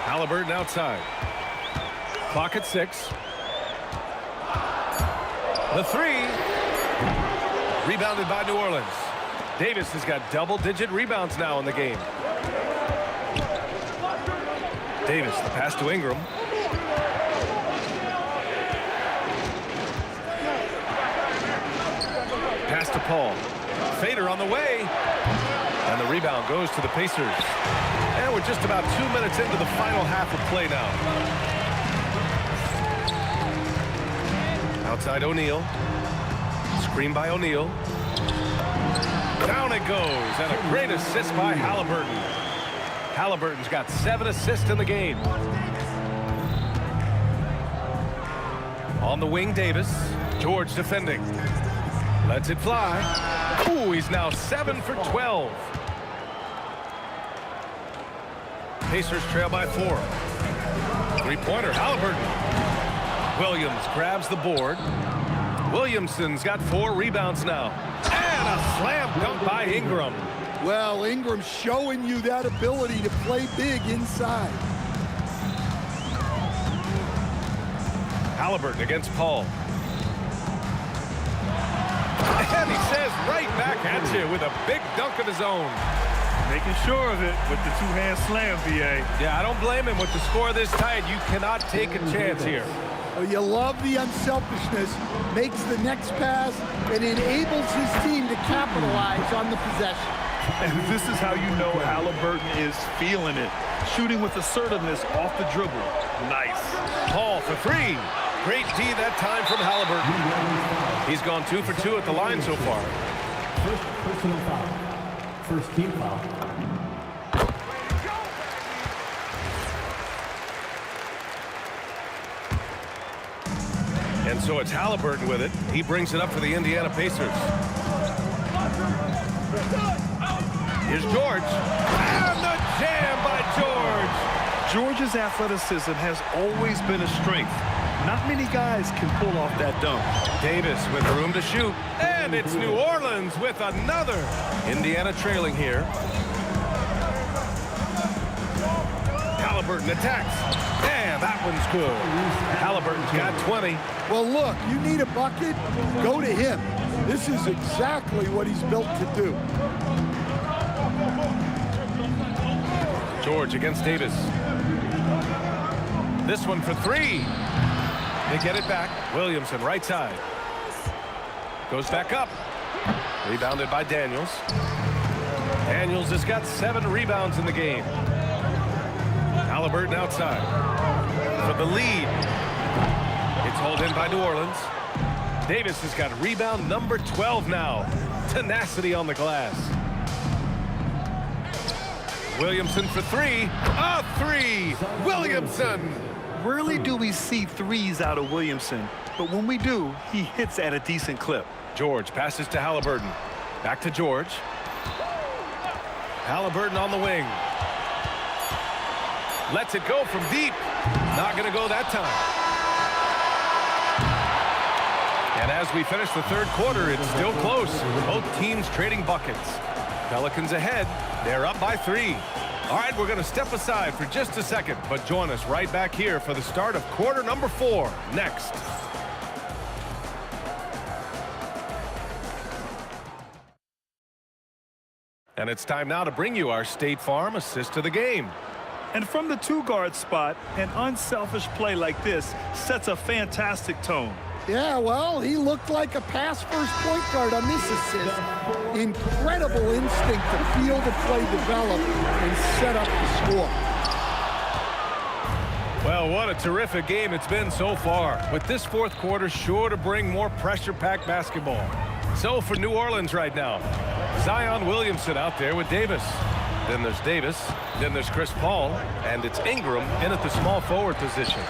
Halliburton outside. Clock at 6. The 3. Rebounded by New Orleans. Davis has got double-digit rebounds now in the game. Davis, the pass to Ingram. Pass to Paul. Fader on the way. And the rebound goes to the Pacers. And we're just about 2 minutes into the final half of play now. Outside O'Neal. Screen by O'Neal. Down it goes, and a great assist by Halliburton. Halliburton's got 7 assists in the game. On the wing, Davis. George defending. Lets it fly. Ooh, he's now 7 for 12. Pacers trail by 4. 3-pointer, Halliburton. Williams grabs the board. Williamson's got 4 rebounds now. And a slam dunk by Ingram. Well, Ingram's showing you that ability to play big inside. Halliburton against Paul. And he says right back at you with a big dunk of his own. Making sure of it with the 2-hand slam, VA. Yeah, I don't blame him with the score this tight. You cannot take a chance here. Oh, you love the unselfishness, makes the next pass, and enables his team to capitalize on the possession. And this is how you know Halliburton is feeling it. Shooting with assertiveness off the dribble. Nice. Paul for three. Great D that time from Halliburton. He's gone 2 for 2 at the line so far. First personal foul. First team foul. And so it's Halliburton with it. He brings it up for the Indiana Pacers. Here's George. And the jam by George. George's athleticism has always been a strength. Not many guys can pull off that dunk. Davis with room to shoot. And it's New Orleans with another. Indiana trailing here. Halliburton attacks. And that one's good. Halliburton's got 20. Well, look, you need a bucket, go to him. This is exactly what he's built to do. George against Davis. This one for three. They get it back. Williamson, right side. Goes back up. Rebounded by Daniels. Daniels has got 7 rebounds in the game. Halliburton outside. For the lead. It's hauled in by New Orleans. Davis has got rebound number 12 now. Tenacity on the glass. Williamson for three. A three. Williamson. Rarely do we see threes out of Williamson, but when we do, he hits at a decent clip. George passes to Halliburton. Back to George. Halliburton on the wing. Lets it go from deep. Not going to go that time. And as we finish the third quarter, it's still close. Both teams trading buckets. Pelicans ahead. They're up by 3. All right, we're going to step aside for just a second, but join us right back here for the start of quarter number 4 next. And it's time now to bring you our State Farm assist of the game. And from the 2-guard spot, an unselfish play like this sets a fantastic tone. Yeah, well, he looked like a pass-first point guard on this assist. Incredible instinct to feel the play develop and set up the score. Well, what a terrific game it's been so far, with this fourth quarter sure to bring more pressure-packed basketball. So for New Orleans right now, Zion Williamson out there with Davis. Then there's Davis, then there's Chris Paul, and it's Ingram in at the small forward position.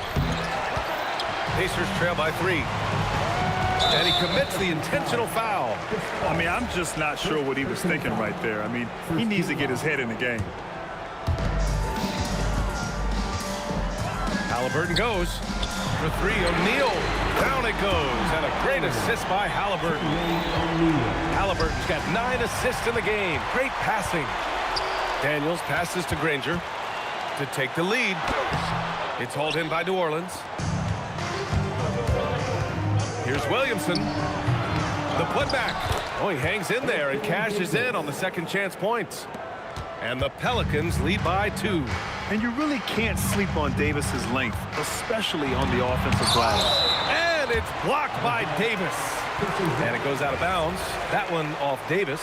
Pacers trail by 3. And he commits the intentional foul. I mean, I'm just not sure what he was thinking right there. I mean, he needs to get his head in the game. Halliburton goes for 3. O'Neal. Down it goes. And a great assist by Halliburton. Halliburton's got 9 assists in the game. Great passing. Daniels passes to Granger to take the lead. It's hauled in by New Orleans. Here's Williamson. The putback. Oh, he hangs in there and cashes in on the second chance points. And the Pelicans lead by 2. And you really can't sleep on Davis's length, especially on the offensive glass. And it's blocked by Davis. And it goes out of bounds. That one off Davis.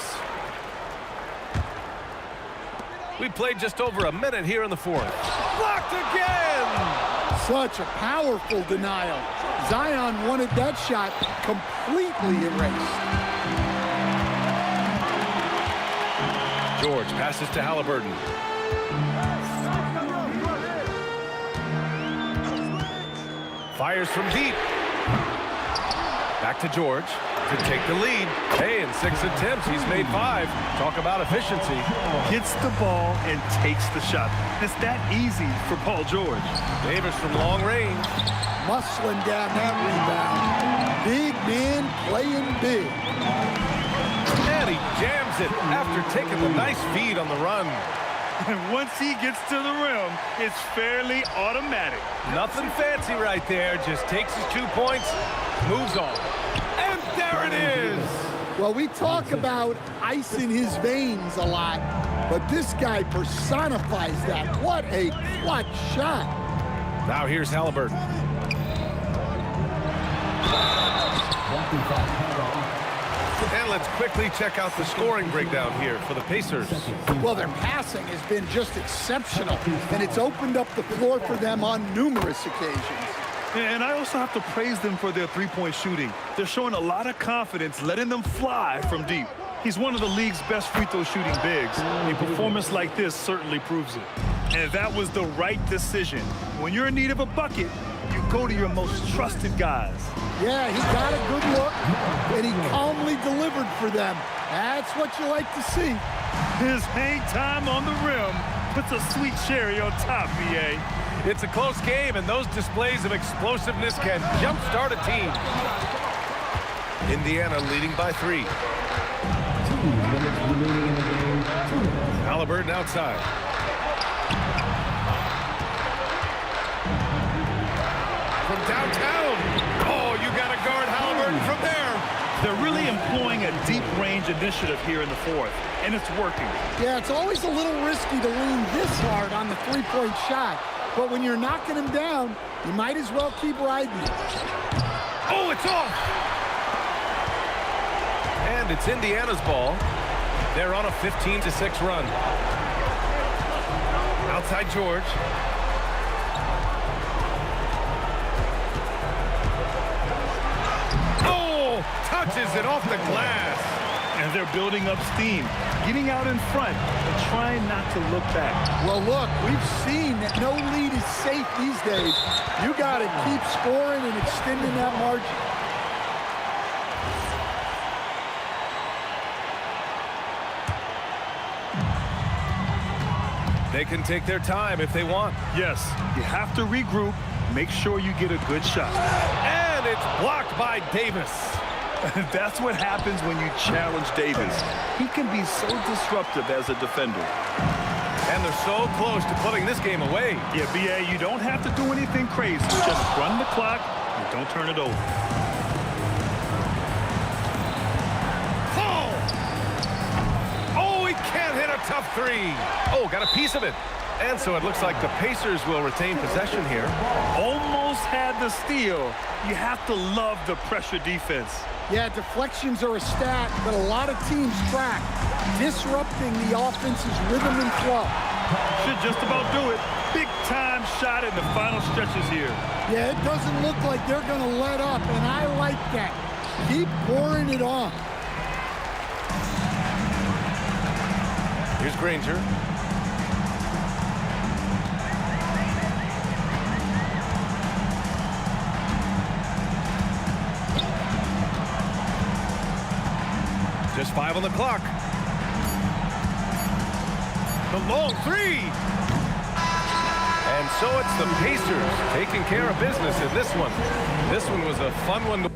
We played just over a minute here in the fourth. Blocked again! Such a powerful denial. Zion wanted that shot completely erased. George passes to Halliburton. Fires from deep. Back to George to take the lead. Hey, in 6 attempts, he's made 5. Talk about efficiency. Gets the ball and takes the shot. It's that easy for Paul George. Davis from long range. Muscling down that rebound. Big man playing big. And he jams it after taking the nice feed on the run. And once he gets to the rim, it's fairly automatic. Nothing fancy right there. Just takes his 2 points, moves on. And there it is. Well, we talk about ice in his veins a lot, but this guy personifies that. What a clutch shot. Now here's Halliburton. And let's quickly check out the scoring breakdown here for the Pacers. Well, their passing has been just exceptional, and it's opened up the floor for them on numerous occasions. And I also have to praise them for their three-point shooting. They're showing a lot of confidence, letting them fly from deep. He's one of the league's best free throw shooting bigs. A performance like this certainly proves it. And that was the right decision. When you're in need of a bucket, you go to your most trusted guys. Yeah, he got a good look, and he calmly delivered for them. That's what you like to see. His hang time on the rim puts a sweet cherry on top, VA. It's a close game, and those displays of explosiveness can jumpstart a team. Indiana leading by 3. 2 minutes remaining in the game. Halliburton outside. From downtown. Oh, you got to guard Halliburton from there. They're really employing a deep range initiative here in the fourth, and it's working. Yeah, it's always a little risky to lean this hard on the three-point shot, but when you're knocking him down, you might as well keep riding it. Oh, it's off. And it's Indiana's ball. They're on a 15-6 run. Outside George. Oh, touches it off the glass. And they're building up steam, getting out in front, and trying not to look back. Well, look, we've seen that no lead is safe these days. You got to keep scoring and extending that margin. They can take their time if they want. Yes, you have to regroup, make sure you get a good shot. And it's blocked by Davis. That's what happens when you challenge Davis. He can be so disruptive as a defender. And they're so close to putting this game away. Yeah, BA, you don't have to do anything crazy. Just run the clock and don't turn it over. Oh, he can't hit a tough three. Oh, got a piece of it. And so it looks like the Pacers will retain possession here. Almost had the steal. You have to love the pressure defense. Yeah, deflections are a stat, but a lot of teams track, disrupting the offense's rhythm and flow. Should just about do it. Big time shot in the final stretches here. Yeah, it doesn't look like they're going to let up, and I like that. Keep pouring it on. Here's Granger. Just 5 on the clock. The long three. And so it's the Pacers taking care of business in this one. This one was a fun one to